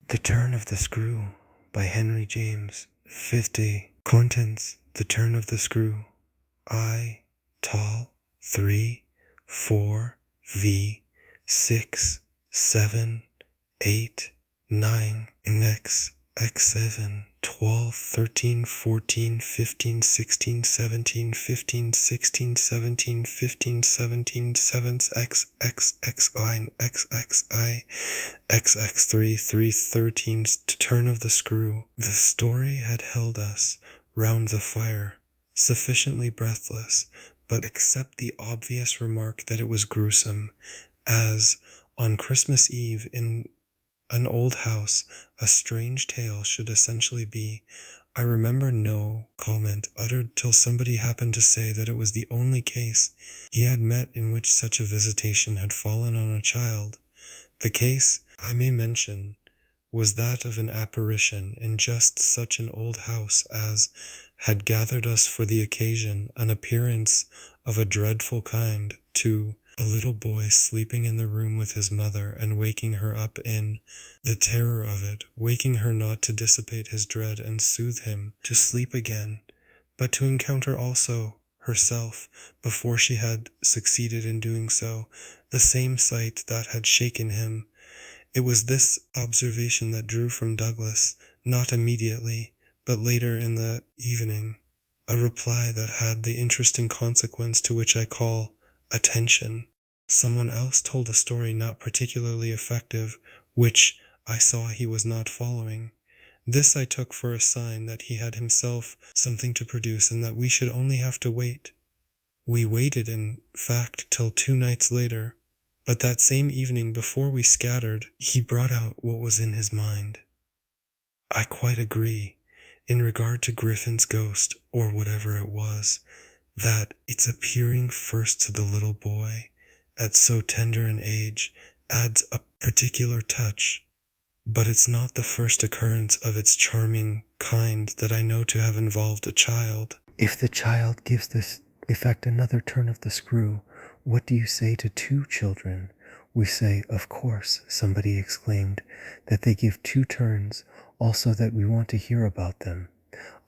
The Turn of the Screw by Henry James. 50. Contents: The Turn of the Screw. I, tall, 3, 4, V, 6, 7, 8, 9, X, X7, 12, 13, 14, 15, 16, 17, 15, 16, 17, 15, 17, 7, X, X, X9, X, XI, XX3, 313, to turn of the screw. The story had held us round the fire, sufficiently breathless, but except the obvious remark that it was gruesome, as on Christmas Eve in an old house a strange tale should essentially be, I remember no comment uttered till somebody happened to say that it was the only case he had met in which such a visitation had fallen on a child. The case, I may mention, was that of an apparition in just such an old house as had gathered us for the occasion, an appearance of a dreadful kind, to a little boy sleeping in the room with his mother and waking her up in the terror of it, waking her not to dissipate his dread and soothe him to sleep again, but to encounter also herself, before she had succeeded in doing so, the same sight that had shaken him. It was this observation that drew from Douglas, not immediately, but later in the evening, a reply that had the interesting consequence to which I call attention. Someone else told a story not particularly effective, which I saw he was not following. This I took for a sign that he had himself something to produce, and that we should only have to wait. We waited, in fact, till 2 nights later, but that same evening, before we scattered, he brought out what was in his mind. I quite agree, in regard to Griffin's ghost, or whatever it was, that its appearing first to the little boy, at so tender an age, adds a particular touch, but it's not the first occurrence of its charming kind that I know to have involved a child. If the child gives this effect another turn of the screw, what do you say to 2 children? We say, of course, somebody exclaimed, that they give 2 turns, also that we want to hear about them.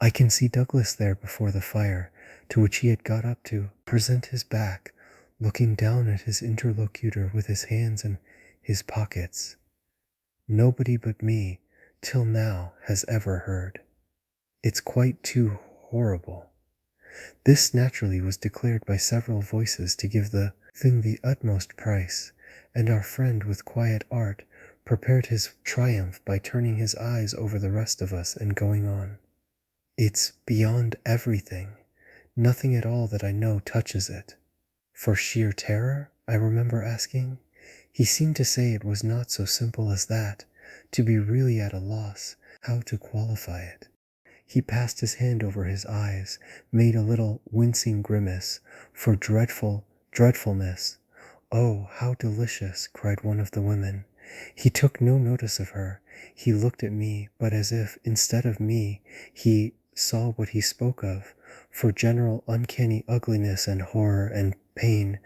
I can see Douglas there before the fire, to which he had got up to present his back, looking down at his interlocutor with his hands in his pockets. Nobody but me, till now, has ever heard. It's quite too horrible. This naturally was declared by several voices to give the thing the utmost price, and our friend with quiet art prepared his triumph by turning his eyes over the rest of us and going on. It's beyond everything. Nothing at all that I know touches it. For sheer terror? I remember asking. He seemed to say it was not so simple as that, to be really at a loss how to qualify it. He passed his hand over his eyes, made a little wincing grimace, for dreadfulness. Oh, how delicious, cried one of the women. He took no notice of her. He looked at me, but as if, instead of me, he saw what he spoke of, for general uncanny ugliness and horror and pain.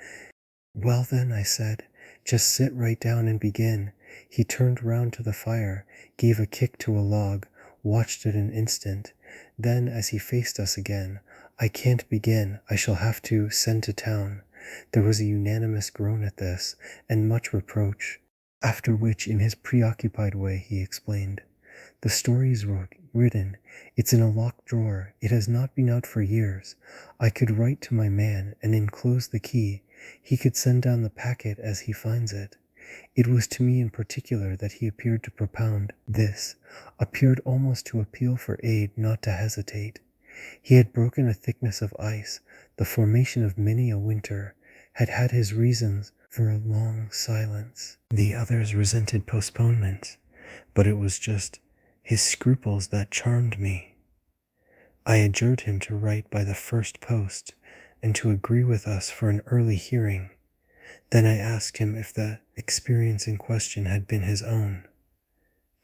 Well then, I said, just sit right down and begin. He turned round to the fire, gave a kick to a log, watched it an instant. Then, as he faced us again, I can't begin, I shall have to send to town. There was a unanimous groan at this, and much reproach, after which, in his preoccupied way, he explained. The story is written. It's in a locked drawer. It has not been out for years. I could write to my man and enclose the key. He could send down the packet as he finds it. It was to me in particular that he appeared to propound this, appeared almost to appeal for aid, not to hesitate. He had broken a thickness of ice, the formation of many a winter, had had his reasons for a long silence. The others resented postponement, but it was just his scruples that charmed me. I adjured him to write by the first post, and to agree with us for an early hearing. Then I asked him if the experience in question had been his own.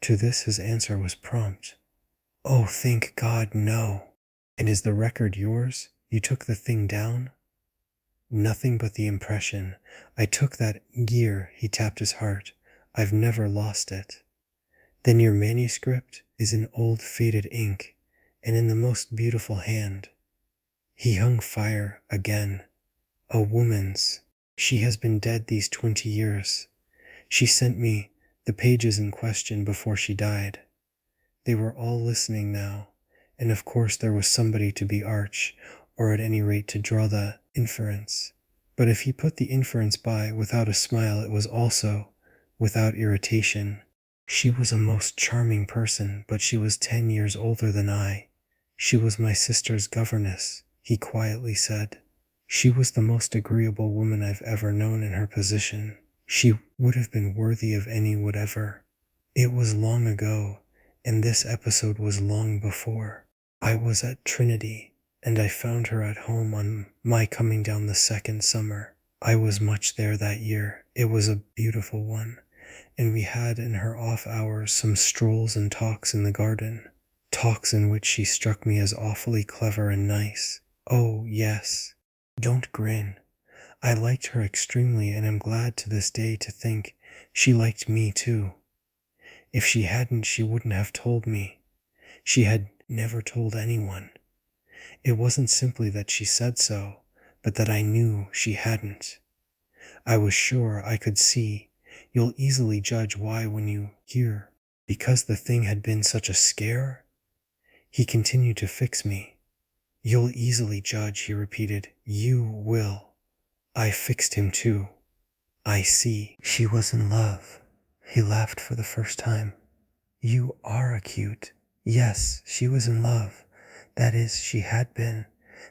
To this his answer was prompt. Oh, thank God, no. And is the record yours? You took the thing down? Nothing but the impression. I took that year, he tapped his heart. I've never lost it. Then your manuscript is in old faded ink, and in the most beautiful hand. He hung fire again. A woman's. She has been dead these 20 years. She sent me the pages in question before she died. They were all listening now, and of course there was somebody to be arch, or at any rate to draw the inference. But if he put the inference by without a smile, it was also without irritation. She was a most charming person, but she was 10 years older than I. She was my sister's governess, he quietly said. She was the most agreeable woman I've ever known in her position. She would have been worthy of any whatever. It was long ago, and this episode was long before. I was at Trinity, and I found her at home on my coming down the second summer. I was much there that year. It was a beautiful one, and we had in her off hours some strolls and talks in the garden. Talks in which she struck me as awfully clever and nice. Oh, yes. Don't grin. I liked her extremely, and am glad to this day to think she liked me too. If she hadn't, she wouldn't have told me. She had never told anyone. It wasn't simply that she said so, but that I knew she hadn't. I was sure I could see. You'll easily judge why when you hear. Because the thing had been such a scare? He continued to fix me. You'll easily judge, he repeated. You will. I fixed him too. I see. She was in love. He laughed for the first time. You are acute. Yes, she was in love. That is, she had been.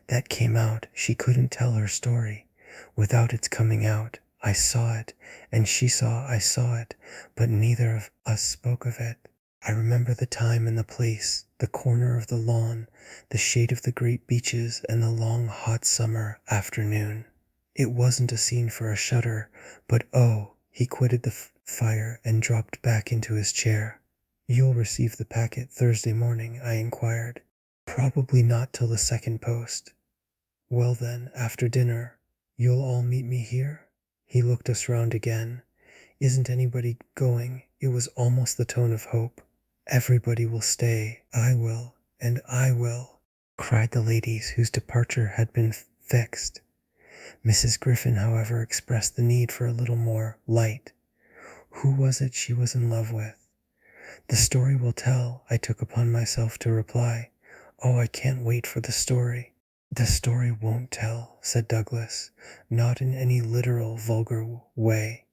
That came out. She couldn't tell her story without its coming out. I saw it, and she saw I saw it, but neither of us spoke of it. I remember the time and the place, the corner of the lawn, the shade of the great beeches, and the long hot summer afternoon. It wasn't a scene for a shudder, but oh, he quitted the fire and dropped back into his chair. You'll receive the packet Thursday morning, I inquired. Probably not till the second post. Well then, after dinner, you'll all meet me here? He looked us round again. Isn't anybody going? It was almost the tone of hope. Everybody will stay. I will, and I will, cried the ladies whose departure had been fixed. Mrs. Griffin, however, expressed the need for a little more light. Who was it she was in love with? The story will tell, I took upon myself to reply. Oh, I can't wait for the story. The story won't tell, said Douglas, not in any literal, vulgar way.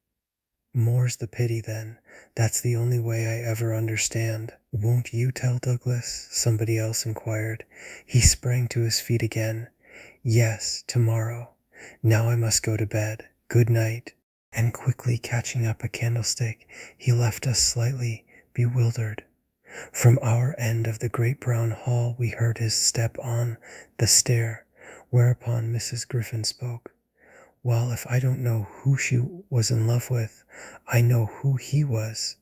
More's the pity, then. That's the only way I ever understand. Won't you tell, Douglas? Somebody else inquired. He sprang to his feet again. Yes, tomorrow. Now I must go to bed. Good night. And quickly catching up a candlestick, he left us slightly bewildered. From our end of the great brown hall we heard his step on the stair, whereupon Mrs. Griffin spoke. Well, if I don't know who she was in love with, I know who he was.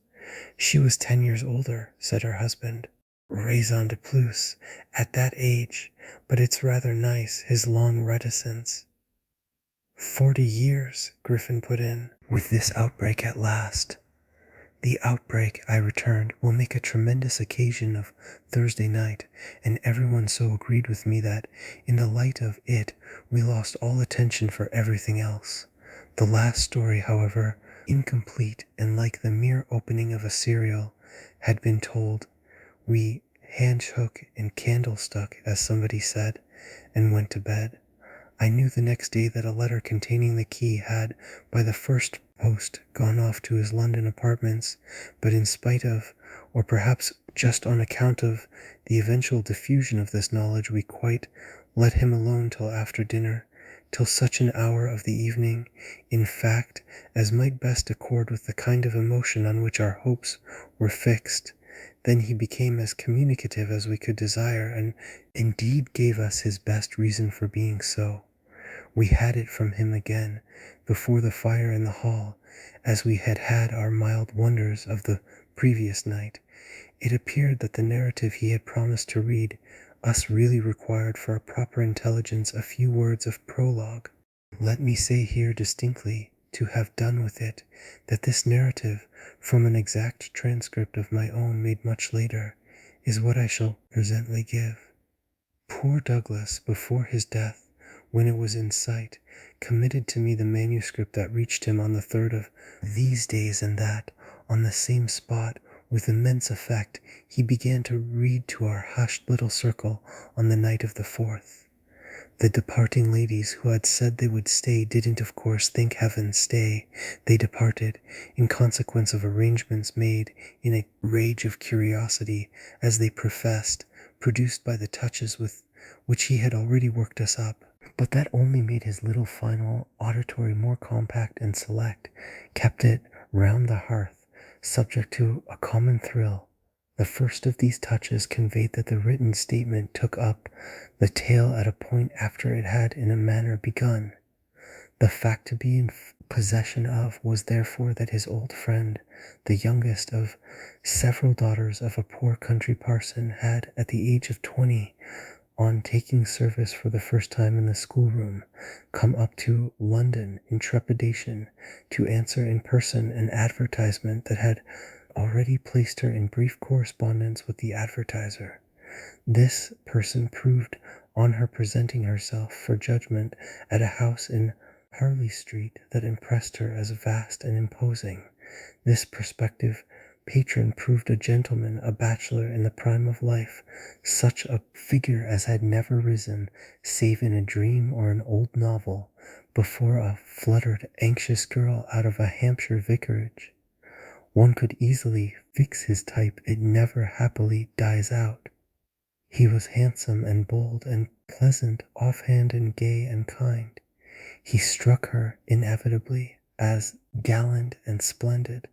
She was 10 years older, said her husband. Raison de plus, at that age, but it's rather nice, his long reticence. 40 years, Griffin put in. With this outbreak at last. The outbreak, I returned, will make a tremendous occasion of Thursday night, and everyone so agreed with me that, in the light of it, we lost all attention for everything else. The last story, however, incomplete and like the mere opening of a serial, had been told. We handshook and candlestuck, as somebody said, and went to bed. I knew the next day that a letter containing the key had, by the first post, gone off to his London apartments, but in spite of, or perhaps just on account of, the eventual diffusion of this knowledge, we quite let him alone till after dinner, till such an hour of the evening, in fact, as might best accord with the kind of emotion on which our hopes were fixed. Then he became as communicative as we could desire, and indeed gave us his best reason for being so. We had it from him again, before the fire in the hall, as we had had our mild wonders of the previous night. It appeared that the narrative he had promised to read us really required for a proper intelligence a few words of prologue. Let me say here distinctly, to have done with it, that this narrative, from an exact transcript of my own made much later, is what I shall presently give. Poor Douglas, before his death, when it was in sight, committed to me the manuscript that reached him on the 3rd of these days, and that, on the same spot, with immense effect, he began to read to our hushed little circle on the night of the 4th. The departing ladies who had said they would stay didn't of course think heaven stay. They departed, in consequence of arrangements made in a rage of curiosity, as they professed, produced by the touches with which he had already worked us up. But that only made his little final auditory more compact and select, kept it round the hearth, subject to a common thrill. The first of these touches conveyed that the written statement took up the tale at a point after it had in a manner begun. The fact to be in possession of was therefore that his old friend, the youngest of several daughters of a poor country parson, had, at the age of 20, on taking service for the first time in the schoolroom, come up to London in trepidation to answer in person an advertisement that had already placed her in brief correspondence with the advertiser. This person proved, on her presenting herself for judgment at a house in Harley Street that impressed her as vast and imposing, this prospective patron proved a gentleman, a bachelor in the prime of life, such a figure as had never risen, save in a dream or an old novel, before a fluttered, anxious girl out of a Hampshire vicarage. One could easily fix his type, it never happily dies out. He was handsome and bold and pleasant, offhand and gay and kind. He struck her inevitably as gallant and splendid,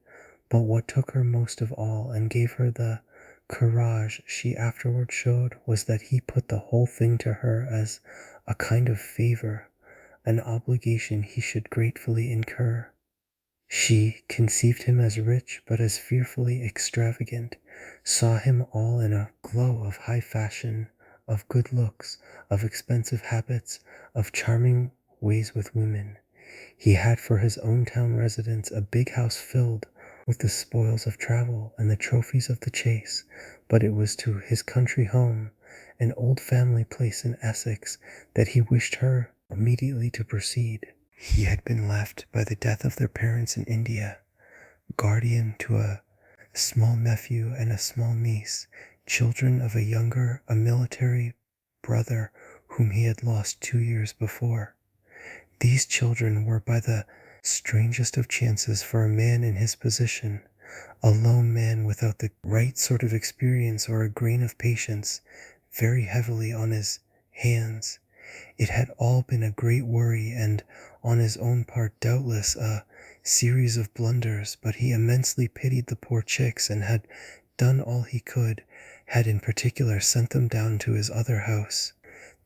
but what took her most of all and gave her the courage she afterward showed was that he put the whole thing to her as a kind of favor, an obligation he should gratefully incur. She conceived him as rich, but as fearfully extravagant, saw him all in a glow of high fashion, of good looks, of expensive habits, of charming ways with women. He had for his own town residence a big house filled with the spoils of travel and the trophies of the chase, but it was to his country home, an old family place in Essex, that he wished her immediately to proceed. He had been left by the death of their parents in India, guardian to a small nephew and a small niece, children of a military brother whom he had lost 2 years before. These children were, by the strangest of chances for a man in his position, a lone man without the right sort of experience or a grain of patience, very heavily on his hands. It had all been a great worry, and on his own part doubtless a series of blunders, but he immensely pitied the poor chicks and had done all he could, had in particular sent them down to his other house,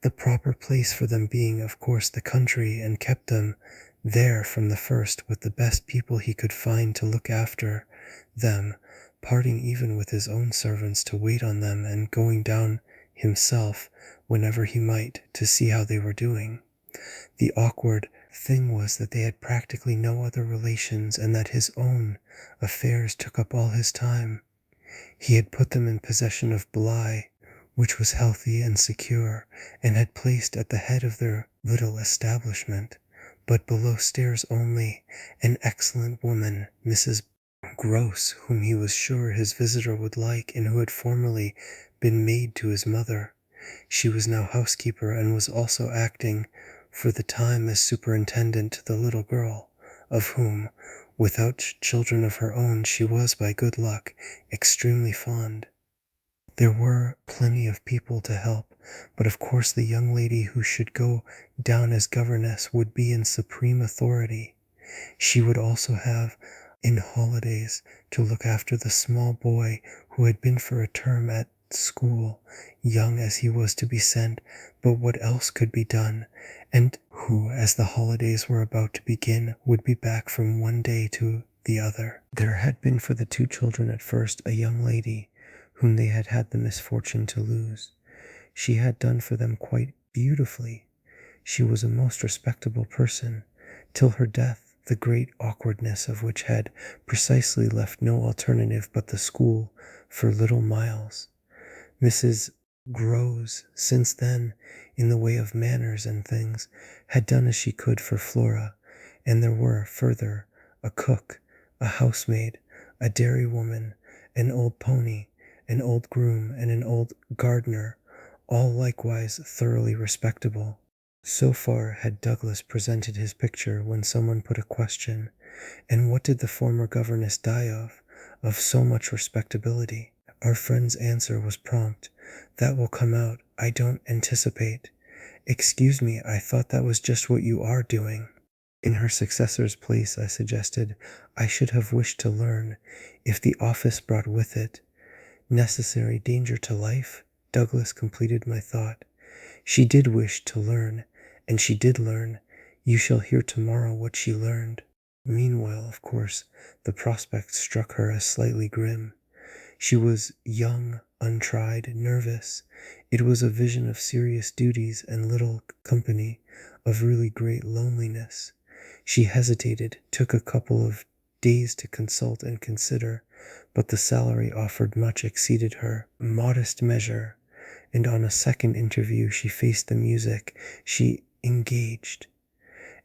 the proper place for them being of course the country, and kept them there from the first with the best people he could find to look after them, parting even with his own servants to wait on them, and going down himself whenever he might to see how they were doing. The awkward thing was that they had practically no other relations, and that his own affairs took up all his time. He had put them in possession of Bly, which was healthy and secure, and had placed at the head of their little establishment, but below stairs only, an excellent woman, Mrs. Gross, whom he was sure his visitor would like, and who had formerly been maid to his mother. She was now housekeeper, and was also acting for the time as superintendent to the little girl, of whom, without children of her own, she was, by good luck, extremely fond. There were plenty of people to help, but of course the young lady who should go down as governess would be in supreme authority. She would also have, in holidays, to look after the small boy who had been for a term at school, young as he was to be sent, but what else could be done, and who, as the holidays were about to begin, would be back from one day to the other. There had been for the 2 children at first a young lady, whom they had had the misfortune to lose. She had done for them quite beautifully. She was a most respectable person, till her death the great awkwardness of which had precisely left no alternative but the school for little Miles. Mrs. Grose, since then, in the way of manners and things, had done as she could for Flora, and there were, further, a cook, a housemaid, a dairywoman, an old pony, an old groom, and an old gardener, all likewise thoroughly respectable. So far had Douglas presented his picture when someone put a question, and what did the former governess die of? Of so much respectability. Our friend's answer was prompt. That will come out, I don't anticipate. Excuse me, I thought that was just what you are doing. In her successor's place, I suggested, I should have wished to learn, if the office brought with it necessary danger to life. Douglas completed my thought. She did wish to learn, and she did learn. You shall hear tomorrow what she learned. Meanwhile, of course, the prospect struck her as slightly grim. She was young, untried, nervous. It was a vision of serious duties and little company, of really great loneliness. She hesitated, took a couple of days to consult and consider, but the salary offered much exceeded her modest measure, and on a second interview she faced the music. She engaged.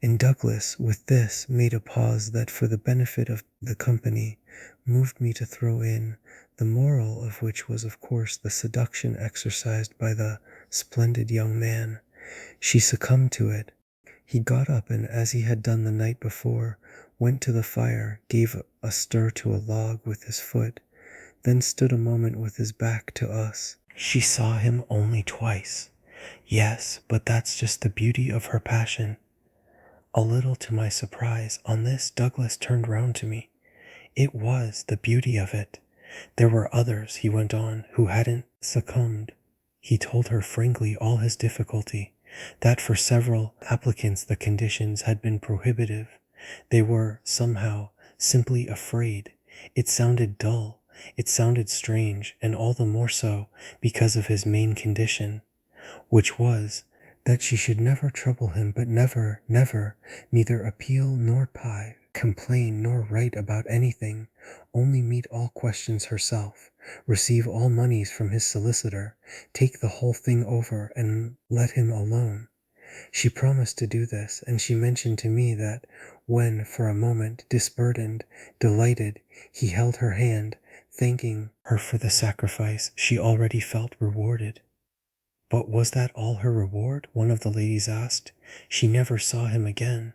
And Douglas, with this, made a pause that, for the benefit of the company, moved me to throw in, the moral of which was, of course, the seduction exercised by the splendid young man. She succumbed to it. He got up and, as he had done the night before, went to the fire, gave a stir to a log with his foot, then stood a moment with his back to us. She saw him only twice. Yes, but that's just the beauty of her passion. A little to my surprise, on this Douglas turned round to me. It was the beauty of it. There were others, he went on, who hadn't succumbed. He told her frankly all his difficulty, that for several applicants the conditions had been prohibitive. They were, somehow, simply afraid. It sounded dull, it sounded strange, and all the more so because of his main condition, which was that she should never trouble him, but never, neither appeal nor pie, complain nor write about anything, only meet all questions herself, receive all moneys from his solicitor, take the whole thing over, and let him alone. She promised to do this, and she mentioned to me that when, for a moment, disburdened, delighted, he held her hand, thanking her for the sacrifice, she already felt rewarded. But was that all her reward? One of the ladies asked. She never saw him again.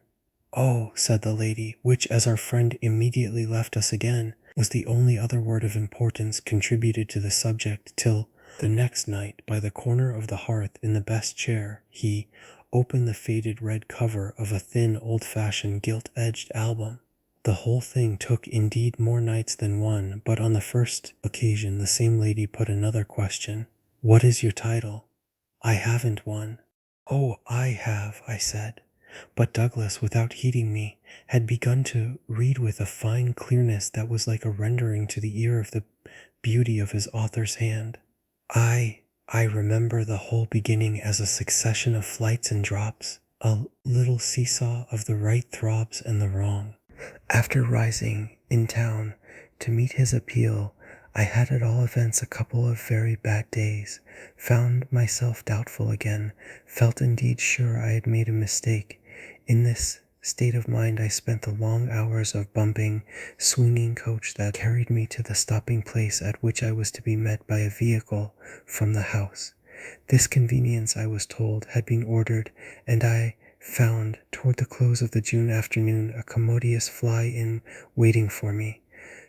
Oh, said the lady, which, as our friend immediately left us again, was the only other word of importance contributed to the subject, till the next night, by the corner of the hearth in the best chair, he opened the faded red cover of a thin, old-fashioned, gilt-edged album. The whole thing took indeed more nights than one, but on the first occasion the same lady put another question. What is your title? I haven't one. Oh, I have, I said. But Douglas, without heeding me, had begun to read with a fine clearness that was like a rendering to the ear of the beauty of his author's hand. I remember the whole beginning as a succession of flights and drops, a little seesaw of the right throbs and the wrong. After rising in town to meet his appeal, I had at all events a couple of very bad days, found myself doubtful again, felt indeed sure I had made a mistake. In this state of mind I spent the long hours of bumping, swinging coach that carried me to the stopping place at which I was to be met by a vehicle from the house. This convenience, I was told, had been ordered, and I found, toward the close of the June afternoon, a commodious fly-in waiting for me.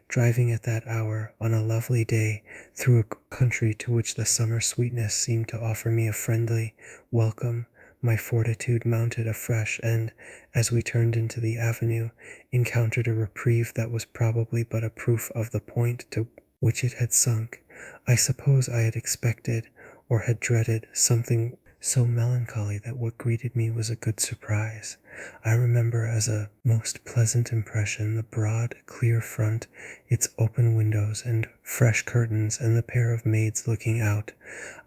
Driving at that hour, on a lovely day, through a country to which the summer sweetness seemed to offer me a friendly welcome, my fortitude mounted afresh, and, as we turned into the avenue, encountered a reprieve that was probably but a proof of the point to which it had sunk. I suppose I had expected, or had dreaded, something so melancholy that what greeted me was a good surprise. I remember as a most pleasant impression the broad, clear front, its open windows and fresh curtains, and the pair of maids looking out.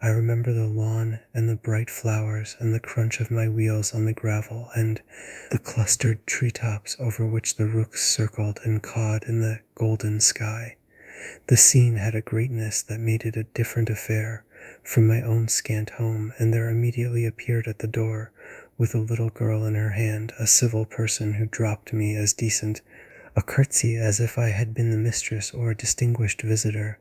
I remember the lawn and the bright flowers and the crunch of my wheels on the gravel and the clustered treetops over which the rooks circled and cawed in the golden sky. The scene had a greatness that made it a different affair from my own scant home, and there immediately appeared at the door, with a little girl in her hand, a civil person who dropped me as decent a curtsy as if I had been the mistress or a distinguished visitor.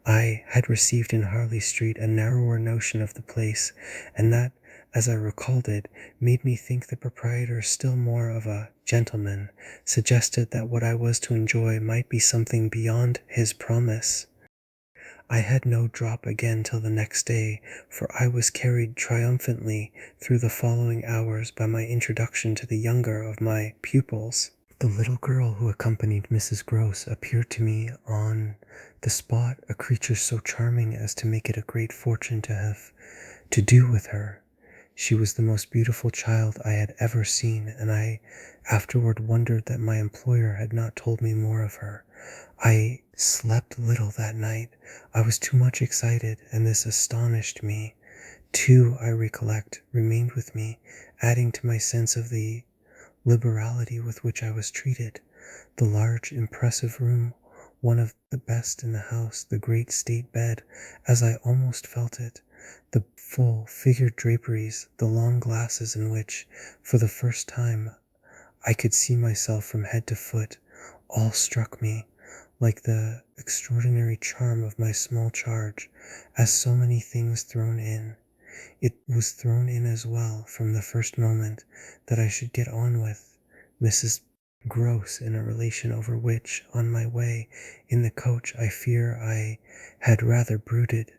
I had received in Harley Street a narrower notion of the place, and that, as I recalled it, made me think the proprietor still more of a gentleman, suggested that what I was to enjoy might be something beyond his promise. I had no drop again till the next day, for I was carried triumphantly through the following hours by my introduction to the younger of my pupils. The little girl who accompanied Mrs. Gross appeared to me on the spot a creature so charming as to make it a great fortune to have to do with her. She was the most beautiful child I had ever seen, and I afterward wondered that my employer had not told me more of her. I slept little that night. I was too much excited, and this astonished me. Two, I recollect, remained with me, adding to my sense of the liberality with which I was treated. The large, impressive room, one of the best in the house, the great state bed, as I almost felt it, the full figured draperies, the long glasses in which, for the first time, I could see myself from head to foot, all struck me, like the extraordinary charm of my small charge, as so many things thrown in. It was thrown in as well, from the first moment, that I should get on with Mrs. Gross in a relation over which, on my way in the coach, I fear I had rather brooded.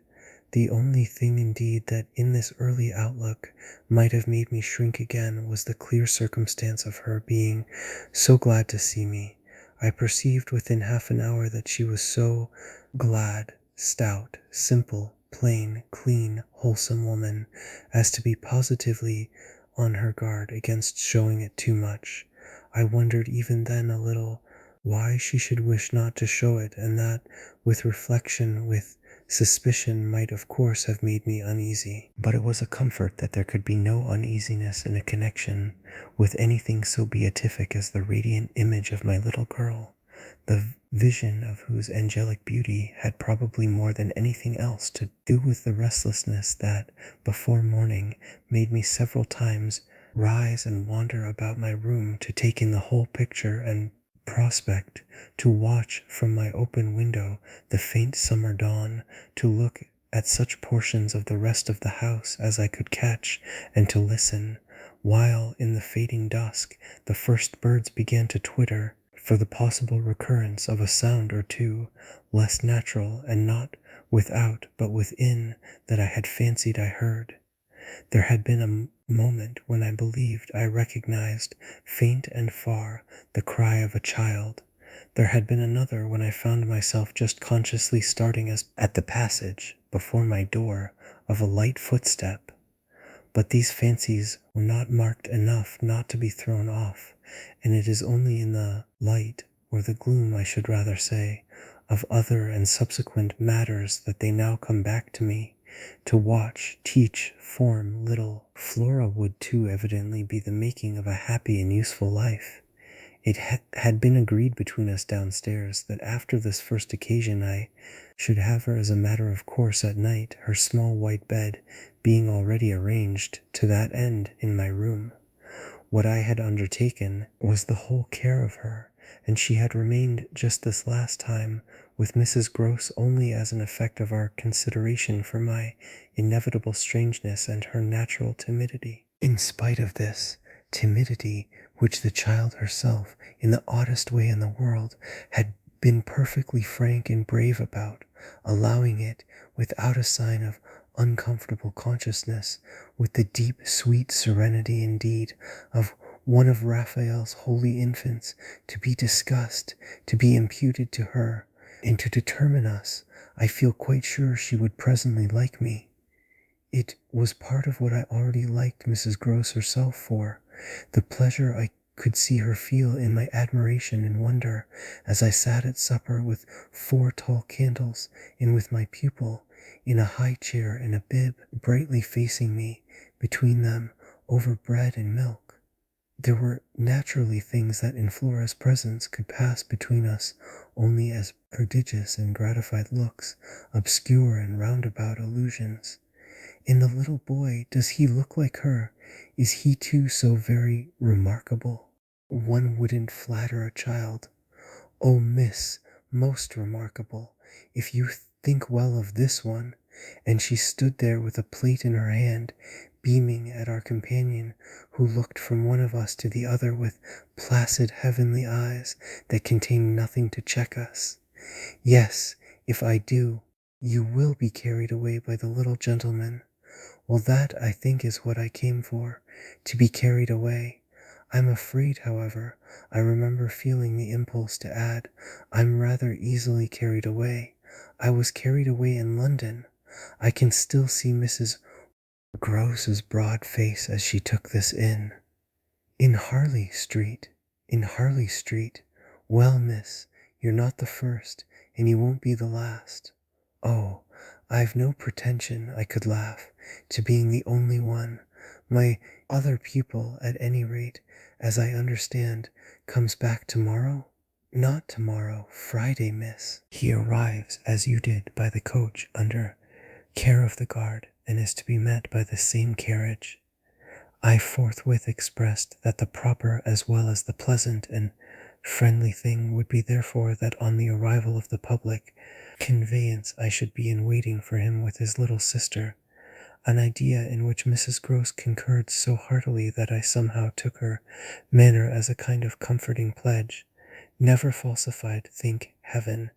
The only thing indeed that in this early outlook might have made me shrink again was the clear circumstance of her being so glad to see me. I perceived within half an hour that she was so glad, stout, simple, plain, clean, wholesome woman, as to be positively on her guard against showing it too much. I wondered even then a little why she should wish not to show it, and that, with reflection, with suspicion, might of course have made me uneasy. But it was a comfort that there could be no uneasiness in a connection with anything so beatific as the radiant image of my little girl, the vision of whose angelic beauty had probably more than anything else to do with the restlessness that, before morning, made me several times rise and wander about my room to take in the whole picture and prospect, to watch from my open window the faint summer dawn, to look at such portions of the rest of the house as I could catch, and to listen, while in the fading dusk the first birds began to twitter, for the possible recurrence of a sound or two, less natural and not without but within that I had fancied I heard. There had been a moment when I believed I recognized, faint and far, the cry of a child. There had been another when I found myself just consciously starting as at the passage, before my door, of a light footstep. But these fancies were not marked enough not to be thrown off, and it is only in the light, or the gloom I should rather say, of other and subsequent matters that they now come back to me. To watch, teach, form little Flora would too evidently be the making of a happy and useful life. It had been agreed between us downstairs that after this first occasion I should have her as a matter of course at night, her small white bed being already arranged to that end in my room. What I had undertaken was the whole care of her, and she had remained just this last time with Mrs. Gross only as an effect of our consideration for my inevitable strangeness and her natural timidity. In spite of this timidity, which the child herself, in the oddest way in the world, had been perfectly frank and brave about, allowing it, without a sign of uncomfortable consciousness, with the deep, sweet serenity indeed of one of Raphael's holy infants, to be discussed, to be imputed to her, and to determine us, I feel quite sure she would presently like me. It was part of what I already liked Mrs. Gross herself for, the pleasure I could see her feel in my admiration and wonder as I sat at supper with 4 tall candles and with my pupil in a high chair and a bib brightly facing me between them over bread and milk. There were naturally things that in Flora's presence could pass between us only as prodigious and gratified looks, obscure and roundabout allusions. And the little boy, does he look like her? Is he too so very remarkable? One wouldn't flatter a child. Oh, miss, most remarkable, if you think well of this one. And she stood there with a plate in her hand, beaming at our companion, who looked from one of us to the other with placid heavenly eyes that contained nothing to check us. Yes, if I do, you will be carried away by the little gentleman. Well, that, I think, is what I came for, to be carried away. I'm afraid, however, I remember feeling the impulse to add, I'm rather easily carried away. I was carried away in London. I can still see Mrs. Grose's broad face as she took this in. In Harley Street. In Harley Street. Well, miss, you're not the first, and you won't be the last. Oh, I've no pretension, I could laugh, to being the only one. My other pupil, at any rate, as I understand, comes back tomorrow? Not tomorrow, Friday, miss. He arrives, as you did, by the coach under care of the guard, and is to be met by the same carriage. I forthwith expressed that the proper as well as the pleasant and friendly thing would be therefore that on the arrival of the public conveyance I should be in waiting for him with his little sister, an idea in which Mrs. Grose concurred so heartily that I somehow took her manner as a kind of comforting pledge, never falsified, thank heaven,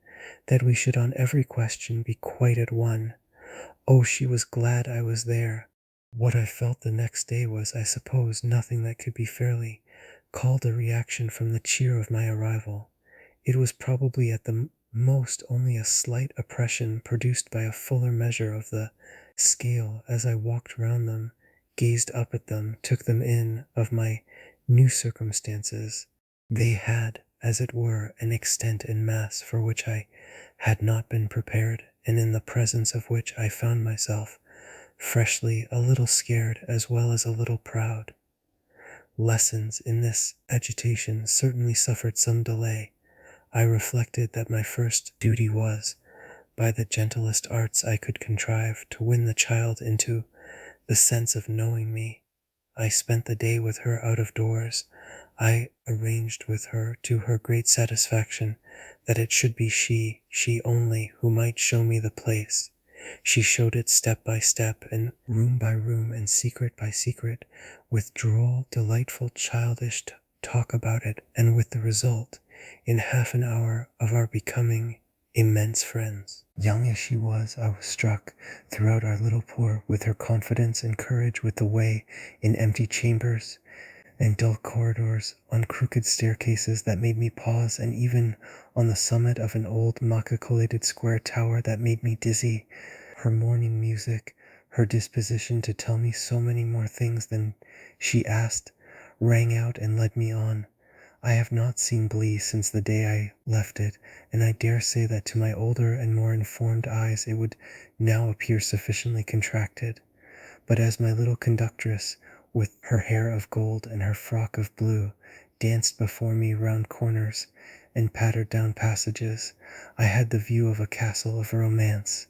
that we should on every question be quite at one. Oh, she was glad I was there. What I felt the next day was, I suppose, nothing that could be fairly called a reaction from the cheer of my arrival. It was probably at the most only a slight oppression produced by a fuller measure of the scale as I walked round them, gazed up at them, took them in, of my new circumstances. They had, as it were, an extent and mass for which I had not been prepared, and in the presence of which I found myself freshly a little scared as well as a little proud. Lessons in this agitation certainly suffered some delay. I reflected that my first duty was, by the gentlest arts I could contrive, to win the child into the sense of knowing me. I spent the day with her out of doors. I arranged with her, to her great satisfaction, that it should be she only, who might show me the place. She showed it step by step, and room by room, and secret by secret, with droll, delightful, childish talk about it, and with the result, in half an hour, of our becoming immense friends. Young as she was, I was struck throughout our little tour with her confidence and courage, with the way in empty chambers and dull corridors, on crooked staircases that made me pause, and even on the summit of an old machicolated square tower that made me dizzy. Her morning music, her disposition to tell me so many more things than she asked, rang out and led me on. I have not seen Blee since the day I left it, and I dare say that to my older and more informed eyes it would now appear sufficiently contracted. But as my little conductress, with her hair of gold and her frock of blue, danced before me round corners and pattered down passages, I had the view of a castle of romance,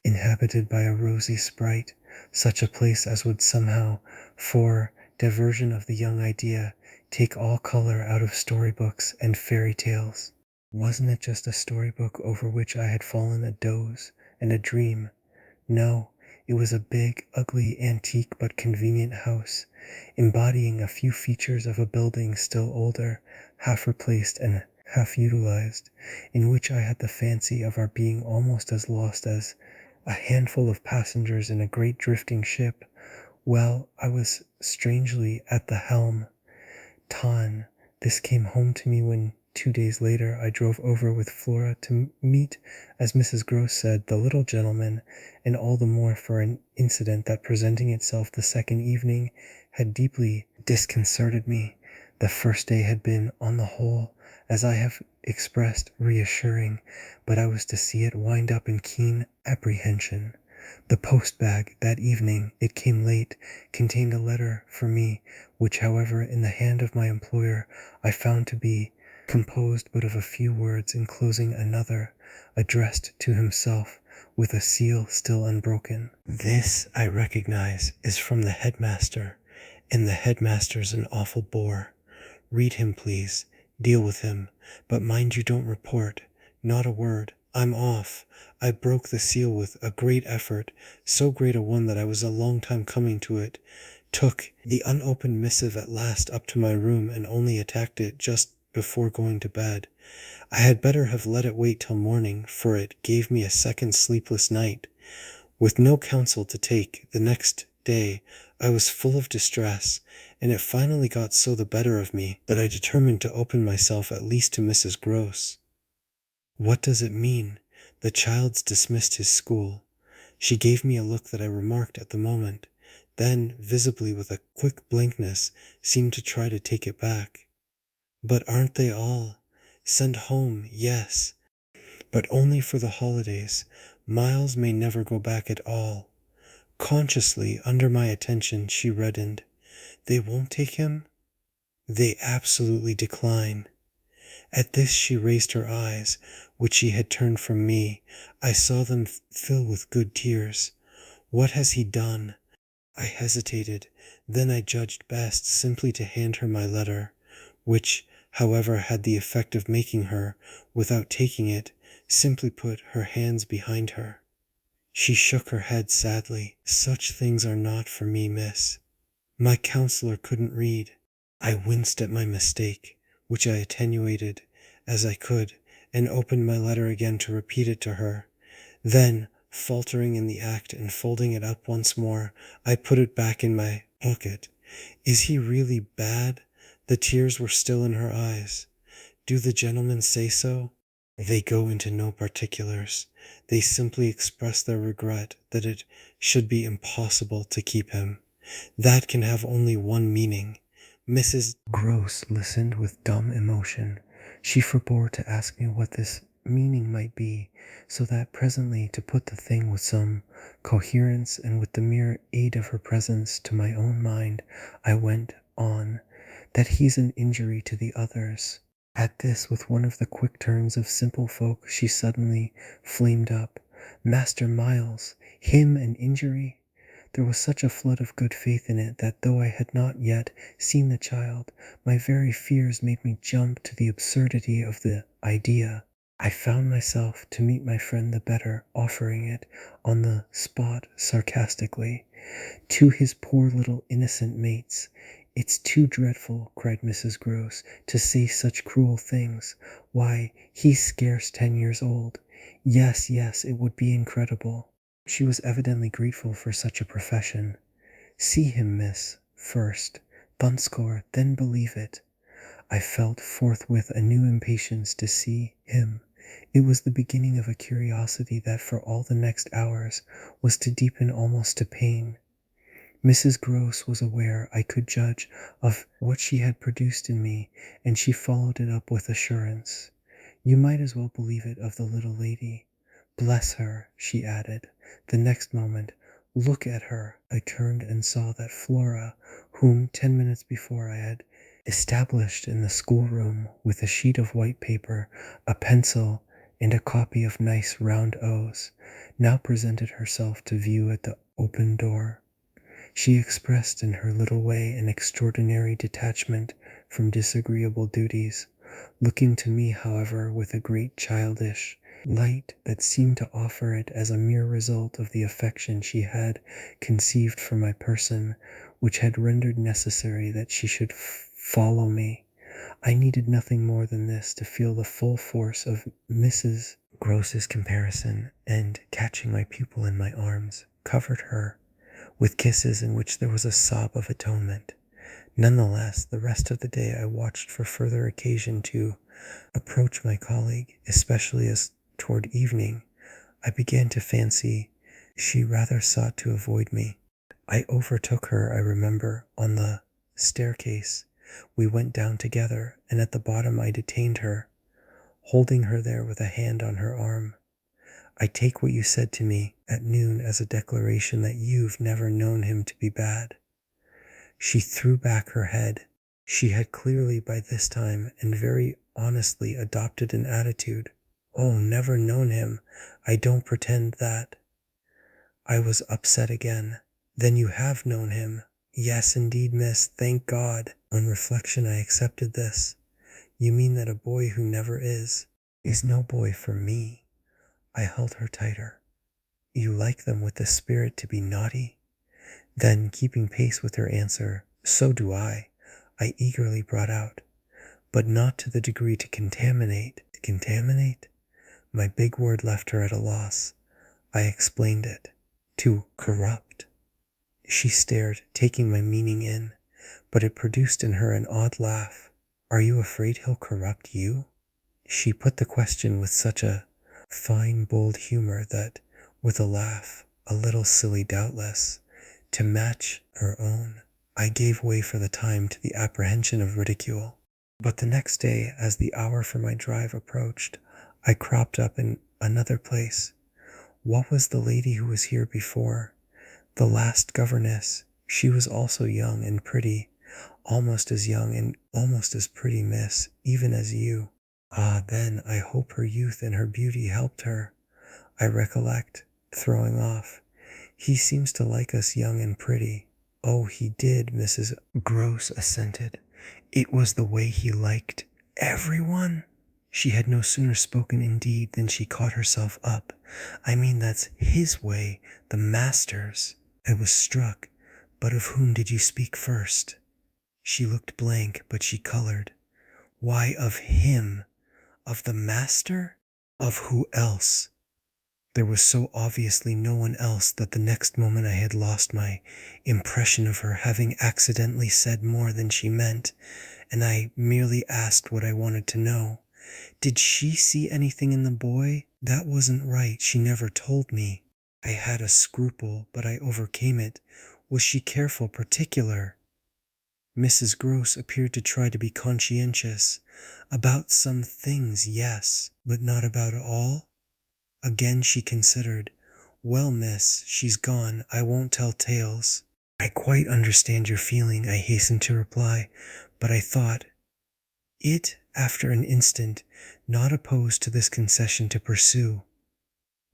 inhabited by a rosy sprite, such a place as would somehow, for diversion of the young idea, take all color out of storybooks and fairy tales. Wasn't it just a storybook over which I had fallen a doze and a dream? No, it was a big, ugly, antique but convenient house, embodying a few features of a building still older, half replaced and half utilized, in which I had the fancy of our being almost as lost as a handful of passengers in a great drifting ship. Well, I was strangely at the helm. This came home to me when 2 days later I drove over with Flora to meet, as Mrs. Grose said, the little gentleman, and all the more for an incident that, presenting itself the second evening, had deeply disconcerted me. The first day had been, on the whole, as I have expressed, reassuring, but I was to see it wind up in keen apprehension. The post bag that evening, it came late, contained a letter for me, which, however, in the hand of my employer, I found to be composed but of a few words enclosing another, addressed to himself, with a seal still unbroken. This, I recognize, is from the headmaster, and the headmaster's an awful bore. Read him, please. Deal with him. But mind you don't report. Not a word. I'm off. I broke the seal with a great effort, so great a one that I was a long time coming to it. Took the unopened missive at last up to my room and only attacked it just before going to bed. I had better have let it wait till morning, for it gave me a second sleepless night. With no counsel to take, the next day I was full of distress, and it finally got so the better of me that I determined to open myself at least to Mrs. Gross. What does it mean? The child's dismissed his school. She gave me a look that I remarked at the moment, then, visibly with a quick blankness, seemed to try to take it back. But aren't they all? Sent home, yes, but only for the holidays. Miles may never go back at all. Consciously, under my attention, she reddened. They won't take him? They absolutely decline. At this she raised her eyes, which she had turned from me. I saw them fill with good tears. What has he done? I hesitated. Then I judged best simply to hand her my letter, which, however, had the effect of making her, without taking it, simply put her hands behind her. She shook her head sadly. Such things are not for me, miss. My counselor couldn't read. I winced at my mistake, which I attenuated as I could, and opened my letter again to repeat it to her. Then, faltering in the act and folding it up once more, I put it back in my pocket. Is he really bad? The tears were still in her eyes. Do the gentlemen say so? They go into no particulars. They simply express their regret that it should be impossible to keep him. That can have only one meaning. Mrs. Gross listened with dumb emotion. She forbore to ask me what this meaning might be, so that presently, to put the thing with some coherence and with the mere aid of her presence to my own mind, I went on, that he's an injury to the others. At this, with one of the quick turns of simple folk, she suddenly flamed up. Master Miles, him an injury? There was such a flood of good faith in it that though I had not yet seen the child, my very fears made me jump to the absurdity of the idea. I found myself, to meet my friend the better, offering it on the spot sarcastically to his poor little innocent mates. It's too dreadful, cried Mrs. Gross, to say such cruel things. Why, he's scarce 10 years old. Yes, it would be incredible. She was evidently grateful for such a profession. See him, miss, first, Bunscore, then believe it. I felt forthwith a new impatience to see him. It was the beginning of a curiosity that for all the next hours was to deepen almost to pain. Mrs. Gross was aware I could judge of what she had produced in me, and she followed it up with assurance. You might as well believe it of the little lady. Bless her, she added. The next moment, look at her. I turned and saw that Flora, whom 10 minutes before I had established in the schoolroom with a sheet of white paper, a pencil, and a copy of nice round O's, now presented herself to view at the open door. She expressed in her little way an extraordinary detachment from disagreeable duties, looking to me, however, with a great childish light that seemed to offer it as a mere result of the affection she had conceived for my person, which had rendered necessary that she should follow me. I needed nothing more than this to feel the full force of Mrs. Gross's comparison, and, catching my pupil in my arms, covered her with kisses in which there was a sob of atonement. Nonetheless, the rest of the day I watched for further occasion to approach my colleague, especially as toward evening I began to fancy she rather sought to avoid me. I overtook her, I remember, on the staircase. We went down together, and at the bottom I detained her, holding her there with a hand on her arm. I take what you said to me at noon as a declaration that you've never known him to be bad. She threw back her head. She had clearly by this time and very honestly adopted an attitude. Oh, never known him. I don't pretend that. I was upset again. Then you have known him. Yes, indeed, miss. Thank God. On reflection, I accepted this. You mean that a boy who never is no boy for me? I held her tighter. You like them with the spirit to be naughty? Then, keeping pace with her answer, so do I eagerly brought out. But not to the degree to contaminate. Contaminate? My big word left her at a loss. I explained it. To corrupt. She stared, taking my meaning in, but it produced in her an odd laugh. Are you afraid he'll corrupt you? She put the question with such a fine, bold humor that, with a laugh, a little silly doubtless, to match her own, I gave way for the time to the apprehension of ridicule. But the next day, as the hour for my drive approached, I cropped up in another place. What was the lady who was here before? The last governess. She was also young and pretty, almost as young and almost as pretty, miss, even as you. Ah, then, I hope her youth and her beauty helped her. I recollect, throwing off. He seems to like us young and pretty. Oh, he did, Mrs. Gross assented. It was the way he liked everyone. She had no sooner spoken indeed than she caught herself up. I mean, that's his way, the master's. I was struck. But of whom did you speak first? She looked blank, but she colored. Why, of him. Of the master? Of who else? There was so obviously no one else that the next moment I had lost my impression of her having accidentally said more than she meant, and I merely asked what I wanted to know. Did she see anything in the boy? That wasn't right. She never told me. I had a scruple, but I overcame it. Was she careful, particular? Mrs. Gross appeared to try to be conscientious. About some things, yes, but not about all? Again she considered. Well, miss, she's gone. I won't tell tales. I quite understand your feeling, I hastened to reply, but I thought it, after an instant, not opposed to this concession, to pursue.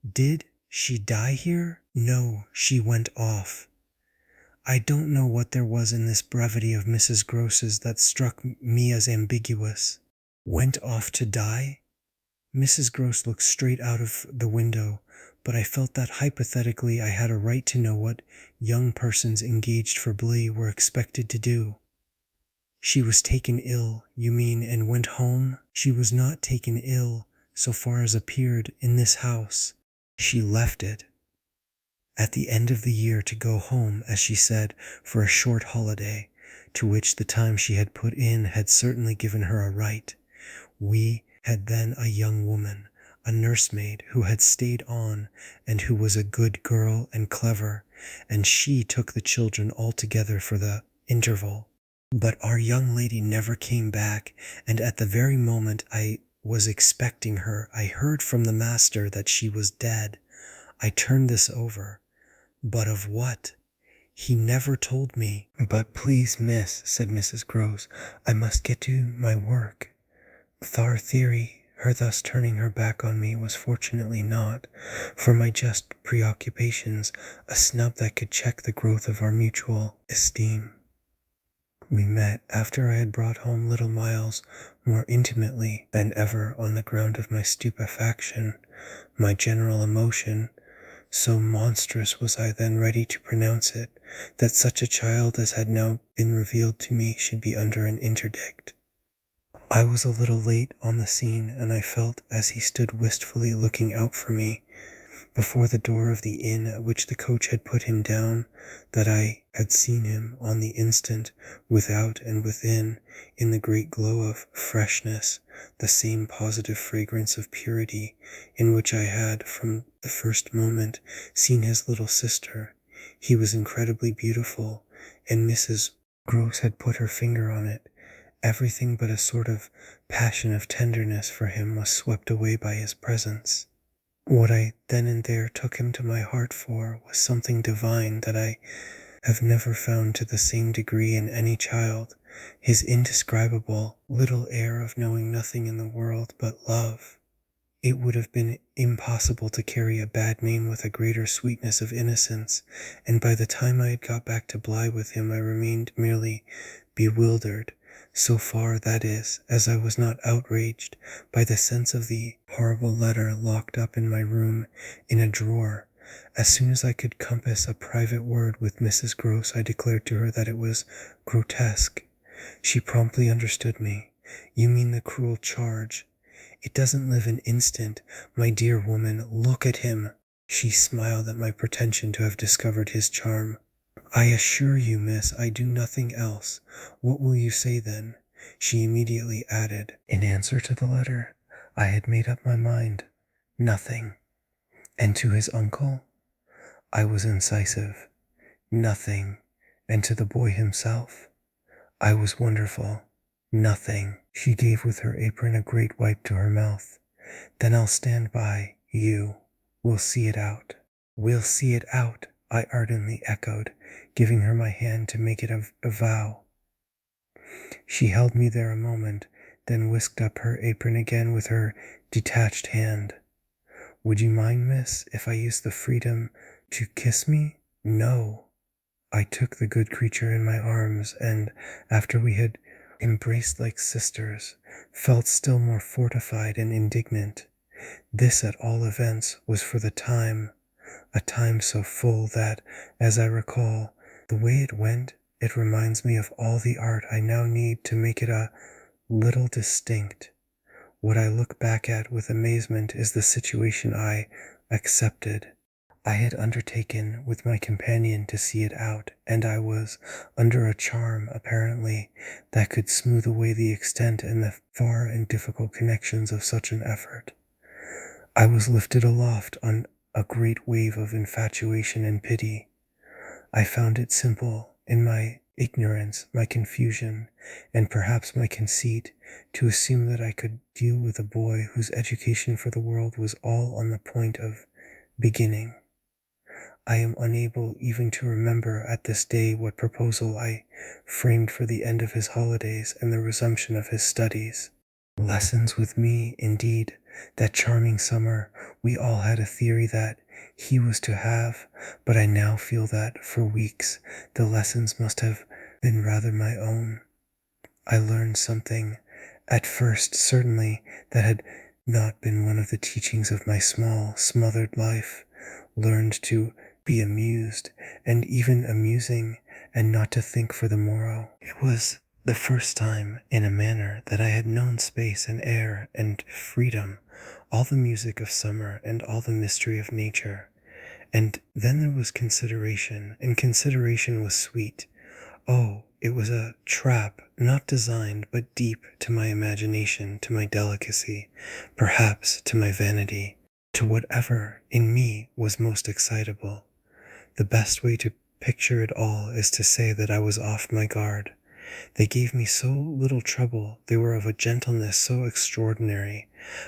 Did she die here? No, she went off. I don't know what there was in this brevity of Mrs. Gross's that struck me as ambiguous. Went off to die? Mrs. Gross looked straight out of the window, but I felt that hypothetically I had a right to know what young persons engaged for Blee were expected to do. She was taken ill, you mean, and went home? She was not taken ill, so far as appeared, in this house. She left it at the end of the year to go home, as she said, for a short holiday, to which the time she had put in had certainly given her a right. We had then a young woman, a nursemaid, who had stayed on, and who was a good girl and clever, and she took the children altogether for the interval. But our young lady never came back, and at the very moment I was expecting her, I heard from the master that she was dead. I turned this over. But of what? He never told me. But please, miss, said Mrs. Gross, I must get to my work. Thar theory, her thus turning her back on me, was fortunately not, for my just preoccupations, a snub that could check the growth of our mutual esteem. We met after I had brought home little Miles more intimately than ever on the ground of my stupefaction, my general emotion. So monstrous was I then ready to pronounce it, that such a child as had now been revealed to me should be under an interdict. I was a little late on the scene, and I felt, as he stood wistfully looking out for me, before the door of the inn at which the coach had put him down, that I had seen him on the instant, without and within, in the great glow of freshness, the same positive fragrance of purity, in which I had, from the first moment, seen his little sister. He was incredibly beautiful, and Mrs. Gross had put her finger on it. Everything but a sort of passion of tenderness for him was swept away by his presence. What I then and there took him to my heart for was something divine that I have never found to the same degree in any child, his indescribable little air of knowing nothing in the world but love. It would have been impossible to carry a bad name with a greater sweetness of innocence, and by the time I had got back to Bly with him I remained merely bewildered, so far, that is, as I was not outraged by the sense of the horrible letter locked up in my room in a drawer. As soon as I could compass a private word with Mrs. Gross, I declared to her that it was grotesque. She promptly understood me. You mean the cruel charge. It doesn't live an instant. My dear woman, look at him. She smiled at my pretension to have discovered his charm. I assure you, miss, I do nothing else. What will you say then? She immediately added, in answer to the letter, I had made up my mind. Nothing. And to his uncle? I was incisive. Nothing. And to the boy himself? I was wonderful. Nothing. She gave with her apron a great wipe to her mouth. Then I'll stand by you. We'll see it out. We'll see it out, I ardently echoed, giving her my hand to make it a vow. She held me there a moment, then whisked up her apron again with her detached hand. Would you mind, miss, if I used the freedom to kiss me? No. I took the good creature in my arms, and after we had embraced like sisters, felt still more fortified and indignant. This, at all events, was for the time, a time so full that, as I recall the way it went, it reminds me of all the art I now need to make it a little distinct. What I look back at with amazement is the situation I accepted. I had undertaken with my companion to see it out, and I was under a charm, apparently, that could smooth away the extent and the far and difficult connections of such an effort. I was lifted aloft on a great wave of infatuation and pity. I found it simple, in my ignorance, my confusion, and perhaps my conceit, to assume that I could deal with a boy whose education for the world was all on the point of beginning. I am unable even to remember at this day what proposal I framed for the end of his holidays and the resumption of his studies. Lessons with me, indeed, that charming summer, we all had a theory that he was to have, but I now feel that, for weeks, the lessons must have been rather my own. I learned something, at first certainly, that had not been one of the teachings of my small, smothered life, learned to be amused, and even amusing, and not to think for the morrow. It was the first time, in a manner, that I had known space and air and freedom, all the music of summer and all the mystery of nature. And then there was consideration, and consideration was sweet. Oh, it was a trap, not designed, but deep to my imagination, to my delicacy, perhaps to my vanity, to whatever in me was most excitable. The best way to picture it all is to say that I was off my guard. They gave me so little trouble, they were of a gentleness so extraordinary.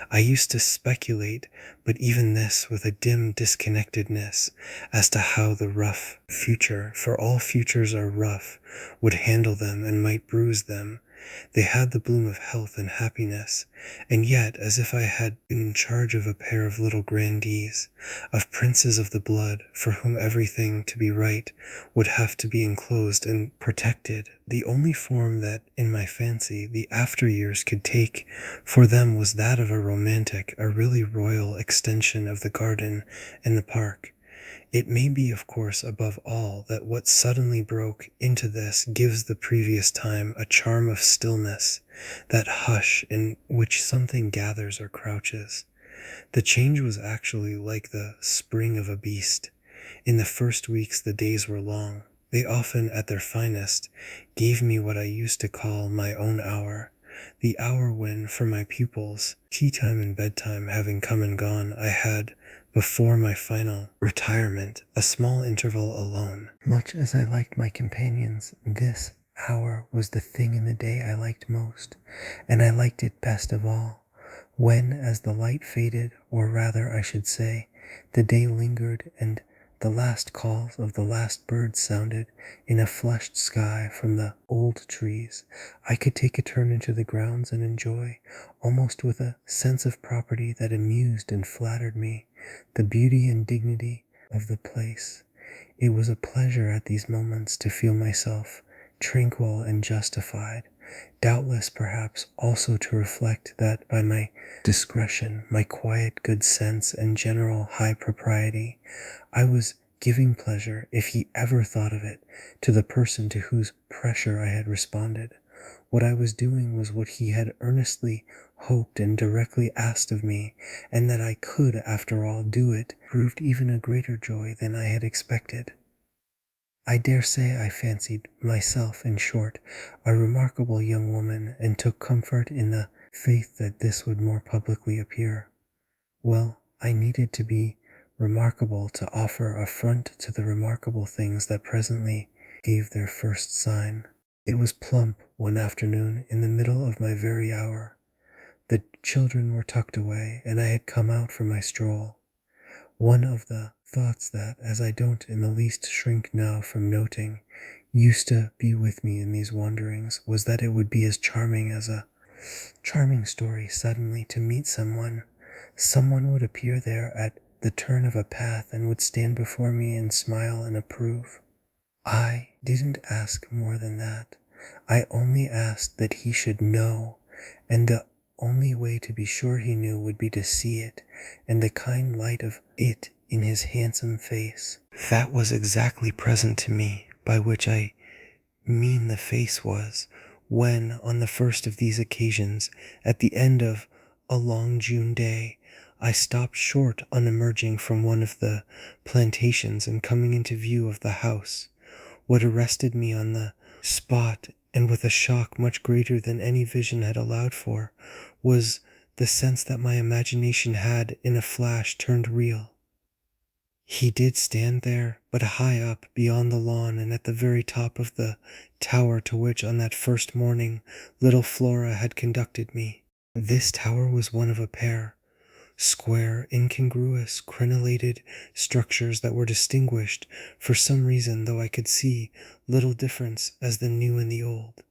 I used to speculate, but even this with a dim disconnectedness, as to how the rough future, for all futures are rough, would handle them and might bruise them. They had the bloom of health and happiness, and yet, as if I had been in charge of a pair of little grandees, of princes of the blood, for whom everything to be right would have to be enclosed and protected, the only form that, in my fancy, the after years could take for them was that of a romantic, a really royal extension of the garden and the park. It may be, of course, above all, that what suddenly broke into this gives the previous time a charm of stillness, that hush in which something gathers or crouches. The change was actually like the spring of a beast. In the first weeks the days were long. They often, at their finest, gave me what I used to call my own hour, the hour when, for my pupils, tea time and bedtime having come and gone, I had, before my final retirement, a small interval alone. Much as I liked my companions, this, hour was the thing in the day I liked most, and I liked it best of all, when, as the light faded, or rather I should say, the day lingered and the last calls of the last birds sounded in a flushed sky from the old trees, I could take a turn into the grounds and enjoy, almost with a sense of property that amused and flattered me, the beauty and dignity of the place. It was a pleasure at these moments to feel myself tranquil and justified, doubtless perhaps also to reflect that by my discretion, my quiet good sense, and general high propriety, I was giving pleasure, if he ever thought of it, to the person to whose pressure I had responded. What I was doing was what he had earnestly hoped and directly asked of me, and that I could, after all, do it proved even a greater joy than I had expected. I dare say I fancied myself, in short, a remarkable young woman, and took comfort in the faith that this would more publicly appear. Well, I needed to be remarkable to offer a front to the remarkable things that presently gave their first sign. It was plump one afternoon in the middle of my very hour. The children were tucked away, and I had come out for my stroll. One of the thoughts that, as I don't in the least shrink now from noting, used to be with me in these wanderings, was that it would be as charming as a charming story suddenly to meet someone. Someone would appear there at the turn of a path and would stand before me and smile and approve. I didn't ask more than that. I only asked that he should know, and the only way to be sure he knew would be to see it, and the kind light of it in his handsome face. That was exactly present to me, by which I mean the face was, when, on the first of these occasions, at the end of a long June day, I stopped short on emerging from one of the plantations and coming into view of the house. What arrested me on the spot, and with a shock much greater than any vision had allowed for, was the sense that my imagination had, in a flash, turned real. He did stand there, but high up beyond the lawn and at the very top of the tower to which on that first morning little Flora had conducted me. This tower was one of a pair, square, incongruous, crenellated structures that were distinguished for some reason, though I could see little difference as the new and the old.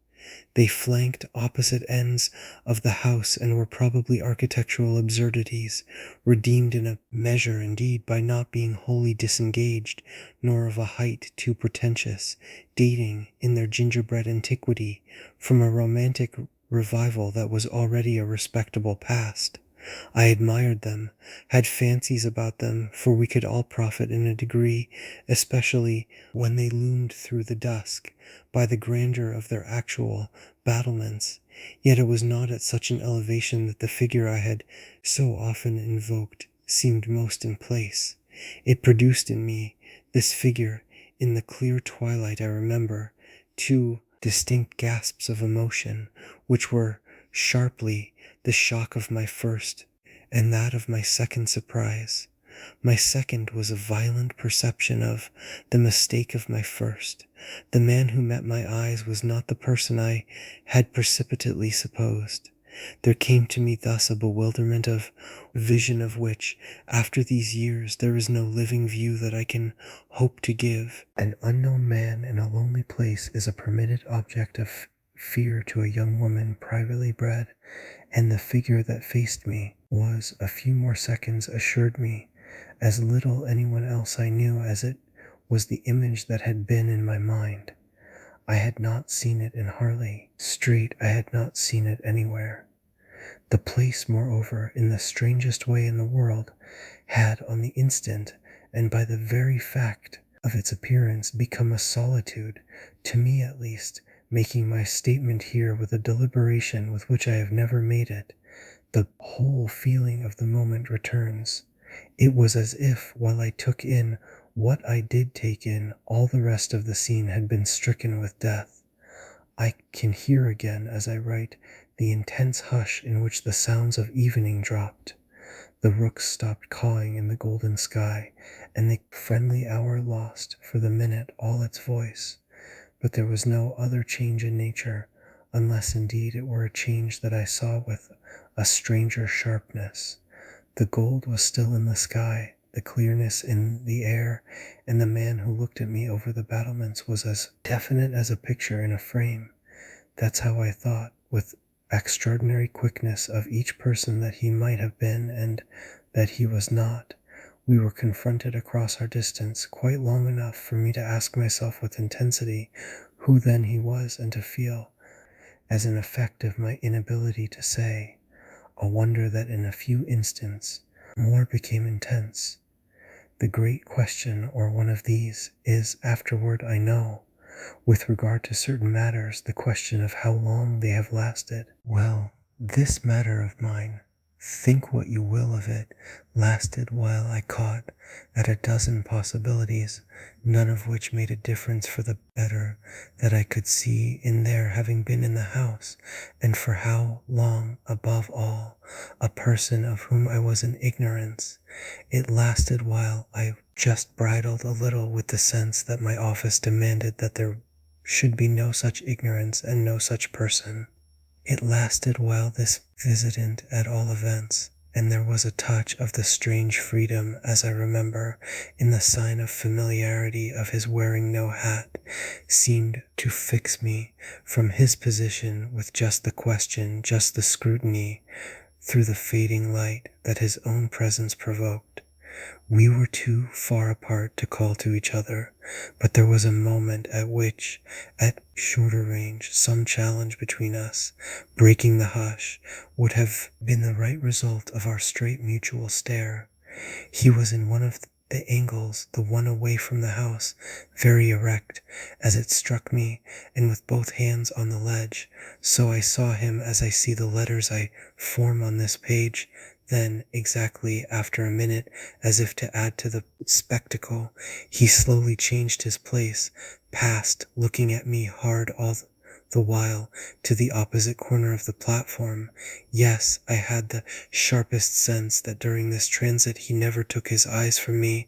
They flanked opposite ends of the house and were probably architectural absurdities, redeemed in a measure indeed by not being wholly disengaged, nor of a height too pretentious, dating, in their gingerbread antiquity, from a romantic revival that was already a respectable past. I admired them, had fancies about them, for we could all profit in a degree, especially when they loomed through the dusk, by the grandeur of their actual battlements. Yet it was not at such an elevation that the figure I had so often invoked seemed most in place. It produced in me, this figure, in the clear twilight I remember, two distinct gasps of emotion, which were sharply the shock of my first, and that of my second surprise. My second was a violent perception of the mistake of my first. The man who met my eyes was not the person I had precipitately supposed. There came to me thus a bewilderment of vision of which, after these years, there is no living view that I can hope to give. An unknown man in a lonely place is a permitted object of fear to a young woman privately bred, and the figure that faced me was, a few more seconds assured me, as little anyone else I knew as it was the image that had been in my mind. I had not seen it in Harley Street, I had not seen it anywhere. The place, moreover, in the strangest way in the world, had on the instant, and by the very fact of its appearance, become a solitude, to me at least, making my statement here with a deliberation with which I have never made it. The whole feeling of the moment returns. It was as if, while I took in what I did take in, all the rest of the scene had been stricken with death. I can hear again, as I write, the intense hush in which the sounds of evening dropped. The rooks stopped cawing in the golden sky, and the friendly hour lost, for the minute, all its voice. but there was no other change in nature, unless indeed it were a change that I saw with a stranger sharpness. The gold was still in the sky, the clearness in the air, and the man who looked at me over the battlements was as definite as a picture in a frame. That's how I thought, with extraordinary quickness, of each person that he might have been and that he was not. We were confronted across our distance quite long enough for me to ask myself with intensity who then he was, and to feel, as an effect of my inability to say, a wonder that in a few instants more became intense. The great question, or one of these, is, afterward I know, with regard to certain matters, the question of how long they have lasted. Well, this matter of mine, think what you will of it, lasted while I caught at a dozen possibilities, none of which made a difference for the better, that I could see in their having been in the house, and for how long, above all, a person of whom I was in ignorance. It lasted while I just bridled a little with the sense that my office demanded that there should be no such ignorance and no such person. It lasted while this visitant, at all events, and there was a touch of the strange freedom, as I remember, in the sign of familiarity of his wearing no hat, seemed to fix me from his position with just the question, just the scrutiny, through the fading light that his own presence provoked. We were too far apart to call to each other, but there was a moment at which, at shorter range, some challenge between us, breaking the hush, would have been the right result of our straight mutual stare. He was in one of the angles, the one away from the house, very erect, as it struck me, and with both hands on the ledge. So I saw him as I see the letters I form on this page. Then, exactly after a minute, as if to add to the spectacle, he slowly changed his place, passed, looking at me hard all the while, to the opposite corner of the platform. Yes, I had the sharpest sense that during this transit he never took his eyes from me,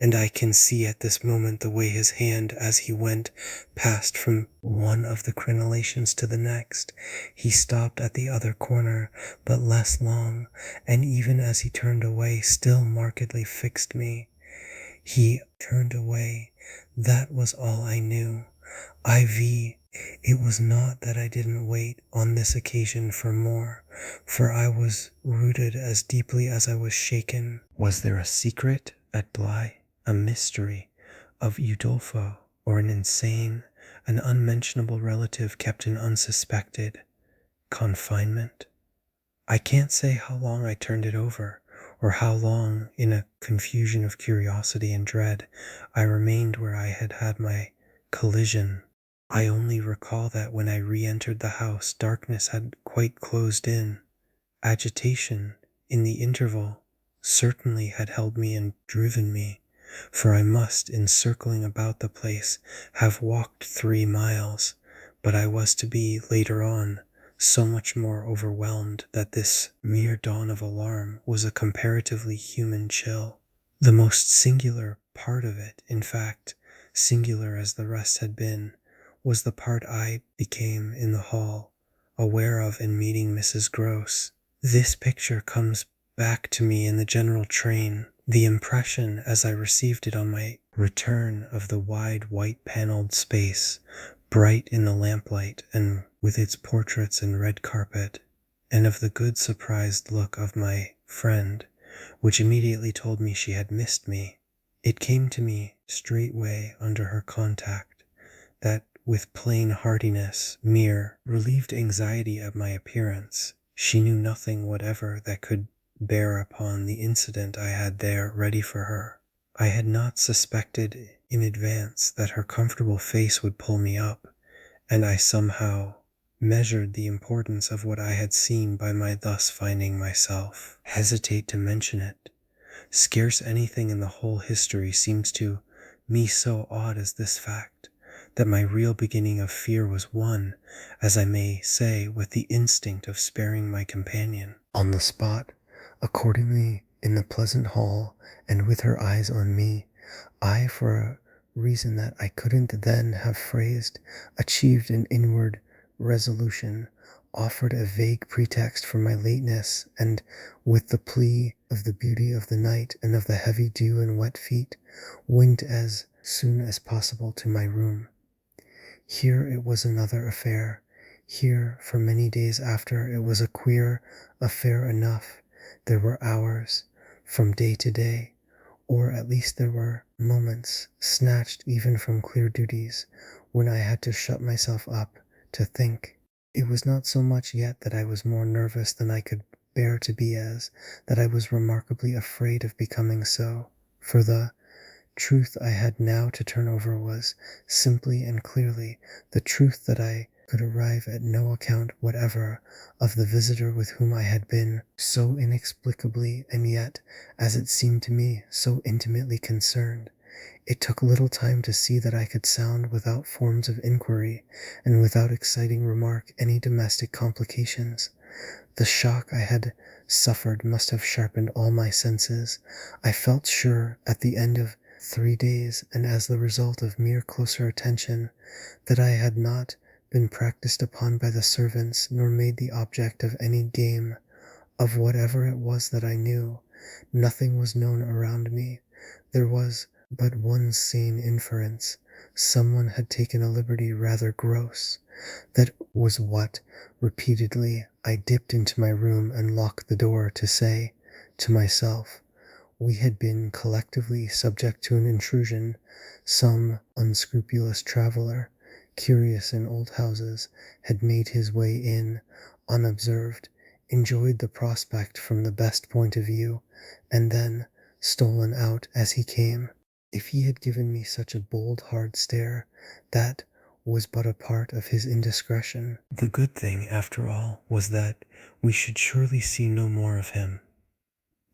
and I can see at this moment the way his hand, as he went, passed from one of the crenellations to the next. He stopped at the other corner, but less long, and even as he turned away, still markedly fixed me. He turned away. That was all I knew. It was not that I didn't wait on this occasion for more, for I was rooted as deeply as I was shaken. Was there a secret at Bly, a mystery of Udolpho, or an insane, an unmentionable relative kept in unsuspected confinement? I can't say how long I turned it over, or how long, in a confusion of curiosity and dread, I remained where I had had my collision. I only recall that when I re-entered the house, darkness had quite closed in. Agitation, in the interval, certainly had held me and driven me, for I must, in circling about the place, have walked 3 miles, but I was to be, later on, so much more overwhelmed that this mere dawn of alarm was a comparatively human chill. The most singular part of it, in fact, singular as the rest had been, was the part I became in the hall, aware of in meeting Mrs. Gross. This picture comes back to me in the general train, the impression as I received it on my return of the wide white-panelled space, bright in the lamplight and with its portraits and red carpet, and of the good surprised look of my friend, which immediately told me she had missed me. It came to me straightway under her contact that with plain heartiness, mere, relieved anxiety at my appearance, she knew nothing whatever that could bear upon the incident I had there ready for her. I had not suspected in advance that her comfortable face would pull me up, and I somehow measured the importance of what I had seen by my thus finding myself hesitate to mention it. Scarce anything in the whole history seems to me so odd as this fact, that my real beginning of fear was one, as I may say, with the instinct of sparing my companion. On the spot, accordingly, in the pleasant hall, and with her eyes on me, I for a reason that I couldn't then have phrased, achieved an inward resolution, offered a vague pretext for my lateness, and with the plea of the beauty of the night and of the heavy dew and wet feet, went as soon as possible to my room. Here it was another affair. Here, for many days after, it was a queer affair enough. There were hours, from day to day, or at least there were moments, snatched even from clear duties, when I had to shut myself up to think. It was not so much yet that I was more nervous than I could bear to be as that I was remarkably afraid of becoming so, for the truth I had now to turn over was, simply and clearly, the truth that I could arrive at no account whatever of the visitor with whom I had been so inexplicably, and yet, as it seemed to me, so intimately concerned. It took little time to see that I could sound without forms of inquiry, and without exciting remark, any domestic complications. The shock I had suffered must have sharpened all my senses. I felt sure, at the end of 3 days, and as the result of mere closer attention, that I had not been practiced upon by the servants, nor made the object of any game. Of whatever it was that I knew, nothing was known around me. There was but one sane inference. Someone had taken a liberty rather gross. That was what, repeatedly, I dipped into my room and locked the door to say to myself. We had been collectively subject to an intrusion. Some unscrupulous traveler, curious in old houses, had made his way in, unobserved, enjoyed the prospect from the best point of view, and then stolen out as he came. If he had given me such a bold, hard stare, that was but a part of his indiscretion. The good thing, after all, was that we should surely see no more of him.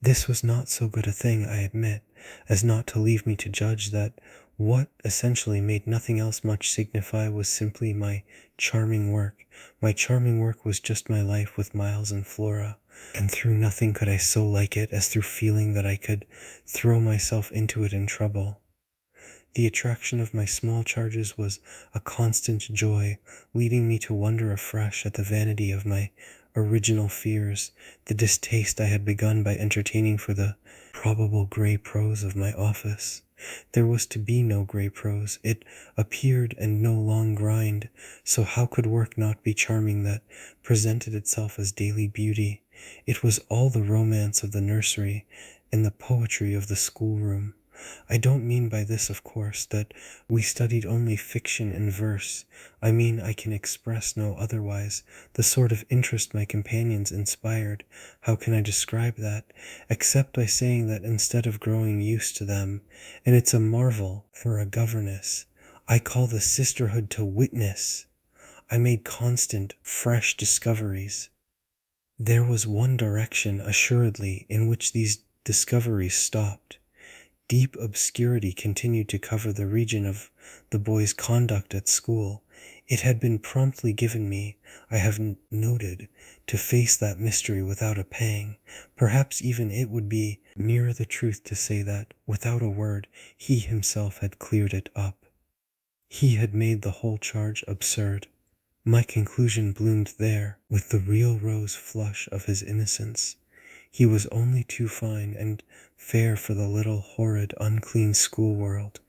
This was not so good a thing, I admit, as not to leave me to judge that what essentially made nothing else much signify was simply my charming work. My charming work was just my life with Miles and Flora, and through nothing could I so like it as through feeling that I could throw myself into it in trouble. The attraction of my small charges was a constant joy, leading me to wonder afresh at the vanity of my original fears, the distaste I had begun by entertaining for the probable grey prose of my office. There was to be no grey prose. It appeared, and no long grind, so how could work not be charming that presented itself as daily beauty? It was all the romance of the nursery and the poetry of the schoolroom. I don't mean by this, of course, that we studied only fiction and verse. I mean I can express no otherwise the sort of interest my companions inspired. How can I describe that, except by saying that instead of growing used to them, and it's a marvel for a governess, I call the sisterhood to witness, I made constant, fresh discoveries. There was one direction, assuredly, in which these discoveries stopped. Deep obscurity continued to cover the region of the boy's conduct at school. It had been promptly given me, I have noted, to face that mystery without a pang. Perhaps even it would be nearer the truth to say that, without a word, he himself had cleared it up. He had made the whole charge absurd. My conclusion bloomed there, with the real rose flush of his innocence. He was only too fine and fair for the little horrid unclean school world,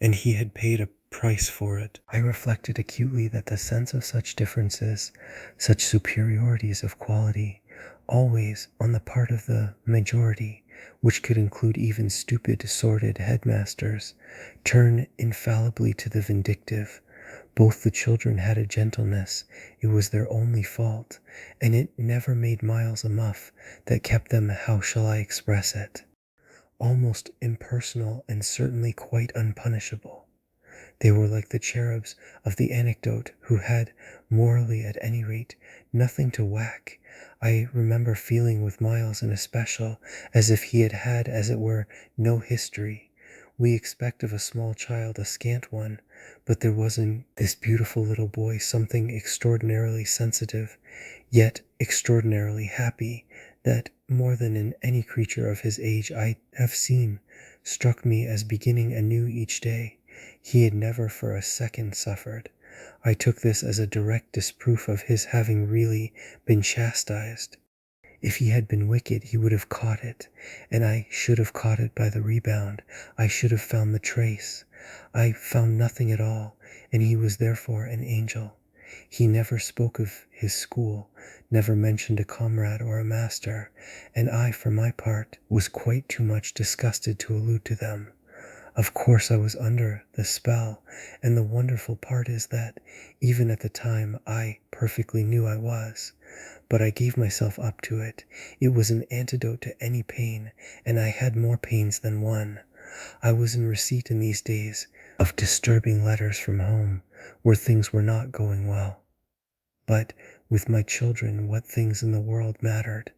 and he had paid a price for it. I reflected acutely that the sense of such differences, such superiorities of quality, always on the part of the majority, which could include even stupid, sordid headmasters, turn infallibly to the vindictive. Both the children had a gentleness, it was their only fault, and it never made Miles a muff, that kept them, how shall I express it, almost impersonal and certainly quite unpunishable. They were like the cherubs of the anecdote, who had, morally at any rate, nothing to whack. I remember feeling with Miles in especial, as if he had had, as it were, no history. We expect of a small child a scant one, but there was in this beautiful little boy something extraordinarily sensitive, yet extraordinarily happy, that, more than in any creature of his age I have seen, struck me as beginning anew each day. He had never for a second suffered. I took this as a direct disproof of his having really been chastised. If he had been wicked, he would have caught it, and I should have caught it by the rebound. I should have found the trace. I found nothing at all, and he was therefore an angel. He never spoke of his school, never mentioned a comrade or a master, and I, for my part, was quite too much disgusted to allude to them. Of course I was under the spell, and the wonderful part is that, even at the time, I perfectly knew I was. But I gave myself up to it. It was an antidote to any pain, and I had more pains than one. I was in receipt in these days of disturbing letters from home, where things were not going well. But with my children, what things in the world mattered?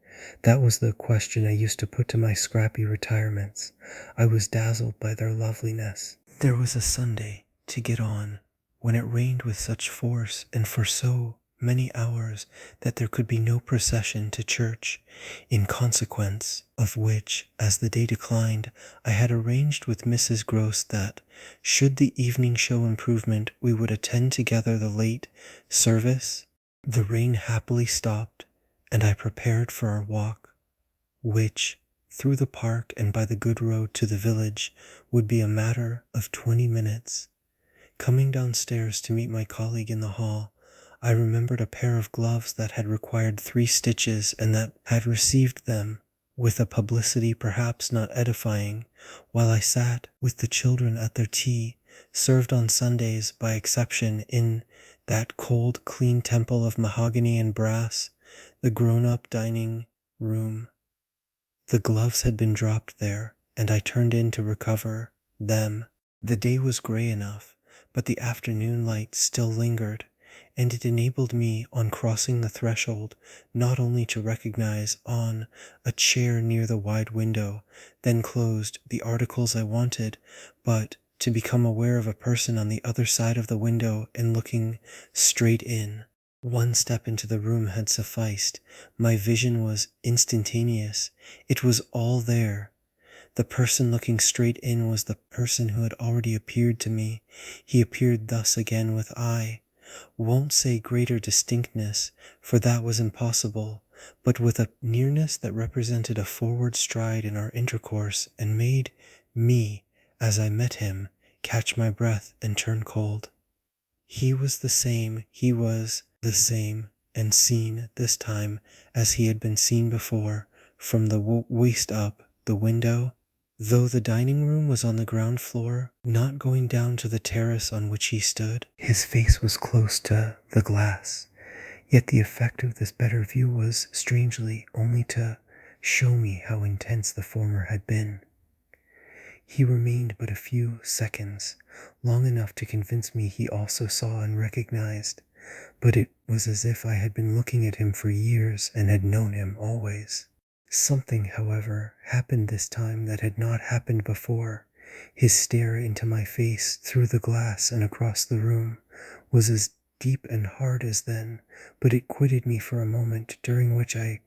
That was the question I used to put to my scrappy retirements. I was dazzled by their loveliness. There was a Sunday to get on, when it rained with such force and for so many hours that there could be no procession to church, in consequence of which, as the day declined, I had arranged with Mrs. Gross that, should the evening show improvement, we would attend together the late service. The rain happily stopped, and I prepared for our walk, which, through the park and by the good road to the village, would be a matter of 20 minutes. Coming downstairs to meet my colleague in the hall, I remembered a pair of gloves that had required 3 stitches and that had received them with a publicity perhaps not edifying, while I sat with the children at their tea, served on Sundays by exception in that cold, clean temple of mahogany and brass, the grown-up dining room. The gloves had been dropped there, and I turned in to recover them. The day was gray enough, but the afternoon light still lingered, and it enabled me, on crossing the threshold, not only to recognize on a chair near the wide window, then closed, the articles I wanted, but to become aware of a person on the other side of the window and looking straight in. One step into the room had sufficed. My vision was instantaneous. It was all there. The person looking straight in was the person who had already appeared to me. He appeared thus again with won't say greater distinctness, for that was impossible, but with a nearness that represented a forward stride in our intercourse and made me, as I met him, catch my breath and turn cold. He was the same, and seen this time as he had been seen before, from the waist up, the window, though the dining room was on the ground floor, not going down to the terrace on which he stood. His face was close to the glass, yet the effect of this better view was, strangely, only to show me how intense the former had been. He remained but a few seconds, long enough to convince me he also saw and recognized, but it was as if I had been looking at him for years and had known him always. Something, however, happened this time that had not happened before. His stare into my face through the glass and across the room was as deep and hard as then, but it quitted me for a moment, during which I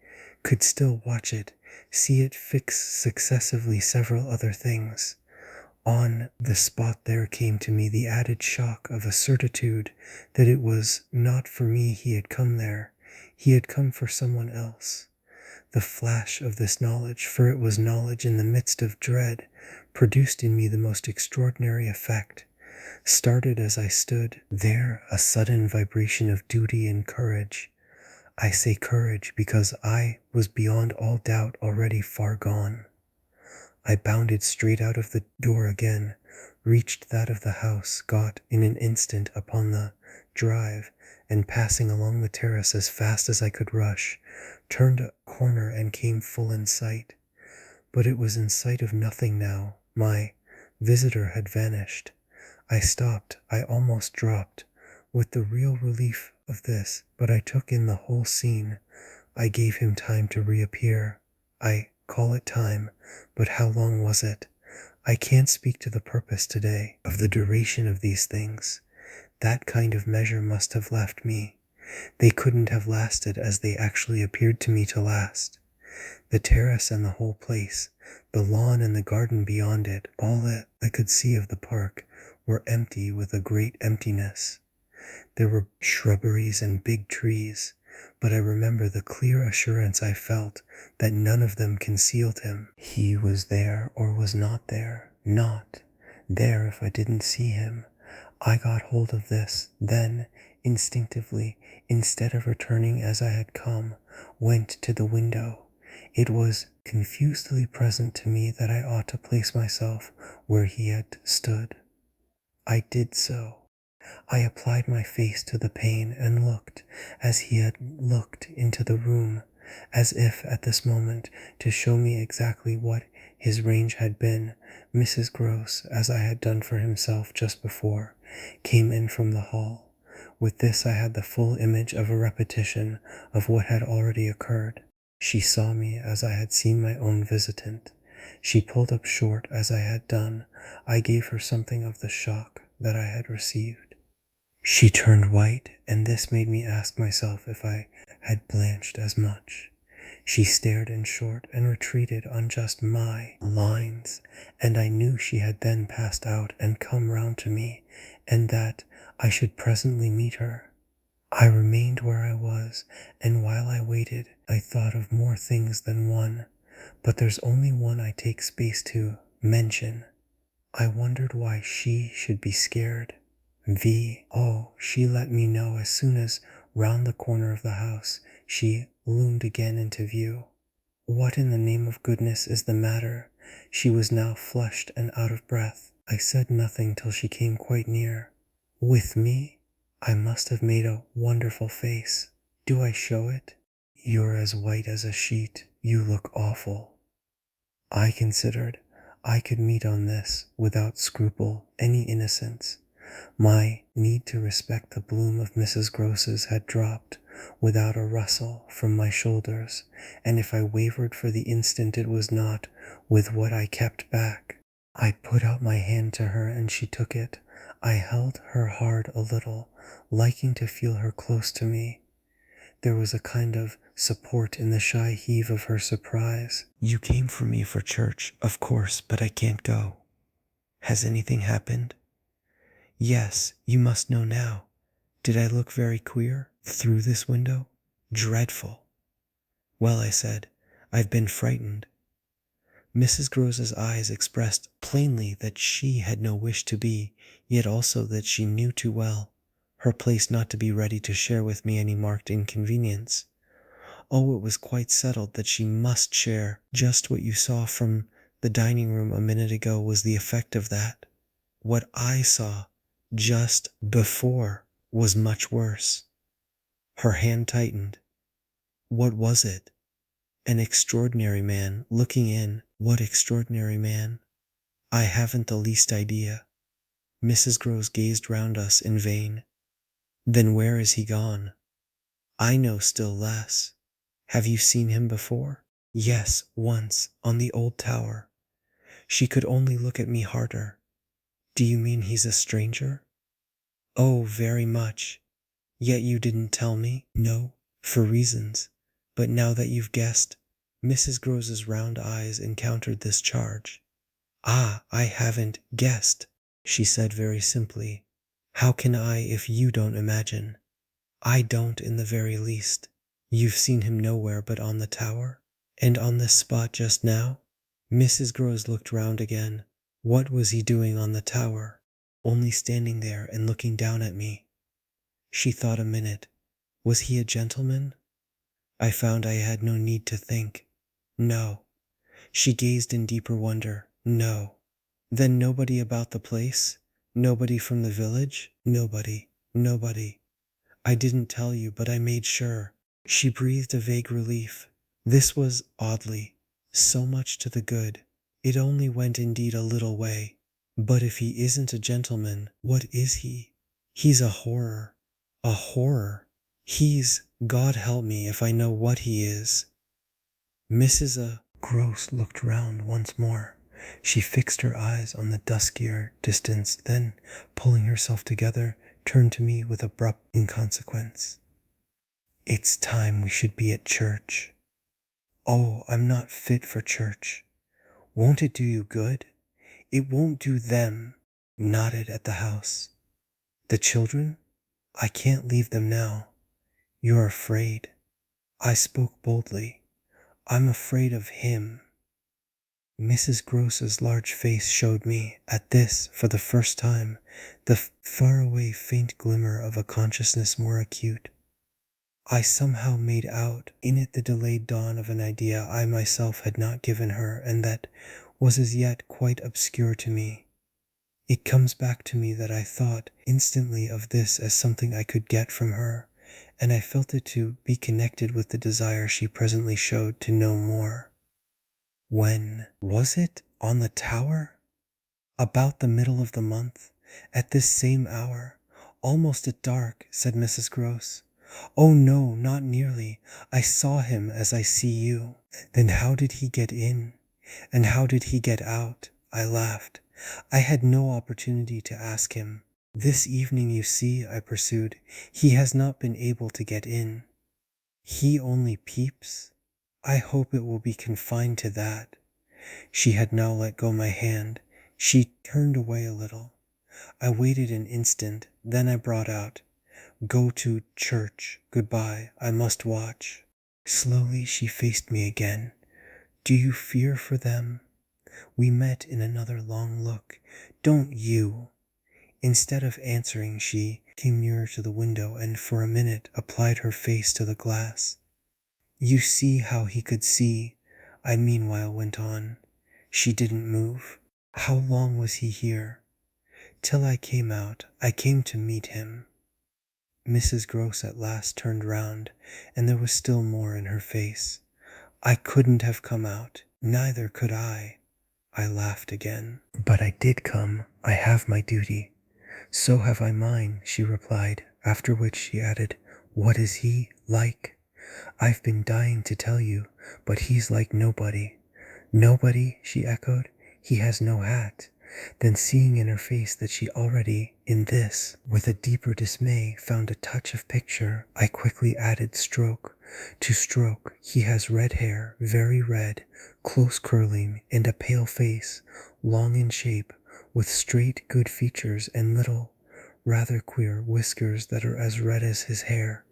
could still watch it, see it fix successively several other things. On the spot there came to me the added shock of a certitude that it was not for me he had come there. He had come for someone else. The flash of this knowledge, for it was knowledge in the midst of dread, produced in me the most extraordinary effect. Started as I stood there a sudden vibration of duty and courage. I say courage because I was beyond all doubt already far gone. I bounded straight out of the door again, reached that of the house, got in an instant upon the drive, and passing along the terrace as fast as I could rush, turned a corner and came full in sight. But it was in sight of nothing now. My visitor had vanished. I stopped, I almost dropped, with the real relief of this, but I took in the whole scene. I gave him time to reappear. I call it time, but how long was it? I can't speak to the purpose today of the duration of these things. That kind of measure must have left me. They couldn't have lasted as they actually appeared to me to last. The terrace and the whole place, the lawn and the garden beyond it, all that I could see of the park, were empty with a great emptiness. There were shrubberies and big trees, but I remember the clear assurance I felt that none of them concealed him. He was there or was not there, not there if I didn't see him. I got hold of this, then, instinctively, instead of returning as I had come, went to the window. It was confusedly present to me that I ought to place myself where he had stood. I did so. I applied my face to the pane and looked, as he had looked, into the room, as if at this moment to show me exactly what his range had been. Mrs. Grose, as I had done for himself just before, came in from the hall. With this I had the full image of a repetition of what had already occurred. She saw me as I had seen my own visitant. She pulled up short as I had done. I gave her something of the shock that I had received. She turned white, and this made me ask myself if I had blanched as much. She stared in short and retreated on just my lines, and I knew she had then passed out and come round to me, and that I should presently meet her. I remained where I was, and while I waited, I thought of more things than one, but there's only one I take space to mention. I wondered why she should be scared. She let me know as soon as round the corner of the house she loomed again into view. What in the name of goodness is the matter? She was now flushed and out of breath. I said nothing till she came quite near. With me? I must have made a wonderful face. Do I show it? You're as white as a sheet. You look awful. I considered I could meet on this, without scruple, any innocence. My need to respect the bloom of Mrs. Grose's had dropped without a rustle from my shoulders, and if I wavered for the instant it was not with what I kept back. I put out my hand to her and she took it. I held her hard a little, liking to feel her close to me. There was a kind of support in the shy heave of her surprise. You came for me for church, of course, but I can't go. Has anything happened? Yes, you must know now. Did I look very queer through this window? Dreadful. Well, I said, I've been frightened. Mrs. Grose's eyes expressed plainly that she had no wish to be, yet also that she knew too well her place not to be ready to share with me any marked inconvenience. Oh, it was quite settled that she must share. Just what you saw from the dining room a minute ago was the effect of that. What I saw just before was much worse. Her hand tightened. What was it? An extraordinary man looking in. What extraordinary man? I haven't the least idea. Mrs. Grose gazed round us in vain. Then where is he gone? I know still less. Have you seen him before? Yes, once, on the old tower. She could only look at me harder. Do you mean he's a stranger? Oh, very much. Yet you didn't tell me? No, for reasons. But now that you've guessed, Mrs. Grose's round eyes encountered this charge. Ah, I haven't guessed, she said very simply. How can I if you don't imagine? I don't in the very least. You've seen him nowhere but on the tower? And on this spot just now? Mrs. Grose looked round again. What was he doing on the tower? Only standing there and looking down at me. She thought a minute. Was he a gentleman? I found I had no need to think. No. She gazed in deeper wonder. No. Then nobody about the place? Nobody from the village? Nobody. I didn't tell you, but I made sure. She breathed a vague relief. This was, oddly, so much to the good. It only went indeed a little way. But if he isn't a gentleman, what is he? He's a horror. A horror. He's, God help me if I know what he is. Mrs. Grose looked round once more. She fixed her eyes on the duskier distance, then, pulling herself together, turned to me with abrupt inconsequence. It's time we should be at church. Oh, I'm not fit for church. Won't it do you good? It won't do them. nodded at the house. The children? I can't leave them now. You're afraid. I spoke boldly. I'm afraid of him. Mrs. Gross's large face showed me, at this, for the first time, the faraway faint glimmer of a consciousness more acute. I somehow made out in it the delayed dawn of an idea I myself had not given her and that was as yet quite obscure to me. It comes back to me that I thought instantly of this as something I could get from her, and I felt it to be connected with the desire she presently showed to know more. When was it? On the tower? About the middle of the month, at this same hour, almost at dark, said Mrs. Gross. Oh no, not nearly. I saw him as I see you. Then how did he get in? And how did he get out? I laughed. I had no opportunity to ask him. This evening, you see, I pursued, he has not been able to get in. He only peeps? I hope it will be confined to that. She had now let go my hand. She turned away a little. I waited an instant, then I brought out, Go to church. Goodbye. I must watch. Slowly she faced me again. Do you fear for them? We met in another long look. Don't you? Instead of answering, she came nearer to the window and for a minute applied her face to the glass. You see how he could see, I meanwhile went on. She didn't move. How long was he here? Till I came out. I came to meet him. Mrs. Gross at last turned round, and there was still more in her face. I couldn't have come out. Neither could I. I laughed again. But I did come. I have my duty. So have I mine, she replied, after which she added, What is he like? I've been dying to tell you, but he's like nobody. Nobody, she echoed. He has no hat. Then seeing in her face that she already, in this, with a deeper dismay, found a touch of picture, I quickly added stroke. To stroke, he has red hair, very red, close curling, and a pale face, long in shape, with straight good features and little, rather queer whiskers that are as red as his hair.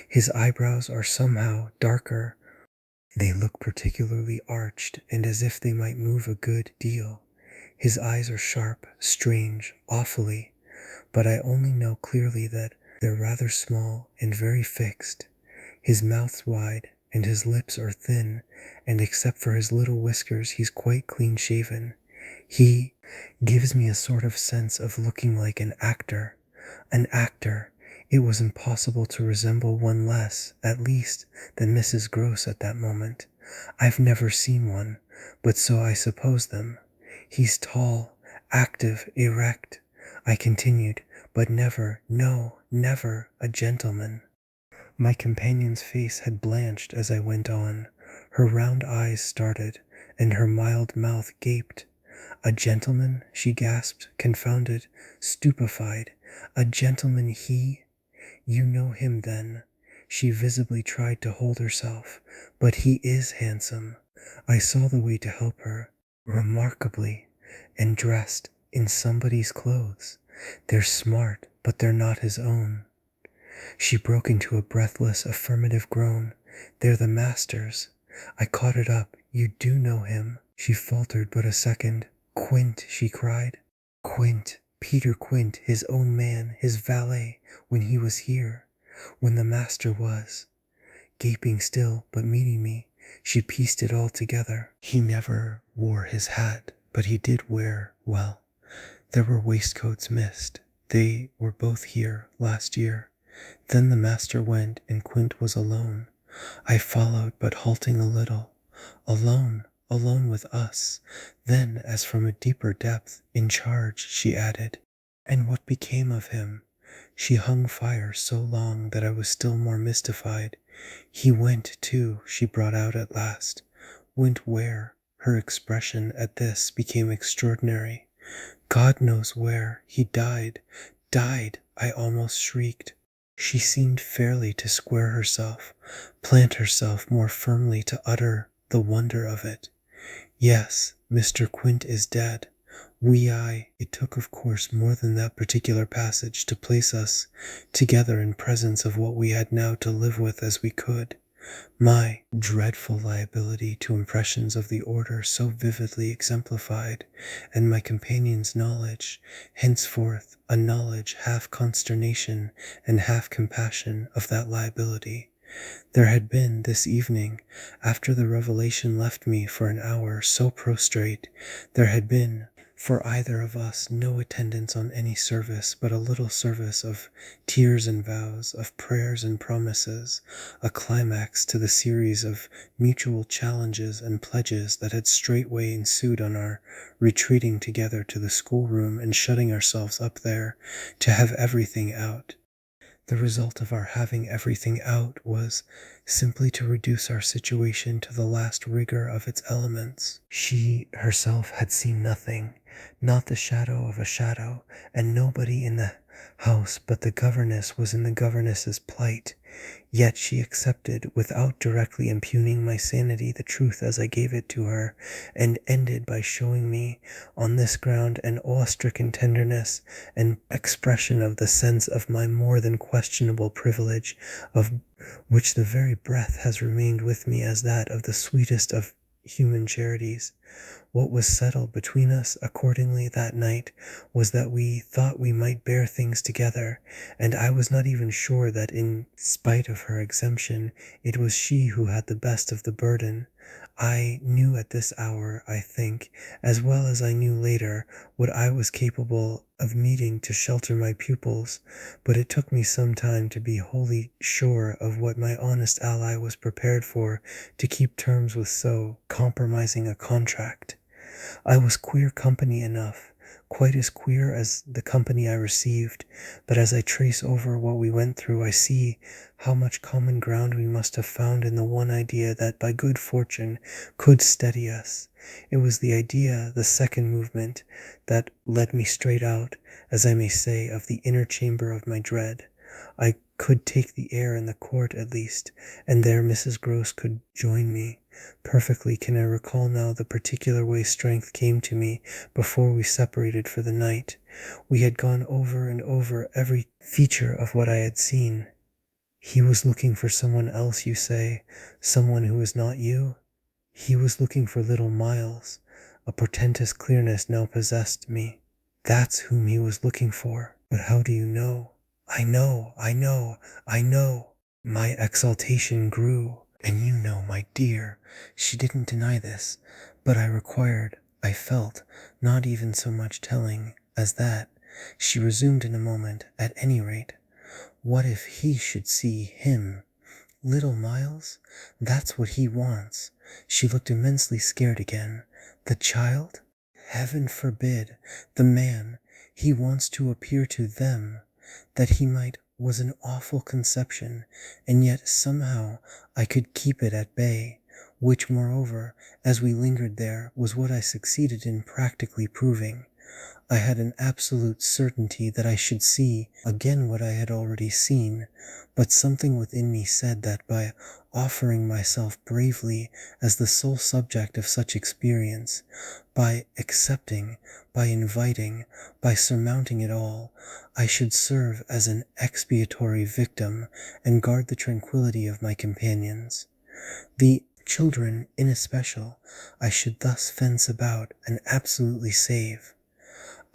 His eyebrows are somehow darker. They look particularly arched and as if they might move a good deal. His eyes are sharp, strange, awfully, but I only know clearly that they're rather small and very fixed. His mouth's wide, and his lips are thin, and except for his little whiskers he's quite clean-shaven. He gives me a sort of sense of looking like an actor. An actor. It was impossible to resemble one less, at least, than Mrs. Gross at that moment. I've never seen one, but so I suppose them. He's tall, active, erect, I continued, but never, no, never a gentleman. My companion's face had blanched as I went on. Her round eyes started, and her mild mouth gaped. A gentleman, she gasped, confounded, stupefied. A gentleman he? You know him then. She visibly tried to hold herself, but he is handsome. I saw the way to help her. Remarkably, and dressed in somebody's clothes. They're smart, but they're not his own. She broke into a breathless affirmative groan. They're the master's. I caught it up. You do know him. She faltered but a second. Quint, she cried. Quint, Peter Quint, his own man, his valet, when he was here, when the master was. Gaping still, but meeting me, she pieced it all together. He never wore his hat, but he did wear, well, there were waistcoats missed. They were both here last year. Then the master went, and Quint was alone. I followed, but halting a little. Alone, alone with us. Then, as from a deeper depth, in charge, she added, And what became of him? She hung fire so long that I was still more mystified. He went, too, she brought out at last. Went where? Her expression at this became extraordinary. God knows where. He died. Died, I almost shrieked. She seemed fairly to square herself, plant herself more firmly to utter the wonder of it. Yes, Mr. Quint is dead. It took, of course, more than that particular passage to place us together in presence of what we had now to live with as we could. My dreadful liability to impressions of the order so vividly exemplified, and my companion's knowledge, henceforth a knowledge half consternation and half compassion of that liability. There had been, this evening, after the revelation left me for an hour so prostrate, there had been, for either of us, no attendance on any service but a little service of tears and vows, of prayers and promises, a climax to the series of mutual challenges and pledges that had straightway ensued on our retreating together to the schoolroom and shutting ourselves up there to have everything out. The result of our having everything out was simply to reduce our situation to the last rigor of its elements. She herself had seen nothing, not the shadow of a shadow, and nobody in the house but the governess was in the governess's plight. Yet she accepted, without directly impugning my sanity, the truth as I gave it to her, and ended by showing me, on this ground, an awe-stricken tenderness and expression of the sense of my more than questionable privilege, of which the very breath has remained with me as that of the sweetest of human charities. What was settled between us, accordingly, that night, was that we thought we might bear things together, and I was not even sure that, in spite of her exemption, it was she who had the best of the burden. I knew at this hour, I think, as well as I knew later, what I was capable of meeting to shelter my pupils, but it took me some time to be wholly sure of what my honest ally was prepared for to keep terms with so compromising a contract. I was queer company enough, quite as queer as the company I received, but as I trace over what we went through, I see how much common ground we must have found in the one idea that by good fortune could steady us. It was the idea, the second movement, that led me straight out, as I may say, of the inner chamber of my dread. I could take the air in the court at least, and there Mrs. Gross could join me. Perfectly can I recall now the particular way strength came to me before we separated for the night. We had gone over and over every feature of what I had seen. He was looking for someone else, you say, someone who was not you? He was looking for little Miles. A portentous clearness now possessed me. That's whom he was looking for. But how do you know? I know. My exaltation grew. And you know, my dear, she didn't deny this, but I felt, not even so much telling as that. She resumed in a moment, at any rate. What if he should see him? Little Miles? That's what he wants. She looked immensely scared again. The child? Heaven forbid. The man. He wants to appear to them, that he might was an awful conception, and yet somehow I could keep it at bay, which, moreover, as we lingered there, was what I succeeded in practically proving. I had an absolute certainty that I should see again what I had already seen, but something within me said that by offering myself bravely as the sole subject of such experience, by accepting, by inviting, by surmounting it all, I should serve as an expiatory victim and guard the tranquillity of my companions. The children, in especial, I should thus fence about and absolutely save.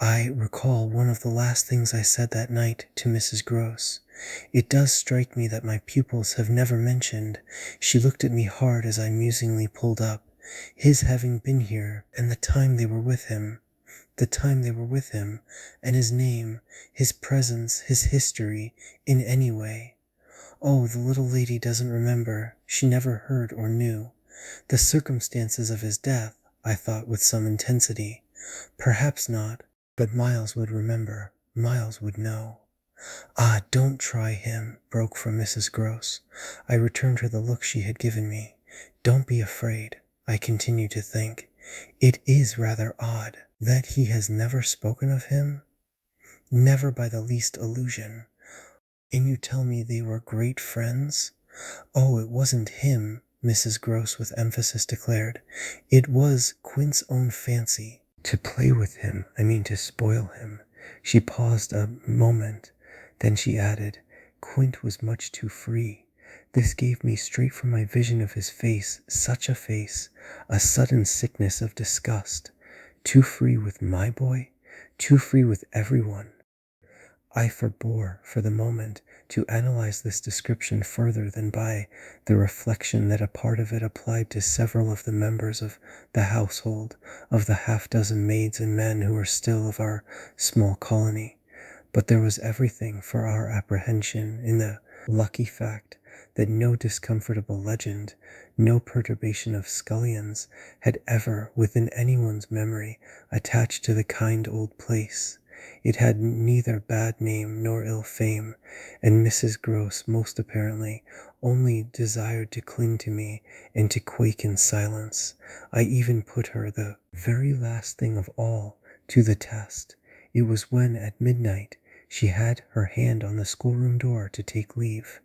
I recall one of the last things I said that night to Mrs. Gross. It does strike me that my pupils have never mentioned. She looked at me hard as I musingly pulled up. His having been here, and the time they were with him, and his name, his presence, his history, in any way. Oh, the little lady doesn't remember. She never heard or knew. The circumstances of his death, I thought with some intensity. Perhaps not. But Miles would remember. Miles would know. Ah, don't try him, broke from Mrs. Gross. I returned her the look she had given me. Don't be afraid, I continue to think. It is rather odd that he has never spoken of him. Never by the least allusion. And you tell me they were great friends? Oh, it wasn't him, Mrs. Gross with emphasis declared. It was Quint's own fancy. To play with him, to spoil him. She paused a moment, then she added, Quint was much too free. This gave me straight from my vision of his face, such a face, a sudden sickness of disgust. Too free with my boy? Too free with everyone. I forbore, for the moment, to analyze this description further than by the reflection that a part of it applied to several of the members of the household, of the half-dozen maids and men who were still of our small colony. But there was everything for our apprehension in the lucky fact that no discomfortable legend, no perturbation of scullions, had ever, within anyone's memory, attached to the kind old place. It had neither bad name nor ill fame, and Mrs. Gross most apparently only desired to cling to me and to quake in silence. I even put her, the very last thing of all, to the test. It was when, at midnight, she had her hand on the schoolroom door to take leave.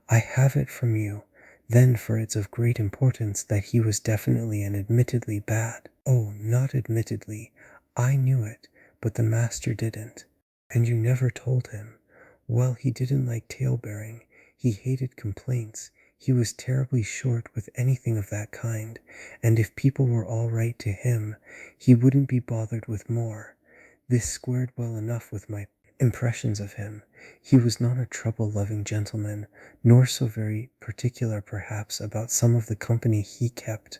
I have it from you, then, for it's of great importance, that he was definitely and admittedly bad. Oh, not admittedly. I knew it, but the master didn't. And you never told him. Well, he didn't like tale-bearing. He hated complaints. He was terribly short with anything of that kind, and if people were all right to him, he wouldn't be bothered with more. This squared well enough with my impressions of him. He was not a trouble-loving gentleman, nor so very particular, perhaps, about some of the company he kept.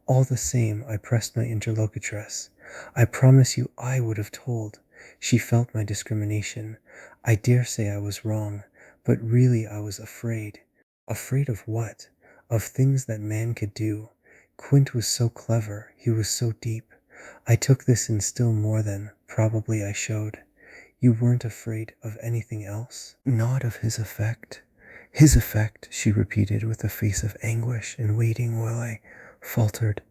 All the same, I pressed my interlocutress. I promise you I would have told. She felt my discrimination. I dare say I was wrong, but really I was afraid. Afraid of what? Of things that man could do. Quint was so clever, he was so deep. I took this in still more than, probably, I showed. You weren't afraid of anything else? Not of his effect? His effect, she repeated with a face of anguish and waiting while I faltered.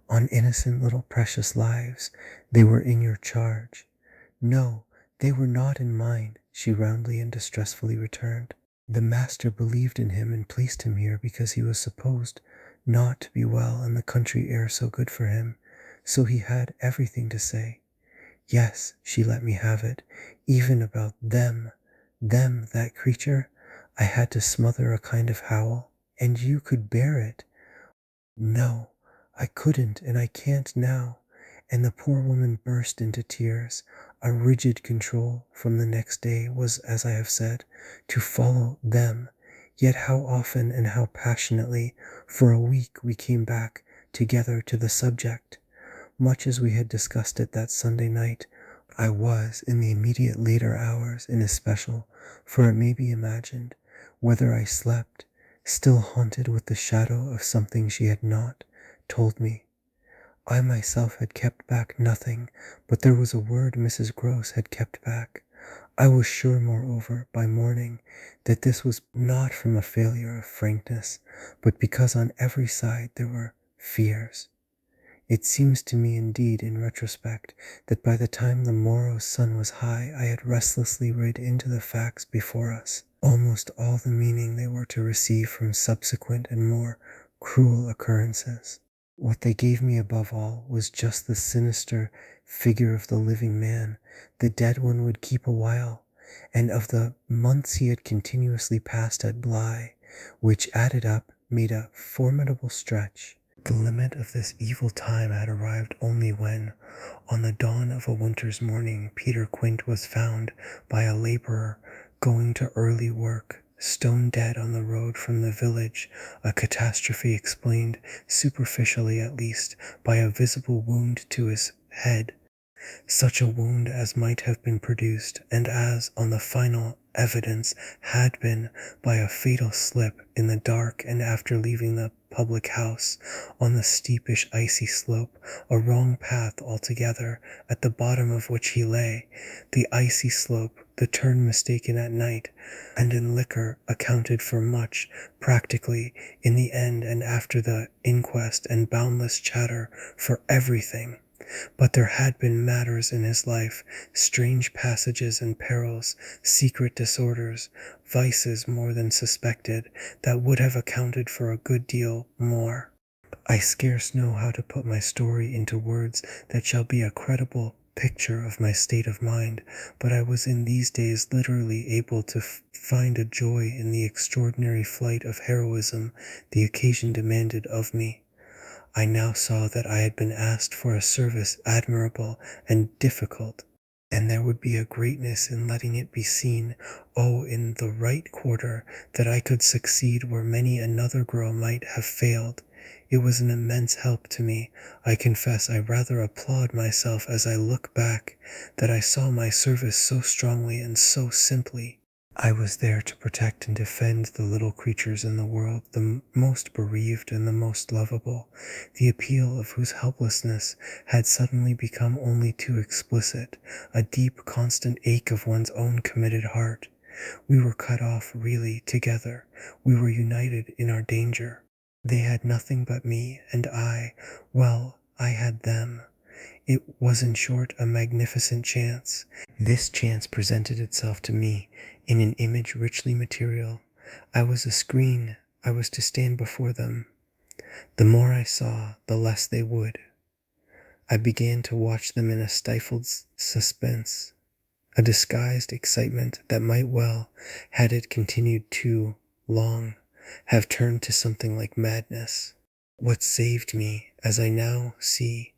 On innocent little precious lives, they were in your charge. No, they were not in mine, she roundly and distressfully returned. The master believed in him and placed him here because he was supposed not to be well and the country air so good for him, so he had everything to say. Yes, she let me have it, even about them, that creature. I had to smother a kind of howl. And you could bear it. No, I couldn't, and I can't now. And the poor woman burst into tears. A rigid control from the next day was, as I have said, to follow them. Yet how often and how passionately, for a week, we came back together to the subject. Much as we had discussed it that Sunday night, I was, in the immediate later hours in especial, for it may be imagined, whether I slept, still haunted with the shadow of something she had not told me. I myself had kept back nothing, but there was a word Mrs. Gross had kept back. I was sure, moreover, by morning, that this was not from a failure of frankness, but because on every side there were fears. It seems to me, indeed, in retrospect, that by the time the morrow's sun was high, I had restlessly read into the facts before us almost all the meaning they were to receive from subsequent and more cruel occurrences. What they gave me above all was just the sinister figure of the living man. The dead one would keep a while, and of the months he had continuously passed at Bly, which added up made a formidable stretch. The limit of this evil time had arrived only when, on the dawn of a winter's morning, Peter Quint was found by a laborer going to early work, stone dead on the road from the village, a catastrophe explained, superficially at least, by a visible wound to his head. Such a wound as might have been produced, and as, on the final evidence, had been, by a fatal slip in the dark and after leaving the public house, on the steepish icy slope, a wrong path altogether, at the bottom of which he lay. The icy slope, the turn mistaken at night, and in liquor accounted for much, practically, in the end and after the inquest and boundless chatter, for everything. But there had been matters in his life, strange passages and perils, secret disorders, vices more than suspected, that would have accounted for a good deal more. I scarce know how to put my story into words that shall be a credible picture of my state of mind, but I was in these days literally able to find a joy in the extraordinary flight of heroism the occasion demanded of me. I now saw that I had been asked for a service admirable and difficult, and there would be a greatness in letting it be seen, in the right quarter, that I could succeed where many another girl might have failed. It was an immense help to me. I confess I rather applaud myself as I look back, that I saw my service so strongly and so simply. I was there to protect and defend the little creatures in the world, the most bereaved and the most lovable, the appeal of whose helplessness had suddenly become only too explicit, a deep, constant ache of one's own committed heart. We were cut off really together. We were united in our danger. They had nothing but me, and I had them. It was in short a magnificent chance. This chance presented itself to me in an image richly material. I was a screen. I was to stand before them. The more I saw, the less they would. I began to watch them in a stifled suspense, a disguised excitement that might well, had it continued too long, have turned to something like madness. What saved me, as I now see,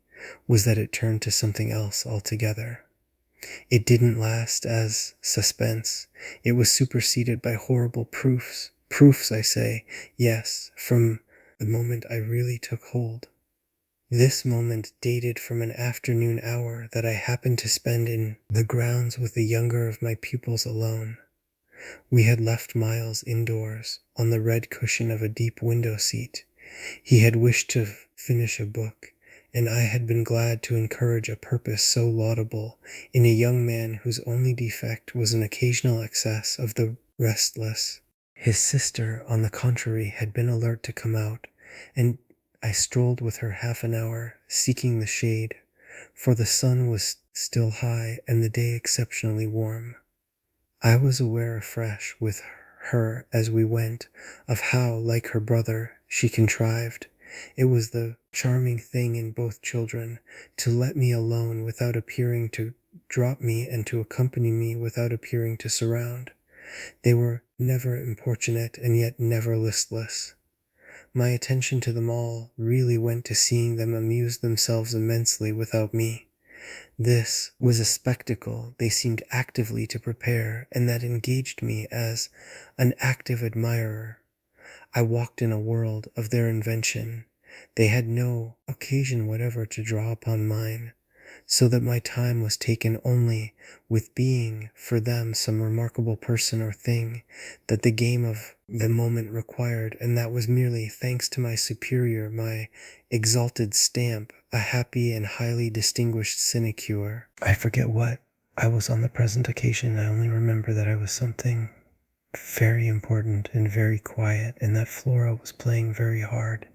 was that it turned to something else altogether. It didn't last as suspense. It was superseded by horrible proofs. Proofs, I say, yes, from the moment I really took hold. This moment dated from an afternoon hour that I happened to spend in the grounds with the younger of my pupils alone. We had left Miles indoors, on the red cushion of a deep window seat. He had wished to finish a book, and I had been glad to encourage a purpose so laudable in a young man whose only defect was an occasional excess of the restless. His sister, on the contrary, had been alert to come out, and I strolled with her half an hour, seeking the shade, for the sun was still high and the day exceptionally warm. I was aware afresh with her as we went of how, like her brother, she contrived. It was the charming thing in both children to let me alone without appearing to drop me, and to accompany me without appearing to surround. They were never importunate and yet never listless. My attention to them all really went to seeing them amuse themselves immensely without me. This was a spectacle they seemed actively to prepare, and that engaged me as an active admirer. I walked in a world of their invention. They had no occasion whatever to draw upon mine, so that my time was taken only with being for them some remarkable person or thing that the game of the moment required, and that was merely, thanks to my superior, my exalted stamp, a happy and highly distinguished sinecure. I forget what I was on the present occasion. I only remember that I was something very important and very quiet, and that Flora was playing very hard.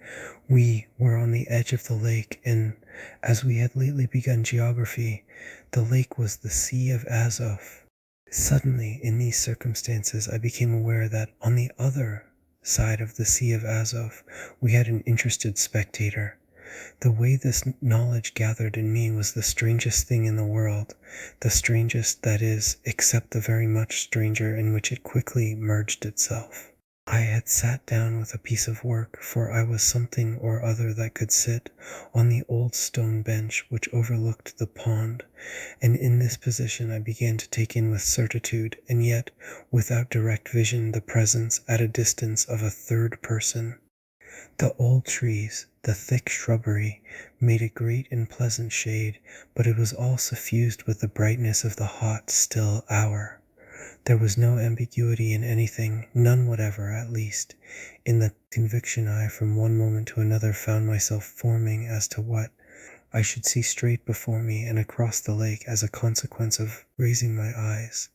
We were on the edge of the lake, and as we had lately begun geography, the lake was the Sea of Azov. Suddenly, in these circumstances, I became aware that on the other side of the Sea of Azov, we had an interested spectator. The way this knowledge gathered in me was the strangest thing in the world, the strangest, that is, except the very much stranger in which it quickly merged itself. I had sat down with a piece of work, for I was something or other that could sit on the old stone bench which overlooked the pond, and in this position I began to take in with certitude, and yet without direct vision, the presence at a distance of a third person. The old trees, the thick shrubbery, made a great and pleasant shade, but it was all suffused with the brightness of the hot, still hour. There was no ambiguity in anything, none whatever, at least, in the conviction I from one moment to another found myself forming as to what I should see straight before me and across the lake as a consequence of raising my eyes.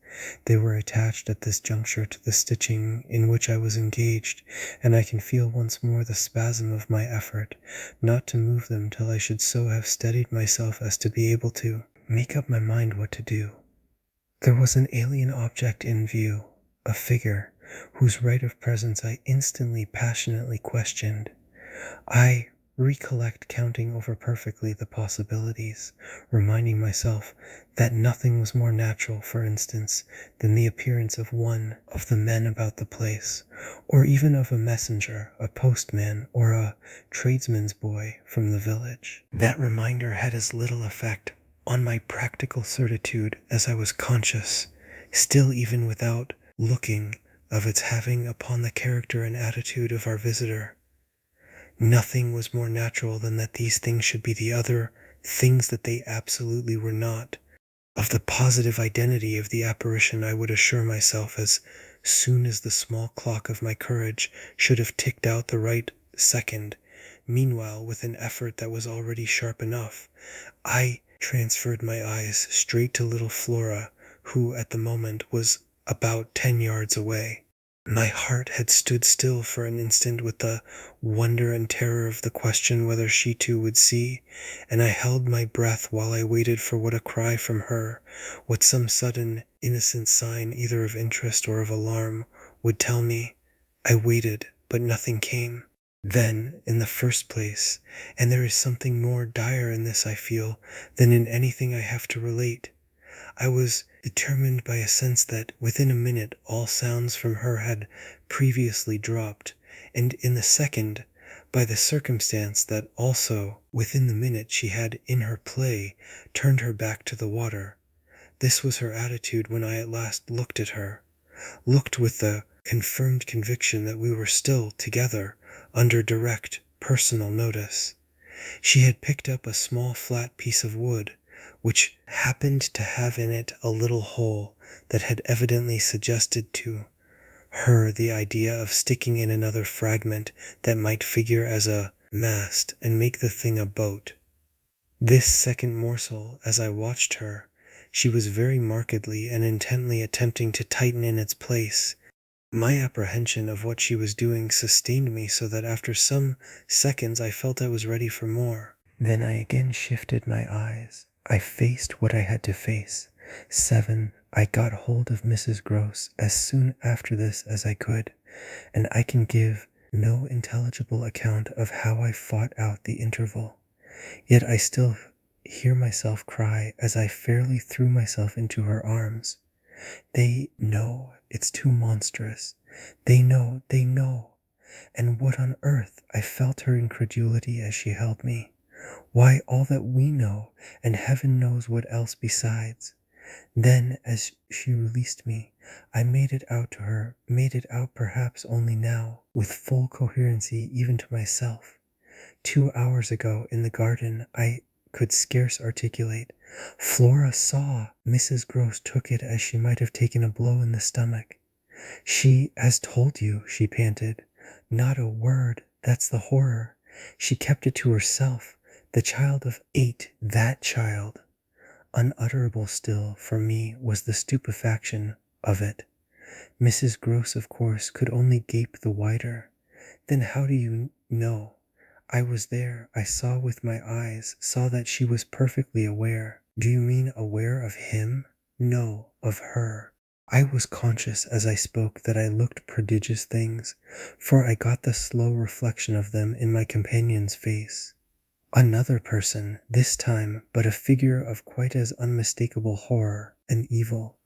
They were attached at this juncture to the stitching in which I was engaged, and I can feel once more the spasm of my effort, not to move them till I should so have steadied myself as to be able to make up my mind what to do. There was an alien object in view, a figure, whose right of presence I instantly passionately questioned. I recollect counting over perfectly the possibilities, reminding myself that nothing was more natural, for instance, than the appearance of one of the men about the place, or even of a messenger, a postman, or a tradesman's boy from the village. That reminder had as little effect on my practical certitude as I was conscious, still even without looking, of its having upon the character and attitude of our visitor. Nothing was more natural than that these things should be the other things that they absolutely were not. Of the positive identity of the apparition I would assure myself as soon as the small clock of my courage should have ticked out the right second. Meanwhile, with an effort that was already sharp enough, I transferred my eyes straight to little Flora, who at the moment was about 10 yards away. My heart had stood still for an instant with the wonder and terror of the question whether she too would see, and I held my breath while I waited for what a cry from her, what some sudden, innocent sign either of interest or of alarm would tell me. I waited, but nothing came. Then, in the first place, and there is something more dire in this I feel than in anything I have to relate, I was determined by a sense that within a minute all sounds from her had previously dropped, and in the second, by the circumstance that also within the minute she had in her play turned her back to the water. This was her attitude when I at last looked at her, looked with the confirmed conviction that we were still together under direct personal notice. She had picked up a small flat piece of wood, which happened to have in it a little hole that had evidently suggested to her the idea of sticking in another fragment that might figure as a mast and make the thing a boat. This second morsel, as I watched her, she was very markedly and intently attempting to tighten in its place. My apprehension of what she was doing sustained me so that after some seconds I felt I was ready for more. Then I again shifted my eyes. I faced what I had to face. 7. I got hold of Mrs. Gross as soon after this as I could, and I can give no intelligible account of how I fought out the interval. Yet I still hear myself cry as I fairly threw myself into her arms. They know it's too monstrous. They know. And what on earth? I felt her incredulity as she held me. Why, all that we know, and heaven knows what else besides. Then, as she released me, I made it out to her, made it out perhaps only now, with full coherency even to myself. 2 hours ago in the garden I could scarce articulate. Flora saw. Mrs. Gross took it as she might have taken a blow in the stomach. She has told you, she panted. Not a word. That's the horror. She kept it to herself. The child of 8, that child. Unutterable still for me was the stupefaction of it. Mrs. Gross, of course, could only gape the wider. Then how do you know? I was there. I saw with my eyes, saw that she was perfectly aware. Do you mean aware of him? No, of her. I was conscious as I spoke that I looked prodigious things, for I got the slow reflection of them in my companion's face. Another person, this time, but a figure of quite as unmistakable horror and evil.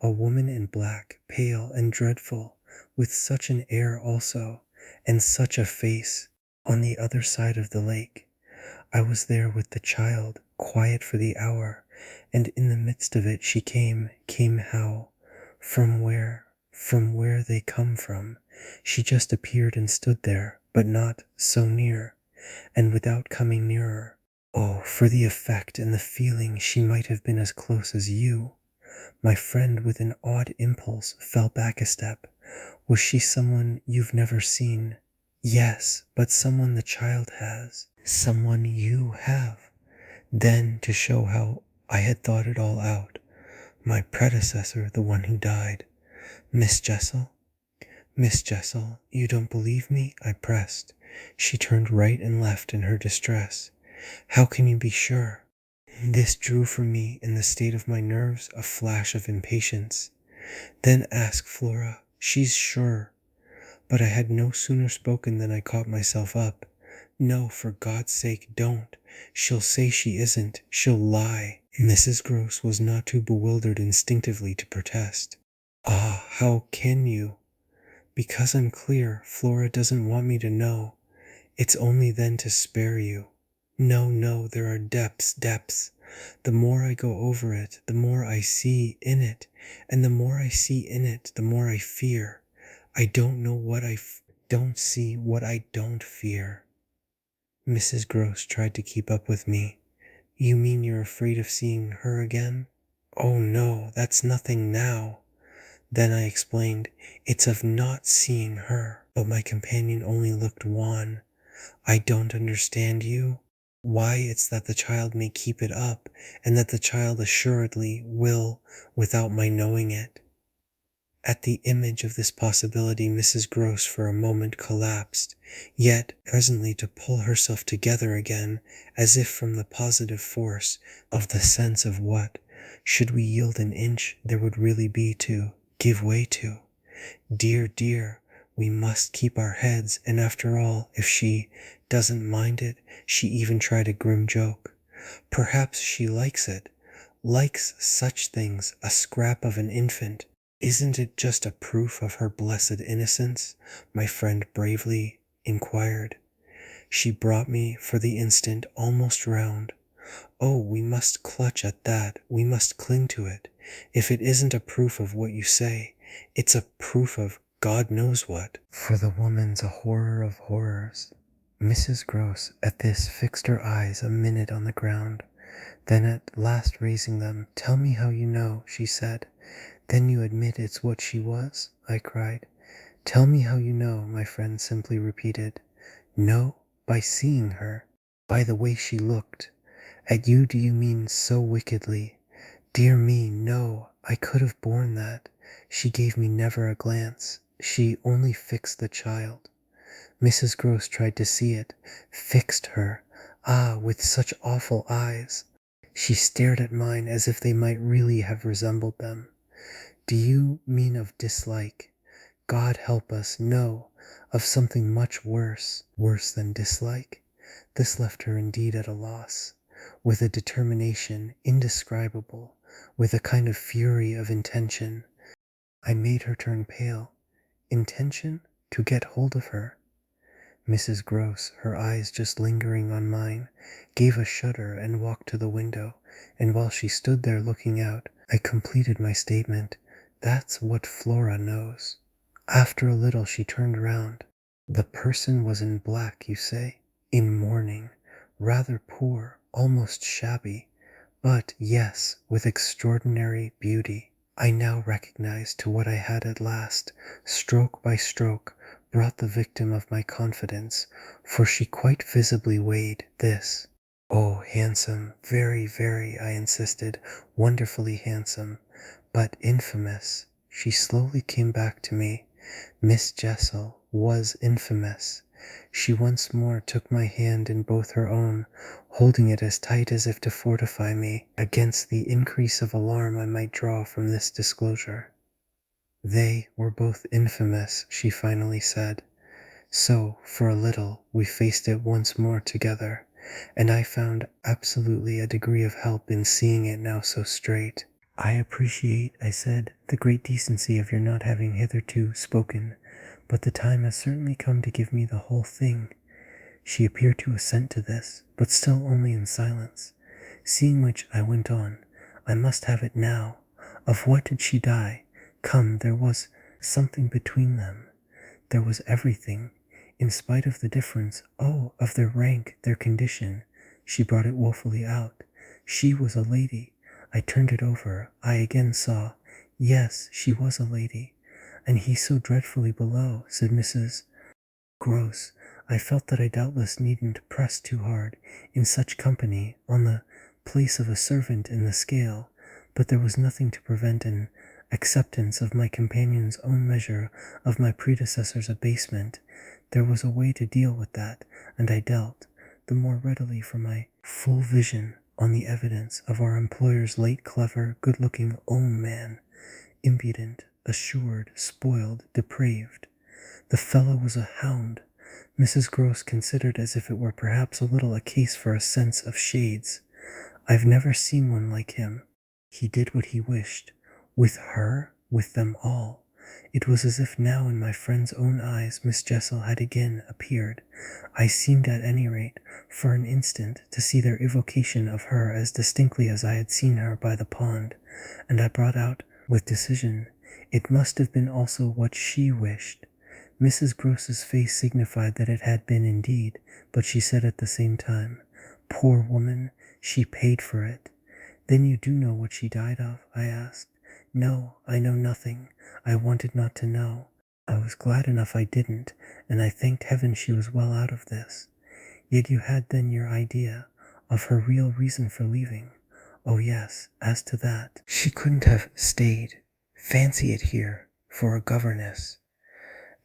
A woman in black, pale and dreadful, with such an air also, and such a face, on the other side of the lake. I was there with the child, quiet for the hour, and in the midst of it she came how? From where they come from. She just appeared and stood there, but not so near, and without coming nearer. Oh, for the effect and the feeling she might have been as close as you. My friend, with an odd impulse, fell back a step. Was she someone you've never seen? Yes, but someone the child has. Someone you have. Then, to show how I had thought it all out, my predecessor, the one who died. Miss Jessel? Miss Jessel, you don't believe me? I pressed. She turned right and left in her distress. How can you be sure? This drew from me, in the state of my nerves, a flash of impatience. Then ask Flora. She's sure. But I had no sooner spoken than I caught myself up. No, for God's sake, don't. She'll say she isn't. She'll lie. Mrs. Gross was not too bewildered instinctively to protest. Ah, how can you? Because I'm clear, Flora doesn't want me to know. It's only then to spare you. No, no, there are depths, depths. The more I go over it, the more I see in it. And the more I see in it, the more I fear. I don't know what don't see what I don't fear. Mrs. Gross tried to keep up with me. You mean you're afraid of seeing her again? Oh no, that's nothing now. Then I explained, it's of not seeing her. But my companion only looked wan. I don't understand you. Why, it's that the child may keep it up, and that the child assuredly will, without my knowing it. At the image of this possibility, Mrs. Gross for a moment collapsed, yet presently to pull herself together again, as if from the positive force of the sense of what, should we yield an inch, there would really be to give way to. Dear, dear, we must keep our heads, and after all, if she doesn't mind it, she even tried a grim joke. Perhaps she likes it, likes such things, a scrap of an infant. Isn't it just a proof of her blessed innocence? My friend bravely inquired. She brought me, for the instant, almost round. Oh, we must clutch at that, we must cling to it. If it isn't a proof of what you say, it's a proof of God knows what. For the woman's a horror of horrors. Mrs. Gross at this fixed her eyes a minute on the ground. Then at last raising them, tell me how you know, she said. Then you admit it's what she was? I cried. Tell me how you know, my friend simply repeated. No, by seeing her, by the way she looked. At you do you mean so wickedly? Dear me, no, I could have borne that. She gave me never a glance. She only fixed the child. Mrs. Gross tried to see it, fixed her. Ah, with such awful eyes. She stared at mine as if they might really have resembled them. Do you mean of dislike? God help us, no, of something much worse, worse than dislike? This left her indeed at a loss, with a determination indescribable, with a kind of fury of intention. I made her turn pale. Intention? To get hold of her. Mrs. Gross, her eyes just lingering on mine, gave a shudder and walked to the window, and while she stood there looking out, I completed my statement. That's what Flora knows. After a little she turned round. The person was in black, you say? In mourning. Rather poor, almost shabby. But yes, with extraordinary beauty. I now recognized to what I had at last, stroke by stroke, brought the victim of my confidence, for she quite visibly weighed this. Oh, handsome, very, very, I insisted, wonderfully handsome, but infamous. She slowly came back to me. Miss Jessel was infamous. She once more took my hand in both her own, holding it as tight as if to fortify me against the increase of alarm I might draw from this disclosure. They were both infamous, she finally said. So, for a little, we faced it once more together, and I found absolutely a degree of help in seeing it now so straight. I appreciate, I said, the great decency of your not having hitherto spoken, but the time has certainly come to give me the whole thing. She appeared to assent to this, but still only in silence, seeing which I went on. I must have it now. Of what did she die? Come, there was something between them. There was everything, in spite of the difference, oh, of their rank, their condition. She brought it woefully out. She was a lady. I turned it over. I again saw. Yes, she was a lady. And he so dreadfully below, said Mrs. Gross. I felt that I doubtless needn't press too hard, in such company, on the place of a servant in the scale, but there was nothing to prevent an acceptance of my companion's own measure of my predecessor's abasement. There was a way to deal with that, and I dealt, the more readily for my full vision, on the evidence of our employer's late clever, good-looking own man, impudent, assured, spoiled, depraved. The fellow was a hound, Mrs. Gross considered as if it were perhaps a little a case for a sense of shades. I've never seen one like him. He did what he wished. With her, with them all. It was as if now in my friend's own eyes Miss Jessel had again appeared. I seemed at any rate, for an instant, to see their evocation of her as distinctly as I had seen her by the pond, and I brought out, with decision, it must have been also what she wished. Mrs. Gross's face signified that it had been indeed, but she said at the same time, "Poor woman, she paid for it." "Then you do know what she died of?" I asked. "No, I know nothing. I wanted not to know. I was glad enough I didn't, and I thanked heaven she was well out of this." "Yet you had then your idea of her real reason for leaving?" "Oh yes, as to that. She couldn't have stayed. Fancy it here, for a governess."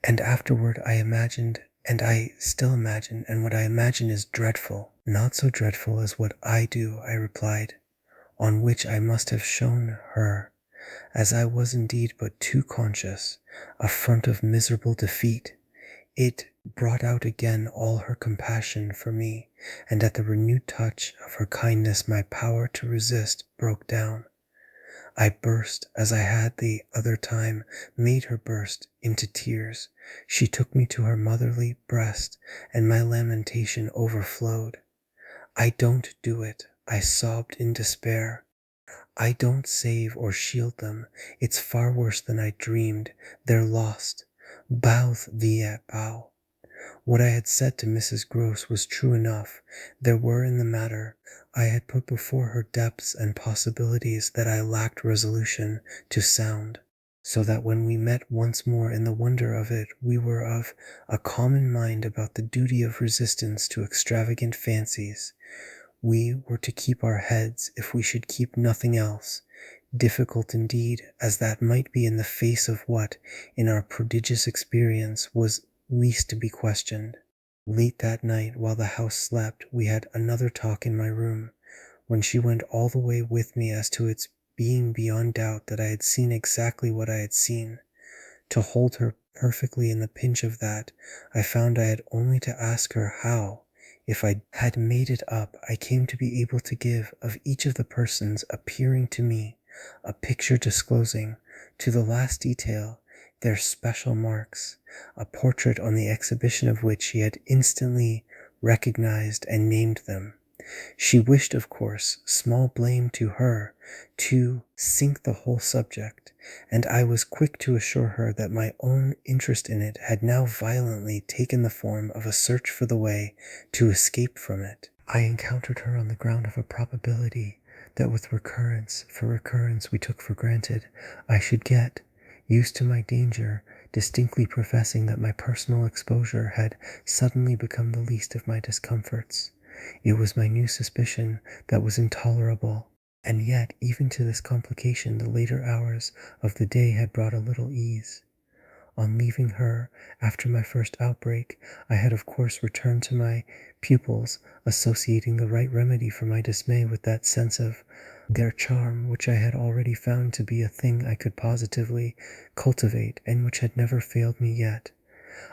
And afterward I imagined, and I still imagine, and what I imagine is dreadful. "Not so dreadful as what I do," I replied, "on which I must have shown her, as I was indeed but too conscious, a front of miserable defeat. It brought out again all her compassion for me, and at the renewed touch of her kindness my power to resist broke down. I burst, as I had the other time made her burst, into tears. She took me to her motherly breast, and my lamentation overflowed. "I don't do it," I sobbed in despair. "I don't save or shield them. It's far worse than I dreamed. They're lost. Bouth vie bow." What I had said to Mrs. Gross was true enough. There were in the matter I had put before her depths and possibilities that I lacked resolution to sound, so that when we met once more in the wonder of it we were of a common mind about the duty of resistance to extravagant fancies. We were to keep our heads if we should keep nothing else, difficult indeed as that might be in the face of what, in our prodigious experience, was least to be questioned. Late that night, while the house slept, we had another talk in my room, when she went all the way with me as to its being beyond doubt that I had seen exactly what I had seen. To hold her perfectly in the pinch of that, I found I had only to ask her how. If I had made it up, I came to be able to give of each of the persons appearing to me a picture disclosing, to the last detail, their special marks, a portrait on the exhibition of which she had instantly recognized and named them. She wished, of course, small blame to her, to sink the whole subject, and I was quick to assure her that my own interest in it had now violently taken the form of a search for the way to escape from it. I encountered her on the ground of a probability that with recurrence, for recurrence we took for granted, I should get used to my danger, distinctly professing that my personal exposure had suddenly become the least of my discomforts. It was my new suspicion that was intolerable, and yet even to this complication the later hours of the day had brought a little ease. On leaving her, after my first outbreak, I had of course returned to my pupils, associating the right remedy for my dismay with that sense of their charm which I had already found to be a thing I could positively cultivate, and which had never failed me yet.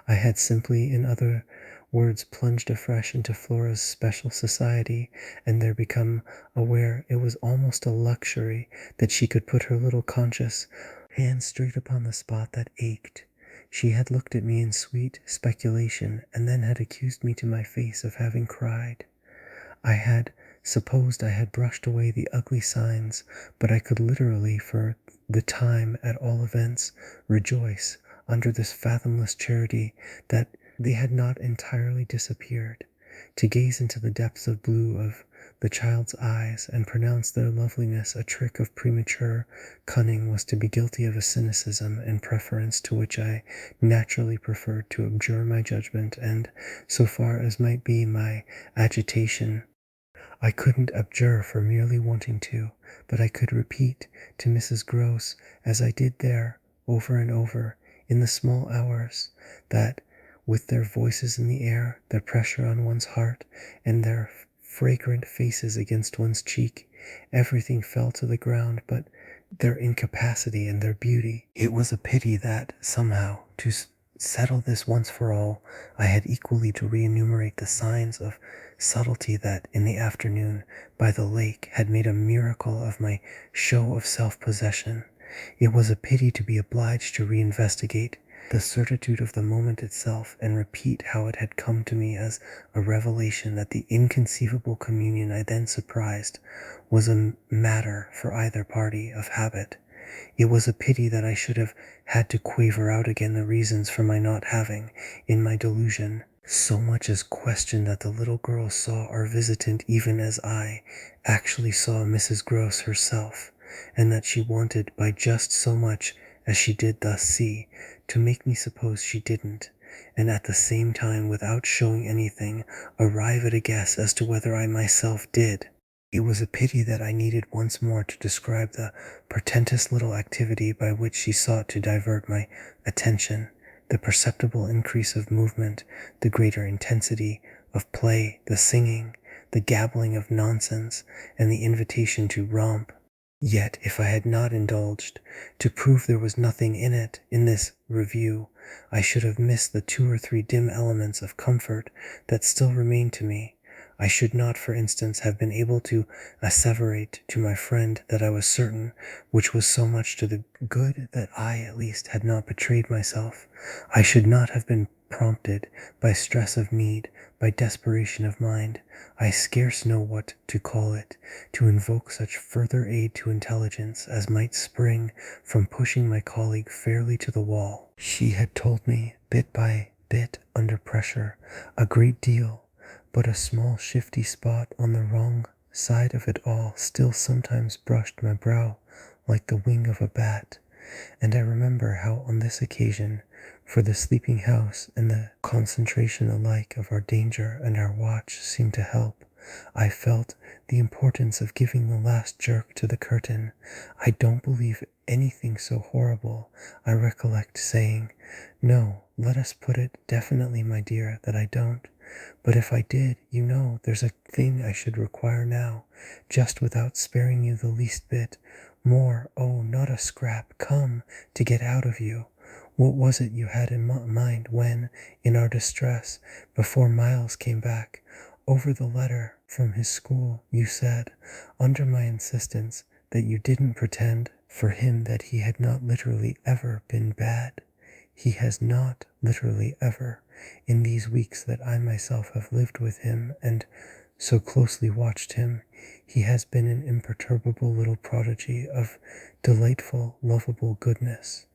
I had simply, in other words, plunged afresh into Flora's special society, and there become aware it was almost a luxury that she could put her little conscious hand straight upon the spot that ached. She had looked at me in sweet speculation, and then had accused me to my face of having cried. I had supposed I had brushed away the ugly signs, but I could literally, for the time at all events, rejoice, under this fathomless charity, that they had not entirely disappeared. To gaze into the depths of blue of the child's eyes and pronounce their loveliness a trick of premature cunning was to be guilty of a cynicism in preference to which I naturally preferred to abjure my judgment, and, so far as might be my agitation, I couldn't abjure for merely wanting to, but I could repeat to Mrs. Gross, as I did there, over and over, in the small hours, that with their voices in the air, their pressure on one's heart, and their fragrant faces against one's cheek, everything fell to the ground but their incapacity and their beauty. It was a pity that, somehow, to settle this once for all, I had equally to re-enumerate the signs of subtlety that, in the afternoon, by the lake, had made a miracle of my show of self-possession. It was a pity to be obliged to re-investigate the certitude of the moment itself and repeat how it had come to me as a revelation that the inconceivable communion I then surprised was a matter for either party of habit. It was a pity that I should have had to quaver out again the reasons for my not having, in my delusion, so much as questioned that the little girl saw our visitant even as I actually saw Mrs. Gross herself, and that she wanted by just so much as she did thus see, to make me suppose she didn't, and at the same time, without showing anything, arrive at a guess as to whether I myself did. It was a pity that I needed once more to describe the portentous little activity by which she sought to divert my attention, the perceptible increase of movement, the greater intensity of play, the singing, the gabbling of nonsense, and the invitation to romp. Yet, if I had not indulged, to prove there was nothing in it, in this review, I should have missed the 2 or 3 dim elements of comfort that still remained to me. I should not, for instance, have been able to asseverate to my friend that I was certain, which was so much to the good that I, at least, had not betrayed myself. I should not have been prompted by stress of need, by desperation of mind, I scarce know what to call it, to invoke such further aid to intelligence as might spring from pushing my colleague fairly to the wall. She had told me, bit by bit, under pressure, a great deal, but a small shifty spot on the wrong side of it all still sometimes brushed my brow like the wing of a bat, and I remember how on this occasion, for the sleeping house and the concentration alike of our danger and our watch seemed to help, I felt the importance of giving the last jerk to the curtain. I don't believe anything so horrible. I recollect saying, "No, let us put it definitely, my dear, that I don't. But if I did, you know, there's a thing I should require now, just without sparing you the least bit. More, oh, not a scrap, come, to get out of you. What was it you had in mind when, in our distress, before Miles came back, over the letter from his school, you said, under my insistence, that you didn't pretend for him that he had not literally ever been bad? He has not literally ever, in these weeks that I myself have lived with him and so closely watched him, he has been an imperturbable little prodigy of delightful, lovable goodness.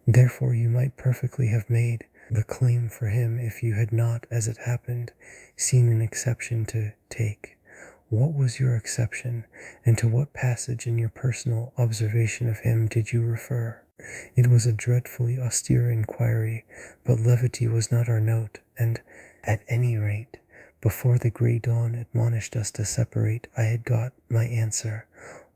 Therefore you might perfectly have made the claim for him if you had not, as it happened, seen an exception to take. What was your exception, and to what passage in your personal observation of him did you refer? It was a dreadfully austere inquiry, but levity was not our note, and, at any rate, before the grey dawn admonished us to separate, I had got my answer.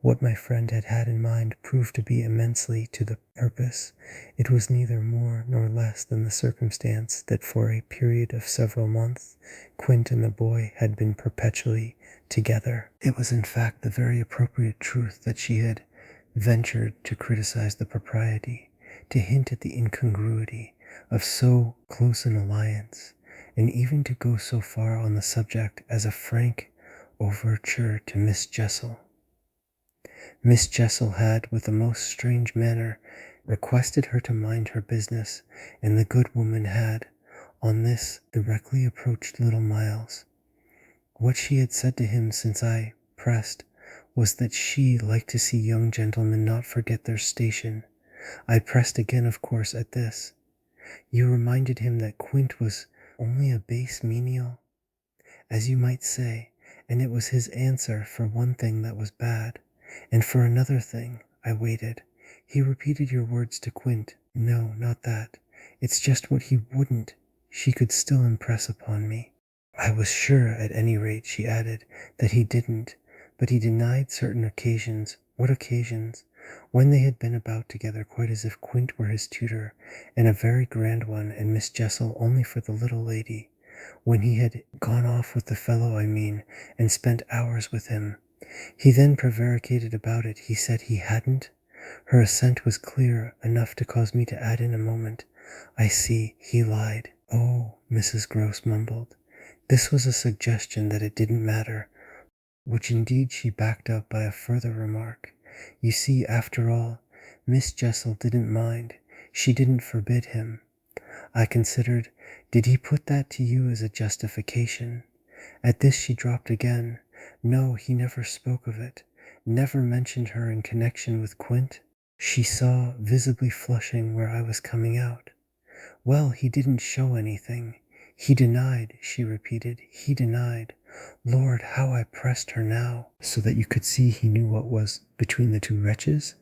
What my friend had had in mind proved to be immensely to the purpose. It was neither more nor less than the circumstance that for a period of several months, Quint and the boy had been perpetually together. It was in fact the very appropriate truth that she had ventured to criticize the propriety, to hint at the incongruity of so close an alliance, and even to go so far on the subject as a frank overture to Miss Jessel. Miss Jessel had, with a most strange manner, requested her to mind her business, and the good woman had, on this, directly approached little Miles. What she had said to him since I pressed was that she liked to see young gentlemen not forget their station. I pressed again, of course, at this. You reminded him that Quint was only a base menial, as you might say, and it was his answer for one thing that was bad, and for another thing. I waited. He repeated your words to Quint. No, not that. It's just what he wouldn't. She could still impress upon me. I was sure, at any rate, she added, that he didn't, but he denied certain occasions. What occasions? When they had been about together quite as if Quint were his tutor, and a very grand one, and Miss Jessel only for the little lady. When he had gone off with the fellow, I mean, and spent hours with him. He then prevaricated about it. He said he hadn't. Her assent was clear, enough to cause me to add in a moment, "I see, he lied." "Oh," Mrs. Gross mumbled. This was a suggestion that it didn't matter, which indeed she backed up by a further remark. "You see, after all, Miss Jessel didn't mind. She didn't forbid him." I considered, did he put that to you as a justification? At this she dropped again. No, he never spoke of it, never mentioned her in connection with Quint. She saw, visibly flushing, where I was coming out. "Well, he didn't show anything. He denied," she repeated. "He denied." Lord, how I pressed her now, so that you could see he knew what was between the two wretches.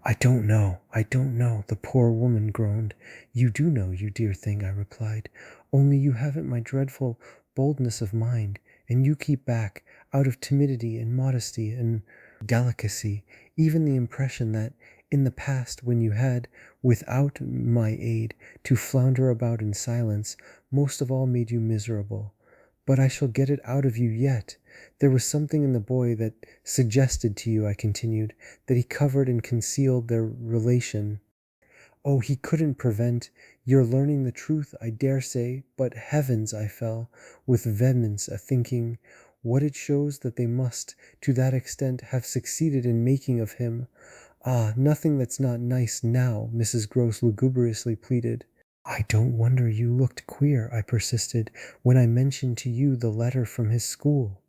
I don't know, the poor woman groaned. "You do know, you dear thing," I replied, "only you haven't my dreadful boldness of mind, and you keep back, out of timidity and modesty and delicacy, even the impression that, in the past, when you had, without my aid, to flounder about in silence, most of all made you miserable. But I shall get it out of you yet. There was something in the boy that suggested to you," I continued, "that he covered and concealed their relation. Oh, he couldn't prevent your learning the truth, I dare say, but heavens," I fell, with vehemence, a thinking, "what it shows that they must, to that extent, have succeeded in making of him." "Ah, nothing that's not nice now," Mrs. Gross lugubriously pleaded. "I don't wonder you looked queer," I persisted, "when I mentioned to you the letter from his school."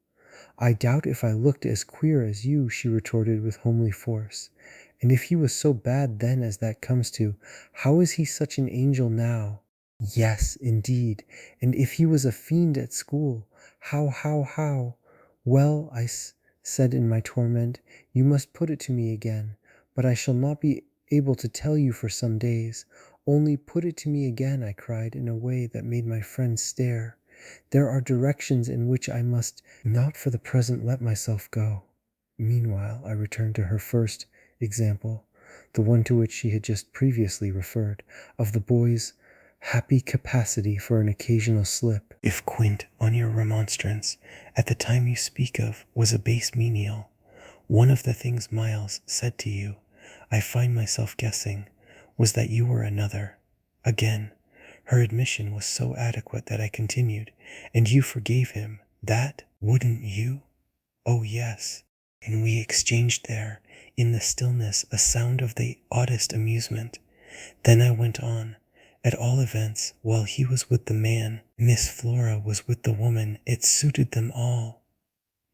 "I doubt if I looked as queer as you," she retorted with homely force. "And if he was so bad then as that comes to, how is he such an angel now?" "Yes, indeed. And if he was a fiend at school, how? Well," said in my torment, "you must put it to me again. But I shall not be able to tell you for some days. Only put it to me again," I cried in a way that made my friend stare. "There are directions in which I must not for the present let myself go." Meanwhile, I returned to her first example, the one to which she had just previously referred, of the boy's happy capacity for an occasional slip. "If Quint, on your remonstrance, at the time you speak of, was a base menial, one of the things Miles said to you, I find myself guessing, was that you were another." Again, her admission was so adequate that I continued, "And you forgave him that, wouldn't you?" "Oh, yes." And we exchanged there, in the stillness, a sound of the oddest amusement. Then I went on, "At all events, while he was with the man, Miss Flora was with the woman. It suited them all.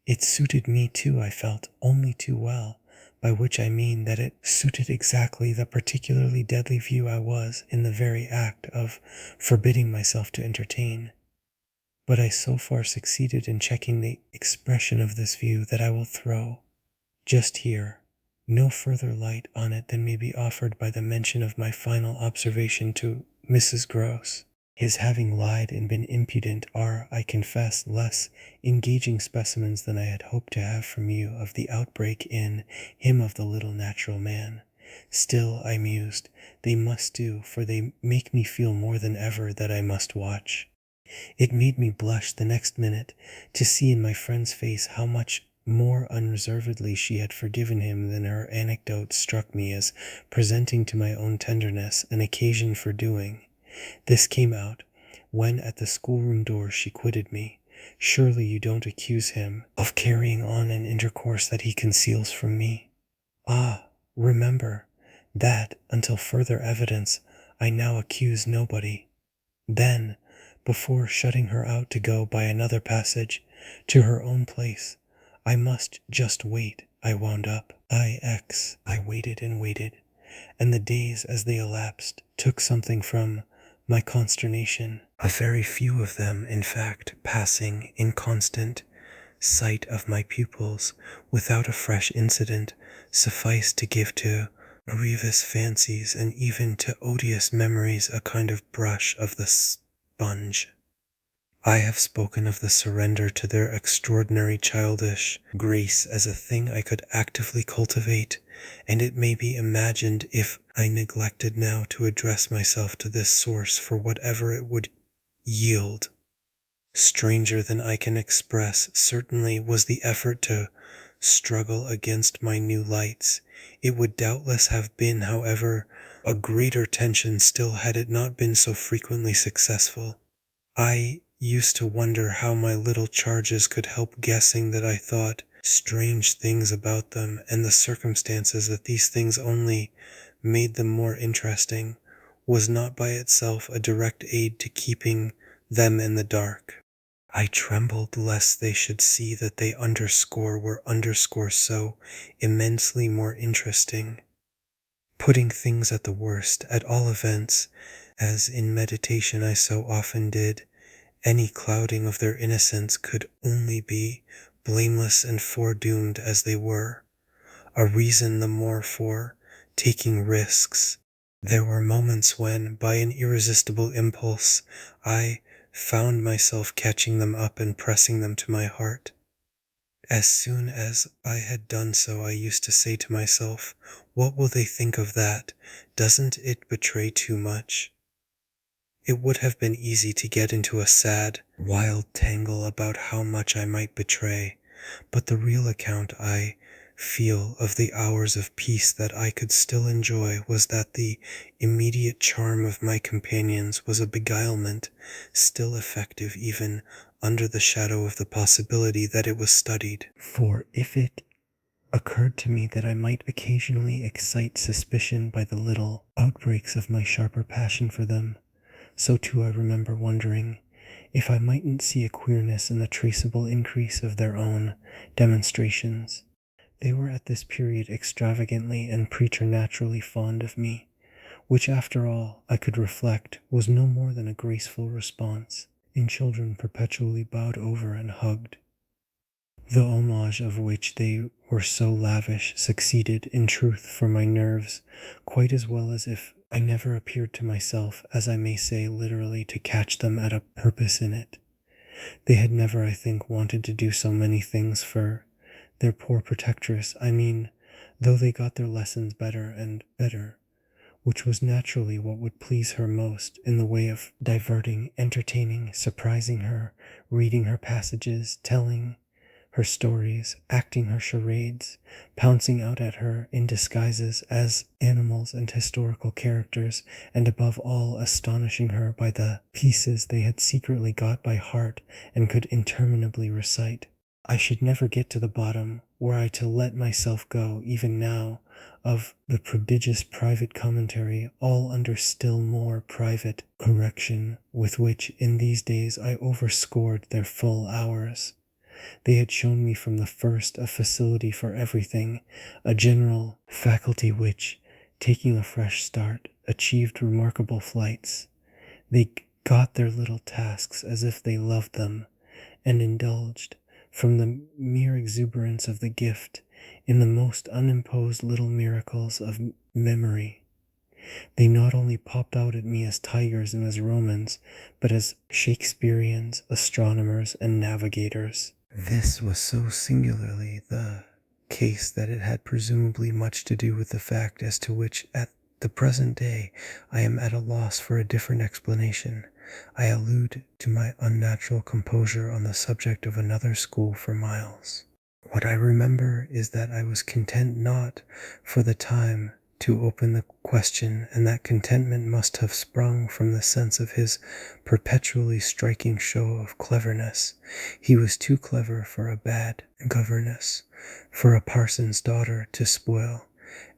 It suited me too, I felt, only too well, by which I mean that it suited exactly the particularly deadly view I was in the very act of forbidding myself to entertain. But I so far succeeded in checking the expression of this view that I will throw, just here, no further light on it than may be offered by the mention of my final observation to Mrs. Gross. His having lied and been impudent are, I confess, less engaging specimens than I had hoped to have from you of the outbreak in him of the little natural man. Still, I mused, they must do, for they make me feel more than ever that I must watch. It made me blush the next minute to see in my friend's face how much more unreservedly she had forgiven him than her anecdote struck me as presenting to my own tenderness an occasion for doing. This came out when at the schoolroom door she quitted me. "Surely you don't accuse him of carrying on an intercourse that he conceals from me?" "Ah, remember, that, until further evidence, I now accuse nobody." Then, before shutting her out to go by another passage to her own place, "I must just wait," I wound up. I waited and waited, and the days as they elapsed took something from my consternation. A very few of them, in fact, passing in constant sight of my pupils without a fresh incident, sufficed to give to grievous fancies and even to odious memories a kind of brush of the sponge. I have spoken of the surrender to their extraordinary childish grace as a thing I could actively cultivate, and it may be imagined if I neglected now to address myself to this source for whatever it would yield. Stranger than I can express, certainly, was the effort to struggle against my new lights. It would doubtless have been, however, a greater tension still had it not been so frequently successful. I used to wonder how my little charges could help guessing that I thought strange things about them, and the circumstances that these things only made them more interesting was not by itself a direct aid to keeping them in the dark. I trembled lest they should see that they were so immensely more interesting, putting things at the worst, at all events, as in meditation I so often did. Any clouding of their innocence could only be, blameless and foredoomed as they were, a reason the more for taking risks. There were moments when, by an irresistible impulse, I found myself catching them up and pressing them to my heart. As soon as I had done so, I used to say to myself, "What will they think of that? Doesn't it betray too much?" It would have been easy to get into a sad, wild tangle about how much I might betray, but the real account I feel of the hours of peace that I could still enjoy was that the immediate charm of my companions was a beguilement still effective even under the shadow of the possibility that it was studied. For if it occurred to me that I might occasionally excite suspicion by the little outbreaks of my sharper passion for them, so too I remember wondering if I mightn't see a queerness in the traceable increase of their own demonstrations. They were at this period extravagantly and preternaturally fond of me, which after all, I could reflect, was no more than a graceful response in children perpetually bowed over and hugged. The homage of which they were so lavish succeeded, in truth, for my nerves, quite as well as if I never appeared to myself, as I may say literally, to catch them at a purpose in it. They had never, I think, wanted to do so many things for their poor protectress, I mean, though they got their lessons better and better, which was naturally what would please her most in the way of diverting, entertaining, surprising her, reading her passages, telling her stories, acting her charades, pouncing out at her in disguises as animals and historical characters, and above all astonishing her by the pieces they had secretly got by heart and could interminably recite. I should never get to the bottom, were I to let myself go, even now, of the prodigious private commentary, all under still more private correction, with which in these days I overscored their full hours. They had shown me from the first a facility for everything, a general faculty which, taking a fresh start, achieved remarkable flights. They got their little tasks as if they loved them, and indulged, from the mere exuberance of the gift, in the most unimposed little miracles of memory. They not only popped out at me as tigers and as Romans, but as Shakespeareans, astronomers, and navigators. This was so singularly the case that it had presumably much to do with the fact as to which at the present day I am at a loss for a different explanation. I allude to my unnatural composure on the subject of another school for miles. What I remember is that I was content not, for the time, to open the question, and that contentment must have sprung from the sense of his perpetually striking show of cleverness. He was too clever for a bad governess, for a parson's daughter to spoil,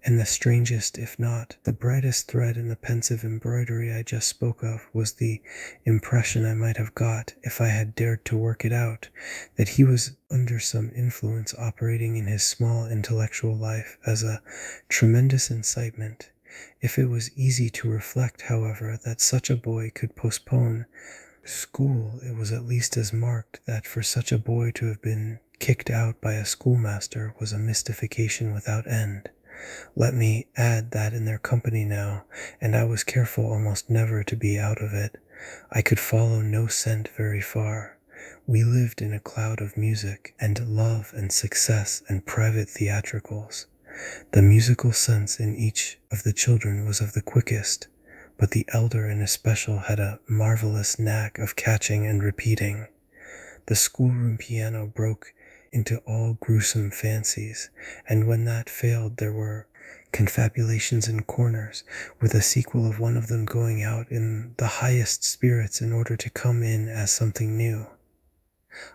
and the strangest, if not the brightest thread in the pensive embroidery I just spoke of was the impression I might have got, if I had dared to work it out, that he was under some influence operating in his small intellectual life as a tremendous incitement. If it was easy to reflect, however, that such a boy could postpone school, it was at least as marked that for such a boy to have been kicked out by a schoolmaster was a mystification without end. Let me add that in their company now, and I was careful almost never to be out of it, I could follow no scent very far. We lived in a cloud of music, and love, and success, and private theatricals. The musical sense in each of the children was of the quickest, but the elder in especial had a marvelous knack of catching and repeating. The schoolroom piano broke into all gruesome fancies, and when that failed, there were confabulations in corners, with a sequel of one of them going out in the highest spirits in order to come in as something new.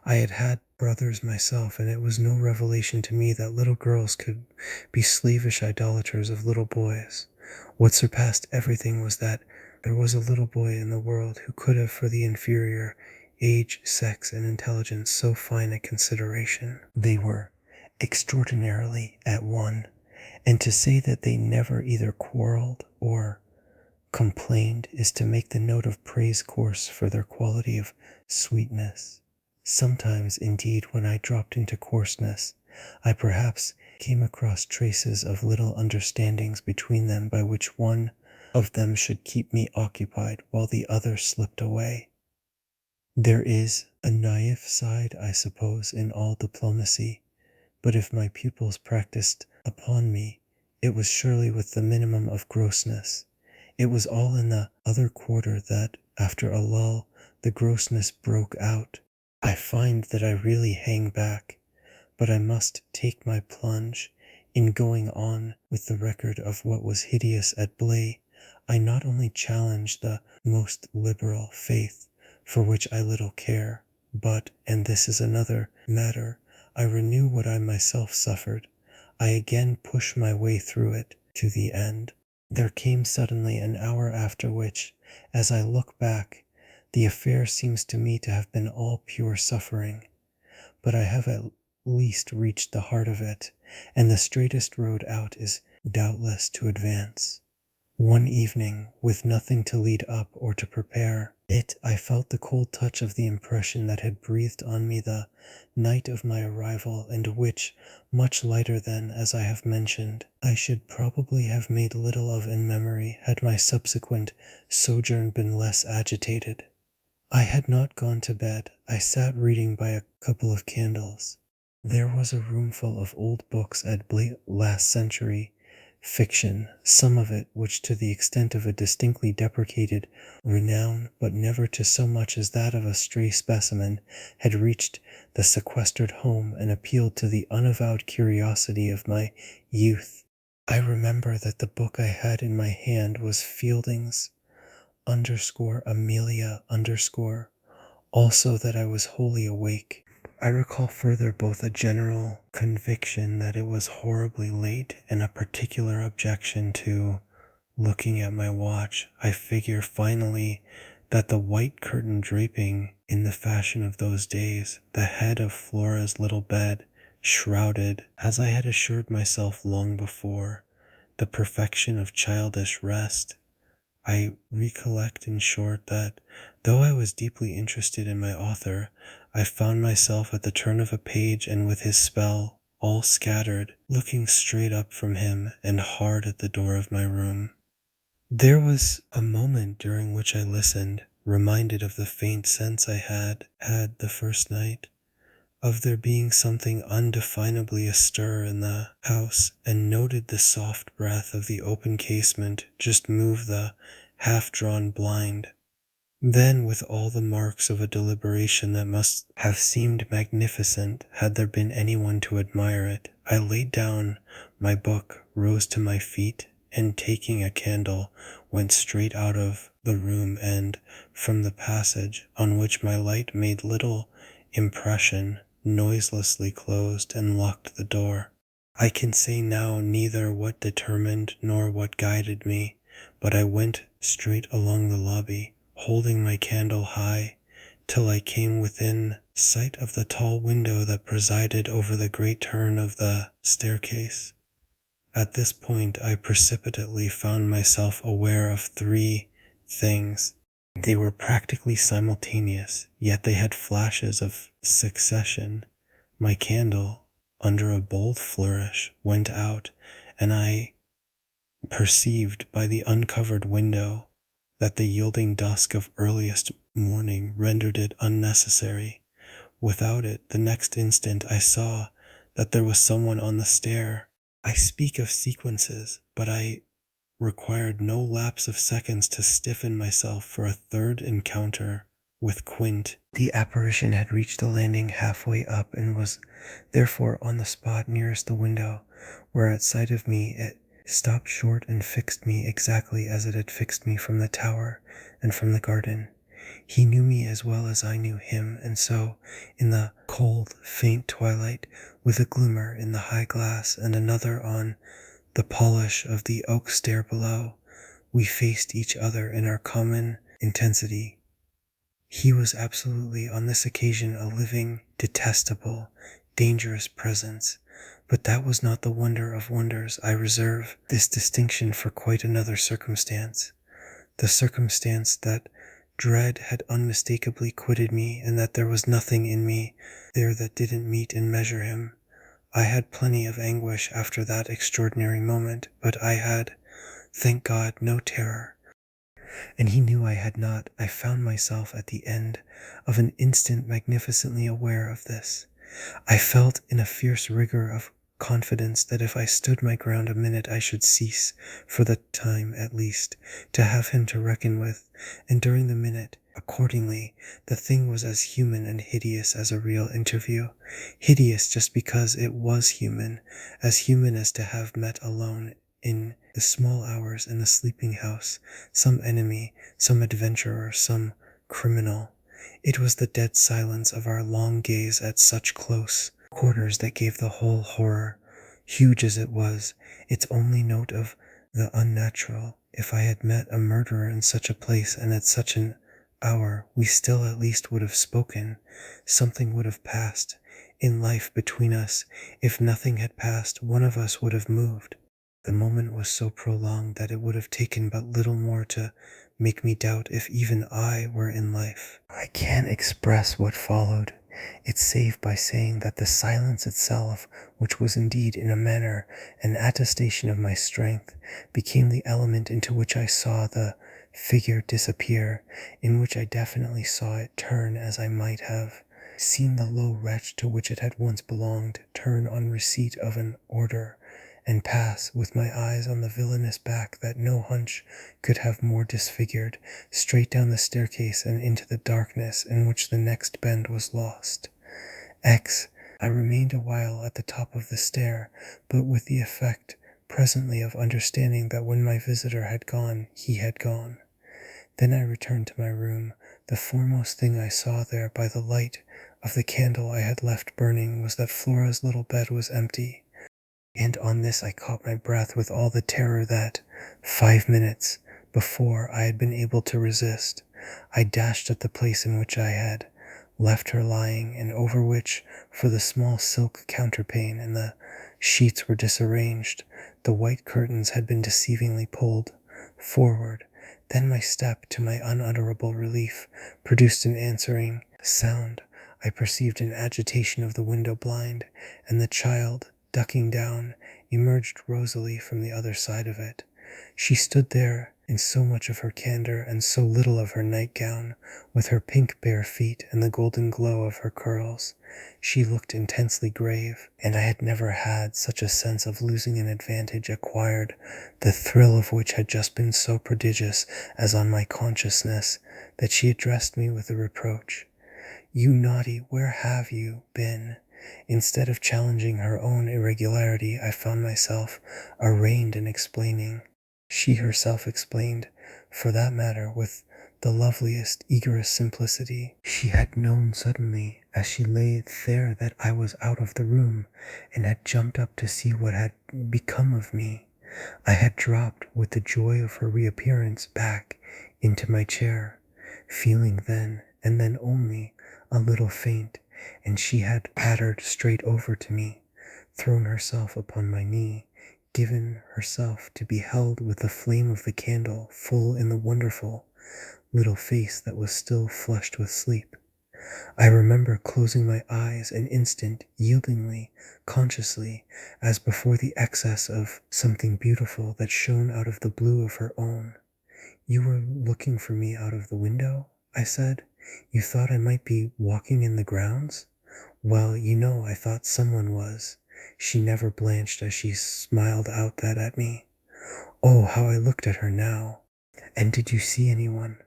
I had had brothers myself, and it was no revelation to me that little girls could be slavish idolaters of little boys. What surpassed everything was that there was a little boy in the world who could have, for the inferior age, sex, and intelligence, so fine a consideration. They were extraordinarily at one, and to say that they never either quarreled or complained is to make the note of praise coarse for their quality of sweetness. Sometimes, indeed, when I dropped into coarseness, I perhaps came across traces of little understandings between them by which one of them should keep me occupied while the other slipped away. There is a naïf side, I suppose, in all diplomacy, but if my pupils practiced upon me, it was surely with the minimum of grossness. It was all in the other quarter that, after a lull, the grossness broke out. I find that I really hang back, but I must take my plunge. In going on with the record of what was hideous at Blay, I not only challenge the most liberal faith, for which I little care, but, and this is another matter, I renew what I myself suffered. I again push my way through it to the end. There came suddenly an hour after which, as I look back, the affair seems to me to have been all pure suffering, but I have at least reached the heart of it, and the straightest road out is doubtless to advance. One evening, with nothing to lead up or to prepare it, I felt the cold touch of the impression that had breathed on me the night of my arrival, and which, much lighter than, as I have mentioned, I should probably have made little of in memory had my subsequent sojourn been less agitated. I had not gone to bed. I sat reading by a couple of candles. There was a roomful of old books at last century fiction, some of it which to the extent of a distinctly deprecated renown, but never to so much as that of a stray specimen, had reached the sequestered home and appealed to the unavowed curiosity of my youth. I remember that the book I had in my hand was Fielding's Amelia also that I was wholly awake. I recall further both a general conviction that it was horribly late and a particular objection to looking at my watch. I figure finally that the white curtain draping in the fashion of those days, the head of Flora's little bed, shrouded, as I had assured myself long before, the perfection of childish rest. I recollect, in short, that, though I was deeply interested in my author, I found myself at the turn of a page and with his spell all scattered, looking straight up from him and hard at the door of my room. There was a moment during which I listened, reminded of the faint sense I had had the first night, of there being something undefinably astir in the house, and noted the soft breath of the open casement just move the half-drawn blind. Then, with all the marks of a deliberation that must have seemed magnificent had there been anyone to admire it, I laid down my book, rose to my feet, and taking a candle, went straight out of the room and, from the passage, on which my light made little impression, noiselessly closed and locked the door. I can say now neither what determined nor what guided me, but I went straight along the lobby, holding my candle high, till I came within sight of the tall window that presided over the great turn of the staircase. At this point I precipitately found myself aware of three things. They were practically simultaneous, yet they had flashes of succession. My candle, under a bold flourish, went out, and I perceived by the uncovered window that the yielding dusk of earliest morning rendered it unnecessary. Without it, the next instant I saw that there was someone on the stair. I speak of sequences, but I required no lapse of seconds to stiffen myself for a third encounter with Quint. The apparition had reached the landing halfway up and was therefore on the spot nearest the window, where at sight of me it stopped short and fixed me exactly as it had fixed me from the tower and from the garden. He knew me as well as I knew him, and so, in the cold, faint twilight, with a glimmer in the high glass and another on the polish of the oak stair below, we faced each other in our common intensity. He was absolutely on this occasion a living, detestable, dangerous presence, but that was not the wonder of wonders. I reserve this distinction for quite another circumstance. The circumstance that dread had unmistakably quitted me, and that there was nothing in me there that didn't meet and measure him. I had plenty of anguish after that extraordinary moment, but I had, thank God, no terror. And he knew I had not. I found myself at the end of an instant magnificently aware of this. I felt in a fierce rigor of confidence that if I stood my ground a minute I should cease, for the time at least, to have him to reckon with, and during the minute, accordingly, the thing was as human and hideous as a real interview. Hideous just because it was human as to have met alone in the small hours in the sleeping house, some enemy, some adventurer, some criminal. It was the dead silence of our long gaze at such close quarters that gave the whole horror, huge as it was, its only note of the unnatural. If I had met a murderer in such a place and at such an hour, we still at least would have spoken. Something would have passed in life between us. If nothing had passed, one of us would have moved. The moment was so prolonged that it would have taken but little more to make me doubt if even I were in life. I can't express what followed it save by saying that the silence itself, which was indeed in a manner an attestation of my strength, became the element into which I saw the figure disappear, in which I definitely saw it turn as I might have seen the low wretch to which it had once belonged turn on receipt of an order, and pass, with my eyes on the villainous back that no hunch could have more disfigured, straight down the staircase and into the darkness in which the next bend was lost. I remained a while at the top of the stair, but with the effect presently of understanding that when my visitor had gone, he had gone. Then I returned to my room. The foremost thing I saw there by the light of the candle I had left burning was that Flora's little bed was empty. And on this I caught my breath with all the terror that, 5 minutes before, I had been able to resist. I dashed at the place in which I had left her lying, and over which, for the small silk counterpane and the sheets were disarranged, the white curtains had been deceivingly pulled forward. Then my step, to my unutterable relief, produced an answering sound. I perceived an agitation of the window blind, and the child, ducking down, emerged rosily from the other side of it. She stood there in so much of her candor and so little of her nightgown, with her pink bare feet and the golden glow of her curls. She looked intensely grave, and I had never had such a sense of losing an advantage acquired, the thrill of which had just been so prodigious as on my consciousness, that she addressed me with a reproach. "You naughty, where have you been?" Instead of challenging her own irregularity, I found myself arraigned in explaining. She herself explained, for that matter, with the loveliest, eagerest simplicity. She had known suddenly, as she lay there, that I was out of the room, and had jumped up to see what had become of me. I had dropped, with the joy of her reappearance, back into my chair, feeling then, and then only, a little faint, and she had pattered straight over to me, thrown herself upon my knee, given herself to be held with the flame of the candle full in the wonderful little face that was still flushed with sleep. I remember closing my eyes an instant, yieldingly, consciously, as before the excess of something beautiful that shone out of the blue of her own. "You were looking for me out of the window?" I said. "You thought I might be walking in the grounds?" "Well, I thought someone was." She never blanched as she smiled out that at me. Oh, how I looked at her now! "And did you see anyone?"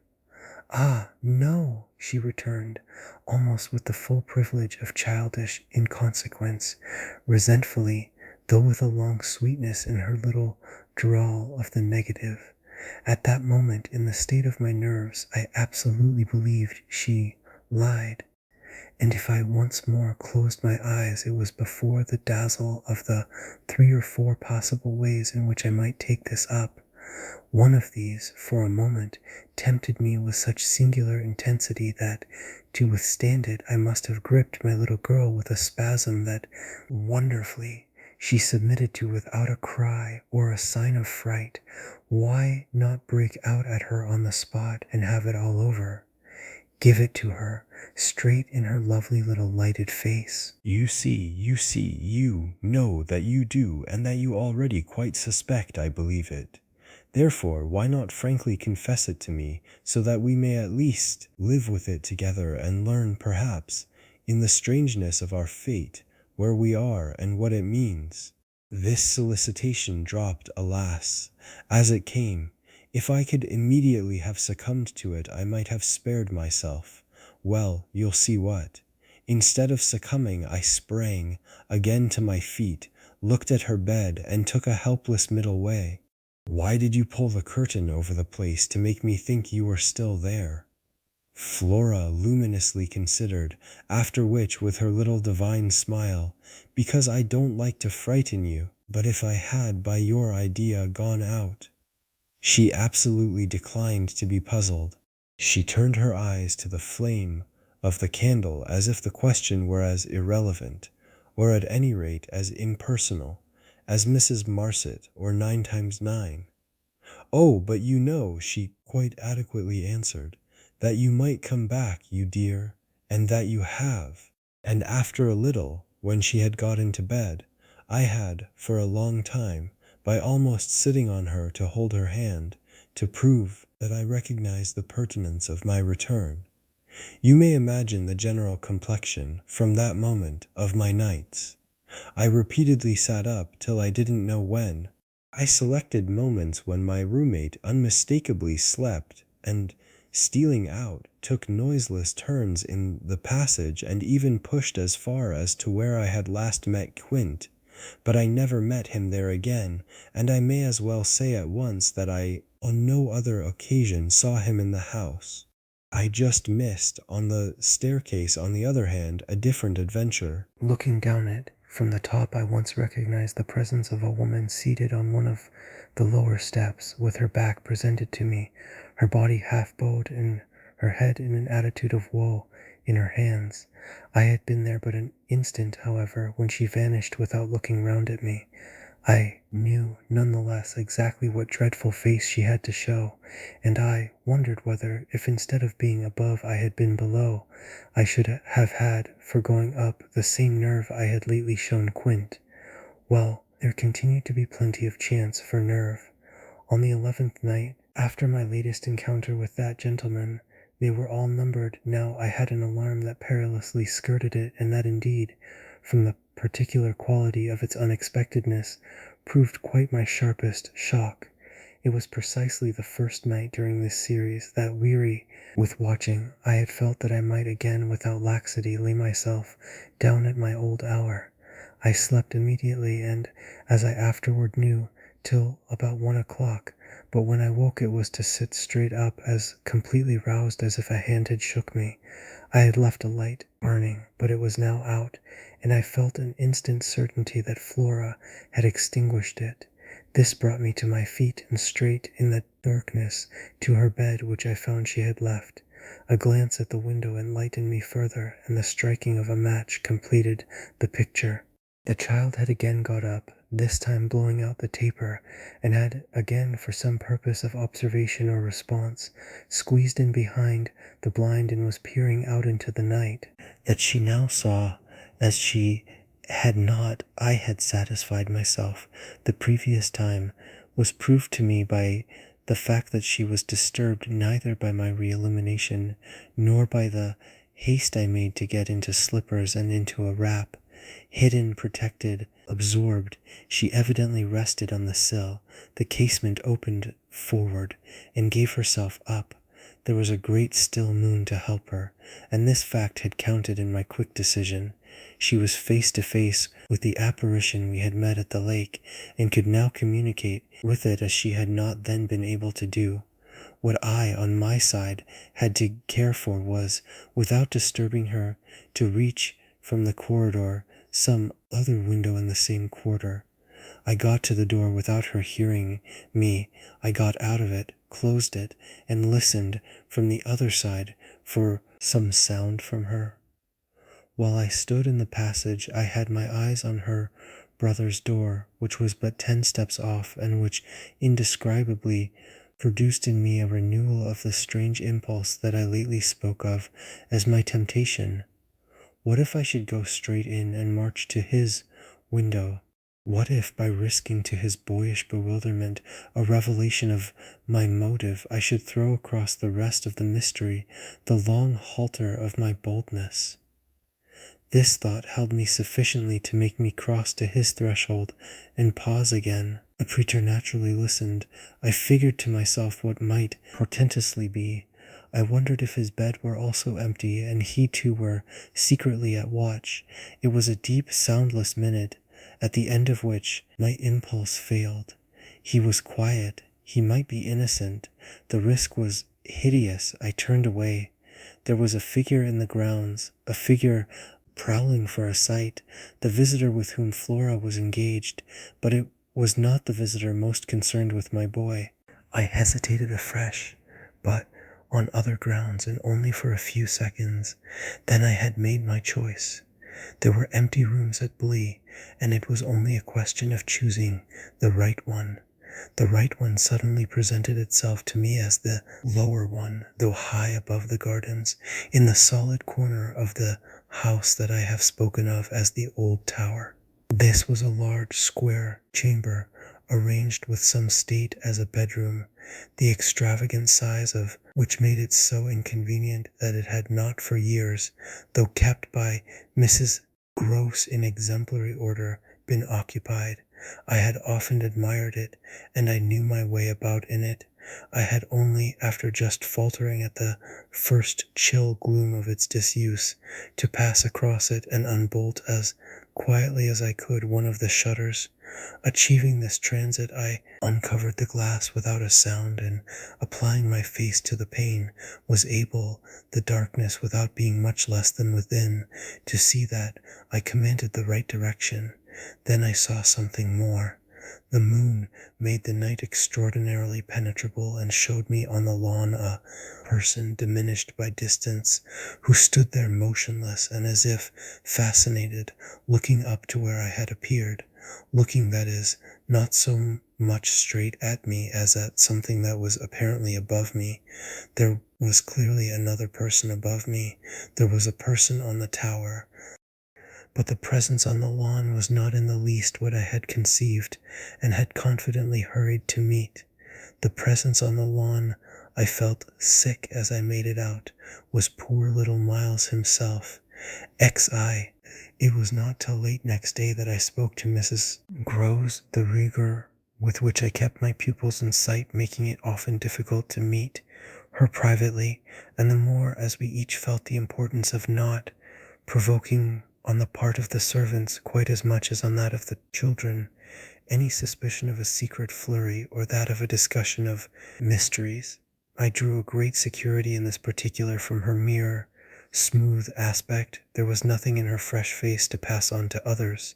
"Ah, no," she returned, almost with the full privilege of childish inconsequence, resentfully, though with a long sweetness in her little drawl of the negative. At that moment, in the state of my nerves, I absolutely believed she lied. And if I once more closed my eyes, it was before the dazzle of the 3 or 4 possible ways in which I might take this up. One of these, for a moment, tempted me with such singular intensity that, to withstand it, I must have gripped my little girl with a spasm that, wonderfully, she submitted to without a cry or a sign of fright. Why not break out at her on the spot and have it all over? Give it to her, straight in her lovely little lighted face. You see, you know that you do, and that you already quite suspect I believe it. Therefore, why not frankly confess it to me, so that we may at least live with it together and learn, perhaps, in the strangeness of our fate, where we are and what it means. This solicitation dropped, alas, as it came. If I could immediately have succumbed to it, I might have spared myself. Well, you'll see what. Instead of succumbing, I sprang again to my feet, looked at her bed, and took a helpless middle way. Why did you pull the curtain over the place to make me think you were still there? Flora luminously considered, after which, with her little divine smile, because I don't like to frighten you, but if I had, by your idea, gone out. She absolutely declined to be puzzled. She turned her eyes to the flame of the candle as if the question were as irrelevant, or at any rate as impersonal, as Mrs. Marset or 9 times 9. Oh, but you know, she quite adequately answered, that you might come back, you dear, and that you have. And after a little, when she had got into bed, I had, for a long time, by almost sitting on her to hold her hand, to prove that I recognized the pertinence of my return. You may imagine the general complexion, from that moment, of my nights. I repeatedly sat up till I didn't know when. I selected moments when my roommate unmistakably slept, and, stealing out, took noiseless turns in the passage and even pushed as far as to where I had last met Quint. But I never met him there again, and I may as well say at once that I on no other occasion saw him in the house. I just missed, on the staircase on the other hand, a different adventure. Looking down it, from the top I once recognized the presence of a woman seated on one of the lower steps, with her back presented to me, her body half bowed and her head in an attitude of woe, in her hands. I had been there but an instant, however, when she vanished without looking round at me. I knew none the less exactly what dreadful face she had to show, and I wondered whether, if instead of being above I had been below, I should have had, for going up, the same nerve I had lately shown Quint. Well, there continued to be plenty of chance for nerve. On the 11th night, after my latest encounter with that gentleman, they were all numbered. Now I had an alarm that perilously skirted it, and that indeed, from the particular quality of its unexpectedness, proved quite my sharpest shock. It was precisely the first night during this series that, weary with watching, I had felt that I might again without laxity lay myself down at my old hour. I slept immediately, and, as I afterward knew, till about 1 o'clock, but when I woke it was to sit straight up, as completely roused as if a hand had shook me. I had left a light burning, but it was now out, and I felt an instant certainty that Flora had extinguished it. This brought me to my feet and straight in the darkness to her bed, which I found she had left. A glance at the window enlightened me further, and the striking of a match completed the picture. The child had again got up, this time blowing out the taper, and had again, for some purpose of observation or response, squeezed in behind the blind and was peering out into the night. That she now saw, as she had not, I had satisfied myself the previous time, was proved to me by the fact that she was disturbed neither by my re-illumination nor by the haste I made to get into slippers and into a wrap. Hidden, protected, absorbed, she evidently rested on the sill. The casement opened forward and gave herself up. There was a great still moon to help her, and this fact had counted in my quick decision. She was face to face with the apparition we had met at the lake, and could now communicate with it as she had not then been able to do. What I, on my side, had to care for was, without disturbing her, to reach from the corridor some other window in the same quarter. I got to the door without her hearing me. I got out of it, closed it, and listened from the other side for some sound from her. While I stood in the passage, I had my eyes on her brother's door, which was but 10 steps off, and which indescribably produced in me a renewal of the strange impulse that I lately spoke of as my temptation. What if I should go straight in and march to his window? What if, by risking to his boyish bewilderment a revelation of my motive, I should throw across the rest of the mystery the long halter of my boldness? This thought held me sufficiently to make me cross to his threshold and pause again. The preacher naturally listened. I figured to myself what might portentously be. I wondered if his bed were also empty, and he too were secretly at watch. It was a deep, soundless minute, at the end of which my impulse failed. He was quiet. He might be innocent. The risk was hideous. I turned away. There was a figure in the grounds, a figure prowling for a sight, the visitor with whom Flora was engaged, but it was not the visitor most concerned with my boy. I hesitated afresh, but on other grounds, and only for a few seconds. Then I had made my choice. There were empty rooms at Blee, and it was only a question of choosing the right one. The right one suddenly presented itself to me as the lower one, though high above the gardens, in the solid corner of the house that I have spoken of as the Old Tower. This was a large square chamber, arranged with some state as a bedroom, the extravagant size of which made it so inconvenient that it had not for years, though kept by Mrs. Gross in exemplary order, been occupied. I had often admired it, and I knew my way about in it. I had only, after just faltering at the first chill gloom of its disuse, to pass across it and unbolt as quietly as I could one of the shutters. Achieving this transit, I uncovered the glass without a sound, and applying my face to the pane, was able, the darkness without being much less than within, to see that I commanded the right direction. Then I saw something more. The moon made the night extraordinarily penetrable, and showed me on the lawn a person diminished by distance, who stood there motionless and as if fascinated, looking up to where I had appeared, looking, that is, not so much straight at me as at something that was apparently above me. There was clearly another person above me. There was a person on the tower. But the presence on the lawn was not in the least what I had conceived, and had confidently hurried to meet. The presence on the lawn, I felt sick as I made it out, was poor little Miles himself. XI. It was not till late next day that I spoke to Mrs. Groves, the rigour with which I kept my pupils in sight making it often difficult to meet her privately, and the more as we each felt the importance of not provoking on the part of the servants quite as much as on that of the children any suspicion of a secret flurry or that of a discussion of mysteries. I drew a great security in this particular from her mere smooth aspect. There was nothing in her fresh face to pass on to others.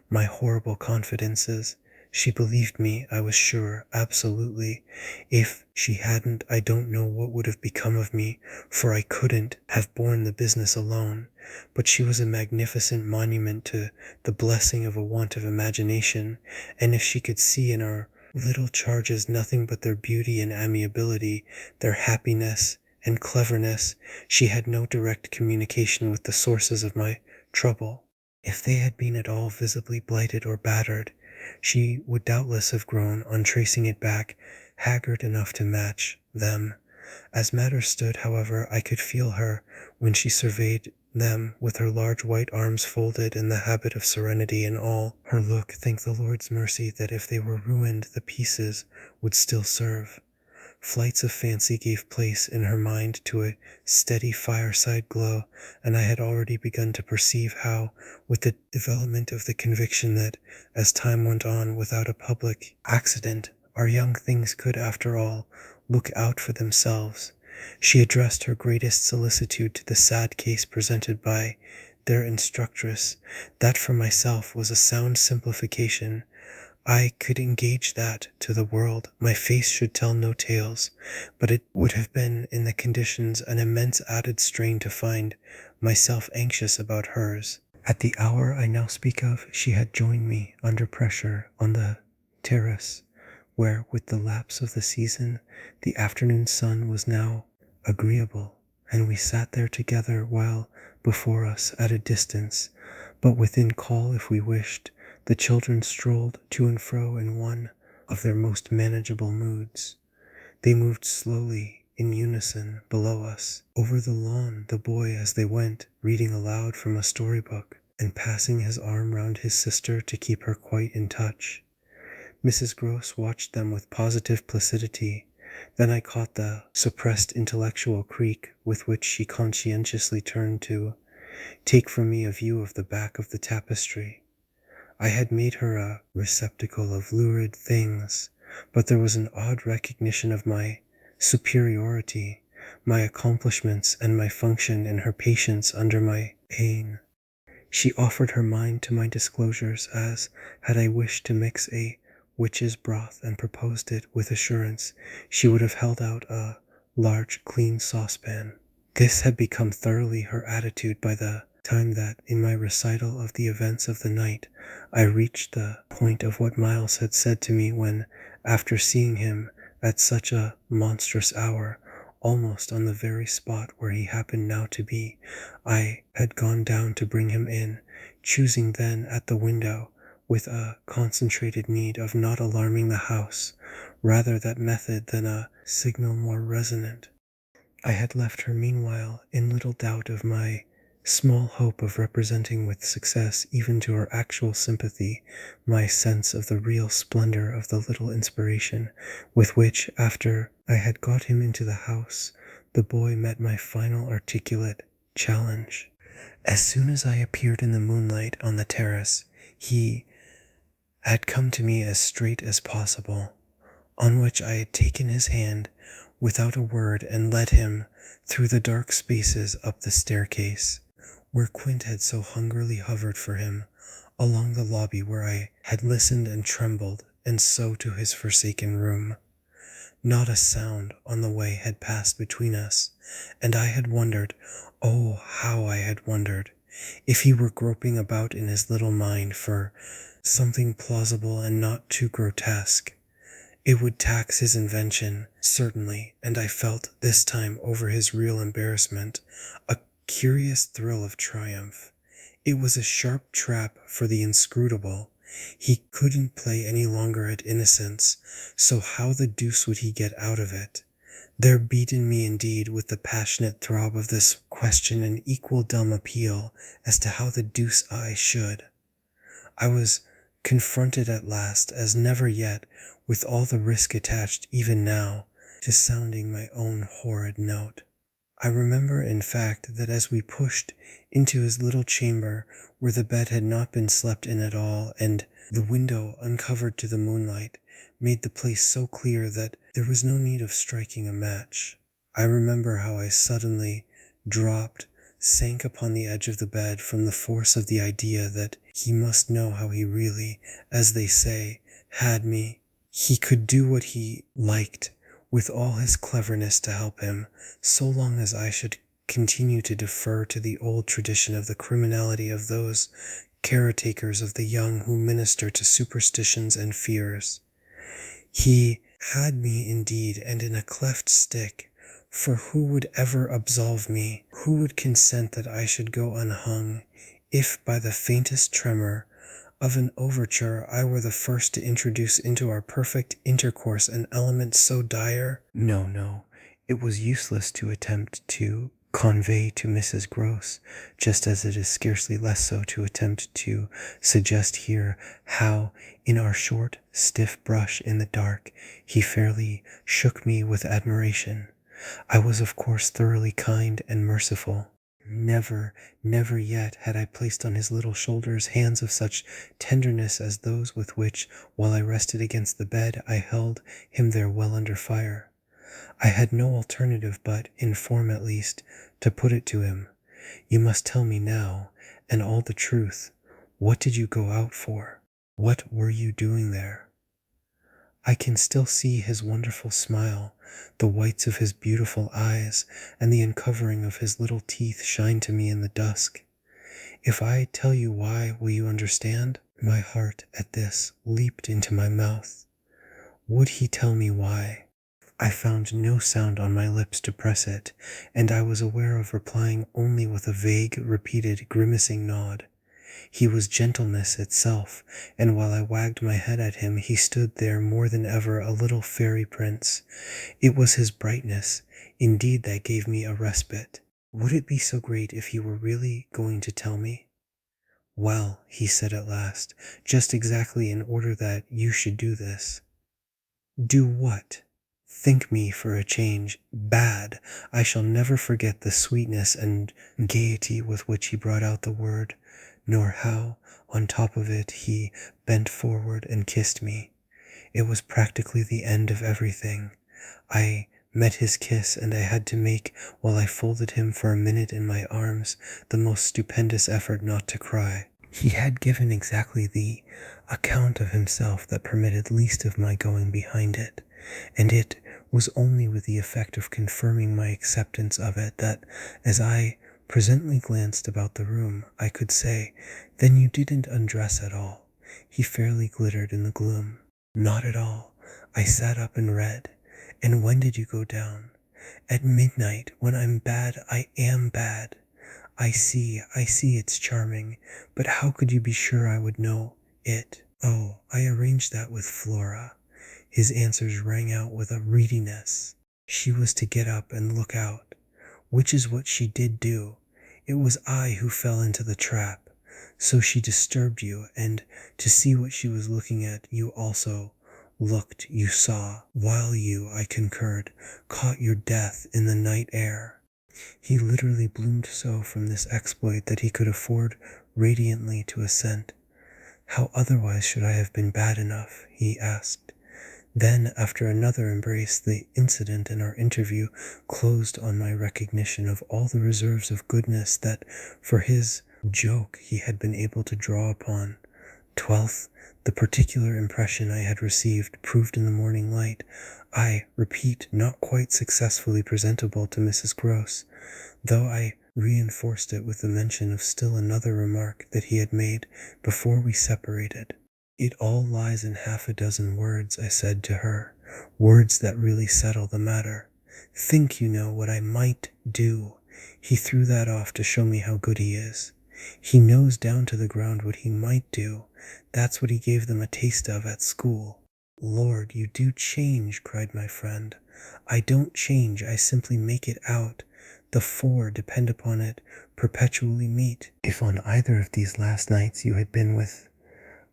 My horrible confidences. She believed me, I was sure, absolutely. If she hadn't, I don't know what would have become of me, for I couldn't have borne the business alone. But she was a magnificent monument to the blessing of a want of imagination, and if she could see in our little charges nothing but their beauty and amiability, their happiness and cleverness, she had no direct communication with the sources of my trouble. If they had been at all visibly blighted or battered, she would doubtless have grown, on tracing it back, haggard enough to match them. As matters stood, however, I could feel her, when she surveyed them, with her large white arms folded, in the habit of serenity, and all her look, thank the Lord's mercy that if they were ruined, the pieces would still serve. Flights of fancy gave place in her mind to a steady fireside glow, and I had already begun to perceive how, with the development of the conviction that, as time went on without a public accident, our young things could, after all, look out for themselves, she addressed her greatest solicitude to the sad case presented by their instructress. That for myself was a sound simplification. I could engage that, to the world, my face should tell no tales, but it would have been, in the conditions, an immense added strain to find myself anxious about hers. At the hour I now speak of, she had joined me, under pressure, on the terrace, where, with the lapse of the season, the afternoon sun was now agreeable, and we sat there together, while before us, at a distance, but within call if we wished, the children strolled to and fro in one of their most manageable moods. They moved slowly, in unison, below us. Over the lawn, the boy, as they went, reading aloud from a storybook, and passing his arm round his sister to keep her quite in touch. Mrs. Gross watched them with positive placidity. Then I caught the suppressed intellectual creak with which she conscientiously turned to take from me a view of the back of the tapestry. I had made her a receptacle of lurid things, but there was an odd recognition of my superiority, my accomplishments, and my function in her patience under my pain. She offered her mind to my disclosures as, had I wished to mix a witch's broth and proposed it with assurance, she would have held out a large clean saucepan. This had become thoroughly her attitude by the time that, in my recital of the events of the night, I reached the point of what Miles had said to me when, after seeing him at such a monstrous hour, almost on the very spot where he happened now to be, I had gone down to bring him in, choosing then at the window, with a concentrated need of not alarming the house, rather that method than a signal more resonant. I had left her meanwhile in little doubt of my small hope of representing with success even to her actual sympathy my sense of the real splendor of the little inspiration with which, after I had got him into the house, the boy met my final articulate challenge. As soon as I appeared in the moonlight on the terrace, he had come to me as straight as possible, on which I had taken his hand without a word and led him through the dark spaces up the staircase, where Quint had so hungrily hovered for him, along the lobby where I had listened and trembled, and so to his forsaken room. Not a sound on the way had passed between us, and I had wondered, oh, how I had wondered, if he were groping about in his little mind for something plausible and not too grotesque. It would tax his invention, certainly, and I felt, this time over his real embarrassment, a curious thrill of triumph. It was a sharp trap for the inscrutable. He couldn't play any longer at innocence, so how the deuce would he get out of it? There beat in me indeed with the passionate throb of this question an equal dumb appeal as to how the deuce I should. I was confronted at last, as never yet, with all the risk attached even now to sounding my own horrid note. I remember, in fact, that as we pushed into his little chamber, where the bed had not been slept in at all, and the window, uncovered to the moonlight, made the place so clear that there was no need of striking a match. I remember how I suddenly sank upon the edge of the bed from the force of the idea that he must know how he really, as they say, had me. He could do what he liked, with all his cleverness to help him, so long as I should continue to defer to the old tradition of the criminality of those caretakers of the young who minister to superstitions and fears. He had me indeed, and in a cleft stick, for who would ever absolve me? Who would consent that I should go unhung, if by the faintest tremor of an overture I were the first to introduce into our perfect intercourse an element so dire? No, it was useless to attempt to convey to Mrs. Gross, just as it is scarcely less so to attempt to suggest here how, in our short, stiff brush in the dark, he fairly shook me with admiration. I was of course thoroughly kind and merciful. Never, never yet had I placed on his little shoulders hands of such tenderness as those with which, while I rested against the bed, I held him there well under fire. I had no alternative but, in form at least, to put it to him. You must tell me now, and all the truth. What did you go out for? What were you doing there? I can still see his wonderful smile, the whites of his beautiful eyes, and the uncovering of his little teeth shine to me in the dusk. If I tell you why, will you understand? My heart at this leaped into my mouth. Would he tell me why? I found no sound on my lips to press it, and I was aware of replying only with a vague, repeated, grimacing nod. He was gentleness itself, and while I wagged my head at him, he stood there more than ever a little fairy prince. It was his brightness, indeed, that gave me a respite. Would it be so great if you were really going to tell me? Well, he said at last, just exactly in order that you should do this. Do what? Think me, for a change, bad. I shall never forget the sweetness and gaiety with which he brought out the word, nor how, on top of it, he bent forward and kissed me. It was practically the end of everything. I met his kiss, and I had to make, while I folded him for a minute in my arms, the most stupendous effort not to cry. He had given exactly the account of himself that permitted least of my going behind it, and it was only with the effect of confirming my acceptance of it that, as I presently glanced about the room, I could say, "Then you didn't undress at all." He fairly glittered in the gloom. "Not at all. I sat up and read." "And when did you go down?" "At midnight. When I'm bad, I am bad." I see it's charming, but how could you be sure I would know it?" "Oh, I arranged that with Flora." His answers rang out with a readiness. "She was to get up and look out, which is what she did do. It was I who fell into the trap. So she disturbed you, and to see what she was looking at, you also looked, you saw, while you, I concurred, caught your death in the night air." He literally bloomed so from this exploit that he could afford radiantly to assent. "How otherwise should I have been bad enough?" he asked. Then, after another embrace, the incident in our interview closed on my recognition of all the reserves of goodness that, for his joke, he had been able to draw upon. 12th, the particular impression I had received proved in the morning light, I repeat, not quite successfully presentable to Mrs. Gross, though I reinforced it with the mention of still another remark that he had made before we separated. "It all lies in half a dozen words," I said to her, "words that really settle the matter. Think, you know, what I might do." He threw that off to show me how good he is. He knows down to the ground what he might do. That's what he gave them a taste of at school. "Lord, you do change," cried my friend. "I don't change, I simply make it out. The four, depend upon it, perpetually meet. If on either of these last nights you had been with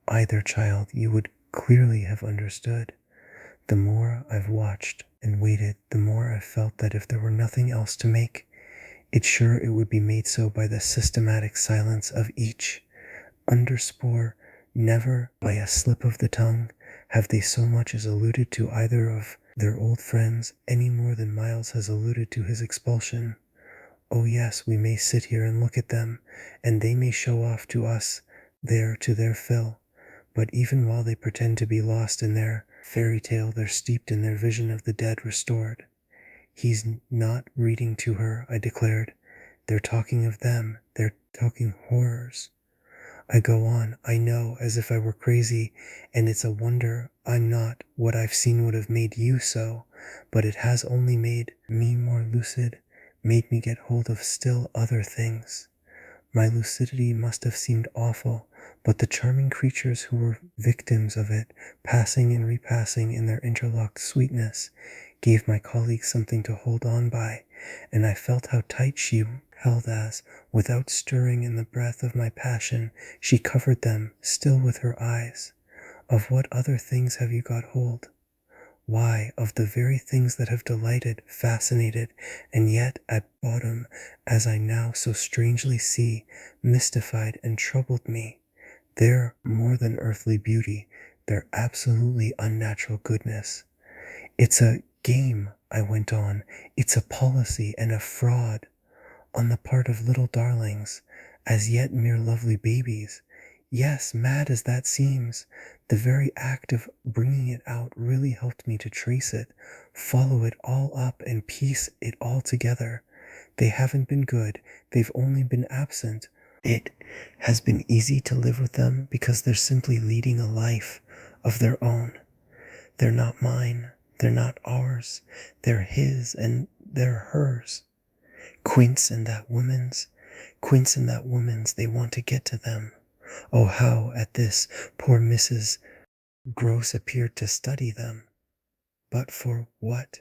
either child, you would clearly have understood. The more I've watched and waited, the more I've felt that if there were nothing else to make it sure, it would be made so by the systematic silence of each. Underspore, never by a slip of the tongue have they so much as alluded to either of their old friends, any more than Miles has alluded to his expulsion. Oh yes, we may sit here and look at them, and they may show off to us there to their fill. But even while they pretend to be lost in their fairy tale, they're steeped in their vision of the dead restored. "He's not reading to her," I declared. "They're talking of them. They're talking horrors." I go on, I know, as if I were crazy, and it's a wonder I'm not. What I've seen would have made you so, but it has only made me more lucid, made me get hold of still other things. My lucidity must have seemed awful, but the charming creatures who were victims of it, passing and repassing in their interlocked sweetness, gave my colleagues something to hold on by, and I felt how tight she held as, without stirring in the breath of my passion, she covered them still with her eyes. Of what other things have you got hold? Why, of the very things that have delighted, fascinated, and yet at bottom, as I now so strangely see, mystified and troubled me. Their more than earthly beauty, their absolutely unnatural goodness. It's a game, I went on. It's a policy and a fraud on the part of little darlings, as yet mere lovely babies. Yes, mad as that seems, the very act of bringing it out really helped me to trace it, follow it all up, and piece it all together. They haven't been good, they've only been absent. It has been easy to live with them because they're simply leading a life of their own. They're not mine, they're not ours, they're his and they're hers. Quince and that woman's, they want to get to them. Oh, how at this poor Mrs. Gross appeared to study them. But for what?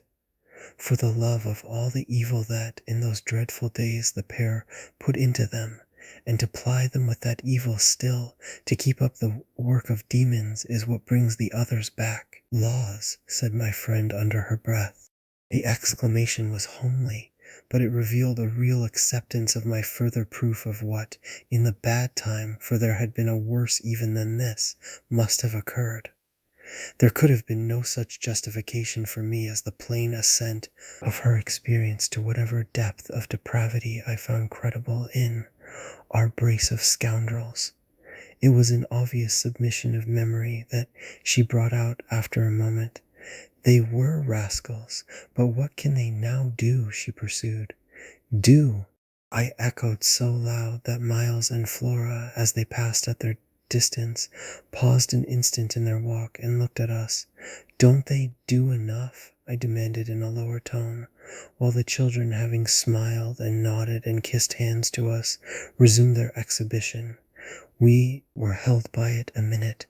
For the love of all the evil that, in those dreadful days, the pair put into them, and to ply them with that evil still, to keep up the work of demons, is what brings the others back. Laws, said my friend under her breath. The exclamation was homely, but it revealed a real acceptance of my further proof of what, in the bad time, for there had been a worse even than this, must have occurred. There could have been no such justification for me as the plain assent of her experience to whatever depth of depravity I found credible in our brace of scoundrels. It was an obvious submission of memory that she brought out after a moment. They were rascals, but what can they now do? She pursued. Do? I echoed so loud that Miles and Flora, as they passed at their distance, paused an instant in their walk and looked at us. Don't they do enough? I demanded in a lower tone, while the children, having smiled and nodded and kissed hands to us, resumed their exhibition. We were held by it a minute.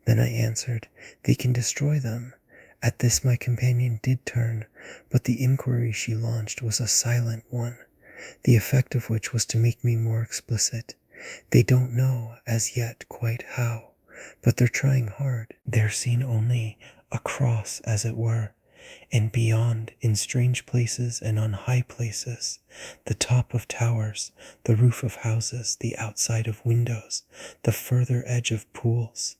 Then I answered, they can destroy them. At this my companion did turn, but the inquiry she launched was a silent one, the effect of which was to make me more explicit. They don't know, as yet, quite how, but they're trying hard. They're seen only across, as it were, and beyond, in strange places and on high places, the top of towers, the roof of houses, the outside of windows, the further edge of pools.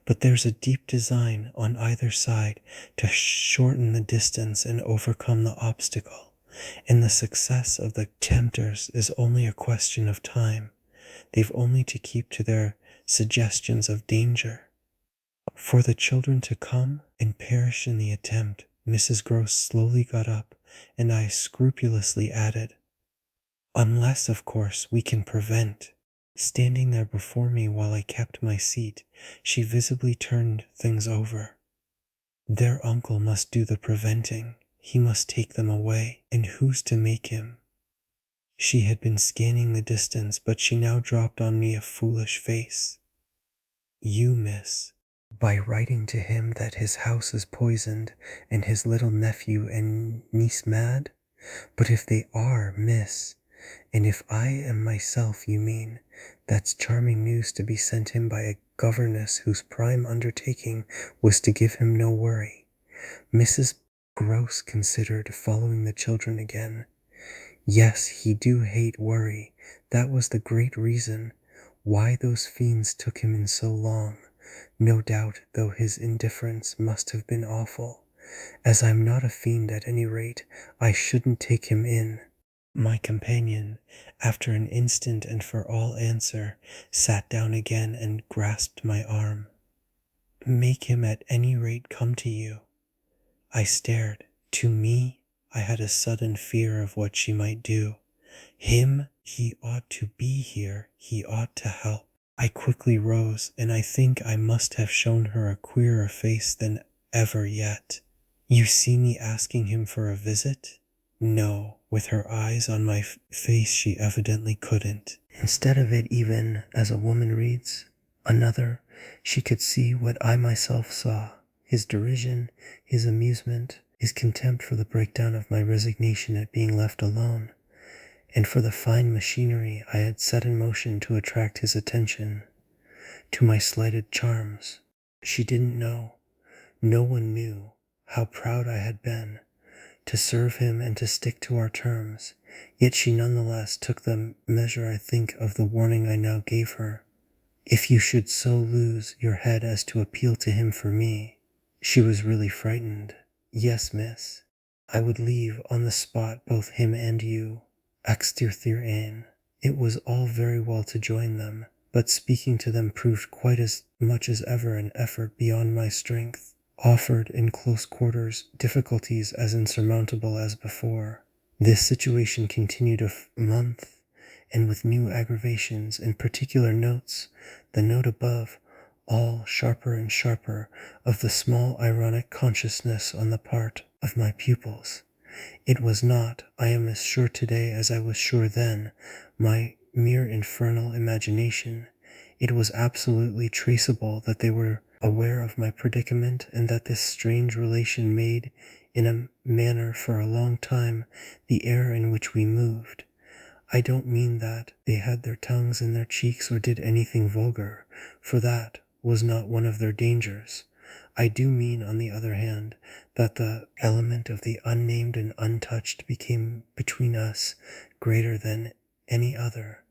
But there's a deep design on either side to shorten the distance and overcome the obstacle, and the success of the tempters is only a question of time. They've only to keep to their suggestions of danger. For the children to come and perish in the attempt, Mrs. Gross slowly got up, and I scrupulously added, unless, of course, we can prevent. Standing there before me while I kept my seat, she visibly turned things over. Their uncle must do the preventing. He must take them away. And who's to make him? She had been scanning the distance, but she now dropped on me a foolish face. You, miss. By writing to him that his house is poisoned and his little nephew and niece mad? But if they are, miss, and if I am myself, you mean, that's charming news to be sent him by a governess whose prime undertaking was to give him no worry. Mrs. Gross considered, following the children again. Yes, he do hate worry. That was the great reason why those fiends took him in so long. No doubt, though his indifference must have been awful. As I'm not a fiend at any rate, I shouldn't take him in. My companion, after an instant and for all answer, sat down again and grasped my arm. Make him at any rate come to you. I stared. To me? I had a sudden fear of what she might do. Him? He ought to be here. He ought to help. I quickly rose, and I think I must have shown her a queerer face than ever yet. You see me asking him for a visit? No, with her eyes on my face she evidently couldn't. Instead of it even, as a woman reads, another, she could see what I myself saw, his derision, his amusement, his contempt for the breakdown of my resignation at being left alone, and for the fine machinery I had set in motion to attract his attention, to my slighted charms. She didn't know, no one knew, how proud I had been to serve him and to stick to our terms, yet she nonetheless took the measure, I think, of the warning I now gave her. If you should so lose your head as to appeal to him for me. She was really frightened. Yes, miss. I would leave on the spot both him and you. Extirthir. It was all very well to join them, but speaking to them proved quite as much as ever an effort beyond my strength, offered in close quarters difficulties as insurmountable as before. This situation continued a month, and with new aggravations and particular notes, the note above, all sharper and sharper, of the small ironic consciousness on the part of my pupils. It was not, I am as sure today as I was sure then, my mere infernal imagination. It was absolutely traceable that they were aware of my predicament, and that this strange relation made, in a manner for a long time, the air in which we moved. I don't mean that they had their tongues in their cheeks or did anything vulgar, for that was not one of their dangers. I do mean, on the other hand, that the element of the unnamed and untouched became between us greater than any other,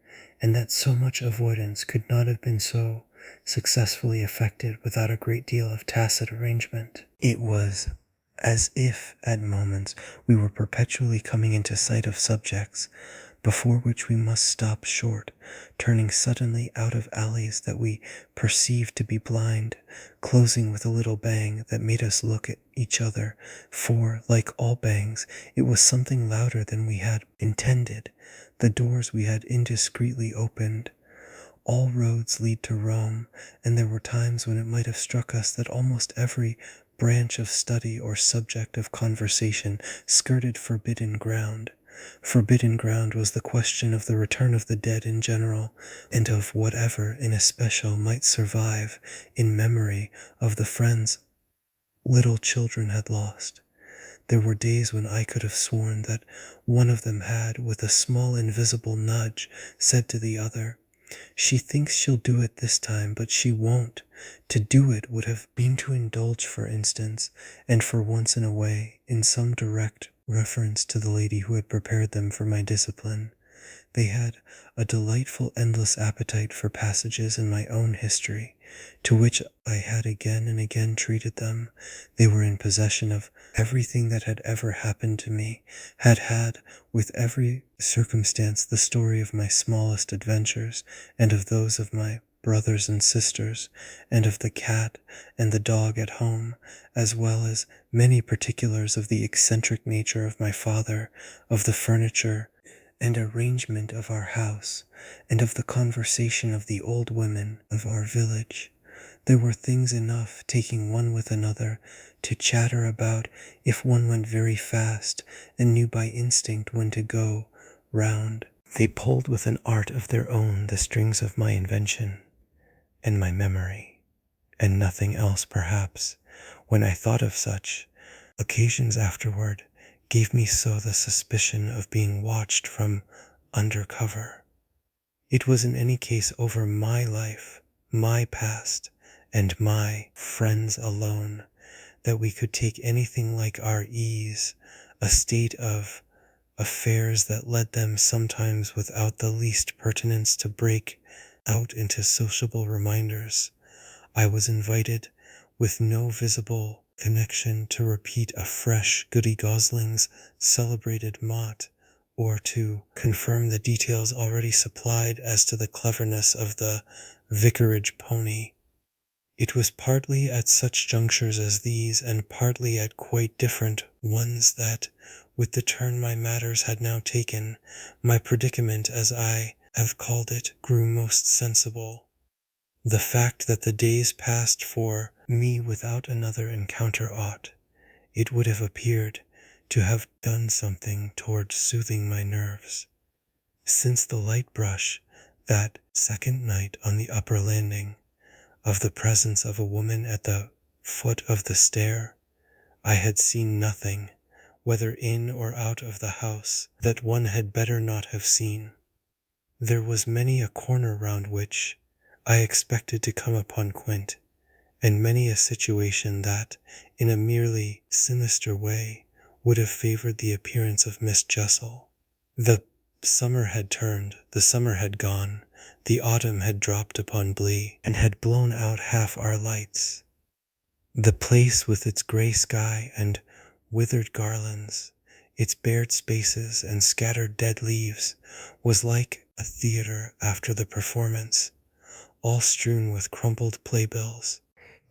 and that so much avoidance could not have been so successfully effected without a great deal of tacit arrangement. It was as if, at moments, we were perpetually coming into sight of subjects before which we must stop short, turning suddenly out of alleys that we perceived to be blind, closing with a little bang that made us look at each other, for, like all bangs, it was something louder than we had intended, the doors we had indiscreetly opened. All roads lead to Rome, and there were times when it might have struck us that almost every branch of study or subject of conversation skirted forbidden ground. Forbidden ground was the question of the return of the dead in general, and of whatever in especial might survive in memory of the friends little children had lost. There were days when I could have sworn that one of them had, with a small invisible nudge, said to the other, "She thinks she'll do it this time, but she won't." To do it would have been to indulge, for instance, and for once in a way, in some direct reference to the lady who had prepared them for my discipline. They had a delightful endless appetite for passages in my own history, to which I had again and again treated them. They were in possession of everything that had ever happened to me, had with every circumstance the story of my smallest adventures, and of those of my brothers and sisters, and of the cat and the dog at home, as well as many particulars of the eccentric nature of my father, of the furniture and arrangement of our house, and of the conversation of the old women of our village. There were things enough, taking one with another, to chatter about if one went very fast and knew by instinct when to go round. They pulled with an art of their own the strings of my invention and my memory, and nothing else perhaps, when I thought of such occasions afterward, gave me so the suspicion of being watched from under cover. It was in any case over my life, my past, and my friends alone, that we could take anything like our ease, a state of affairs that led them sometimes without the least pertinence to break out into sociable reminders. I was invited, with no visible connection, to repeat afresh Goody Gosling's celebrated mot, or to confirm the details already supplied as to the cleverness of the vicarage pony. It was partly at such junctures as these, and partly at quite different ones, that, with the turn my matters had now taken, my predicament, as I have called it, grew most sensible. The fact that the days passed for me without another encounter ought, it would have appeared, to have done something towards soothing my nerves. Since the light brush, that second night on the upper landing, of the presence of a woman at the foot of the stair, I had seen nothing, whether in or out of the house, that one had better not have seen. There was many a corner round which I expected to come upon Quint, and many a situation that, in a merely sinister way, would have favored the appearance of Miss Jessel. The summer had turned, the summer had gone, the autumn had dropped upon Blee, and had blown out half our lights. The place with its grey sky and withered garlands, its bared spaces and scattered dead leaves, was like a theatre after the performance, all strewn with crumpled playbills.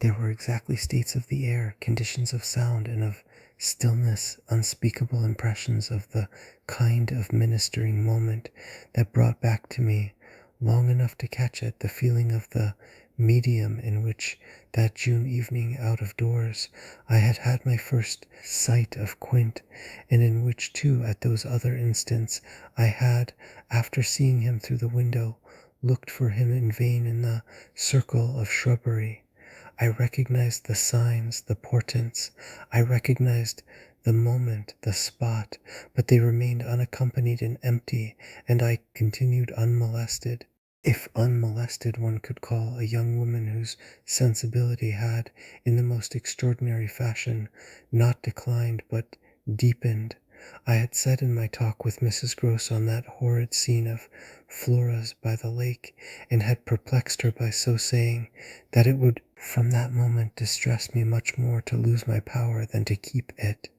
There were exactly states of the air, conditions of sound and of stillness, unspeakable impressions of the kind of ministering moment that brought back to me, long enough to catch it, the feeling of the medium in which that June evening out of doors I had had my first sight of Quint, and in which too at those other instants I had, after seeing him through the window, looked for him in vain in the circle of shrubbery. I recognized the signs, the portents. I recognized the moment, the spot, but they remained unaccompanied and empty, and I continued unmolested. If unmolested one could call a young woman whose sensibility had, in the most extraordinary fashion, not declined but deepened. I had said in my talk with Mrs. Gross on that horrid scene of Flora's by the lake, and had perplexed her by so saying, that it would from that moment distress me much more to lose my power than to keep it.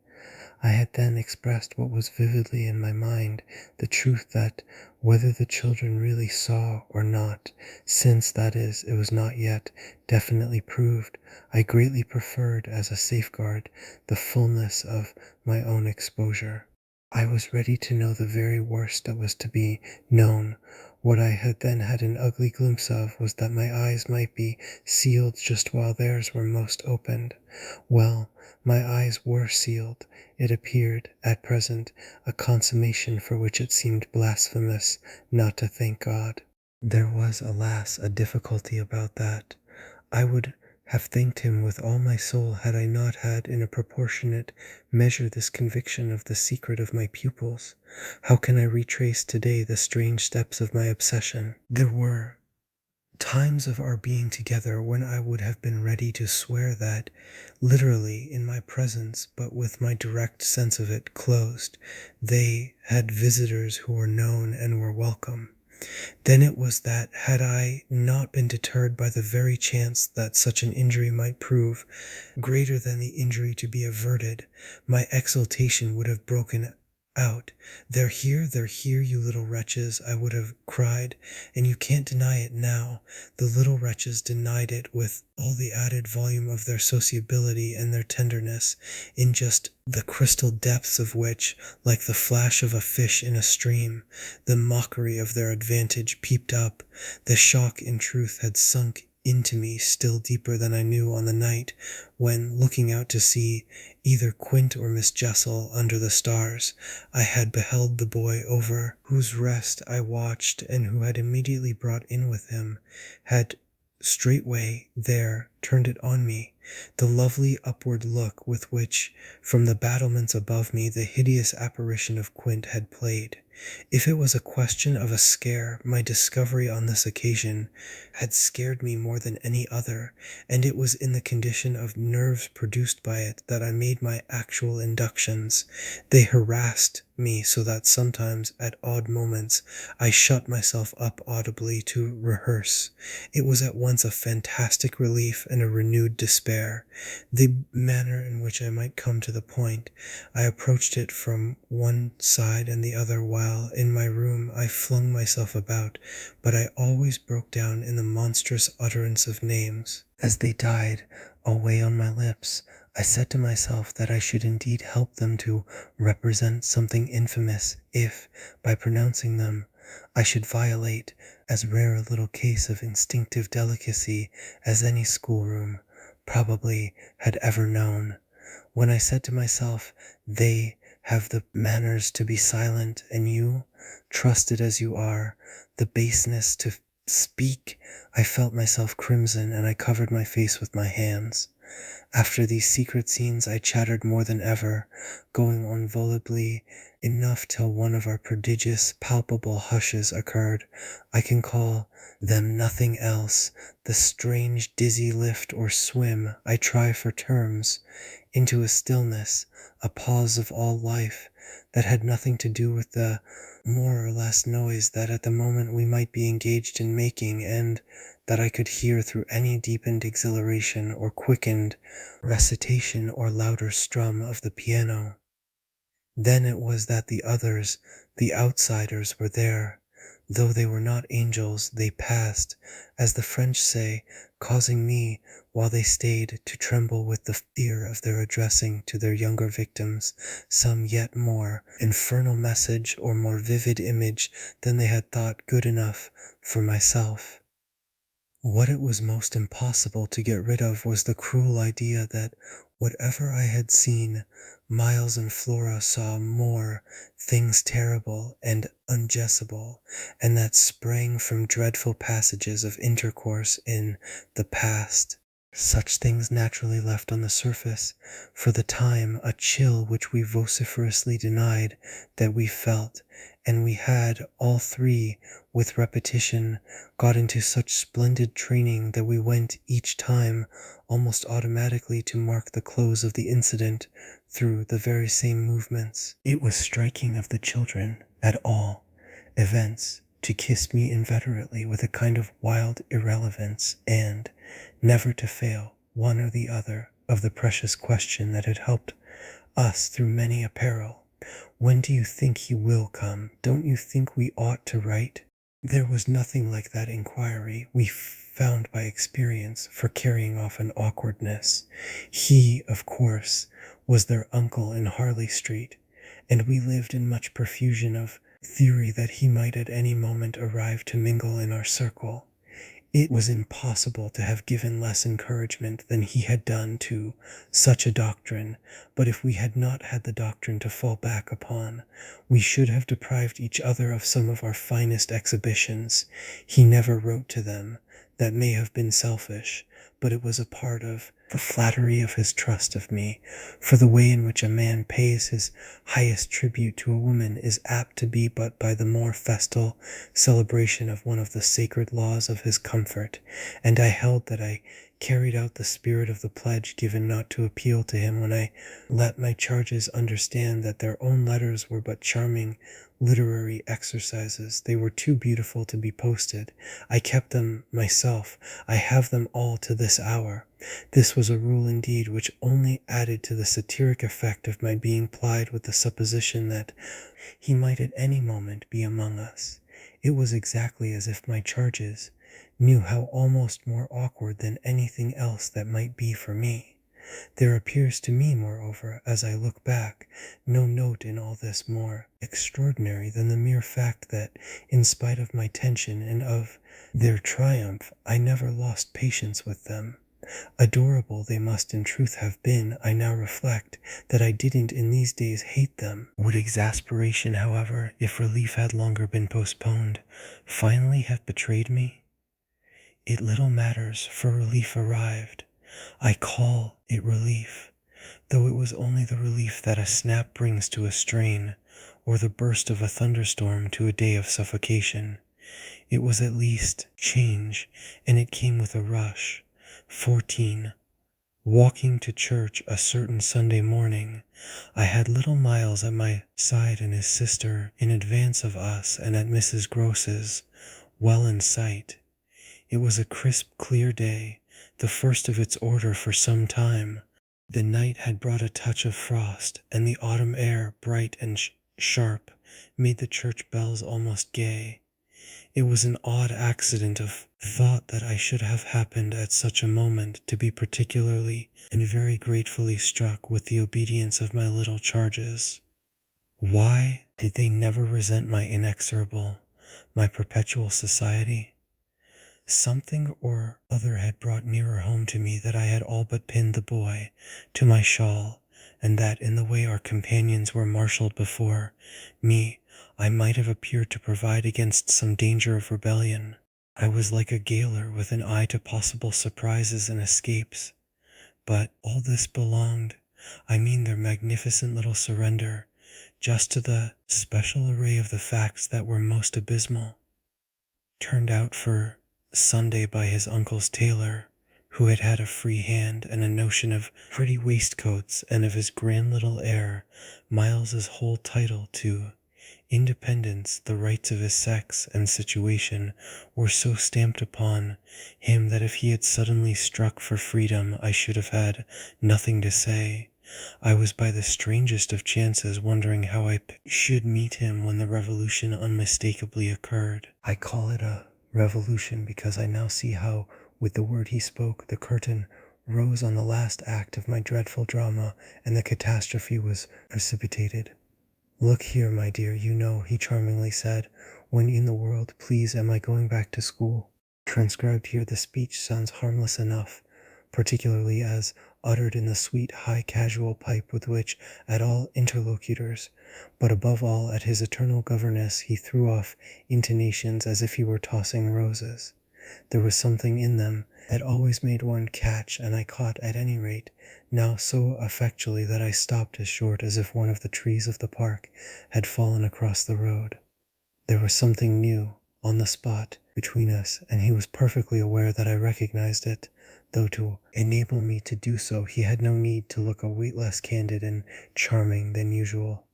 I had then expressed what was vividly in my mind, the truth that, whether the children really saw or not, since, that is, it was not yet definitely proved, I greatly preferred, as a safeguard, the fullness of my own exposure. I was ready to know the very worst that was to be known. What I had then had an ugly glimpse of was that my eyes might be sealed just while theirs were most opened. Well, my eyes were sealed. It appeared, at present, a consummation for which it seemed blasphemous not to thank God. There was, alas, a difficulty about that. I would have thanked him with all my soul had I not had in a proportionate measure this conviction of the secret of my pupils. How can I retrace today the strange steps of my obsession? There were times of our being together when I would have been ready to swear that, literally in my presence, but with my direct sense of it closed, they had visitors who were known and were welcome. Then it was that, had I not been deterred by the very chance that such an injury might prove greater than the injury to be averted, my exultation would have broken out. They're here, you little wretches, I would have cried, and you can't deny it now. The little wretches denied it with all the added volume of their sociability and their tenderness, in just the crystal depths of which, like the flash of a fish in a stream, the mockery of their advantage peeped up. The shock, in truth, had sunk into me still deeper than I knew on the night when, looking out to see either Quint or Miss Jessel under the stars, I had beheld the boy over whose rest I watched, and who had immediately brought in with him, had straightway there turned it on me, the lovely upward look with which, from the battlements above me, the hideous apparition of Quint had played. If it was a question of a scare, my discovery on this occasion had scared me more than any other, and it was in the condition of nerves produced by it that I made my actual inductions. They harassed me so that sometimes, at odd moments, I shut myself up audibly to rehearse. It was at once a fantastic relief and a renewed despair. The manner in which I might come to the point, I approached it from one side and the other while, in my room, I flung myself about, but I always broke down in the monstrous utterance of names. As they died away on my lips, I said to myself that I should indeed help them to represent something infamous if, by pronouncing them, I should violate as rare a little case of instinctive delicacy as any schoolroom probably had ever known. When I said to myself, they have the manners to be silent, and you, trusted as you are, the baseness to speak, I felt myself crimson, and I covered my face with my hands. After these secret scenes I chattered more than ever, going on volubly enough till one of our prodigious, palpable hushes occurred. I can call them nothing else. The strange, dizzy lift or swim I try for terms, into a stillness, a pause of all life, that had nothing to do with the more or less noise that at the moment we might be engaged in making, and that I could hear through any deepened exhilaration or quickened recitation or louder strum of the piano. Then it was that the others, the outsiders, were there. Though they were not angels, they passed, as the French say, causing me, while they stayed, to tremble with the fear of their addressing to their younger victims some yet more infernal message or more vivid image than they had thought good enough for myself. What it was most impossible to get rid of was the cruel idea that whatever I had seen, Miles and Flora saw more things terrible and unguessable, and that sprang from dreadful passages of intercourse in the past. Such things naturally left on the surface, for the time, a chill which we vociferously denied that we felt, and we had, all three, with repetition, got into such splendid training that we went each time almost automatically to mark the close of the incident through the very same movements. It was striking of the children, at all events, to kiss me inveterately with a kind of wild irrelevance, and never to fail, one or the other, of the precious question that had helped us through many a peril. When do you think he will come? Don't you think we ought to write? There was nothing like that inquiry, we found by experience, for carrying off an awkwardness. He, of course, was their uncle in Harley Street, and we lived in much profusion of theory that he might at any moment arrive to mingle in our circle. It was impossible to have given less encouragement than he had done to such a doctrine, but if we had not had the doctrine to fall back upon, we should have deprived each other of some of our finest exhibitions. He never wrote to them. That may have been selfish, but it was a part of the flattery of his trust of me, for the way in which a man pays his highest tribute to a woman is apt to be but by the more festal celebration of one of the sacred laws of his comfort, and I held that I carried out the spirit of the pledge given not to appeal to him when I let my charges understand that their own letters were but charming literary exercises. They were too beautiful to be posted. I kept them myself. I have them all to this hour. This was a rule indeed which only added to the satiric effect of my being plied with the supposition that he might at any moment be among us. It was exactly as if my charges knew how almost more awkward than anything else that might be for me. There appears to me, moreover, as I look back, no note in all this more extraordinary than the mere fact that, in spite of my tension and of their triumph, I never lost patience with them. Adorable they must in truth have been, I now reflect, that I didn't in these days hate them. Would exasperation, however, if relief had longer been postponed, finally have betrayed me? It little matters, for relief arrived. I call it relief, though it was only the relief that a snap brings to a strain, or the burst of a thunderstorm to a day of suffocation. It was at least change, and it came with a rush. 14. Walking to church a certain Sunday morning, I had little Miles at my side and his sister in advance of us and at Mrs. Gross's, well in sight. It was a crisp, clear day, the first of its order for some time. The night had brought a touch of frost, and the autumn air, bright and sharp, made the church bells almost gay. It was an odd accident of thought that I should have happened at such a moment to be particularly and very gratefully struck with the obedience of my little charges. Why did they never resent my inexorable, my perpetual society? Something or other had brought nearer home to me that I had all but pinned the boy to my shawl, and that in the way our companions were marshalled before me, I might have appeared to provide against some danger of rebellion. I was like a gaoler with an eye to possible surprises and escapes. But all this belonged, their magnificent little surrender, just to the special array of the facts that were most abysmal. Turned out for Sunday by his uncle's tailor, who had had a free hand and a notion of pretty waistcoats, and of his grand little heir, Miles's whole title to independence, the rights of his sex and situation were so stamped upon him that if he had suddenly struck for freedom, I should have had nothing to say. I was by the strangest of chances wondering how I should meet him when the revolution unmistakably occurred. I call it a revolution because I now see how, with the word he spoke, the curtain rose on the last act of my dreadful drama, and the catastrophe was precipitated. "Look here, my dear, you know," he charmingly said, "when in the world, please, am I going back to school?" Transcribed here, the speech sounds harmless enough, particularly as uttered in the sweet, high, casual pipe with which, at all interlocutors, but above all at his eternal governess, he threw off intonations as if he were tossing roses. There was something in them that always made one catch, and I caught, at any rate, now so effectually that I stopped as short as if one of the trees of the park had fallen across the road. There was something new, on the spot, between us, and he was perfectly aware that I recognized it, though to enable me to do so he had no need to look a whit less candid and charming than usual.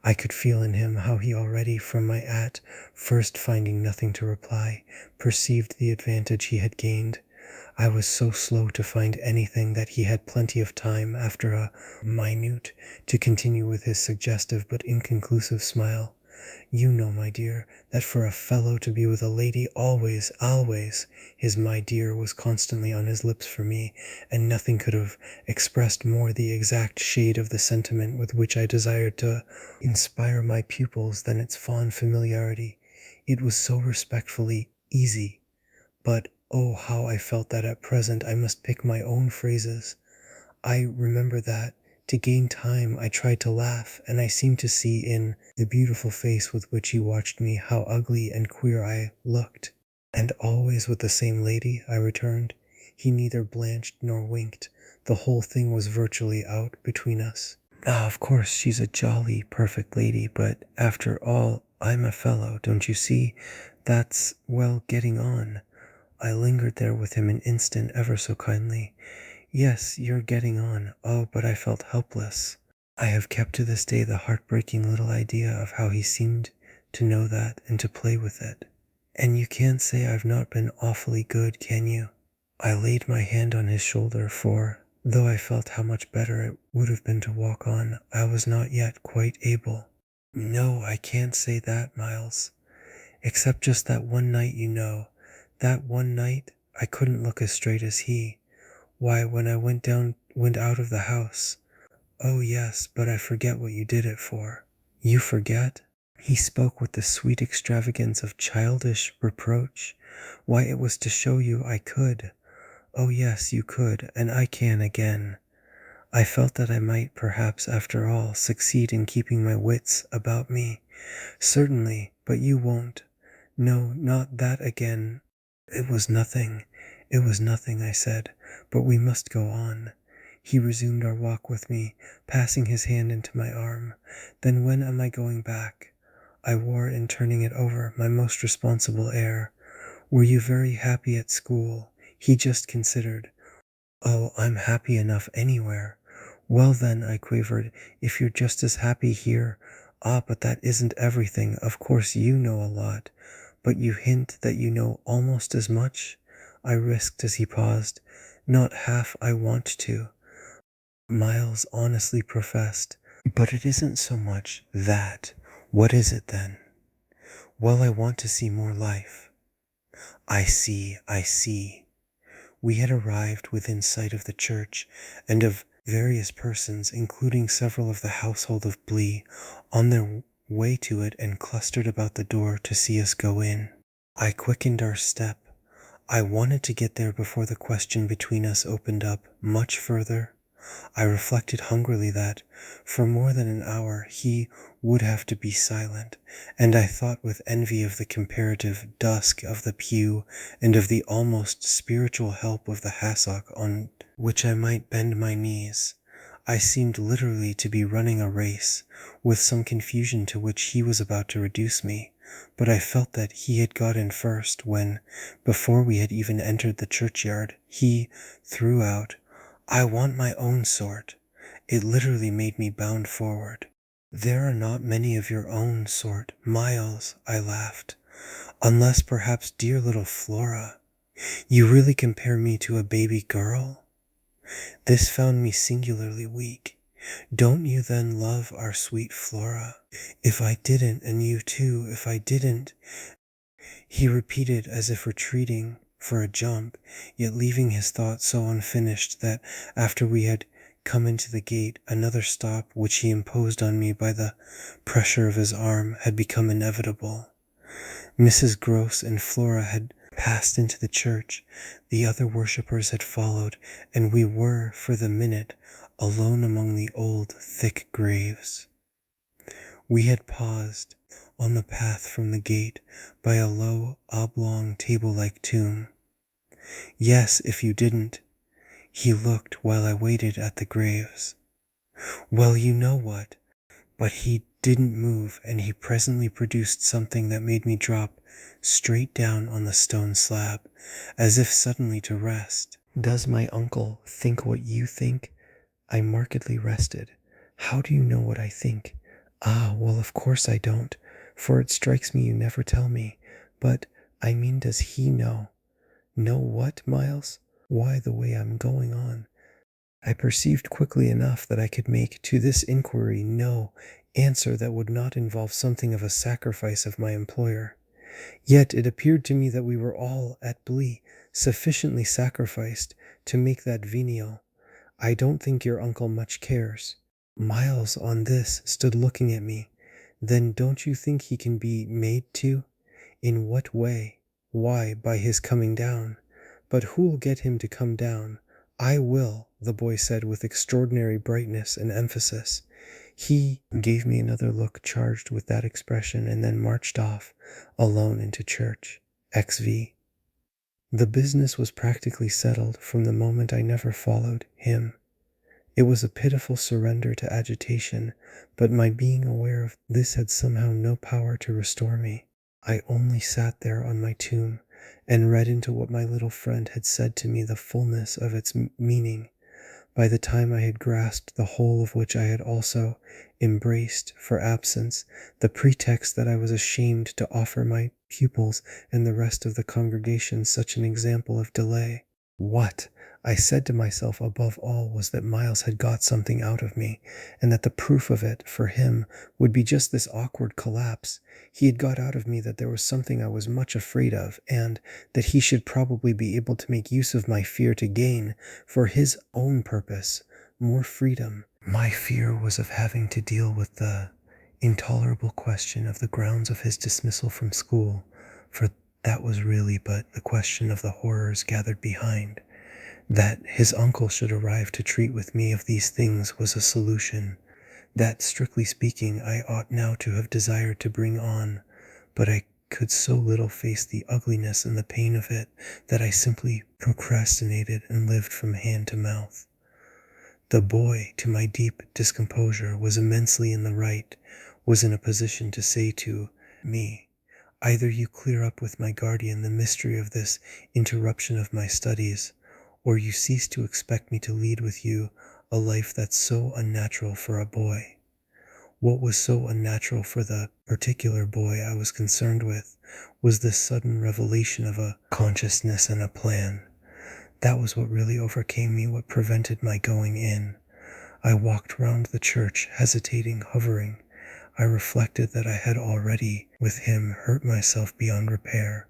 I could feel in him how he already, from my at first finding nothing to reply, perceived the advantage he had gained. I was so slow to find anything that he had plenty of time, after a minute, to continue with his suggestive but inconclusive smile. "You know, my dear, that for a fellow to be with a lady always, his 'my dear' was constantly on his lips for me, and nothing could have expressed more the exact shade of the sentiment with which I desired to inspire my pupils than its fond familiarity. It was so respectfully easy. But, oh, how I felt that at present I must pick my own phrases. I remember that, to gain time, I tried to laugh, and I seemed to see in the beautiful face with which he watched me how ugly and queer I looked." "And always with the same lady?" I returned. He neither blanched nor winked. The whole thing was virtually out between us. "Ah, of course, she's a jolly, perfect lady, but after all, I'm a fellow, don't you see? That's, well, getting on." I lingered there with him an instant, ever so kindly. "Yes, you're getting on. Oh, but I felt helpless." I have kept to this day the heartbreaking little idea of how he seemed to know that and to play with it. "And you can't say I've not been awfully good, can you?" I laid my hand on his shoulder, for, though I felt how much better it would have been to walk on, I was not yet quite able. "No, I can't say that, Miles. Except just that one night, you know. That one night I couldn't look as straight as he. Why, when I went out of the house—" "Oh, yes, but I forget what you did it for." "You forget?" He spoke with the sweet extravagance of childish reproach. "Why, it was to show you I could. Oh, yes, you could, and I can again. I felt that I might, perhaps, after all, succeed in keeping my wits about me. Certainly, but you won't. No, not that again." It was nothing, I said, "but we must go on." He resumed our walk with me, passing his hand into my arm. "Then when am I going back?" I wore, in turning it over, my most responsible air. "Were you very happy at school?" He just considered. "Oh, I'm happy enough anywhere." "Well then," I quavered, "if you're just as happy here—" "Ah, but that isn't everything. Of course you know a lot. But you hint that you know almost as much?" I risked as he paused. "Not half I want to," Miles honestly professed. "But it isn't so much that. What is it then?" "Well, I want to see more life." I see. We had arrived within sight of the church, and of various persons, including several of the household of Blee, on their way to it and clustered about the door to see us go in. I quickened our step. I wanted to get there before the question between us opened up much further. I reflected hungrily that, for more than an hour, he would have to be silent, and I thought with envy of the comparative dusk of the pew and of the almost spiritual help of the hassock on which I might bend my knees. I seemed literally to be running a race, with some confusion to which he was about to reduce me, but I felt that he had got in first when, before we had even entered the churchyard, he threw out, "I want my own sort." It literally made me bound forward. "There are not many of your own sort, Miles," I laughed, "unless perhaps dear little Flora. You really compare me to a baby girl?" This found me singularly weak. "Don't you then love our sweet Flora?" "If I didn't, and you too, if I didn't," he repeated as if retreating for a jump, yet leaving his thought so unfinished that after we had come into the gate, another stop which he imposed on me by the pressure of his arm had become inevitable. Mrs. Gross and Flora had passed into the church, the other worshippers had followed, and we were, for the minute, alone among the old, thick graves. We had paused on the path from the gate by a low, oblong, table-like tomb. "Yes, if you didn't." He looked while I waited at the graves. "Well, you know what." But he didn't move, and he presently produced something that made me drop straight down on the stone slab, as if suddenly to rest. "Does my uncle think what you think?" I markedly rested. "How do you know what I think?" "Ah, well, of course I don't, for it strikes me you never tell me. But, I mean, does he know?" "Know what, Miles?" "Why, the way I'm going on." I perceived quickly enough that I could make to this inquiry no answer that would not involve something of a sacrifice of my employer. Yet it appeared to me that we were all, at Blee, sufficiently sacrificed to make that venial. "I don't think your uncle much cares." Miles, on this, stood looking at me. "Then don't you think he can be made to?" "In what way?" "Why, by his coming down." "But who'll get him to come down?" "I will," the boy said with extraordinary brightness and emphasis. He gave me another look charged with that expression, and then marched off, alone, into church. XV. The business was practically settled from the moment I never followed him. It was a pitiful surrender to agitation, but my being aware of this had somehow no power to restore me. I only sat there on my tomb, and read into what my little friend had said to me the fullness of its meaning. By the time I had grasped the whole of which I had also embraced, for absence, the pretext that I was ashamed to offer my pupils and the rest of the congregation such an example of delay. What, I said to myself above all, was that Miles had got something out of me, and that the proof of it, for him, would be just this awkward collapse. He had got out of me that there was something I was much afraid of, and that he should probably be able to make use of my fear to gain, for his own purpose, more freedom. My fear was of having to deal with the intolerable question of the grounds of his dismissal from school, for that was really but the question of the horrors gathered behind. That his uncle should arrive to treat with me of these things was a solution that, strictly speaking, I ought now to have desired to bring on, but I could so little face the ugliness and the pain of it that I simply procrastinated and lived from hand to mouth. The boy, to my deep discomposure, was immensely in the right, was in a position to say to me, "Either you clear up with my guardian the mystery of this interruption of my studies, or you cease to expect me to lead with you a life that's so unnatural for a boy." What was so unnatural for the particular boy I was concerned with was this sudden revelation of a consciousness and a plan. That was what really overcame me, what prevented my going in. I walked round the church, hesitating, hovering. I reflected that I had already, with him, hurt myself beyond repair.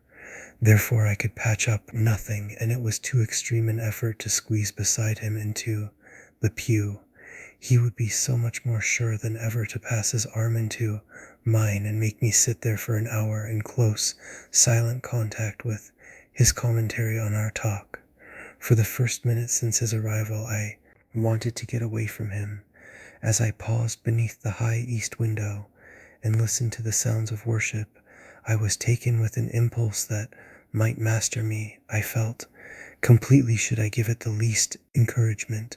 Therefore I could patch up nothing, and it was too extreme an effort to squeeze beside him into the pew. He would be so much more sure than ever to pass his arm into mine and make me sit there for an hour in close, silent contact with his commentary on our talk. For the first minute since his arrival, I wanted to get away from him. As I paused beneath the high east window and listened to the sounds of worship, I was taken with an impulse that might master me. I felt, completely should I give it the least encouragement,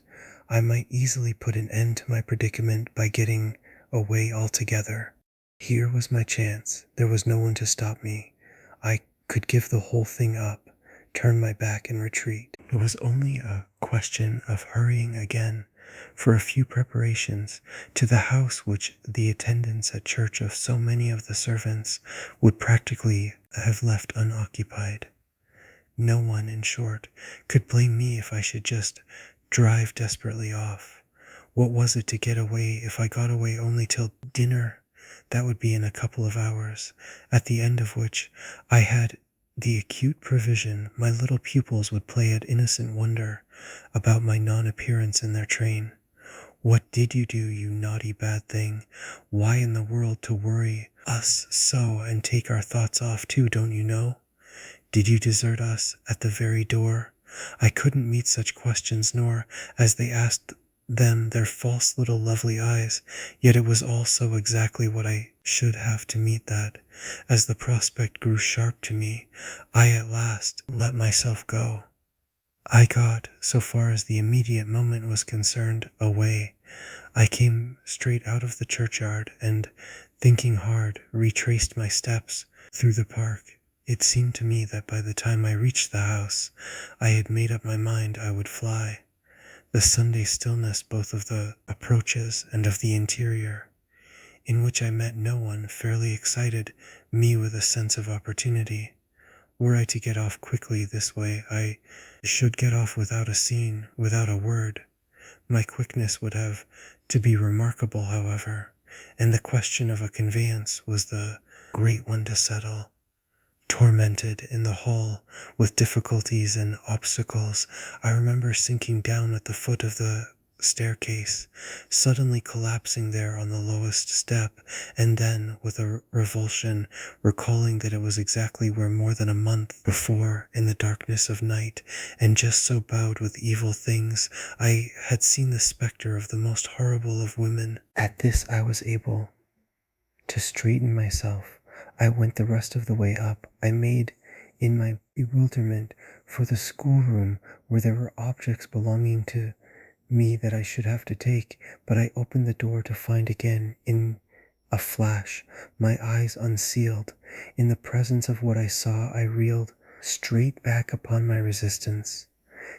I might easily put an end to my predicament by getting away altogether. Here was my chance. There was no one to stop me. I could give the whole thing up, turn my back and retreat. It was only a question of hurrying again for a few preparations to the house which the attendance at church of so many of the servants would practically have left unoccupied. No one, in short, could blame me if I should just drive desperately off. What was it to get away if I got away only till dinner? That would be in a couple of hours, at the end of which I had the acute prevision my little pupils would play at innocent wonder about my non-appearance in their train. What did you do, you naughty bad thing? Why in the world to worry us so and take our thoughts off too, don't you know? Did you desert us at the very door? I couldn't meet such questions, nor, as they asked them, their false little lovely eyes, yet it was all so exactly what I should have to meet that, as the prospect grew sharp to me, I at last let myself go. I got, so far as the immediate moment was concerned, away. I came straight out of the churchyard, and, thinking hard, retraced my steps through the park. It seemed to me that by the time I reached the house, I had made up my mind I would fly. The Sunday stillness both of the approaches and of the interior, in which I met no one, fairly excited me with a sense of opportunity. Were I to get off quickly this way, I should get off without a scene, without a word. My quickness would have to be remarkable, however, and the question of a conveyance was the great one to settle. Tormented in the hall with difficulties and obstacles, I remember sinking down at the foot of the staircase, suddenly collapsing there on the lowest step, and then, with a revulsion, recalling that it was exactly where more than a month before, in the darkness of night, and just so bowed with evil things, I had seen the spectre of the most horrible of women. At this I was able to straighten myself. I went the rest of the way up. I made, in my bewilderment, for the schoolroom where there were objects belonging to me that I should have to take, but I opened the door to find again, in a flash, my eyes unsealed. In the presence of what I saw, I reeled straight back upon my resistance.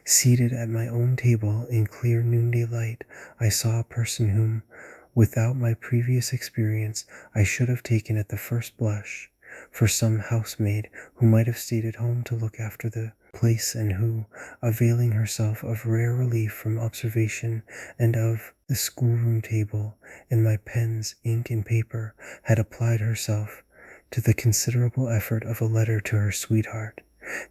Seated at my own table in clear noonday light, I saw a person whom, without my previous experience, I should have taken at the first blush for some housemaid who might have stayed at home to look after the place, and who, availing herself of rare relief from observation and of the schoolroom table and my pens, ink, and paper, had applied herself to the considerable effort of a letter to her sweetheart.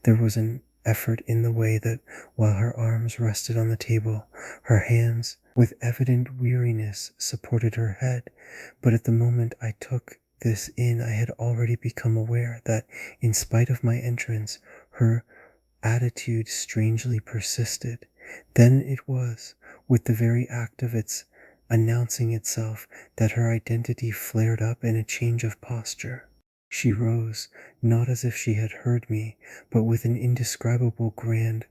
There was an effort in the way that, while her arms rested on the table, her hands, with evident weariness, supported her head, but at the moment I took this in, I had already become aware that, in spite of my entrance, her attitude strangely persisted. Then it was, with the very act of its announcing itself, that her identity flared up in a change of posture. She rose, not as if she had heard me, but with an indescribable grand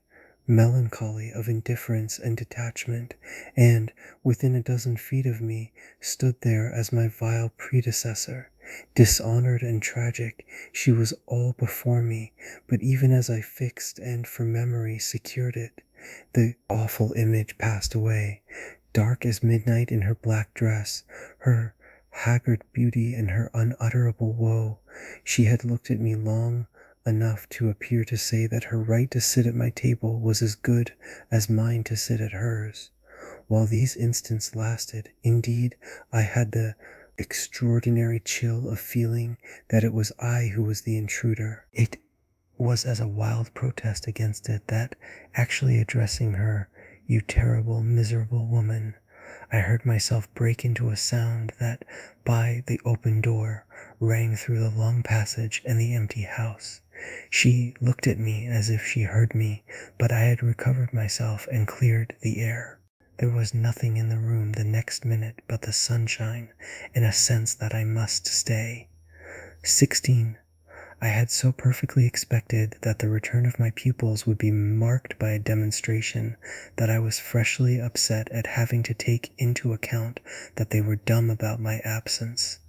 melancholy of indifference and detachment, and, within a dozen feet of me, stood there as my vile predecessor. Dishonored and tragic, she was all before me, but even as I fixed and, for memory, secured it, the awful image passed away. Dark as midnight in her black dress, her haggard beauty and her unutterable woe, she had looked at me long enough to appear to say that her right to sit at my table was as good as mine to sit at hers. While these instants lasted, indeed, I had the extraordinary chill of feeling that it was I who was the intruder. It was as a wild protest against it that, actually addressing her, "You terrible, miserable woman," I heard myself break into a sound that, by the open door, rang through the long passage and the empty house. She looked at me as if she heard me, but I had recovered myself and cleared the air. There was nothing in the room the next minute but the sunshine and a sense that I must stay. 16. I had so perfectly expected that the return of my pupils would be marked by a demonstration that I was freshly upset at having to take into account that they were dumb about my absence.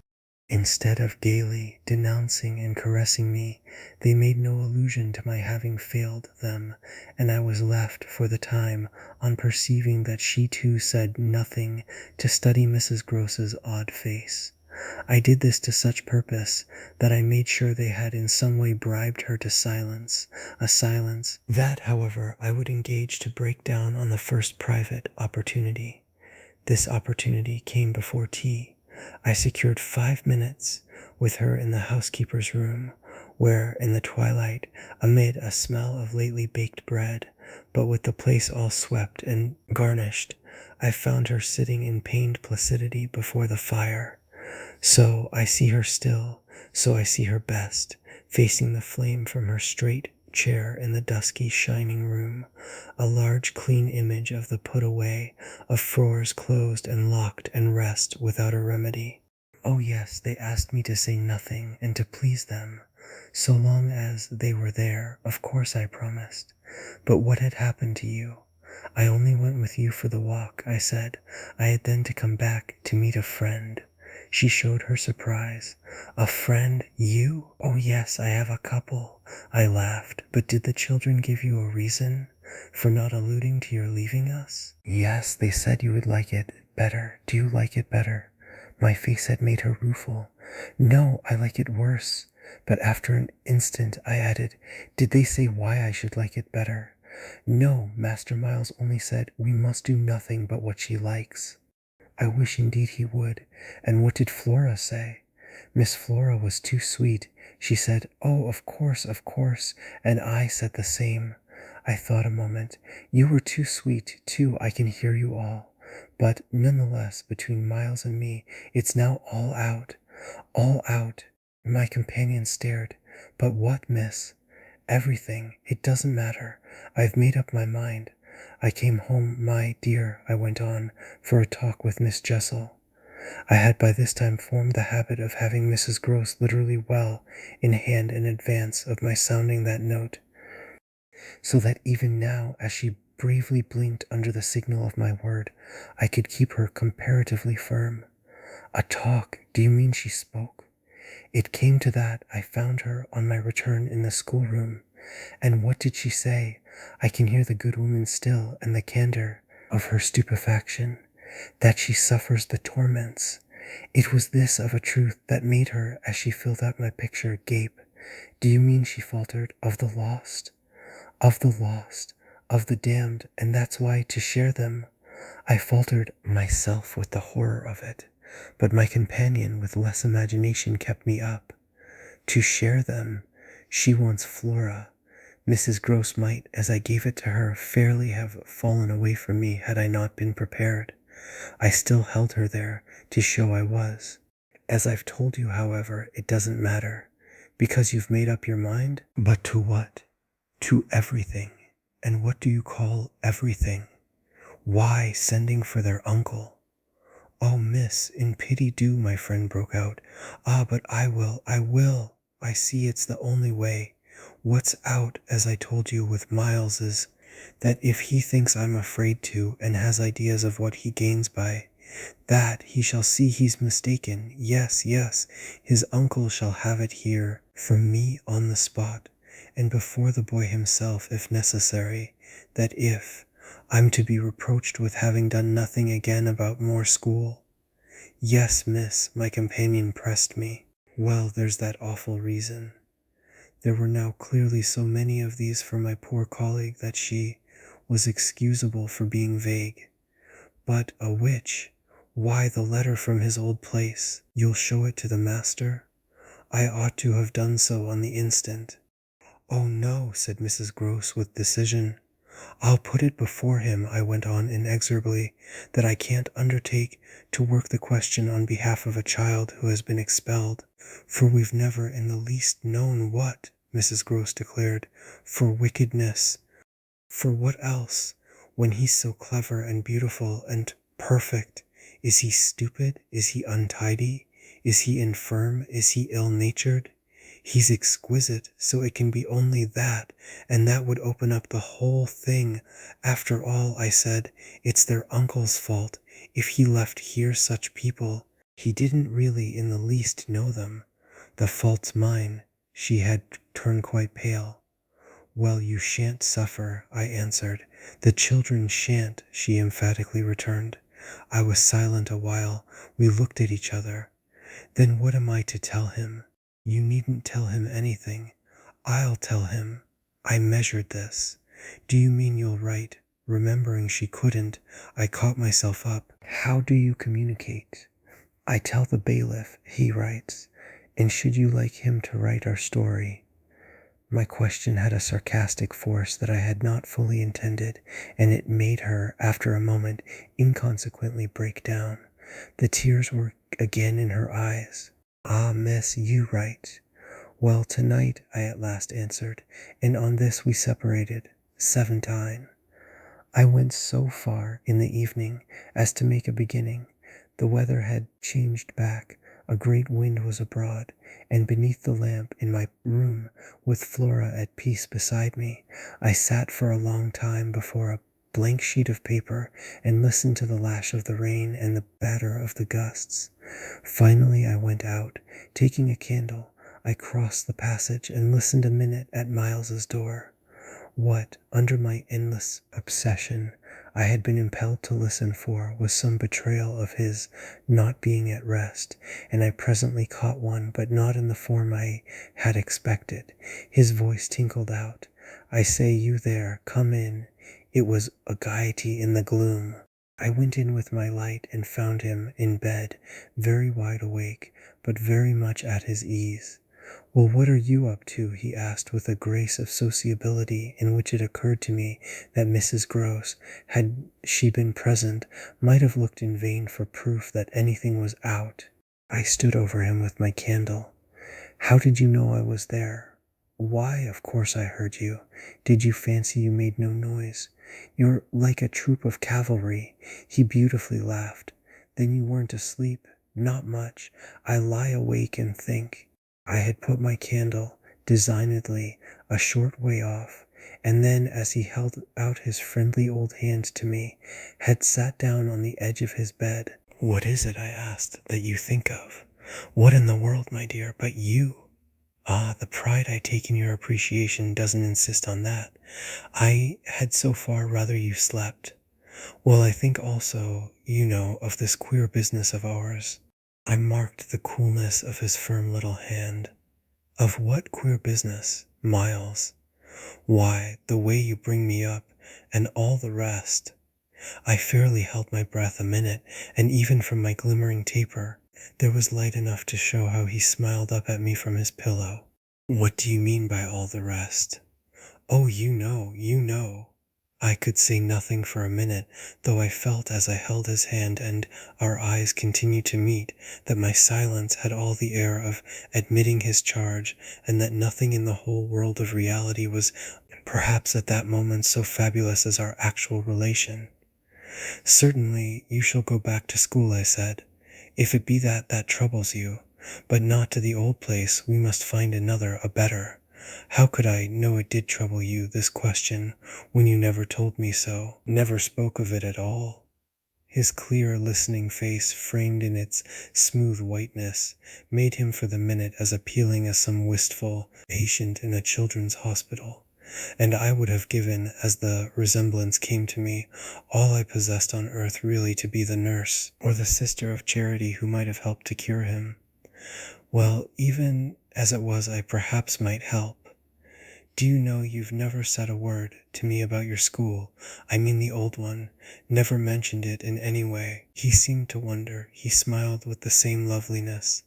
Instead of gaily denouncing and caressing me, they made no allusion to my having failed them, and I was left, for the time, on perceiving that she too said nothing, to study Mrs. Gross's odd face. I did this to such purpose that I made sure they had in some way bribed her to silence, a silence that, however, I would engage to break down on the first private opportunity. This opportunity came before tea. I secured 5 minutes with her in the housekeeper's room, where, in the twilight, amid a smell of lately baked bread, but with the place all swept and garnished, I found her sitting in pained placidity before the fire. So I see her still, so I see her best, facing the flame from her straight chair in the dusky, shining room, a large, clean image of the put away, of drawers closed and locked and rest without a remedy. Oh yes, they asked me to say nothing and to please them. So long as they were there, of course I promised. But what had happened to you? I only went with you for the walk, I said. I had then to come back to meet a friend. She showed her surprise. A friend? You? Oh yes, I have a couple. I laughed. But did the children give you a reason for not alluding to your leaving us? Yes, they said you would like it better. Do you like it better? My face had made her rueful. No, I like it worse. But after an instant I added, did they say why I should like it better? No, Master Miles only said we must do nothing but what she likes. I wish indeed he would. And what did Flora say? Miss Flora was too sweet. She said, oh, of course, and I said the same. I thought a moment. You were too sweet, too, I can hear you all. But nonetheless, between Miles and me, it's now all out. All out. My companion stared. But what, miss? Everything. It doesn't matter. I've made up my mind. I came home, my dear, I went on, for a talk with Miss Jessel. I had by this time formed the habit of having Mrs. Gross literally well in hand in advance of my sounding that note, so that even now, as she bravely blinked under the signal of my word, I could keep her comparatively firm. A talk? Do you mean she spoke? It came to that. I found her on my return in the schoolroom. And what did she say? I can hear the good woman still, and the candor of her stupefaction, that she suffers the torments. It was this of a truth that made her, as she filled out my picture, gape. Do you mean, she faltered, of the lost? Of the lost, of the damned, and that's why, to share them. I faltered myself with the horror of it, but my companion with less imagination kept me up. To share them, she wants Flora. Mrs. Gross might, as I gave it to her, fairly have fallen away from me had I not been prepared. I still held her there, to show I was. As I've told you, however, it doesn't matter, because you've made up your mind. But to what? To everything. And what do you call everything? Why, sending for their uncle. Oh, miss, in pity do, my friend broke out. Ah, but I will. I see it's the only way. What's out, as I told you, with Miles is that if he thinks I'm afraid to, and has ideas of what he gains by that, he shall see he's mistaken. Yes, his uncle shall have it here from me on the spot, and before the boy himself, if necessary, that if I'm to be reproached with having done nothing again about more school. Yes, miss, my companion pressed me. Well, there's that awful reason. There were now clearly so many of these for my poor colleague that she was excusable for being vague. But a which? Why, the letter from his old place. You'll show it to the master? I ought to have done so on the instant. Oh no, said Mrs. Gross with decision. I'll put it before him, I went on inexorably, that I can't undertake to work the question on behalf of a child who has been expelled, for we've never in the least known what, Mrs. Gross declared, for wickedness. For what else? when he's so clever and beautiful and perfect? Is he stupid? Is he untidy? Is he infirm? Is he ill-natured? He's exquisite, so it can be only that, and that would open up the whole thing. After all, I said, it's their uncle's fault if he left here such people. He didn't really in the least know them. The fault's mine. She had turned quite pale. Well, you shan't suffer, I answered. The children shan't, she emphatically returned. I was silent a while. We looked at each other. Then what am I to tell him? You needn't tell him anything. I'll tell him. I measured this. Do you mean you'll write? Remembering she couldn't, I caught myself up. How do you communicate? I tell the bailiff, he writes. And should you like him to write our story? My question had a sarcastic force that I had not fully intended, and it made her, after a moment, inconsequently break down. The tears were again in her eyes. Ah, miss, you write. Well, tonight, I at last answered, and on this we separated, 17. I went so far in the evening as to make a beginning. The weather had changed back. A great wind was abroad, and beneath the lamp in my room, with Flora at peace beside me, I sat for a long time before a blank sheet of paper and listened to the lash of the rain and the batter of the gusts. Finally I went out. Taking a candle, I crossed the passage and listened a minute at Miles's door. What, under my endless obsession, I had been impelled to listen for was some betrayal of his not being at rest, and I presently caught one, but not in the form I had expected. His voice tinkled out, I say, you there, come in. It was a gaiety in the gloom. I went in with my light and found him in bed, very wide awake, but very much at his ease. Well, what are you up to? He asked with a grace of sociability in which it occurred to me that Mrs. Gross, had she been present, might have looked in vain for proof that anything was out. I stood over him with my candle. How did you know I was there? Why, of course I heard you. Did you fancy you made no noise? You're like a troop of cavalry. He beautifully laughed. Then you weren't asleep? Not much. I lie awake and think. I had put my candle, designedly, a short way off, and then, as he held out his friendly old hand to me, had sat down on the edge of his bed. What is it, I asked, that you think of? What in the world, my dear, but you? Ah, the pride I take in your appreciation doesn't insist on that. I had so far rather you slept. Well, I think also, you know, of this queer business of ours. I marked the coolness of his firm little hand. Of what queer business, Miles? Why, the way you bring me up, and all the rest. I fairly held my breath a minute, and even from my glimmering taper, there was light enough to show how he smiled up at me from his pillow. What do you mean by all the rest? Oh, you know, you know. I could say nothing for a minute, though I felt as I held his hand and our eyes continued to meet, that my silence had all the air of admitting his charge, and that nothing in the whole world of reality was perhaps at that moment so fabulous as our actual relation. Certainly you shall go back to school, I said, if it be that troubles you, but not to the old place. We must find another, a better. How could I know it did trouble you, this question, when you never told me so, never spoke of it at all? His clear, listening face, framed in its smooth whiteness, made him for the minute as appealing as some wistful patient in a children's hospital, and I would have given, as the resemblance came to me, all I possessed on earth really to be the nurse, or the sister of charity who might have helped to cure him. Well, even as it was, I perhaps might help. Do you know you've never said a word to me about your school? I mean the old one. Never mentioned it in any way. He seemed to wonder. He smiled with the same loveliness.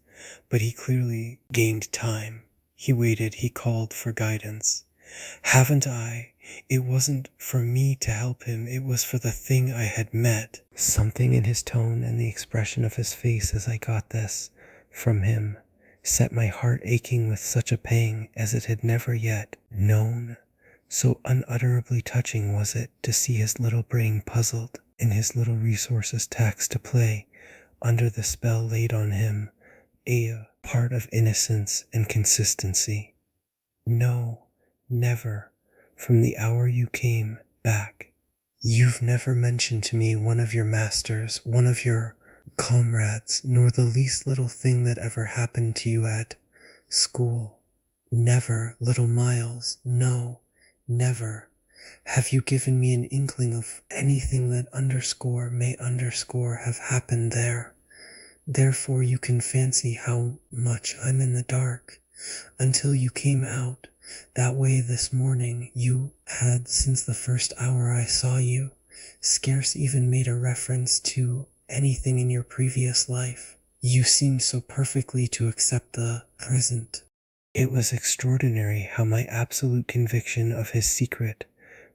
But he clearly gained time. He waited. He called for guidance. Haven't I? It wasn't for me to help him. It was for the thing I had met. Something in his tone and the expression of his face as I got this from him set my heart aching with such a pang as it had never yet known. So unutterably touching was it to see his little brain puzzled and his little resources taxed to play under the spell laid on him, a part of innocence and consistency. No, never, from the hour you came back. You've never mentioned to me one of your masters, one of your comrades, nor the least little thing that ever happened to you at school. Never, little Miles, no, never. Have you given me an inkling of anything that may have happened there? Therefore you can fancy how much I'm in the dark. Until you came out that way this morning, you had, since the first hour I saw you, scarce even made a reference to anything in your previous life. You seemed so perfectly to accept the present. It was extraordinary how my absolute conviction of his secret,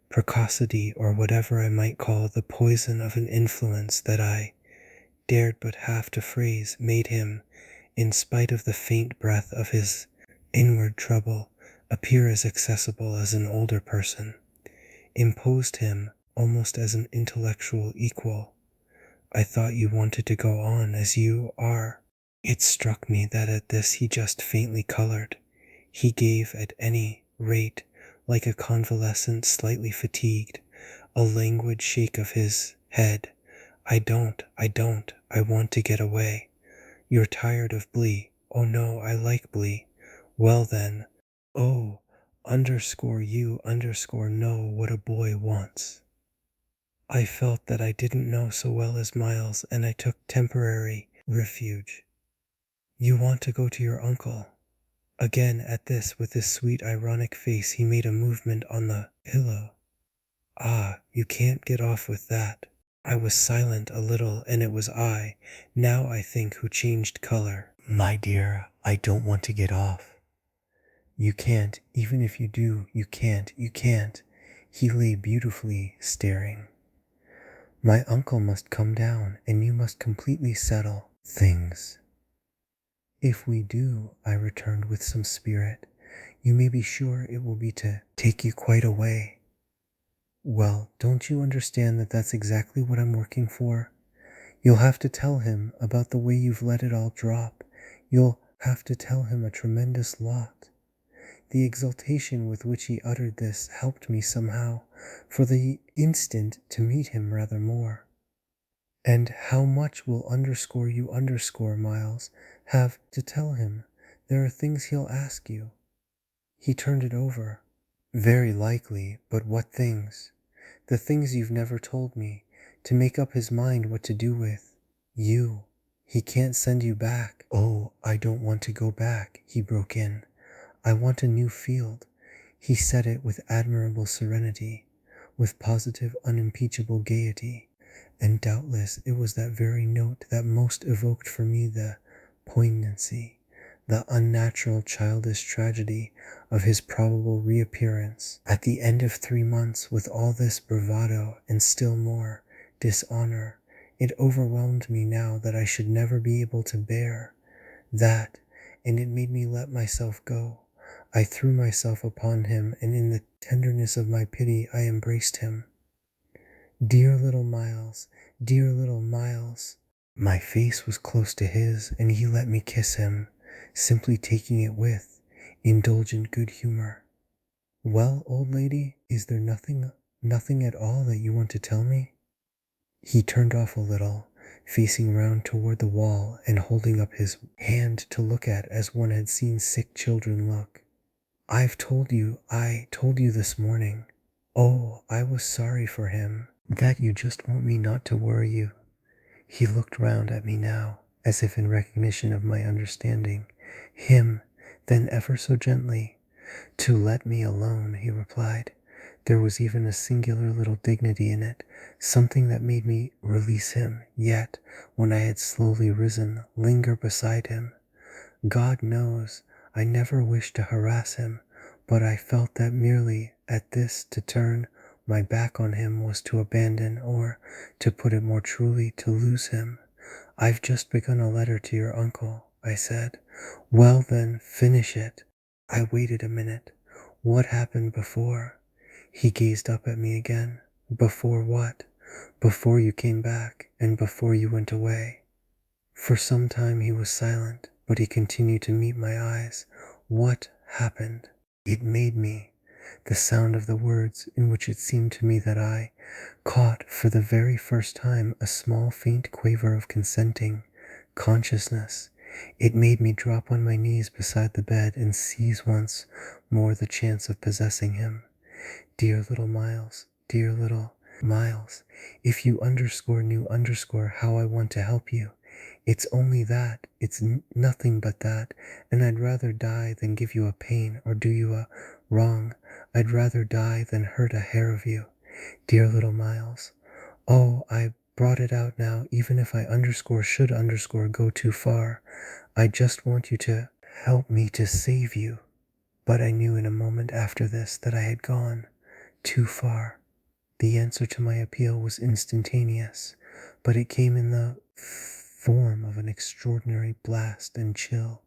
precocity, or whatever I might call the poison of an influence that I dared but half to phrase, made him, in spite of the faint breath of his inward trouble, appear as accessible as an older person, imposed him almost as an intellectual equal. I thought you wanted to go on as you are. It struck me that at this he just faintly colored. He gave, at any rate, like a convalescent slightly fatigued, a languid shake of his head. I want to get away. You're tired of Blee. Oh no, I like Blee. Well then, oh, you know what a boy wants. I felt that I didn't know so well as Miles, and I took temporary refuge. You want to go to your uncle. Again at this, with his sweet ironic face, he made a movement on the pillow. Ah, you can't get off with that. I was silent a little, and it was I, now I think, who changed color. My dear, I don't want to get off. You can't, even if you do, you can't. He lay beautifully staring. My uncle must come down, and you must completely settle things. If we do, I returned with some spirit, you may be sure it will be to take you quite away. Well, don't you understand that that's exactly what I'm working for? You'll have to tell him about the way you've let it all drop. You'll have to tell him a tremendous lot. The exultation with which he uttered this helped me somehow, for the instant, to meet him rather more. And how much will Miles, have to tell him? There are things he'll ask you. He turned it over. Very likely, but what things? The things you've never told me, to make up his mind what to do with you. He can't send you back. Oh, I don't want to go back, he broke in. I want a new field. He said it with admirable serenity, with positive unimpeachable gaiety, and doubtless it was that very note that most evoked for me the poignancy, the unnatural childish tragedy of his probable reappearance at the end of 3 months with all this bravado and still more dishonor. It overwhelmed me now that I should never be able to bear that, and it made me let myself go. I threw myself upon him, and in the tenderness of my pity I embraced him. Dear little Miles, dear little Miles. My face was close to his, and he let me kiss him, simply taking it with indulgent good humor. Well, old lady, is there nothing at all that you want to tell me? He turned off a little, facing round toward the wall and holding up his hand to look at as one had seen sick children look. I told you this morning. Oh, I was sorry for him. That you just want me not to worry you. He looked round at me now, as if in recognition of my understanding. Him, then ever so gently. To let me alone, he replied. There was even a singular little dignity in it, something that made me release him, yet, when I had slowly risen, linger beside him. God knows, I never wished to harass him, but I felt that merely at this to turn my back on him was to abandon, or, to put it more truly, to lose him. I've just begun a letter to your uncle, I said. Well then, finish it. I waited a minute. What happened before? He gazed up at me again. Before what? Before you came back, and before you went away. For some time he was silent, but he continued to meet my eyes. What happened? It made me. The sound of the words, in which it seemed to me that I caught for the very first time a small faint quaver of consenting consciousness. It made me drop on my knees beside the bed and seize once more the chance of possessing him. Dear little Miles, dear little Miles, if you knew how I want to help you. It's only that, it's nothing but that, and I'd rather die than give you a pain or do you a wrong. I'd rather die than hurt a hair of you. Dear little Miles. Oh, I brought it out now, even if I should go too far. I just want you to help me to save you. But I knew in a moment after this that I had gone too far. The answer to my appeal was instantaneous, but it came in the form of an extraordinary blast and chill,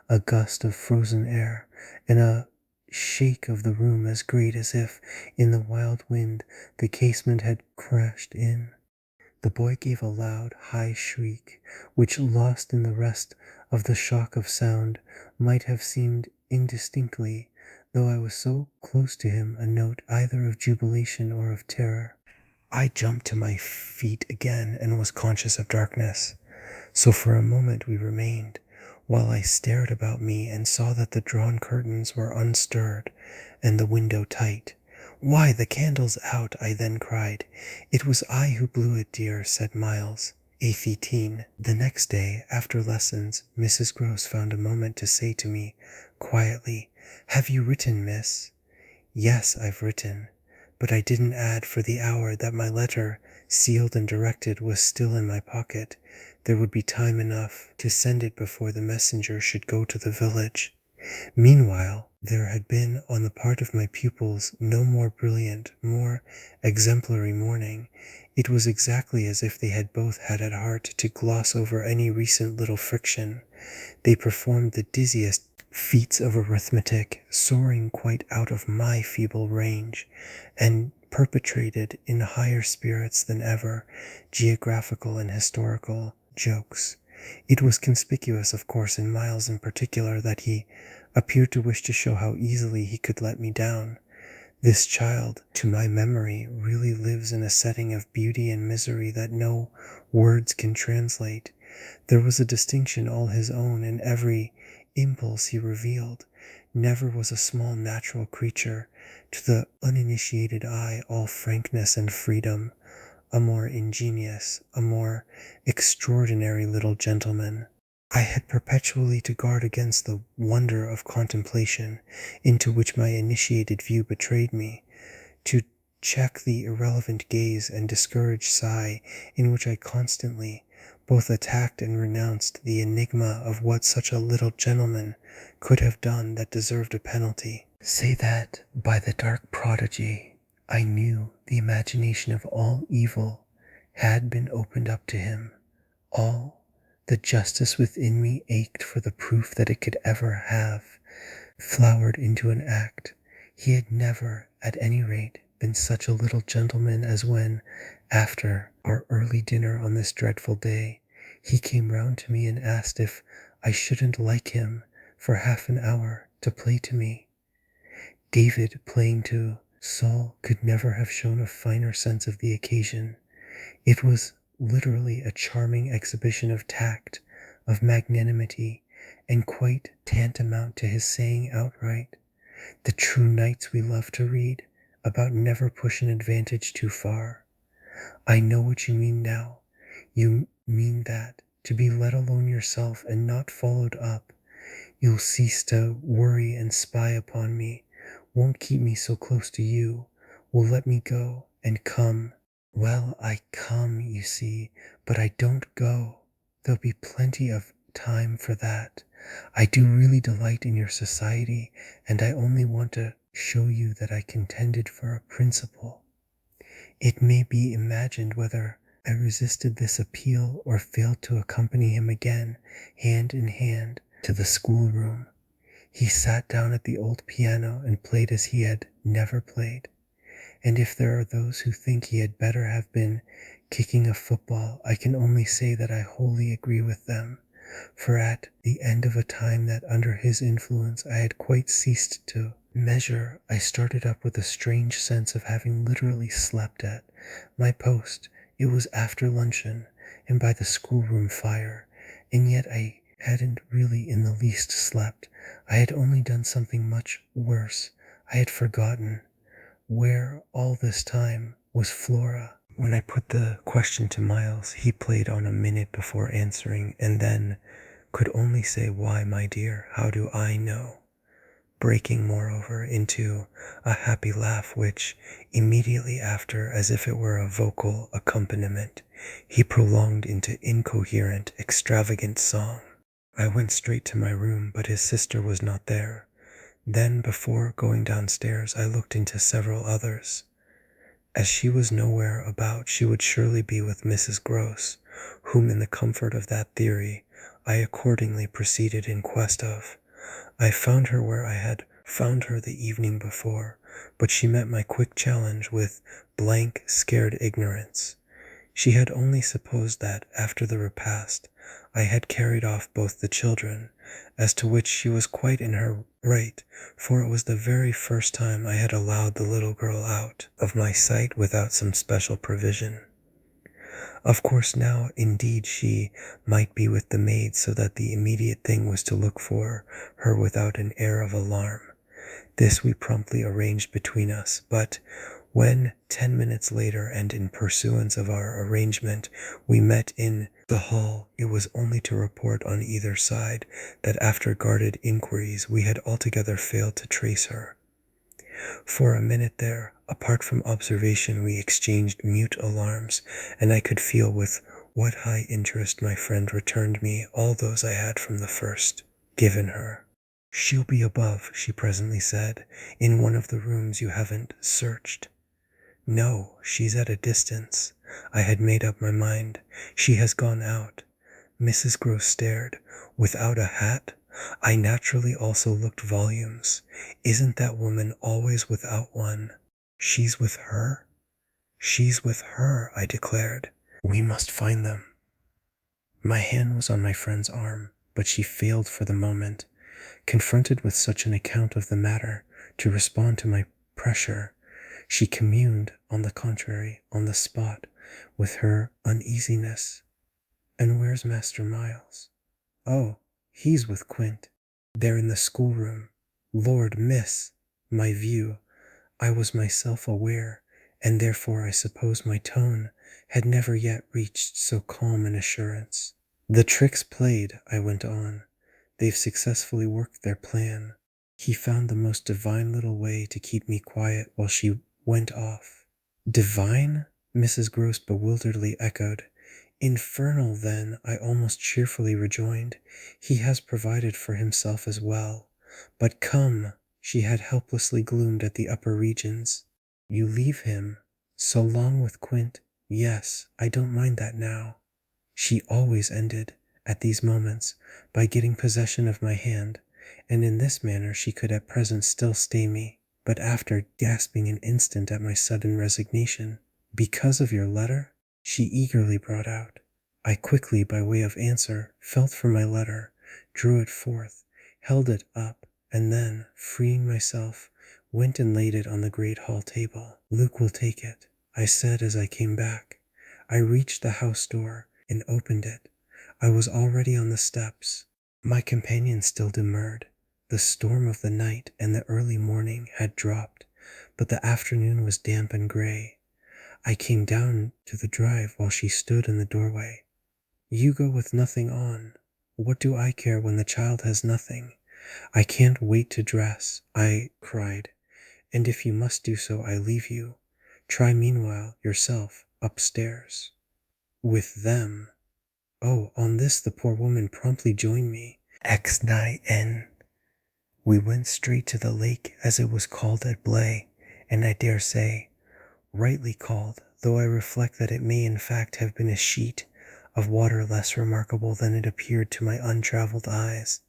a gust of frozen air, and a shake of the room as great as if, in the wild wind, the casement had crashed in. The boy gave a loud, high shriek, which, lost in the rest of the shock of sound, might have seemed indistinctly, though I was so close to him, a note either of jubilation or of terror. I jumped to my feet again and was conscious of darkness. So for a moment we remained, while I stared about me and saw that the drawn curtains were unstirred and the window tight. "Why, the candle's out," I then cried. "It was I who blew it, dear," said Miles, A.13. The next day, after lessons, Mrs. Gross found a moment to say to me, quietly, "Have you written, miss?" "Yes, I've written." But I didn't add for the hour that my letter, sealed and directed, was still in my pocket. There would be time enough to send it before the messenger should go to the village. Meanwhile, there had been on the part of my pupils no more brilliant, more exemplary morning. It was exactly as if they had both had at heart to gloss over any recent little friction. They performed the dizziest feats of arithmetic, soaring quite out of my feeble range, and perpetrated in higher spirits than ever geographical and historical jokes. It was conspicuous, of course, in Miles in particular, that he appeared to wish to show how easily he could let me down. This child, to my memory, really lives in a setting of beauty and misery that no words can translate. There was a distinction all his own in every impulse he revealed. Never was a small natural creature, to the uninitiated eye, all frankness and freedom, a more ingenious, a more extraordinary little gentleman. I had perpetually to guard against the wonder of contemplation into which my initiated view betrayed me, to check the irrelevant gaze and discouraged sigh in which I constantly both attacked and renounced the enigma of what such a little gentleman could have done that deserved a penalty. Say that, by the dark prodigy, I knew the imagination of all evil had been opened up to him. All the justice within me ached for the proof that it could ever have flowered into an act. He had never, at any rate, been such a little gentleman as when, after our early dinner on this dreadful day, he came round to me and asked if I shouldn't like him for half an hour to play to me. David playing to Saul could never have shown a finer sense of the occasion. It was literally a charming exhibition of tact, of magnanimity, and quite tantamount to his saying outright, "The true knights we love to read about never push an advantage too far." I know what you mean now. You mean that, to be let alone yourself and not followed up, you'll cease to worry and spy upon me, won't keep me so close to you, will let me go and come. Well, I come, you see, but I don't go. There'll be plenty of time for that. I do really delight in your society, and I only want to show you that I contended for a principle. It may be imagined whether I resisted this appeal or failed to accompany him again, hand in hand, to the schoolroom. He sat down at the old piano and played as he had never played. And if there are those who think he had better have been kicking a football, I can only say that I wholly agree with them. For at the end of a time that under his influence I had quite ceased to measure, I started up with a strange sense of having literally slept at my post. It was after luncheon and by the schoolroom fire, and yet I hadn't really in the least slept. I had only done something much worse. I had forgotten. Where all this time was Flora? When I put the question to Miles, he played on a minute before answering, and then could only say, "Why, my dear, how do I know?" Breaking, moreover, into a happy laugh, which immediately after, as if it were a vocal accompaniment, he prolonged into incoherent, extravagant song. I went straight to my room, but his sister was not there. Then, before going downstairs, I looked into several others. As she was nowhere about, she would surely be with Mrs. Gross, whom in the comfort of that theory I accordingly proceeded in quest of. I found her where I had found her the evening before, but she met my quick challenge with blank, scared ignorance. She had only supposed that, after the repast, I had carried off both the children, as to which she was quite in her right, for it was the very first time I had allowed the little girl out of my sight without some special provision. Of course now, indeed, she might be with the maid, so that the immediate thing was to look for her without an air of alarm. This we promptly arranged between us, but when 10 minutes later, and in pursuance of our arrangement, we met in the hall, it was only to report on either side that after guarded inquiries we had altogether failed to trace her. For a minute there, apart from observation, we exchanged mute alarms, and I could feel with what high interest my friend returned me all those I had from the first given her. "She'll be above," she presently said, "in one of the rooms you haven't searched." "No, she's at a distance." I had made up my mind. "She has gone out." Mrs. Gross stared. "Without a hat?" I naturally also looked volumes. "Isn't that woman always without one?" "She's with her?" "She's with her," I declared. "We must find them." My hand was on my friend's arm, but she failed for the moment, confronted with such an account of the matter, to respond to my pressure. She communed, on the contrary, on the spot, with her uneasiness. "And where's Master Miles?" "Oh, he's with Quint. They're in the schoolroom." "Lord, miss!" My view, I was myself aware, and therefore I suppose my tone, had never yet reached so calm an assurance. "The trick's played," I went on. "They've successfully worked their plan." He found the most divine little way to keep me quiet while she went off. "Divine?" Mrs. Gross bewilderedly echoed. "Infernal, then," I almost cheerfully rejoined. "He has provided for himself as well. But come," she had helplessly gloomed at the upper regions. "You leave him? So long with Quint? Yes, I don't mind that now." She always ended, at these moments, by getting possession of my hand, and in this manner she could at present still stay me. But after gasping an instant at my sudden resignation, "Because of your letter?" she eagerly brought out. I quickly, by way of answer, felt for my letter, drew it forth, held it up, and then, freeing myself, went and laid it on the great hall table. "Luke will take it," I said as I came back. I reached the house door and opened it. I was already on the steps. My companion still demurred. The storm of the night and the early morning had dropped, but the afternoon was damp and gray. I came down to the drive while she stood in the doorway. "You go with nothing on. What do I care when the child has nothing? I can't wait to dress," I cried, "and if you must do so, I leave you. Try meanwhile, yourself, upstairs." "With them?" Oh, on this the poor woman promptly joined me. Ex nigh en. We went straight to the lake, as it was called at Blay, and I dare say, rightly called, though I reflect that it may in fact have been a sheet of water less remarkable than it appeared to my untravelled eyes.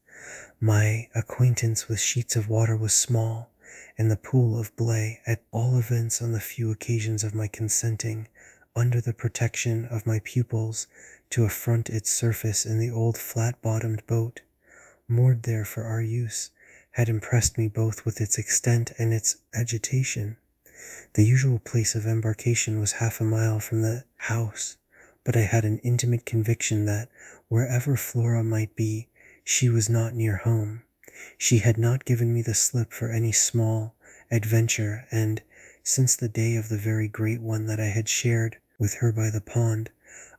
My acquaintance with sheets of water was small, in the pool of Blay, at all events on the few occasions of my consenting, under the protection of my pupils, to affront its surface in the old flat-bottomed boat, moored there for our use, had impressed me both with its extent and its agitation. The usual place of embarkation was half a mile from the house, but I had an intimate conviction that, wherever Flora might be, she was not near home. She had not given me the slip for any small adventure, and, since the day of the very great one that I had shared with her by the pond,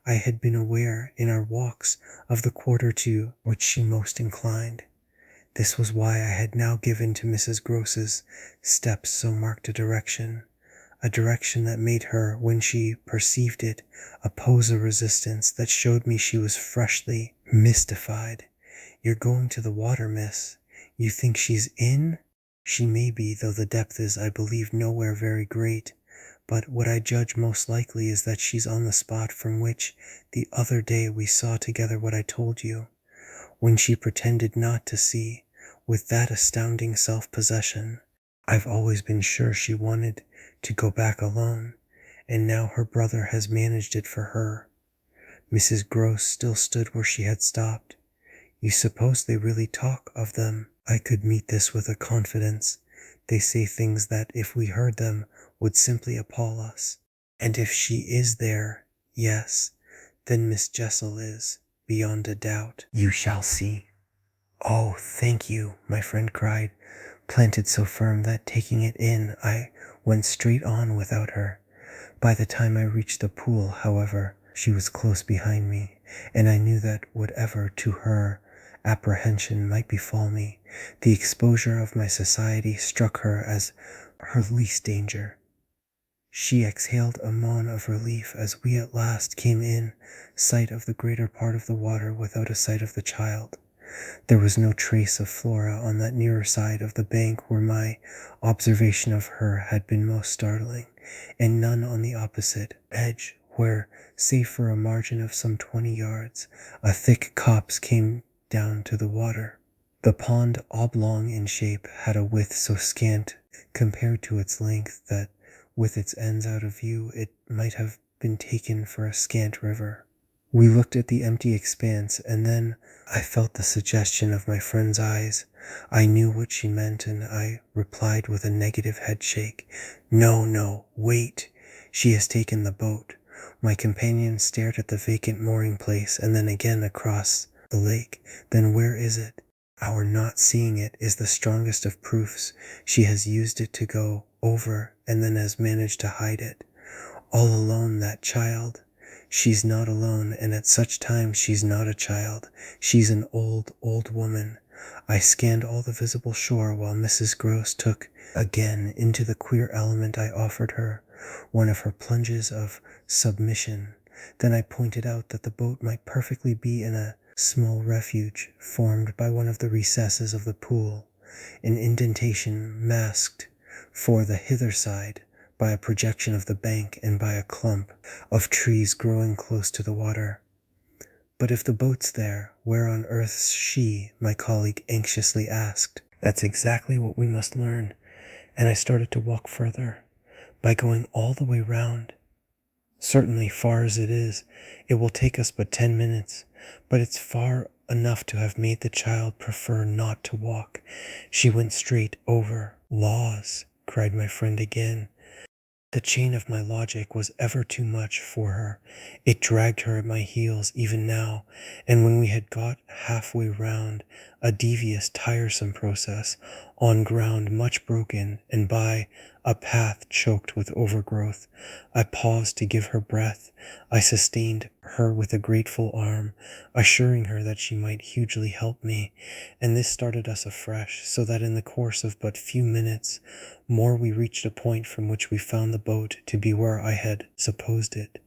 I had been aware, in our walks, of the quarter to which she most inclined. This was why I had now given to Mrs. Groce's steps so marked a direction that made her, when she perceived it, oppose a resistance that showed me she was freshly mystified. "You're going to the water, miss? You think she's in?" "She may be, though the depth is, I believe, nowhere very great. But what I judge most likely is that she's on the spot from which, the other day, we saw together what I told you, when she pretended not to see, with that astounding self-possession. I've always been sure she wanted to go back alone, and now her brother has managed it for her." Mrs. Groce still stood where she had stopped. "You suppose they really talk of them?" I could meet this with a confidence. "They say things that, if we heard them, would simply appall us. And if she is there, yes, then Miss Jessel is, beyond a doubt. You shall see." "Oh, thank you," my friend cried, planted so firm that, taking it in, I went straight on without her. By the time I reached the pool, however, she was close behind me, and I knew that whatever, to her apprehension, might befall me, the exposure of my society struck her as her least danger. She exhaled a moan of relief as we at last came in sight of the greater part of the water without a sight of the child. There was no trace of Flora on that nearer side of the bank where my observation of her had been most startling, and none on the opposite edge where, save for a margin of some 20 yards, a thick copse came down to the water. The pond, oblong in shape, had a width so scant compared to its length that, with its ends out of view, it might have been taken for a scant river. We looked at the empty expanse, and then I felt the suggestion of my friend's eyes. I knew what she meant, and I replied with a negative headshake. "No, no, wait. She has taken the boat." My companion stared at the vacant mooring place, and then again across the lake. "Then where is it?" "Our not seeing it is the strongest of proofs. She has used it to go over, and then has managed to hide it. All alone, that child. She's not alone, and at such times she's not a child. She's an old, old woman." I scanned all the visible shore while Mrs. Groce took again into the queer element I offered her, one of her plunges of submission. Then I pointed out that the boat might perfectly be in a small refuge formed by one of the recesses of the pool, an indentation masked for the hither side by a projection of the bank and by a clump of trees growing close to the water. "But if the boat's there, where on earth's she?" my colleague anxiously asked. "That's exactly what we must learn," and I started to walk further. "By going all the way round. Certainly, far as it is, it will take us but 10 minutes, but it's far enough to have made the child prefer not to walk. She went straight over." "Laws!" cried my friend again. The chain of my logic was ever too much for her. It dragged her at my heels even now, and when we had got halfway round, a devious, tiresome process, on ground much broken, and by a path choked with overgrowth, I paused to give her breath. I sustained her with a grateful arm, assuring her that she might hugely help me, and this started us afresh, so that in the course of but few minutes more we reached a point from which we found the boat to be where I had supposed it.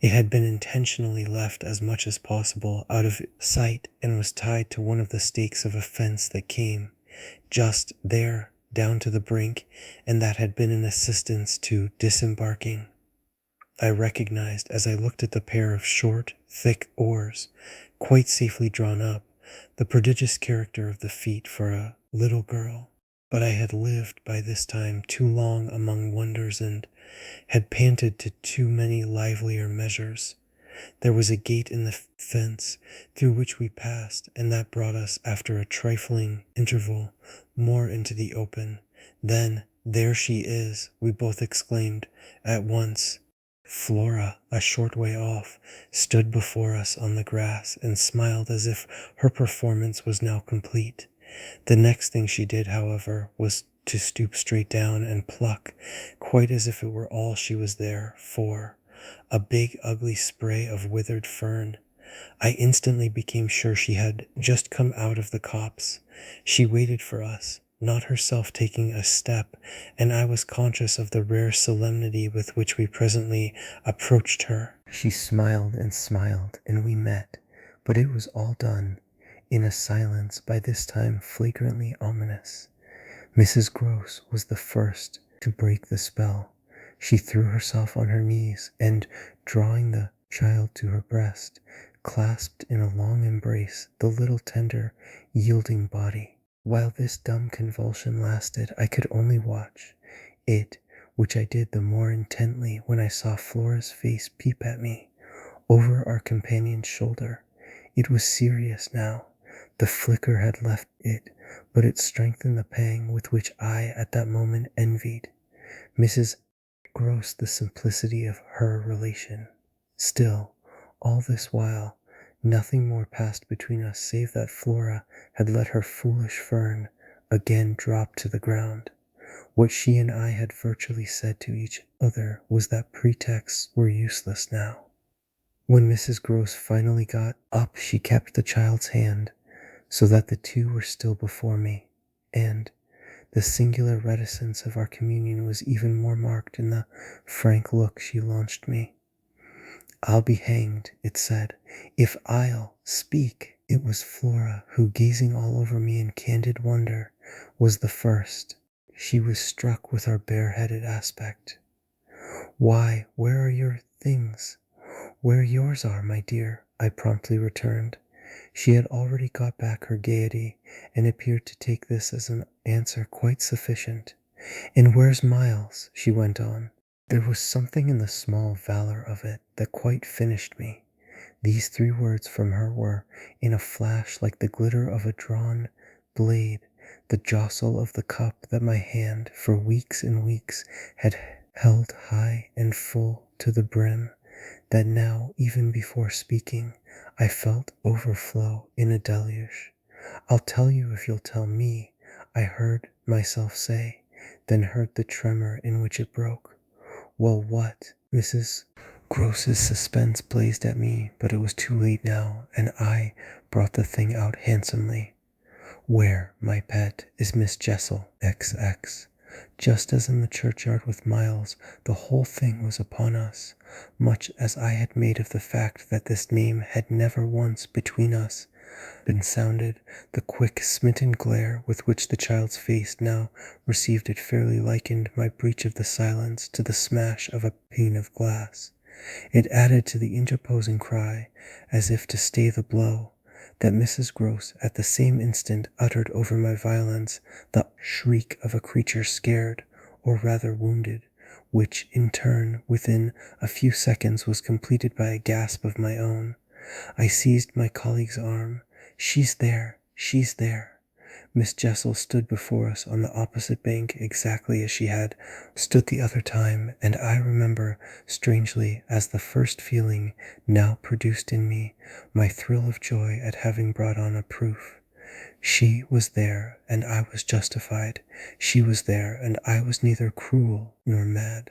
It had been intentionally left as much as possible out of sight, and was tied to one of the stakes of a fence that came just there down to the brink, and that had been an assistance to disembarking. I recognized, as I looked at the pair of short, thick oars, quite safely drawn up, the prodigious character of the feat for a little girl. but I had lived by this time too long among wonders and had panted to too many livelier measures. There was a gate in the fence through which we passed, and that brought us, after a trifling interval, more into the open. Then, "There she is," we both exclaimed at once. Flora, a short way off, stood before us on the grass and smiled as if her performance was now complete. The next thing she did, however, was to stoop straight down and pluck, quite as if it were all she was there for, a big ugly spray of withered fern. I instantly became sure she had just come out of the copse. She waited for us, not herself taking a step, and I was conscious of the rare solemnity with which we presently approached her. She smiled, and we met, but it was all done in a silence by this time flagrantly ominous. Mrs. Gross was the first to break the spell. She threw herself on her knees, and, drawing the child to her breast, clasped in a long embrace the little tender, yielding body. While this dumb convulsion lasted, I could only watch it, which I did the more intently when I saw Flora's face peep at me over our companion's shoulder. It was serious now. The flicker had left it, but it strengthened the pang with which I at that moment envied Mrs. Gross the simplicity of her relation. Still, all this while, nothing more passed between us save that Flora had let her foolish fern again drop to the ground. What she and I had virtually said to each other was that pretexts were useless now. When Mrs. Gross finally got up, she kept the child's hand, so that the two were still before me, and the singular reticence of our communion was even more marked in the frank look she launched me. "I'll be hanged," it said, "if I'll speak." It was Flora who, gazing all over me in candid wonder, was the first. She was struck with our bareheaded aspect. "Why, where are your things?" "Where yours are, my dear," I promptly returned. She had already got back her gaiety, and appeared to take this as an answer quite sufficient. "And where's Miles?" she went on. There was something in the small valor of it that quite finished me. These 3 words from her were, in a flash like the glitter of a drawn blade, the jostle of the cup that my hand for weeks and weeks had held high and full to the brim, that now, even before speaking, I felt overflow in a deluge. "I'll tell you if you'll tell me," I heard myself say, then heard the tremor in which it broke. "Well, what?" Mrs. Gross's suspense blazed at me, but it was too late now, and I brought the thing out handsomely. "Where, my pet, is Miss Jessel, XX?" Just as in the churchyard with Miles, the whole thing was upon us, much as I had made of the fact that this name had never once between us been sounded. The quick, smitten glare with which the child's face now received it fairly likened my breach of the silence to the smash of a pane of glass. It added to the interposing cry, as if to stay the blow, that Mrs. Gross at the same instant uttered over my violence the shriek of a creature scared, or rather wounded, which in turn within a few seconds was completed by a gasp of my own. I seized my colleague's arm. "She's there, she's there." Miss Jessel stood before us on the opposite bank exactly as she had stood the other time, and I remember, strangely as the first feeling now produced in me, my thrill of joy at having brought on a proof. She was there, and I was justified. She was there, and I was neither cruel nor mad.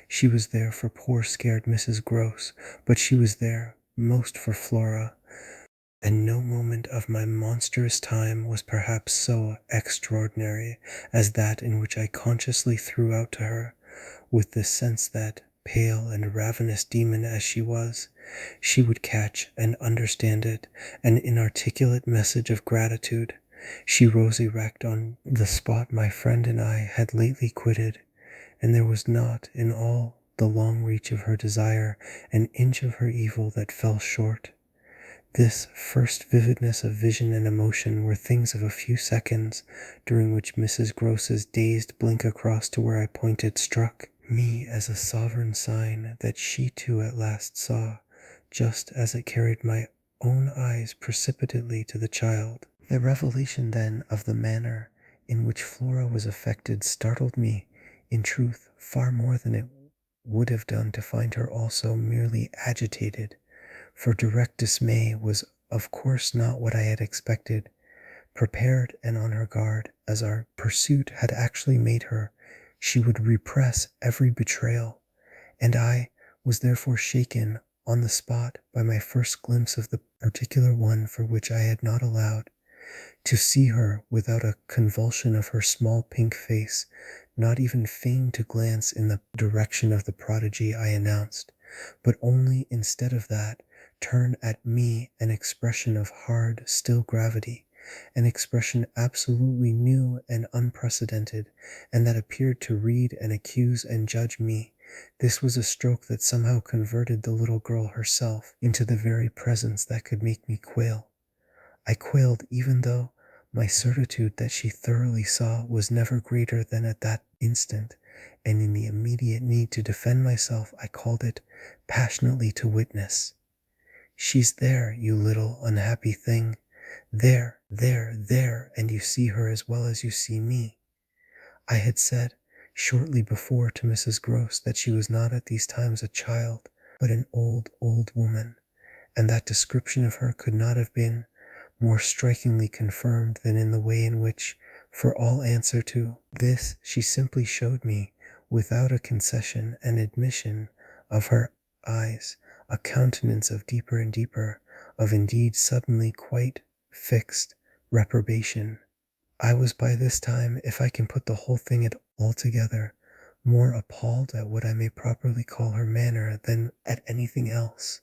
She was there for poor scared Mrs. Gross, but she was there most for Flora. And no moment of my monstrous time was perhaps so extraordinary as that in which I consciously threw out to her, with the sense that, pale and ravenous demon as she was, she would catch and understand it, an inarticulate message of gratitude. She rose erect on the spot my friend and I had lately quitted, and there was not, in all the long reach of her desire, an inch of her evil that fell short. This first vividness of vision and emotion were things of a few seconds, during which Mrs. Gross's dazed blink across to where I pointed struck me as a sovereign sign that she too at last saw, just as it carried my own eyes precipitately to the child. The revelation then of the manner in which Flora was affected startled me, in truth, far more than it would have done to find her also merely agitated, for direct dismay was of course not what I had expected. Prepared and on her guard as our pursuit had actually made her, she would repress every betrayal, and I was therefore shaken on the spot by my first glimpse of the particular one for which I had not allowed. To see her without a convulsion of her small pink face, not even feign to glance in the direction of the prodigy I announced, but only instead of that turn at me an expression of hard, still gravity, an expression absolutely new and unprecedented, and that appeared to read and accuse and judge me. This was a stroke that somehow converted the little girl herself into the very presence that could make me quail. I quailed even though my certitude that she thoroughly saw was never greater than at that instant, and in the immediate need to defend myself I called it passionately to witness. She's there, you little unhappy thing. There, there, there, and you see her as well as you see me. I had said shortly before to Mrs. Gross that she was not at these times a child, but an old, old woman, and that description of her could not have been more strikingly confirmed than in the way in which, for all answer to this, she simply showed me, without a concession and admission of her eyes, a countenance of deeper and deeper, of indeed suddenly quite fixed reprobation. I was by this time, if I can put the whole thing altogether, more appalled at what I may properly call her manner than at anything else,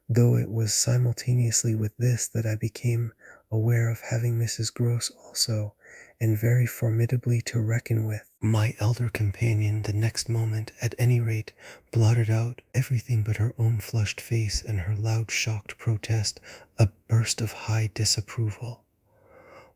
though it was simultaneously with this that I became aware of having Mrs. Gross also, and very formidably to reckon with. My elder companion the next moment, at any rate, blotted out everything but her own flushed face and her loud shocked protest, a burst of high disapproval.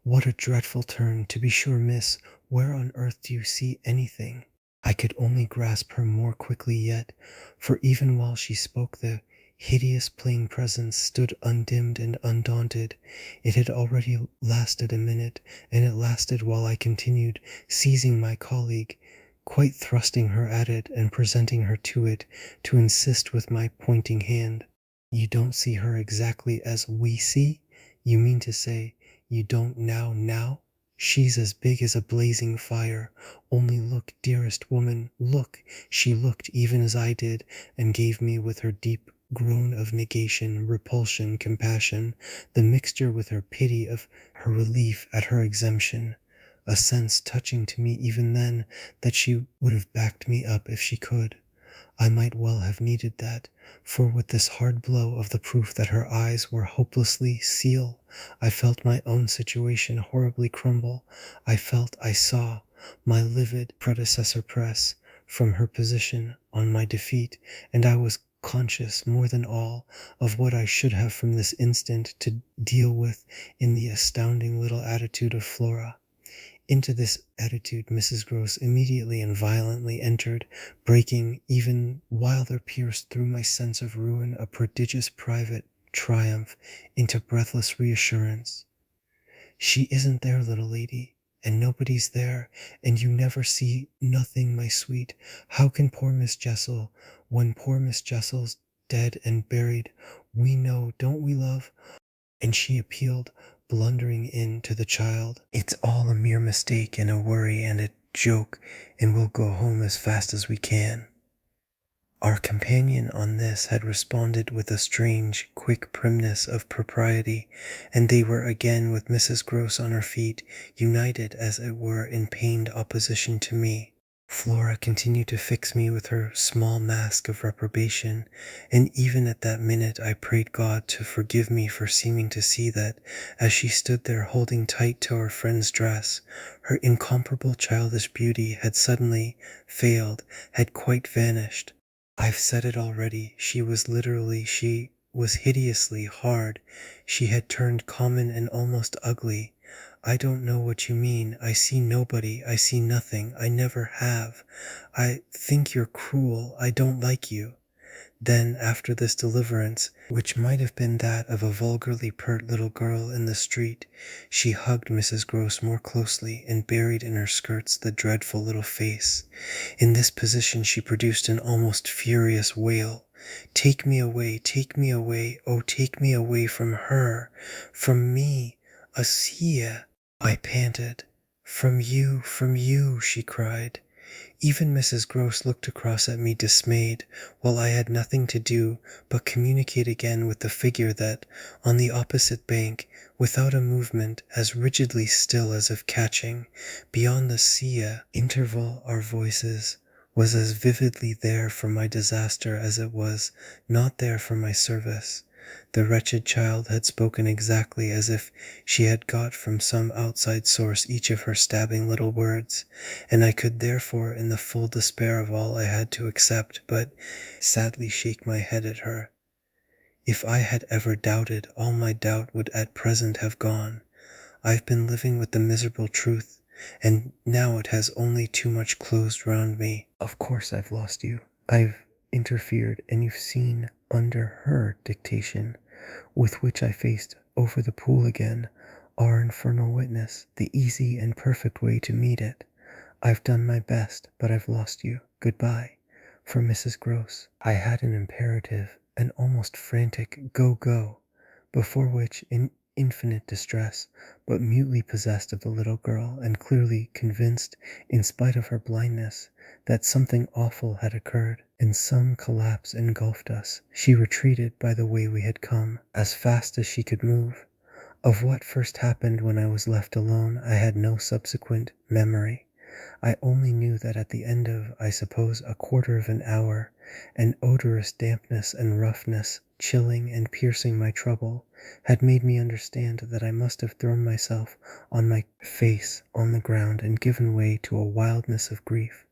"What a dreadful turn, to be sure, miss. Where on earth do you see anything?" I could only grasp her more quickly yet, for even while she spoke the hideous plain presence stood undimmed and undaunted. It had already lasted a minute, and it lasted while I continued, seizing my colleague, quite thrusting her at it and presenting her to it, to insist with my pointing hand. "You don't see her exactly as we see? You mean to say you don't now? She's as big as a blazing fire. Only look, dearest woman, look." She looked even as I did, and gave me with her deep groan of negation, repulsion, compassion, the mixture with her pity of her relief at her exemption, a sense touching to me even then that she would have backed me up if she could. I might well have needed that, for with this hard blow of the proof that her eyes were hopelessly seal, I felt my own situation horribly crumble. I saw my livid predecessor press from her position on my defeat, and I was conscious more than all of what I should have from this instant to deal with in the astounding little attitude of Flora. Into this attitude Mrs. Gross immediately and violently entered, breaking, even while there pierced through my sense of ruin a prodigious private triumph, into breathless reassurance. "She isn't there, little lady, and nobody's there, and you never see nothing, my sweet. How can poor Miss Jessel, when poor Miss Jessel's dead and buried, we know, don't we, love?" And she appealed, blundering in to the child. "It's all a mere mistake and a worry and a joke, and we'll go home as fast as we can." Our companion on this had responded with a strange, quick primness of propriety, and they were again with Mrs. Gross on her feet, united, as it were, in pained opposition to me. Flora continued to fix me with her small mask of reprobation, and even at that minute I prayed God to forgive me for seeming to see that, as she stood there holding tight to our friend's dress, her incomparable childish beauty had suddenly failed, had quite vanished. I've said it already, she was literally, she was hideously hard. She had turned common and almost ugly. I don't know what you mean. I see nobody. I see nothing. I never have. I think you're cruel. I don't like you. Then, after this deliverance, which might have been that of a vulgarly pert little girl in the street, she hugged Mrs. Gross more closely and buried in her skirts the dreadful little face. In this position she produced an almost furious wail. Take me away, oh, take me away from her, from me, Asia, I panted. From you, she cried. Even Mrs. Gross looked across at me dismayed, while I had nothing to do but communicate again with the figure that, on the opposite bank, without a movement, as rigidly still as if catching, beyond the sea interval our voices, was as vividly there for my disaster as it was not there for my service. The wretched child had spoken exactly as if she had got from some outside source each of her stabbing little words, and I could therefore, in the full despair of all I had to accept, but sadly shake my head at her. If I had ever doubted, all my doubt would at present have gone. I've been living with the miserable truth, and now it has only too much closed round me. Of course I've lost you. I've interfered, and you've seen, under her dictation, with which I faced over the pool again, our infernal witness, the easy and perfect way to meet it. I've done my best, but I've lost you. Goodbye. For Mrs. Gross, I had an imperative, an almost frantic go, before which, in infinite distress, but mutely possessed of the little girl, and clearly convinced, in spite of her blindness, that something awful had occurred, and some collapse engulfed us, she retreated by the way we had come, as fast as she could move. Of what first happened when I was left alone, I had no subsequent memory. I only knew that at the end of, I suppose, a quarter of an hour, an odorous dampness and roughness, chilling and piercing my trouble, had made me understand that I must have thrown myself on my face on the ground and given way to a wildness of grief.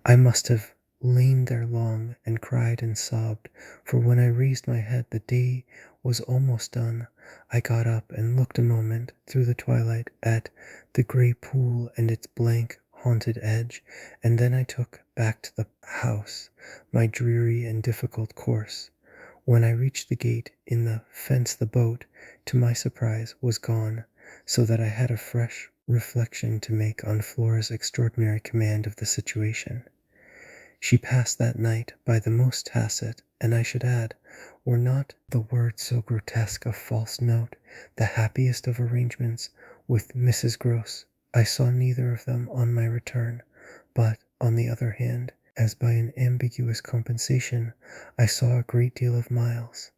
I must have lain there long and cried and sobbed, for when I raised my head the day was almost done. I got up and looked a moment through the twilight at the grey pool and its blank, haunted edge, and then I took back to the house my dreary and difficult course. When I reached the gate in the fence, the boat, to my surprise, was gone, so that I had a fresh reflection to make on Flora's extraordinary command of the situation. She passed that night by the most tacit, and I should add, were not the word so grotesque a false note, the happiest of arrangements with Mrs. Gross. I saw neither of them on my return, but, on the other hand, as by an ambiguous compensation, I saw a great deal of Miles.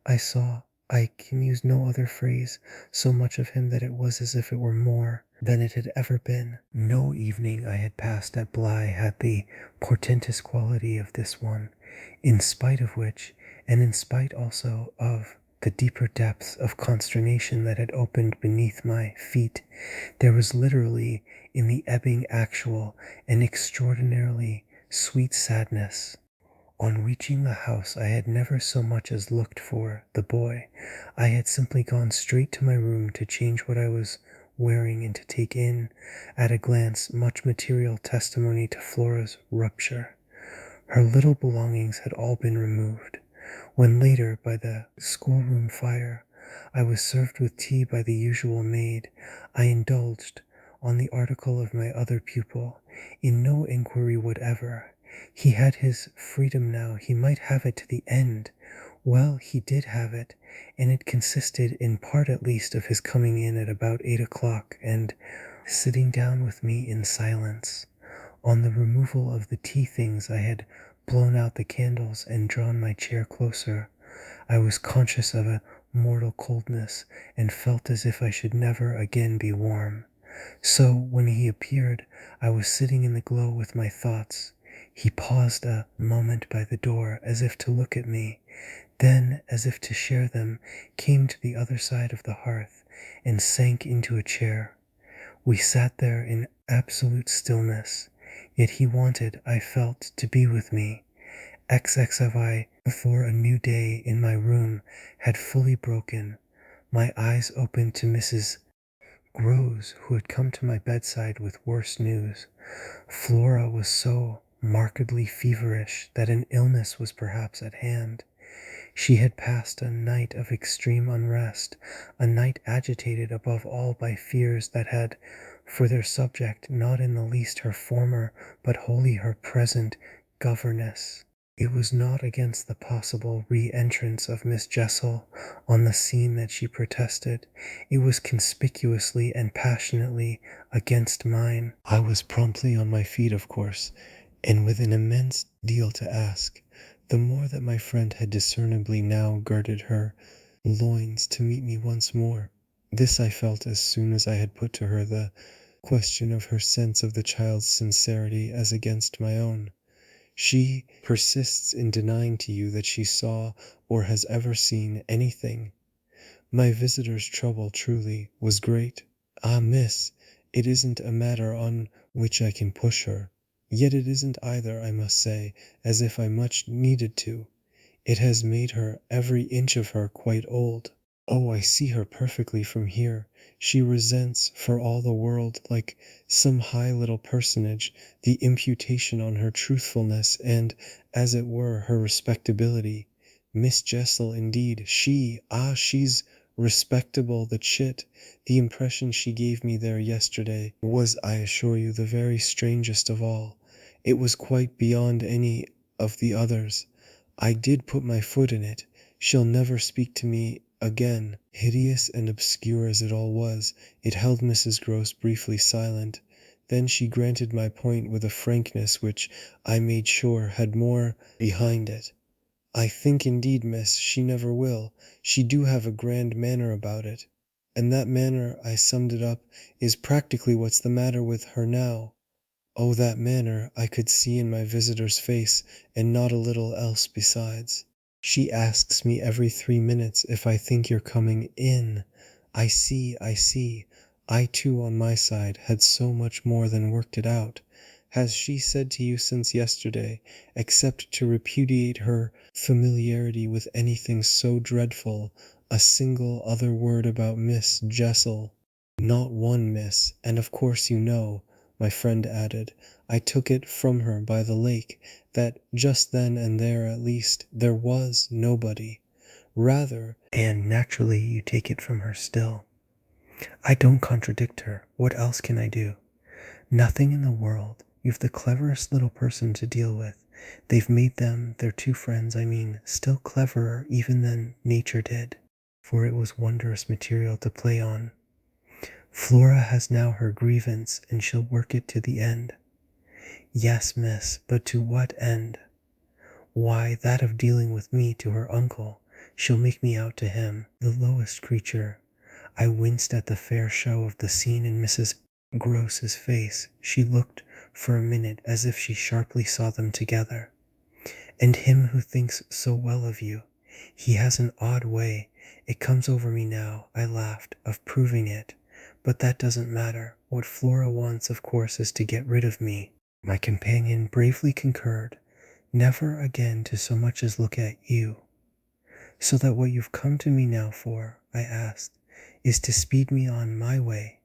I can use no other phrase, so much of him that it was as if it were more than it had ever been. No evening I had passed at Bly had the portentous quality of this one, in spite of which, and in spite also of the deeper depths of consternation that had opened beneath my feet, there was literally, in the ebbing actual, an extraordinarily sweet sadness. On reaching the house I had never so much as looked for the boy. I had simply gone straight to my room to change what I was wearing and to take in, at a glance, much material testimony to Flora's rupture. Her little belongings had all been removed. When later, by the schoolroom fire, I was served with tea by the usual maid, I indulged, on the article of my other pupil, in no inquiry whatever. He had his freedom now, he might have it to the end. Well, he did have it, and it consisted in part at least of his coming in at about 8 o'clock and sitting down with me in silence. On the removal of the tea things I had blown out the candles and drawn my chair closer. I was conscious of a mortal coldness, and felt as if I should never again be warm. So, when he appeared, I was sitting in the glow with my thoughts. He paused a moment by the door, as if to look at me, then, as if to share them, came to the other side of the hearth, and sank into a chair. We sat there in absolute stillness, yet he wanted, I felt, to be with me. XXFI before a new day in my room had fully broken. My eyes opened to Mrs. Rose, who had come to my bedside with worse news. Flora was so markedly feverish that an illness was perhaps at hand. She had passed a night of extreme unrest, a night agitated above all by fears that had for their subject not in the least her former, but wholly her present governess. It was not against the possible re-entrance of Miss Jessel on the scene that she protested. It was conspicuously and passionately against mine. I was promptly on my feet, of course, and with an immense deal to ask, the more that my friend had discernibly now girded her loins to meet me once more. This I felt as soon as I had put to her the question of her sense of the child's sincerity as against my own. She persists in denying to you that she saw or has ever seen anything. My visitor's trouble, truly, was great. Ah, miss, it isn't a matter on which I can push her. Yet it isn't either, I must say, as if I much needed to. It has made her, every inch of her, quite old. Oh, I see her perfectly from here. She resents, for all the world, like some high little personage, the imputation on her truthfulness and, as it were, her respectability. Miss Jessel, indeed, she's respectable, the chit. The impression she gave me there yesterday was, I assure you, the very strangest of all. It was quite beyond any of the others. I did put my foot in it. She'll never speak to me again. Hideous and obscure as it all was, it held Mrs. Grose briefly silent. Then she granted my point with a frankness which, I made sure, had more behind it. I think indeed, miss, she never will. She do have a grand manner about it. And that manner, I summed it up, is practically what's the matter with her now. Oh, that manner I could see in my visitor's face, and not a little else besides. She asks me every 3 minutes if I think you're coming in. I see. I too, on my side, had so much more than worked it out. Has she said to you since yesterday, except to repudiate her familiarity with anything so dreadful, a single other word about Miss Jessel? Not one, miss, and of course you know, my friend added, I took it from her by the lake that just then and there at least there was nobody. Rather, and naturally you take it from her still. I don't contradict her. What else can I do? Nothing in the world. You've the cleverest little person to deal with. They've made them, their two friends, I mean, still cleverer even than nature did, for it was wondrous material to play on. Flora has now her grievance, and she'll work it to the end. Yes, miss, but to what end? Why, that of dealing with me to her uncle. She'll make me out to him, the lowest creature. I winced at the fair show of the scene in Mrs. Grose's face. She looked for a minute as if she sharply saw them together. And him who thinks so well of you. He has an odd way, it comes over me now, I laughed, of proving it. But that doesn't matter. What Flora wants, of course, is to get rid of me. My companion bravely concurred, never again to so much as look at you. So that what you've come to me now for, I asked, is to speed me on my way.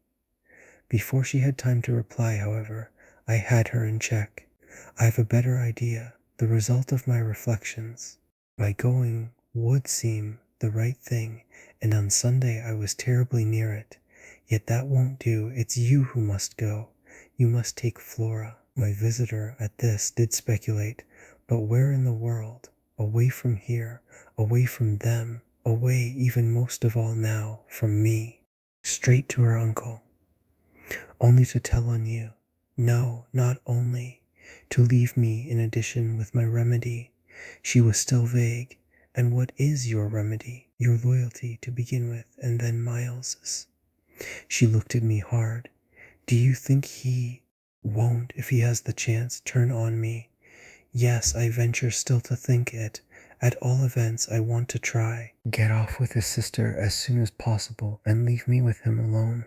Before she had time to reply, however, I had her in check. I've a better idea, the result of my reflections. My going would seem the right thing, and on Sunday I was terribly near it. Yet that won't do, it's you who must go. You must take Flora. My visitor at this did speculate, but where in the world? Away from here, away from them, away even most of all now from me. Straight to her uncle. Only to tell on you. No, not only. To leave me in addition with my remedy. She was still vague. And what is your remedy? Your loyalty to begin with, and then Miles's. She looked at me hard. Do you think he won't, if he has the chance, turn on me? Yes, I venture still to think it. At all events, I want to try. Get off with his sister as soon as possible and leave me with him alone.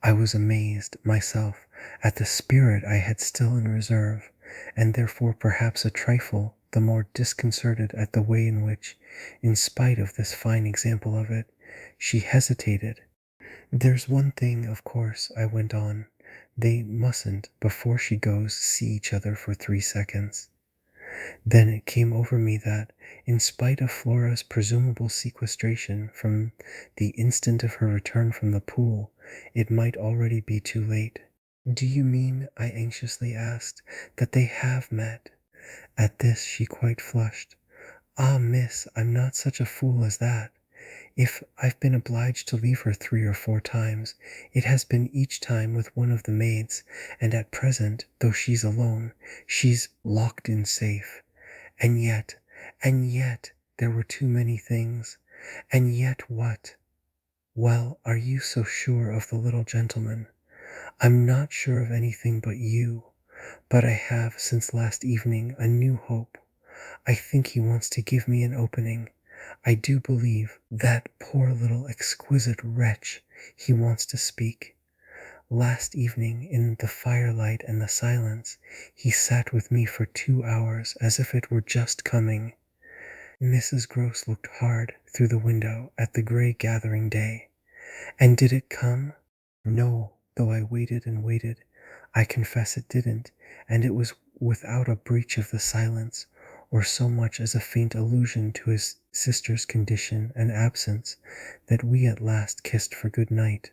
I was amazed, myself, at the spirit I had still in reserve, and therefore perhaps a trifle the more disconcerted at the way in which, in spite of this fine example of it, she hesitated. "There's one thing, of course," I went on. "They mustn't, before she goes, see each other for 3 seconds." Then it came over me that, in spite of Flora's presumable sequestration from the instant of her return from the pool, it might already be too late. "Do you mean," I anxiously asked, "that they have met?" At this she quite flushed. "Ah, miss, I'm not such a fool as that. If I've been obliged to leave her 3 or 4 times, it has been each time with one of the maids, and at present, though she's alone, she's locked in safe. And yet, there were too many things. And yet what? Well, are you so sure of the little gentleman?" "I'm not sure of anything but you. But I have, since last evening, a new hope. I think he wants to give me an opening. I do believe, that poor little exquisite wretch, he wants to speak. Last evening, in the firelight and the silence, he sat with me for 2 hours as if it were just coming." Mrs. Grose looked hard through the window at the grey gathering day. "And did it come?" "No, though I waited and waited. I confess it didn't, and it was without a breach of the silence, or so much as a faint allusion to his sister's condition and absence, that we at last kissed for good night.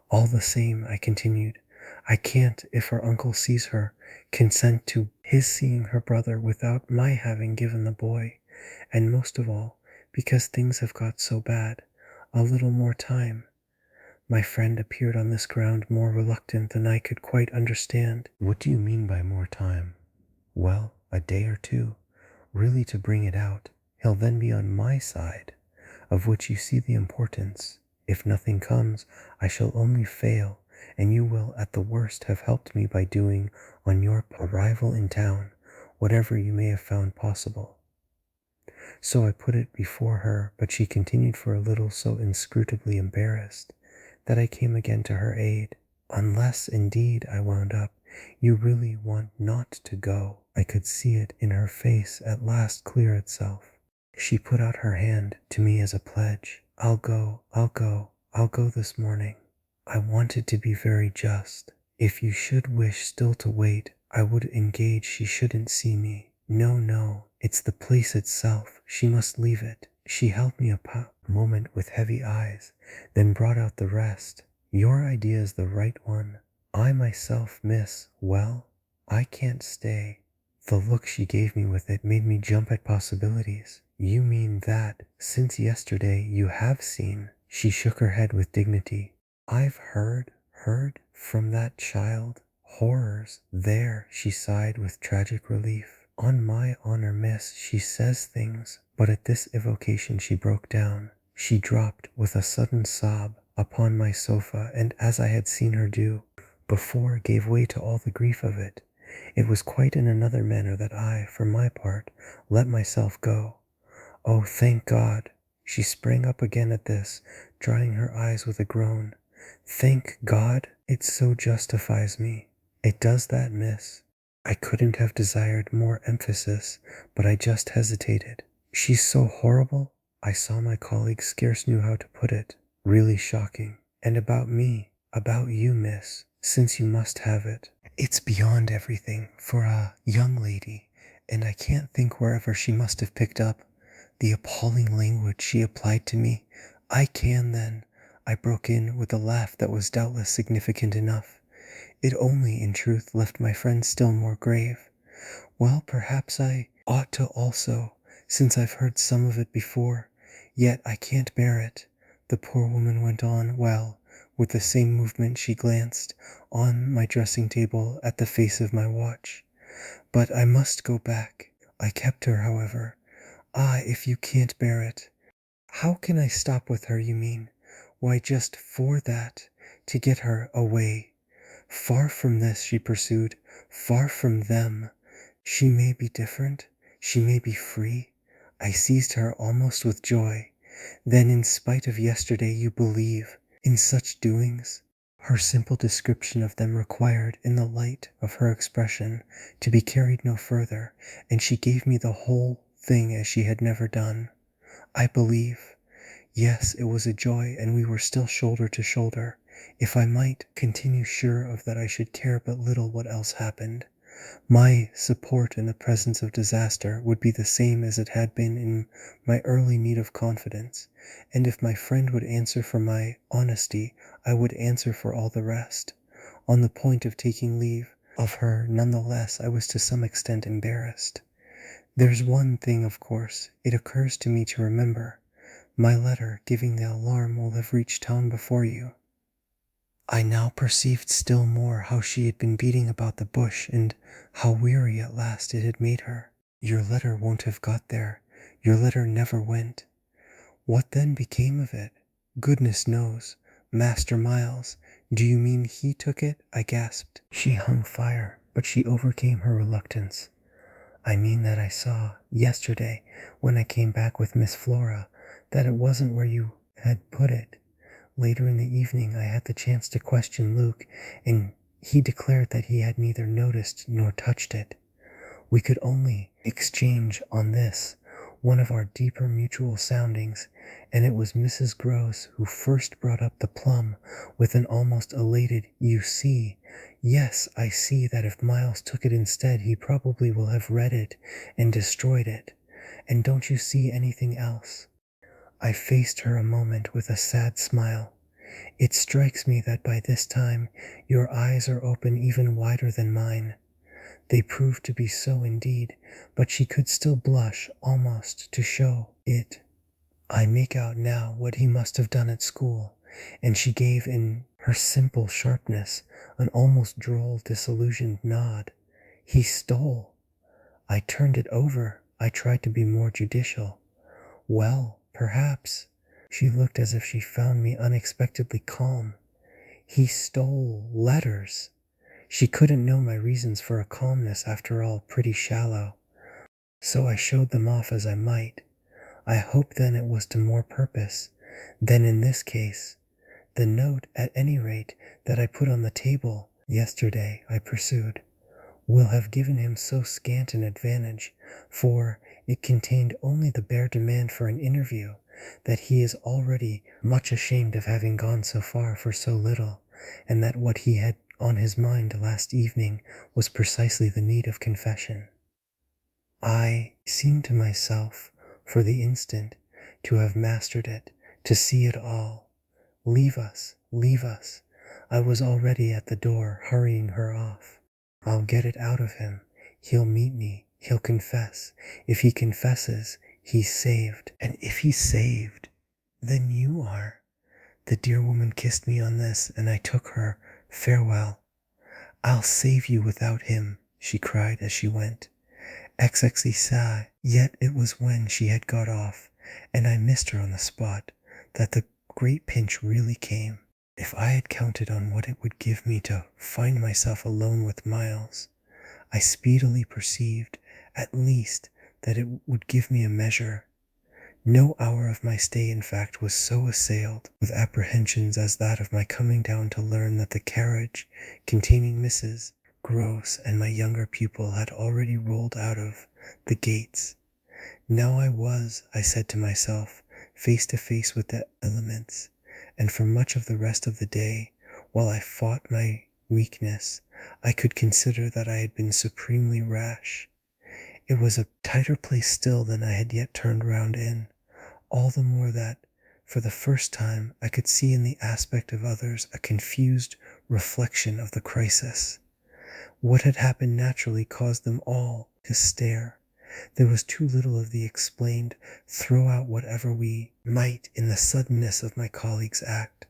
All the same," I continued, "I can't, if her uncle sees her, consent to his seeing her brother without my having given the boy, and most of all, because things have got so bad, a little more time." My friend appeared on this ground more reluctant than I could quite understand. "What do you mean by more time?" "Well, a day or two, really to bring it out. He'll then be on my side, of which you see the importance. If nothing comes, I shall only fail, and you will at the worst have helped me by doing, on your arrival in town, whatever you may have found possible." So I put it before her, but she continued for a little so inscrutably embarrassed that I came again to her aid. "Unless, indeed," I wound up, "you really want not to go." I could see it in her face at last clear itself. She put out her hand to me as a pledge. I'll go this morning." I wanted to be very just. "If you should wish still to wait, I would engage she shouldn't see me." No, it's the place itself. She must leave it." She held me a moment with heavy eyes, then brought out the rest. "Your idea is the right one. I myself, miss, well, I can't stay." The look she gave me with it made me jump at possibilities. "You mean that, since yesterday, you have seen?" She shook her head with dignity. "I've heard from that child. Horrors. There," she sighed with tragic relief. "On my honor, miss, she says things." But at this evocation she broke down. She dropped, with a sudden sob, upon my sofa, and as I had seen her do before, gave way to all the grief of it. It was quite in another manner that I, for my part, let myself go. Oh, thank God! She sprang up again at this, drying her eyes with a groan. "Thank God! It so justifies me." "It does that, miss." I couldn't have desired more emphasis, but I just hesitated. "She's so horrible?" I saw my colleague scarce knew how to put it. "Really shocking." "And about me, about you, miss, since you must have it." "It's beyond everything, for a young lady, and I can't think wherever she must have picked up the appalling language she applied to me." "I can, then," I broke in, with a laugh that was doubtless significant enough. It only, in truth, left my friend still more grave. "Well, perhaps I ought to also, since I've heard some of it before. Yet I can't bear it," the poor woman went on, while, with the same movement, she glanced on my dressing table at the face of my watch. "But I must go back." I kept her, however. "Ah, if you can't bear it." "How can I stop with her, you mean?" "Why, just for that, to get her away. Far from this," she pursued, "far from them. She may be different, she may be free." I seized her almost with joy. "Then, in spite of yesterday, you believe in such doings?" Her simple description of them required, in the light of her expression, to be carried no further, and she gave me the whole thing as she had never done. I believe, yes, it was a joy, and we were still shoulder to shoulder. If I might continue sure of that, I should care but little what else happened. My support in the presence of disaster would be the same as it had been in my early need of confidence, and if my friend would answer for my honesty, I would answer for all the rest. On the point of taking leave of her, nonetheless, I was to some extent embarrassed. There's one thing, of course, it occurs to me to remember. My letter giving the alarm will have reached town before you. I now perceived still more how she had been beating about the bush, and how weary at last it had made her. Your letter won't have got there. Your letter never went. What then became of it? Goodness knows. Master Miles, do you mean he took it? I gasped. She hung fire, but she overcame her reluctance. I mean that I saw, yesterday, when I came back with Miss Flora, that it wasn't where you had put it. Later in the evening I had the chance to question Luke, and he declared that he had neither noticed nor touched it. We could only exchange on this, one of our deeper mutual soundings, and it was Mrs. Gross who first brought up the plum with an almost elated, "You see, yes, I see that if Miles took it instead, he probably will have read it and destroyed it. And don't you see anything else?" I faced her a moment with a sad smile. It strikes me that by this time your eyes are open even wider than mine. They proved to be so indeed, but she could still blush almost to show it. I make out now what he must have done at school, and she gave in her simple sharpness an almost droll disillusioned nod. He stole. I turned it over. I tried to be more judicial. Well, perhaps. She looked as if she found me unexpectedly calm. He stole letters. She couldn't know my reasons for a calmness, after all, pretty shallow. So I showed them off as I might. I hope then it was to more purpose than in this case. The note, at any rate, that I put on the table yesterday, I pursued, will have given him so scant an advantage, for it contained only the bare demand for an interview, that he is already much ashamed of having gone so far for so little, and that what he had on his mind last evening was precisely the need of confession. I seemed to myself, for the instant, to have mastered it, to see it all. Leave us, leave us. I was already at the door, hurrying her off. I'll get it out of him. He'll meet me. He'll confess. If he confesses, he's saved. And if he's saved, then you are. The dear woman kissed me on this, and I took her farewell. I'll save you without him, she cried as she went. XXI. Yet it was when she had got off, and I missed her on the spot, that the great pinch really came. If I had counted on what it would give me to find myself alone with Miles, I speedily perceived, at least, that it would give me a measure. No hour of my stay, in fact, was so assailed with apprehensions as that of my coming down to learn that the carriage containing Mrs. Gross and my younger pupil had already rolled out of the gates. Now I was, I said to myself, face to face with the elements, and for much of the rest of the day, while I fought my weakness, I could consider that I had been supremely rash. It was a tighter place still than I had yet turned round in, all the more that, for the first time, I could see in the aspect of others a confused reflection of the crisis. What had happened naturally caused them all to stare. There was too little of the explained, throw out whatever we might in the suddenness of my colleague's act.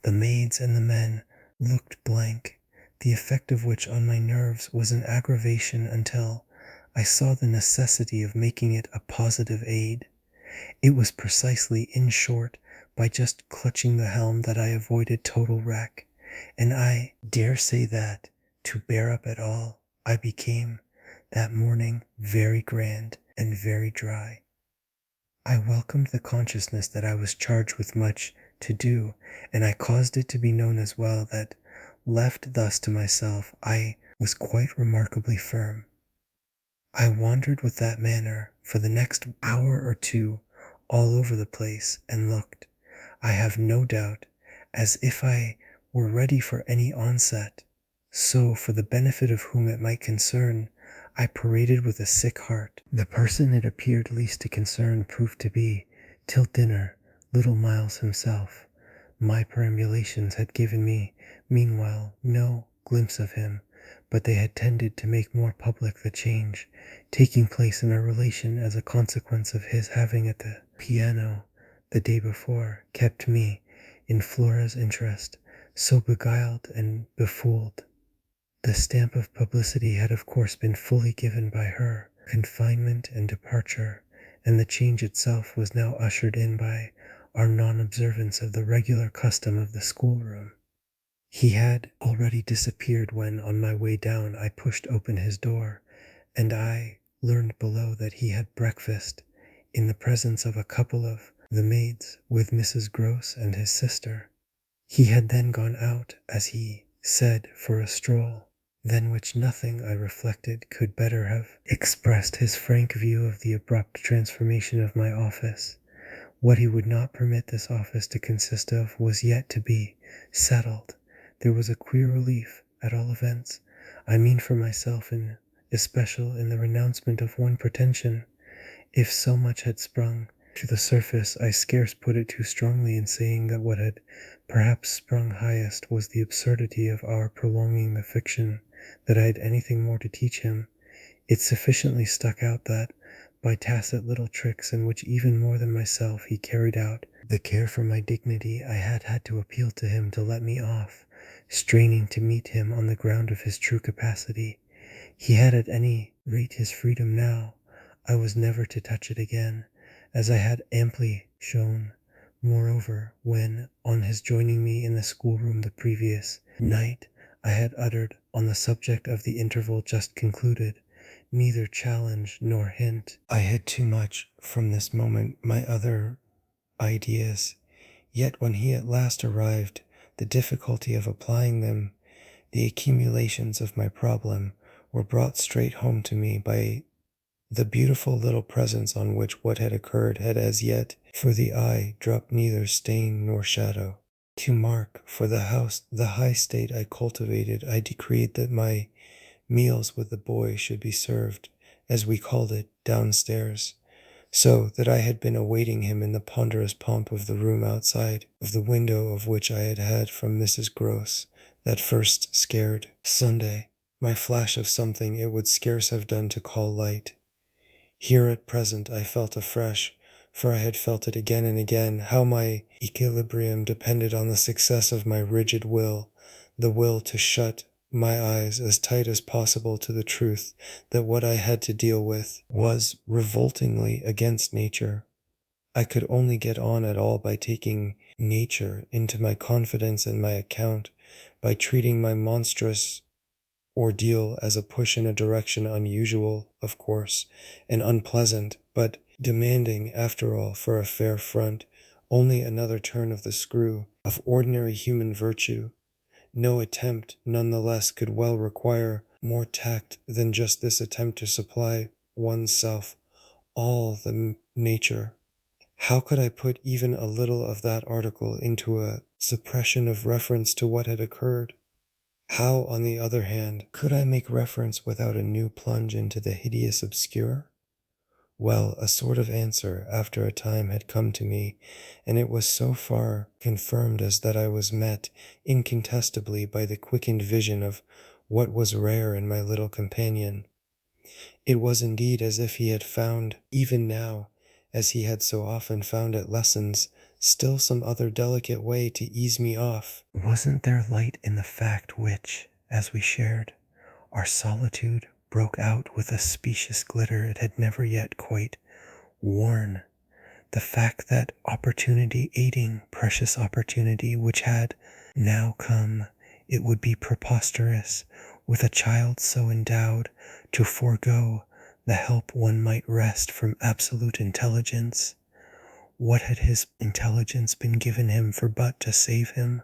The maids and the men looked blank, the effect of which on my nerves was an aggravation until I saw the necessity of making it a positive aid. It was precisely, in short, by just clutching the helm that I avoided total wreck, and I dare say that, to bear up at all, I became, that morning, very grand and very dry. I welcomed the consciousness that I was charged with much to do, and I caused it to be known as well that, left thus to myself, I was quite remarkably firm. I wandered with that manner for the next hour or two all over the place, and looked, I have no doubt, as if I were ready for any onset. So, for the benefit of whom it might concern, I paraded with a sick heart. The person it appeared least to concern proved to be, till dinner, little Miles himself. My perambulations had given me, meanwhile, no glimpse of him, but they had tended to make more public the change taking place in our relation as a consequence of his having at the piano the day before kept me, in Flora's interest, so beguiled and befooled. The stamp of publicity had of course been fully given by her confinement and departure, and the change itself was now ushered in by our non-observance of the regular custom of the schoolroom. He had already disappeared when, on my way down, I pushed open his door, and I learned below that he had breakfast in the presence of a couple of the maids with Mrs. Gross and his sister. He had then gone out, as he said, for a stroll, than which nothing, I reflected, could better have expressed his frank view of the abrupt transformation of my office. What he would not permit this office to consist of was yet to be settled. There was a queer relief, at all events, I mean for myself in especial, in the renouncement of one pretension. If so much had sprung to the surface, I scarce put it too strongly in saying that what had perhaps sprung highest was the absurdity of our prolonging the fiction that I had anything more to teach him. It sufficiently stuck out that, by tacit little tricks in which even more than myself he carried out the care for my dignity, I had had to appeal to him to let me off, straining to meet him on the ground of his true capacity. He had at any rate his freedom now. I was never to touch it again, as I had amply shown. Moreover, when, on his joining me in the schoolroom the previous night, I had uttered, on the subject of the interval just concluded, neither challenge nor hint, I had too much, from this moment, my other ideas. Yet when he at last arrived, the difficulty of applying them, the accumulations of my problem, were brought straight home to me by the beautiful little presence on which what had occurred had as yet, for the eye, dropped neither stain nor shadow. To mark, for the high state I cultivated, I decreed that my meals with the boy should be served, as we called it, downstairs, so that I had been awaiting him in the ponderous pomp of the room outside, of the window of which I had had from Mrs. Gross that first scared Sunday my flash of something it would scarce have done to call light. Here at present I felt afresh, for I had felt it again and again, how my equilibrium depended on the success of my rigid will, the will to shut my eyes as tight as possible to the truth that what I had to deal with was revoltingly against nature. I could only get on at all by taking nature into my confidence and my account, by treating my monstrous ordeal as a push in a direction unusual, of course, and unpleasant, but demanding, after all, for a fair front, only another turn of the screw of ordinary human virtue. No attempt, none the less, could well require more tact than just this attempt to supply oneself all the nature. How could I put even a little of that article into a suppression of reference to what had occurred? How, on the other hand, could I make reference without a new plunge into the hideous obscure? Well, a sort of answer, after a time, had come to me, and it was so far confirmed as that I was met, incontestably, by the quickened vision of what was rare in my little companion. It was indeed as if he had found, even now, as he had so often found at lessons, still some other delicate way to ease me off. Wasn't there light in the fact which, as we shared, our solitude broke out with a specious glitter it had never yet quite worn? The fact that opportunity aiding precious opportunity which had now come, it would be preposterous, with a child so endowed, to forego the help one might wrest from absolute intelligence. What had his intelligence been given him for but to save him?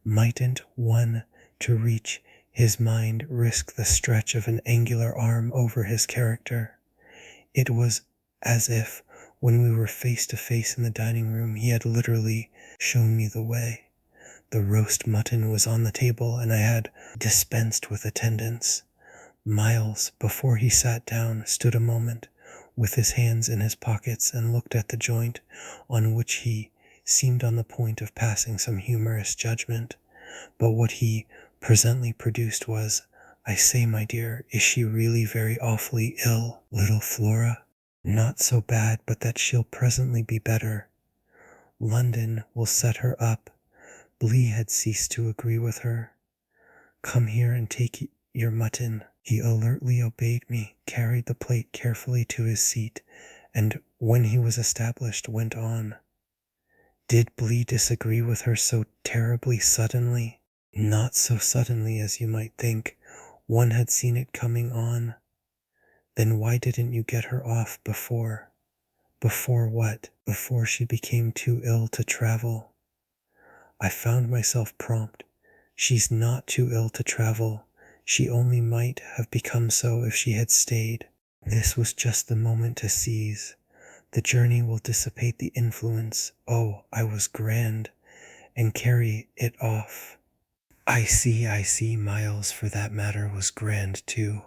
Mightn't one to reach his mind risk the stretch of an angular arm over his character? It was as if, when we were face to face in the dining room, he had literally shown me the way. The roast mutton was on the table, and I had dispensed with attendance. Miles, before he sat down, stood a moment, with his hands in his pockets, and looked at the joint, on which he seemed on the point of passing some humorous judgment. But what he presently produced was, "I say, my dear, is she really very awfully ill, little Flora?" "Not so bad but that she'll presently be better. London will set her up." Blee had ceased to agree with her. "Come here and take your mutton." He alertly obeyed me, carried the plate carefully to his seat, and when he was established, went on. "Did Blee disagree with her so terribly suddenly?" "Not so suddenly as you might think. One had seen it coming on." "Then why didn't you get her off before?" "Before what?" "Before she became too ill to travel." I found myself prompt. "She's not too ill to travel. She only might have become so if she had stayed." This was just the moment to seize. "The journey will dissipate the influence." Oh, I was grand. "And carry it off." I see, Miles, for that matter, was grand too.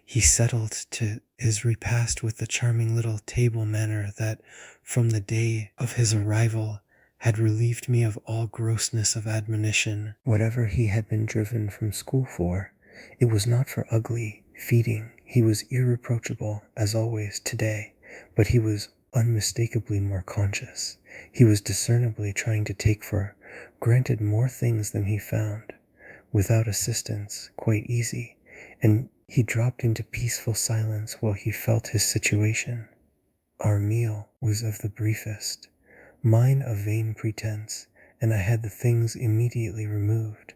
He settled to his repast with the charming little table manner that, from the day of his arrival, had relieved me of all grossness of admonition. Whatever he had been driven from school for, it was not for ugly feeding. He was irreproachable, as always, today, but he was unmistakably more conscious. He was discernibly trying to take for granted more things than he found, without assistance, quite easy, and he dropped into peaceful silence while he felt his situation. Our meal was of the briefest, mine a vain pretense, and I had the things immediately removed.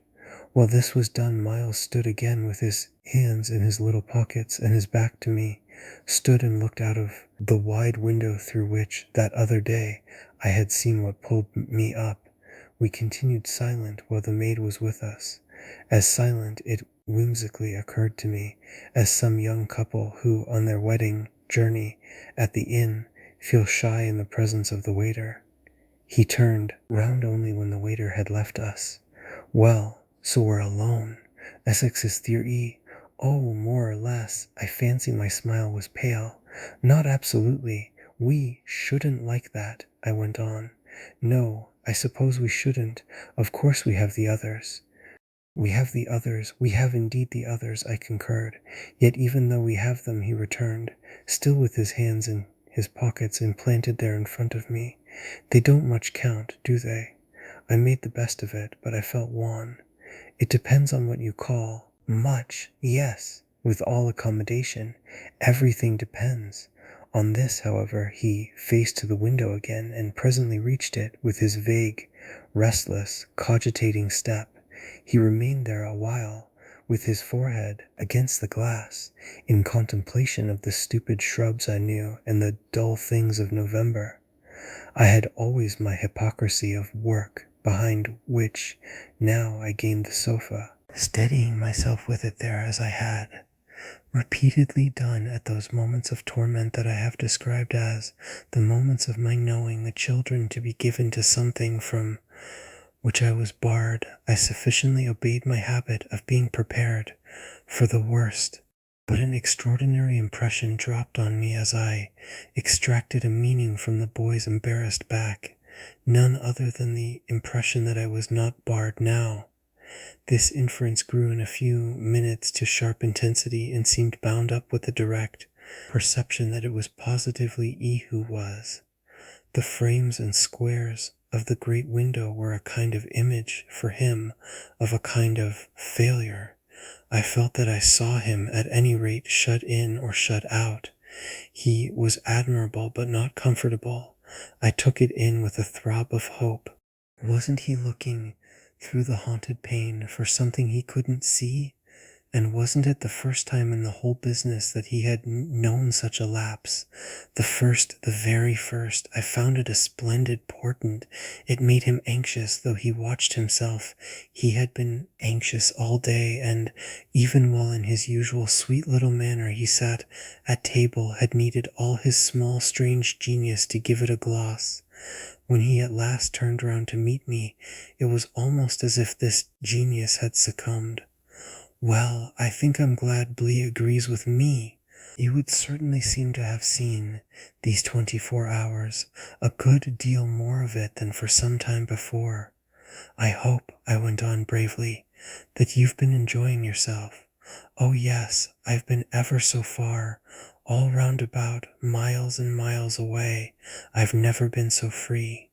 While this was done, Miles stood again with his hands in his little pockets and his back to me, stood and looked out of the wide window through which, that other day, I had seen what pulled me up. We continued silent while the maid was with us. As silent, it whimsically occurred to me, as some young couple who, on their wedding journey at the inn, feel shy in the presence of the waiter. He turned round only when the waiter had left us. "Well, so we're alone. Essex's theory." "Oh, more or less." I fancy my smile was pale. "Not absolutely. We shouldn't like that," I went on. "No, I suppose we shouldn't. Of course we have the others." "We have the others. We have indeed the others," I concurred. "Yet even though we have them," he returned, still with his hands in his pockets and planted there in front of me, "they don't much count, do they?" I made the best of it, but I felt wan. "It depends on what you call much. Yes, with all accommodation. Everything depends." On this, however, he faced to the window again, and presently reached it with his vague, restless, cogitating step. He remained there a while, with his forehead against the glass, in contemplation of the stupid shrubs I knew and the dull things of November. I had always my hypocrisy of work, behind which now I gained the sofa, steadying myself with it there as I had repeatedly done at those moments of torment that I have described as the moments of my knowing the children to be given to something from which I was barred. I sufficiently obeyed my habit of being prepared for the worst, but an extraordinary impression dropped on me as I extracted a meaning from the boy's embarrassed back, none other than the impression that I was not barred now. This inference grew in a few minutes to sharp intensity and seemed bound up with the direct perception that it was positively he who was. The frames and squares of the great window were a kind of image for him of a kind of failure. I felt that I saw him at any rate shut in or shut out. He was admirable but not comfortable. I took it in with a throb of hope. Wasn't he looking through the haunted pane for something he couldn't see? And wasn't it the first time in the whole business that he had known such a lapse? The very first. I found it a splendid portent. It made him anxious, though he watched himself. He had been anxious all day, and even while in his usual sweet little manner he sat at table, had needed all his small strange genius to give it a gloss. When he at last turned round to meet me, it was almost as if this genius had succumbed. Well, I think I'm glad Blee agrees with me. You would certainly seem to have seen, these 24 hours, a good deal more of it than for some time before. I hope, I went on bravely, that you've been enjoying yourself. Oh yes, I've been ever so far, all round about, miles and miles away. I've never been so free.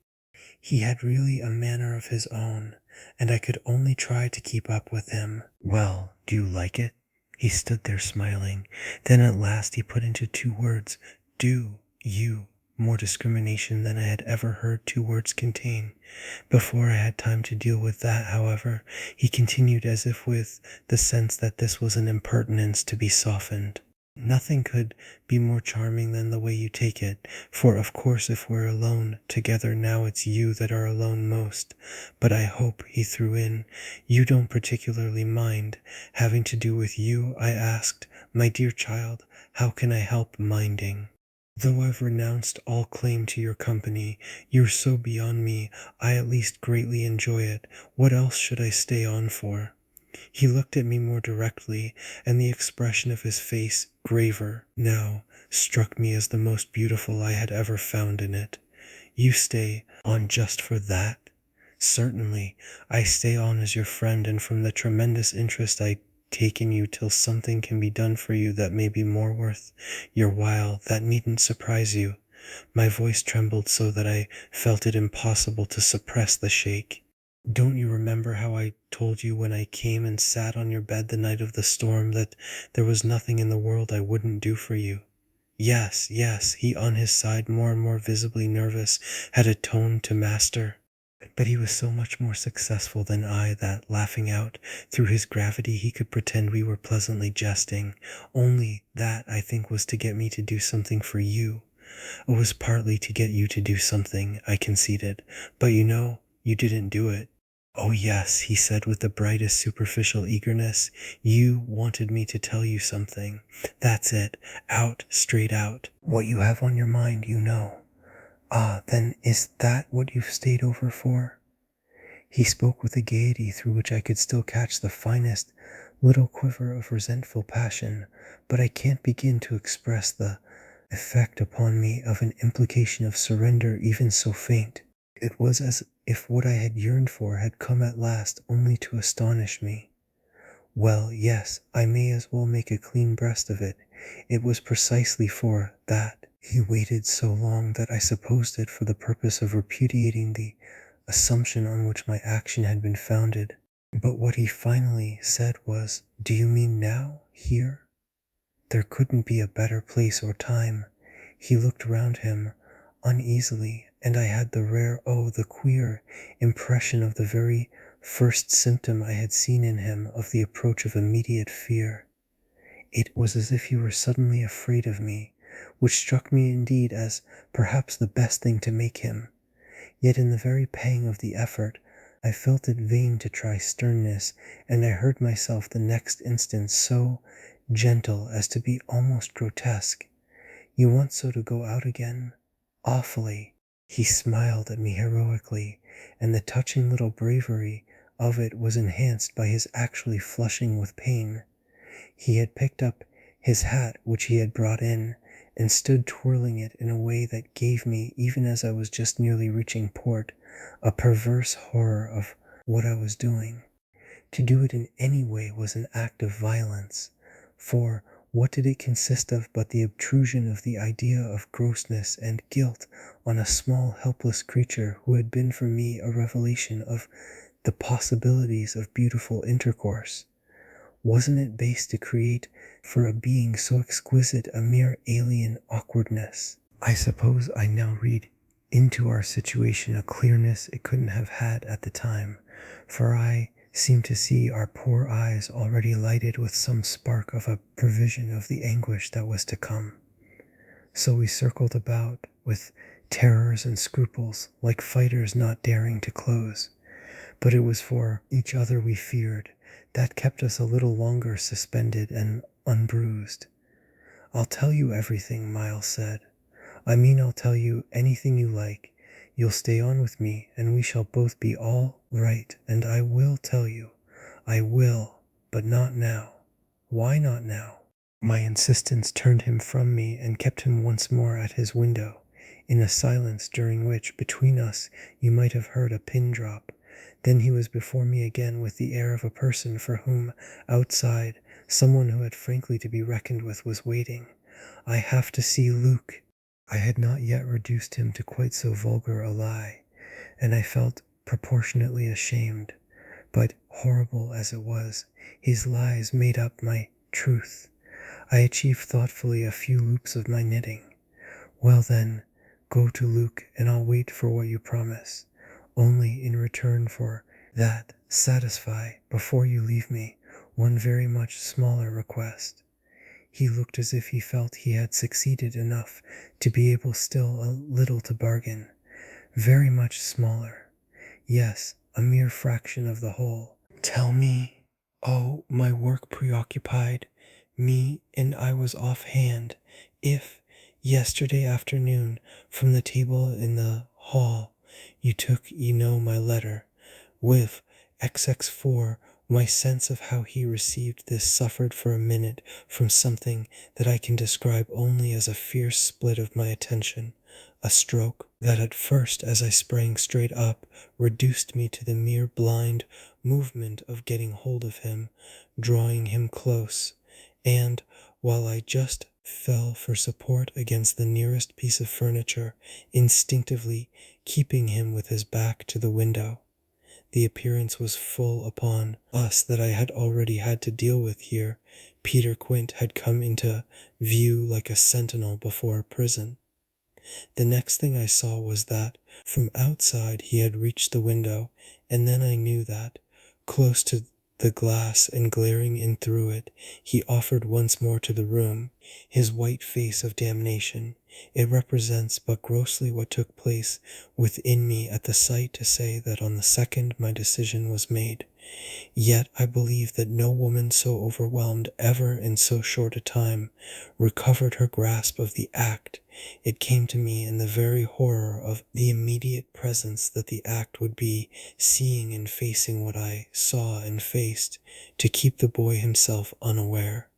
He had really a manner of his own, and I could only try to keep up with him. Well, do you like it? He stood there smiling. Then at last he put into 2 words, do, you, more discrimination than I had ever heard 2 words contain. Before I had time to deal with that, however, he continued as if with the sense that this was an impertinence to be softened. Nothing could be more charming than the way you take it, for of course if we're alone together now it's you that are alone most. But I hope, he threw in, you don't particularly mind having to do with you? I asked. My dear child, how can I help minding? Though I've renounced all claim to your company, you're so beyond me, I at least greatly enjoy it. What else should I stay on for? He looked at me more directly, and the expression of his face, graver now, struck me as the most beautiful I had ever found in it. You stay on just for that? Certainly, I stay on as your friend, and from the tremendous interest I take in you till something can be done for you that may be more worth your while. That needn't surprise you. My voice trembled so that I felt it impossible to suppress the shake. Don't you remember how I told you when I came and sat on your bed the night of the storm that there was nothing in the world I wouldn't do for you? Yes, yes, he on his side, more and more visibly nervous, had a tone to master. But he was so much more successful than I that, laughing out, through his gravity he could pretend we were pleasantly jesting. Only that, I think, was to get me to do something for you. It was partly to get you to do something, I conceded. But you know, you didn't do it. Oh yes, he said with the brightest superficial eagerness. You wanted me to tell you something. That's it. Out, straight out. What you have on your mind, you know. Ah, then is that what you've stayed over for? He spoke with a gaiety through which I could still catch the finest little quiver of resentful passion, but I can't begin to express the effect upon me of an implication of surrender even so faint. It was as if what I had yearned for had come at last only to astonish me. Well, yes, I may as well make a clean breast of it. It was precisely for that. He waited so long that I supposed it for the purpose of repudiating the assumption on which my action had been founded. But what he finally said was, do you mean now, here? There couldn't be a better place or time. He looked round him uneasily, and I had the rare, oh, the queer impression of the very first symptom I had seen in him of the approach of immediate fear. It was as if he were suddenly afraid of me, which struck me indeed as perhaps the best thing to make him. Yet in the very pang of the effort, I felt it vain to try sternness, and I heard myself the next instant so gentle as to be almost grotesque. You want so to go out again? Awfully. He smiled at me heroically, and the touching little bravery of it was enhanced by his actually flushing with pain. He had picked up his hat which he had brought in, and stood twirling it in a way that gave me, even as I was just nearly reaching port, a perverse horror of what I was doing. To do it in any way was an act of violence, for what did it consist of but the obtrusion of the idea of grossness and guilt on a small helpless creature who had been for me a revelation of the possibilities of beautiful intercourse? Wasn't it base to create for a being so exquisite a mere alien awkwardness? I suppose I now read into our situation a clearness it couldn't have had at the time, for I seemed to see our poor eyes already lighted with some spark of a prevision of the anguish that was to come. So we circled about with terrors and scruples, like fighters not daring to close. But it was for each other we feared. That kept us a little longer suspended and unbruised. "I'll tell you everything," Miles said. "I mean, I'll tell you anything you like. You'll stay on with me, and we shall both be all right, and I will tell you. I will, but not now." "Why not now?" My insistence turned him from me and kept him once more at his window, in a silence during which, between us, you might have heard a pin drop. Then he was before me again with the air of a person for whom, outside, someone who had frankly to be reckoned with was waiting. "I have to see Luke." I had not yet reduced him to quite so vulgar a lie, and I felt proportionately ashamed. But, horrible as it was, his lies made up my truth. I achieved thoughtfully a few loops of my knitting. "Well then, go to Luke, and I'll wait for what you promise. Only in return for that, satisfy, before you leave me, one very much smaller request." He looked as if he felt he had succeeded enough to be able still a little to bargain. "Very much smaller. Yes, a mere fraction of the whole. Tell me." Oh, my work preoccupied me, and I was off-hand. "If, yesterday afternoon, from the table in the hall, you took, my letter, with XX4, my sense of how he received this suffered for a minute from something that I can describe only as a fierce split of my attention, a stroke that at first, as I sprang straight up, reduced me to the mere blind movement of getting hold of him, drawing him close, and, while I just fell for support against the nearest piece of furniture, instinctively keeping him with his back to the window. The appearance was full upon us that I had already had to deal with here. Peter Quint had come into view like a sentinel before a prison. The next thing I saw was that, from outside, he had reached the window, and then I knew that, close to the glass and glaring in through it, he offered once more to the room his white face of damnation. It represents but grossly what took place within me at the sight, to say that on the second my decision was made. Yet I believe that no woman so overwhelmed ever in so short a time recovered her grasp of the act. It came to me in the very horror of the immediate presence that the act would be, seeing and facing what I saw and faced, to keep the boy himself unaware.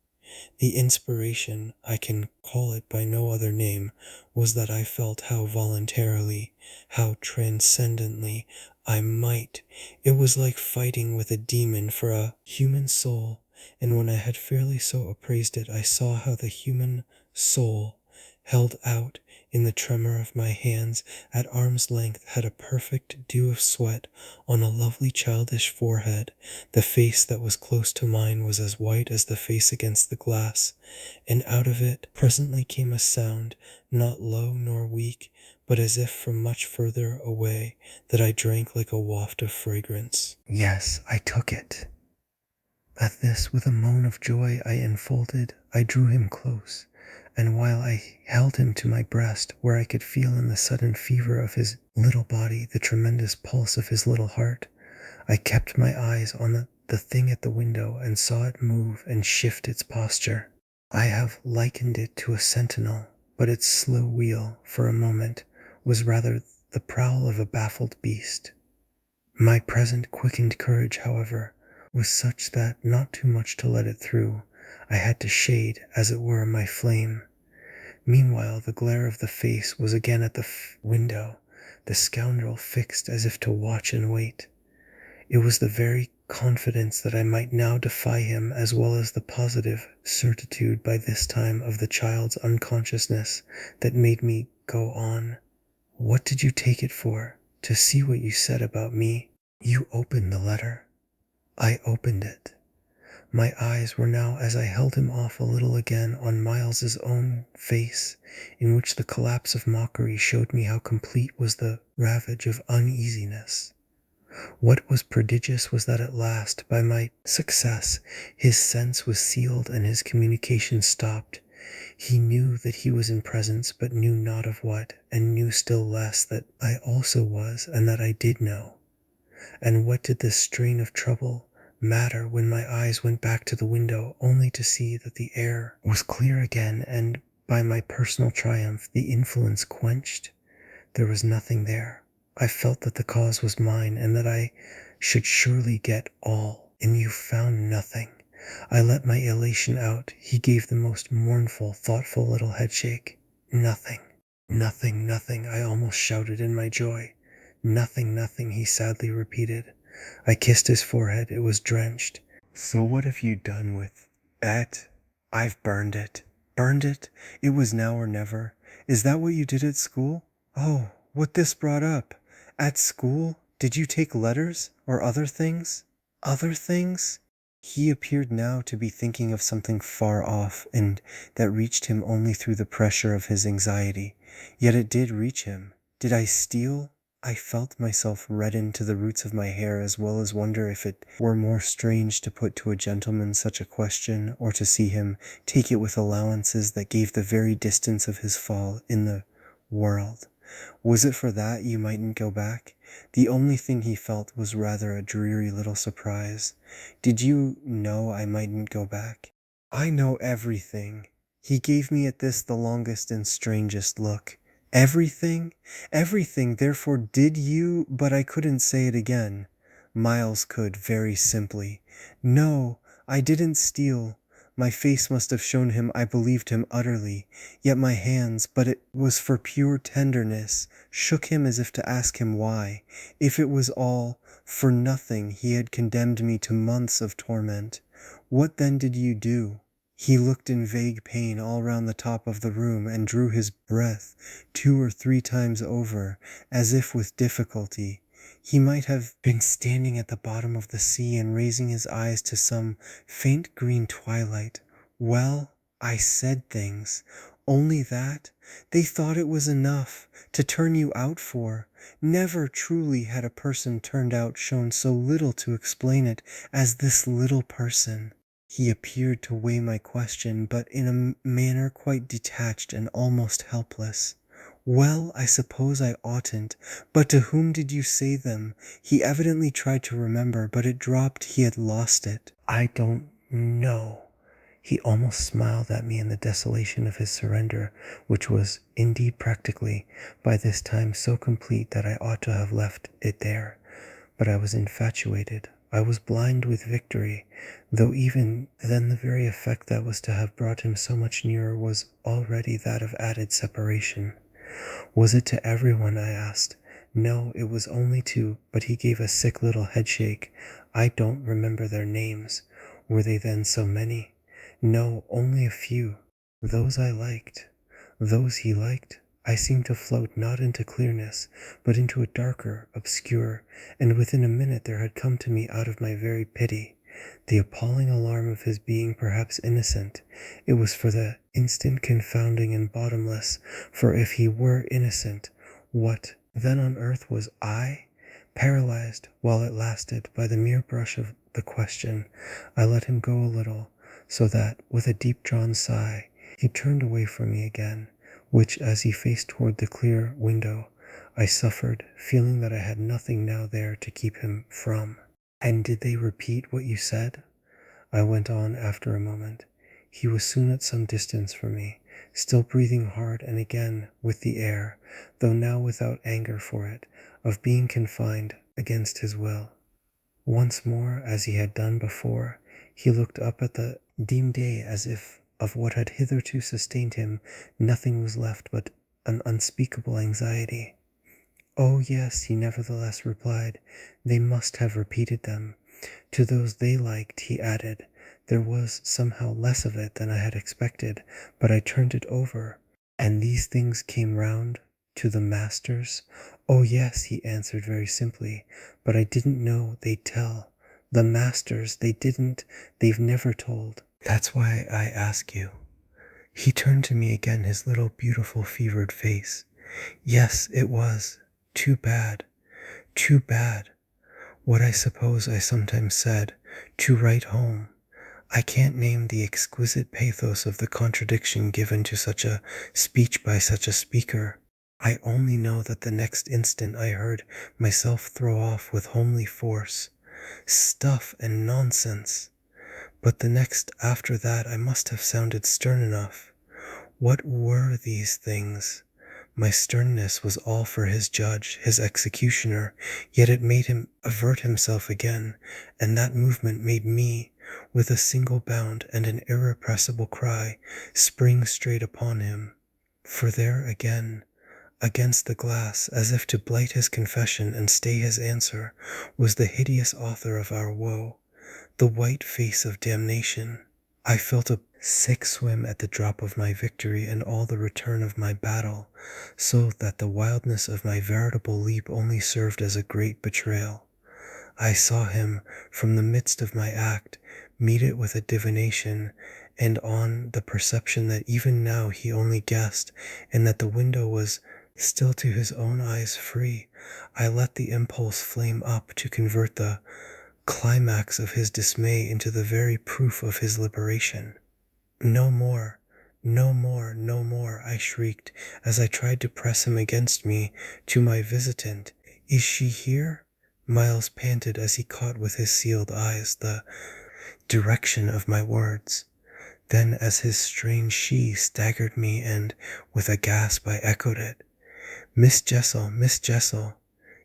The inspiration, I can call it by no other name, was that I felt how voluntarily, how transcendently I might. It was like fighting with a demon for a human soul, and when I had fairly so appraised it, I saw how the human soul, held out in the tremor of my hands at arm's length, had a perfect dew of sweat on a lovely childish forehead. The face that was close to mine was as white as the face against the glass, and out of it presently came a sound, not low nor weak, but as if from much further away, that I drank like a waft of fragrance. Yes, I took it. At this, with a moan of joy I drew him close, and while I held him to my breast, where I could feel in the sudden fever of his little body the tremendous pulse of his little heart, I kept my eyes on the thing at the window and saw it move and shift its posture. I have likened it to a sentinel, but its slow wheel, for a moment, was rather the prowl of a baffled beast. My present quickened courage, however, was such that, not too much to let it through, I had to shade, as it were, my flame. Meanwhile the glare of the face was again at the window, the scoundrel fixed as if to watch and wait. It was the very confidence that I might now defy him, as well as the positive certitude by this time of the child's unconsciousness, that made me go on. "What did you take it for? To see what you said about me?" "You opened the letter." I opened it. My eyes were now, as I held him off a little again, on Miles's own face, in which the collapse of mockery showed me how complete was the ravage of uneasiness. What was prodigious was that at last, by my success, his sense was sealed and his communication stopped. He knew that he was in presence, but knew not of what, and knew still less that I also was, and that I did know. And what did this strain of trouble matter when my eyes went back to the window, only to see that the air was clear again, and by my personal triumph the influence quenched? There was nothing there. I felt that the cause was mine, and that I should surely get all, and you found nothing. I let my elation out. He gave the most mournful, thoughtful little headshake. Nothing, nothing, nothing, I almost shouted in my joy. Nothing, nothing, he sadly repeated. I kissed his forehead. It was drenched. So what have you done with it? I've burned it. Burned it? It was now or never. Is that what you did at school? Oh, what this brought up. At school? Did you take letters or other things? Other things? He appeared now to be thinking of something far off, and that reached him only through the pressure of his anxiety. Yet it did reach him. Did I steal? I felt myself redden to the roots of my hair, as well as wonder if it were more strange to put to a gentleman such a question, or to see him take it with allowances that gave the very distance of his fall in the world. Was it for that you mightn't go back? The only thing he felt was rather a dreary little surprise. Did you know I mightn't go back? I know everything. He gave me at this the longest and strangest look. Everything? Everything, therefore did you? But I couldn't say it again. Miles could, very simply. No, I didn't steal. My face must have shown him I believed him utterly, yet my hands, but it was for pure tenderness, shook him as if to ask him why. If it was all for nothing, he had condemned me to months of torment. What then did you do? He looked in vague pain all round the top of the room, and drew his breath 2 or 3 times over, as if with difficulty. He might have been standing at the bottom of the sea and raising his eyes to some faint green twilight. Well, I said things. Only that? They thought it was enough to turn you out for. Never truly had a person turned out shown so little to explain it as this little person. He appeared to weigh my question, but in a manner quite detached and almost helpless. Well, I suppose I oughtn't, but to whom did you say them? He evidently tried to remember, but it dropped. He had lost it. I don't know. He almost smiled at me in the desolation of his surrender, which was indeed practically by this time so complete that I ought to have left it there. But I was infatuated. I was blind with victory, though even then the very effect that was to have brought him so much nearer was already that of added separation. Was it to everyone? I asked. No, it was only to, but he gave a sick little headshake. I don't remember their names. Were they then so many? No, only a few. Those I liked. Those he liked. I seemed to float not into clearness, but into a darker, obscure, and within a minute there had come to me out of my very pity the appalling alarm of his being perhaps innocent. It was for the instant confounding and bottomless, for if he were innocent, what then on earth was I? Paralyzed, while it lasted, by the mere brush of the question, I let him go a little, so that, with a deep-drawn sigh, he turned away from me again, which, as he faced toward the clear window, I suffered, feeling that I had nothing now there to keep him from. And did they repeat what you said? I went on after a moment. He was soon at some distance from me, still breathing hard, and again with the air, though now without anger for it, of being confined against his will. Once more, as he had done before, he looked up at the dim day as if of what had hitherto sustained him nothing was left but an unspeakable anxiety. Oh yes, he nevertheless replied, they must have repeated them. To those they liked, he added, there was somehow less of it than I had expected, but I turned it over, and these things came round to the masters. Oh yes, he answered very simply, but I didn't know they'd tell. The masters, they've never told. That's why I ask you. He turned to me again, his little beautiful fevered face. Yes, it was. Too bad. Too bad. What I suppose I sometimes said, to write home. I can't name the exquisite pathos of the contradiction given to such a speech by such a speaker. I only know that the next instant I heard myself throw off with homely force, "Stuff and nonsense." But the next after that I must have sounded stern enough. What were these things? My sternness was all for his judge, his executioner, yet it made him avert himself again, and that movement made me, with a single bound and an irrepressible cry, spring straight upon him. For there again, against the glass, as if to blight his confession and stay his answer, was the hideous author of our woe, the white face of damnation. I felt a sick swim at the drop of my victory and all the return of my battle, so that the wildness of my veritable leap only served as a great betrayal. I saw him, from the midst of my act, meet it with a divination, and on the perception that even now he only guessed, and that the window was still to his own eyes free, I let the impulse flame up to convert the climax of his dismay into the very proof of his liberation. "No more, no more, no more," I shrieked as I tried to press him against me to my visitant. "Is she here?" Miles panted as he caught with his sealed eyes the direction of my words. Then as his strange she staggered me and, with a gasp, I echoed it. "Miss Jessel, Miss Jessel."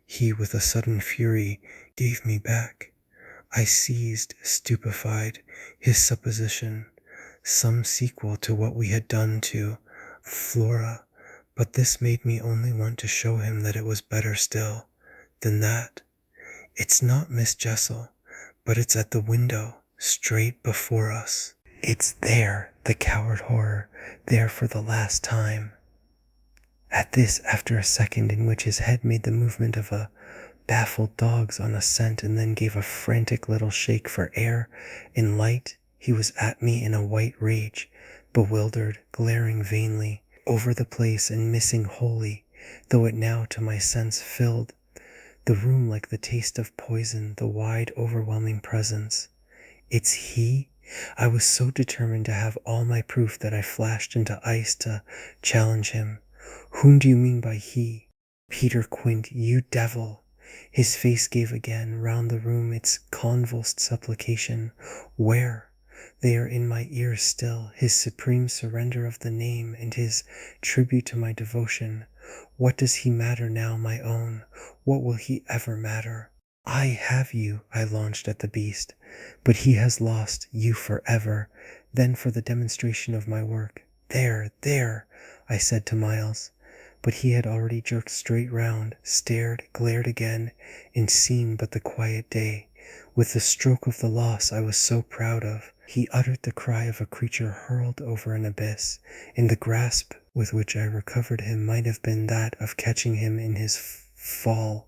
He, with a sudden fury, gave me back. I seized, stupefied, his supposition, some sequel to what we had done to Flora, but this made me only want to show him that it was better still than that. "It's not Miss Jessel, but it's at the window, straight before us. It's there, the coward horror, there for the last time." At this, after a second in which his head made the movement of a baffled dog's on a scent and then gave a frantic little shake for air and light, he was at me in a white rage, bewildered, glaring vainly over the place and missing wholly, though it now to my sense filled the room like the taste of poison, the wide overwhelming presence. It's he? I was so determined to have all my proof that I flashed into ice to challenge him. "Whom do you mean by he?" "Peter Quint, you devil." His face gave again round the room its convulsed supplication. "Where?" They are in my ears still, his supreme surrender of the name and his tribute to my devotion. What does he matter now, my own? What will he ever matter? "I have you," I launched at the beast, "but he has lost you forever." Then for the demonstration of my work, "There, there," I said to Miles. But he had already jerked straight round, stared, glared again, and seen but the quiet day. With the stroke of the loss I was so proud of, he uttered the cry of a creature hurled over an abyss, and the grasp with which I recovered him might have been that of catching him in his fall.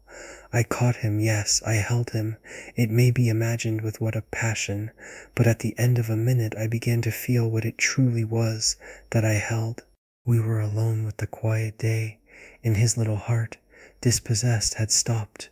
I caught him, yes, I held him. It may be imagined with what a passion, but at the end of a minute I began to feel what it truly was that I held. We were alone with the quiet day, and his little heart, dispossessed, had stopped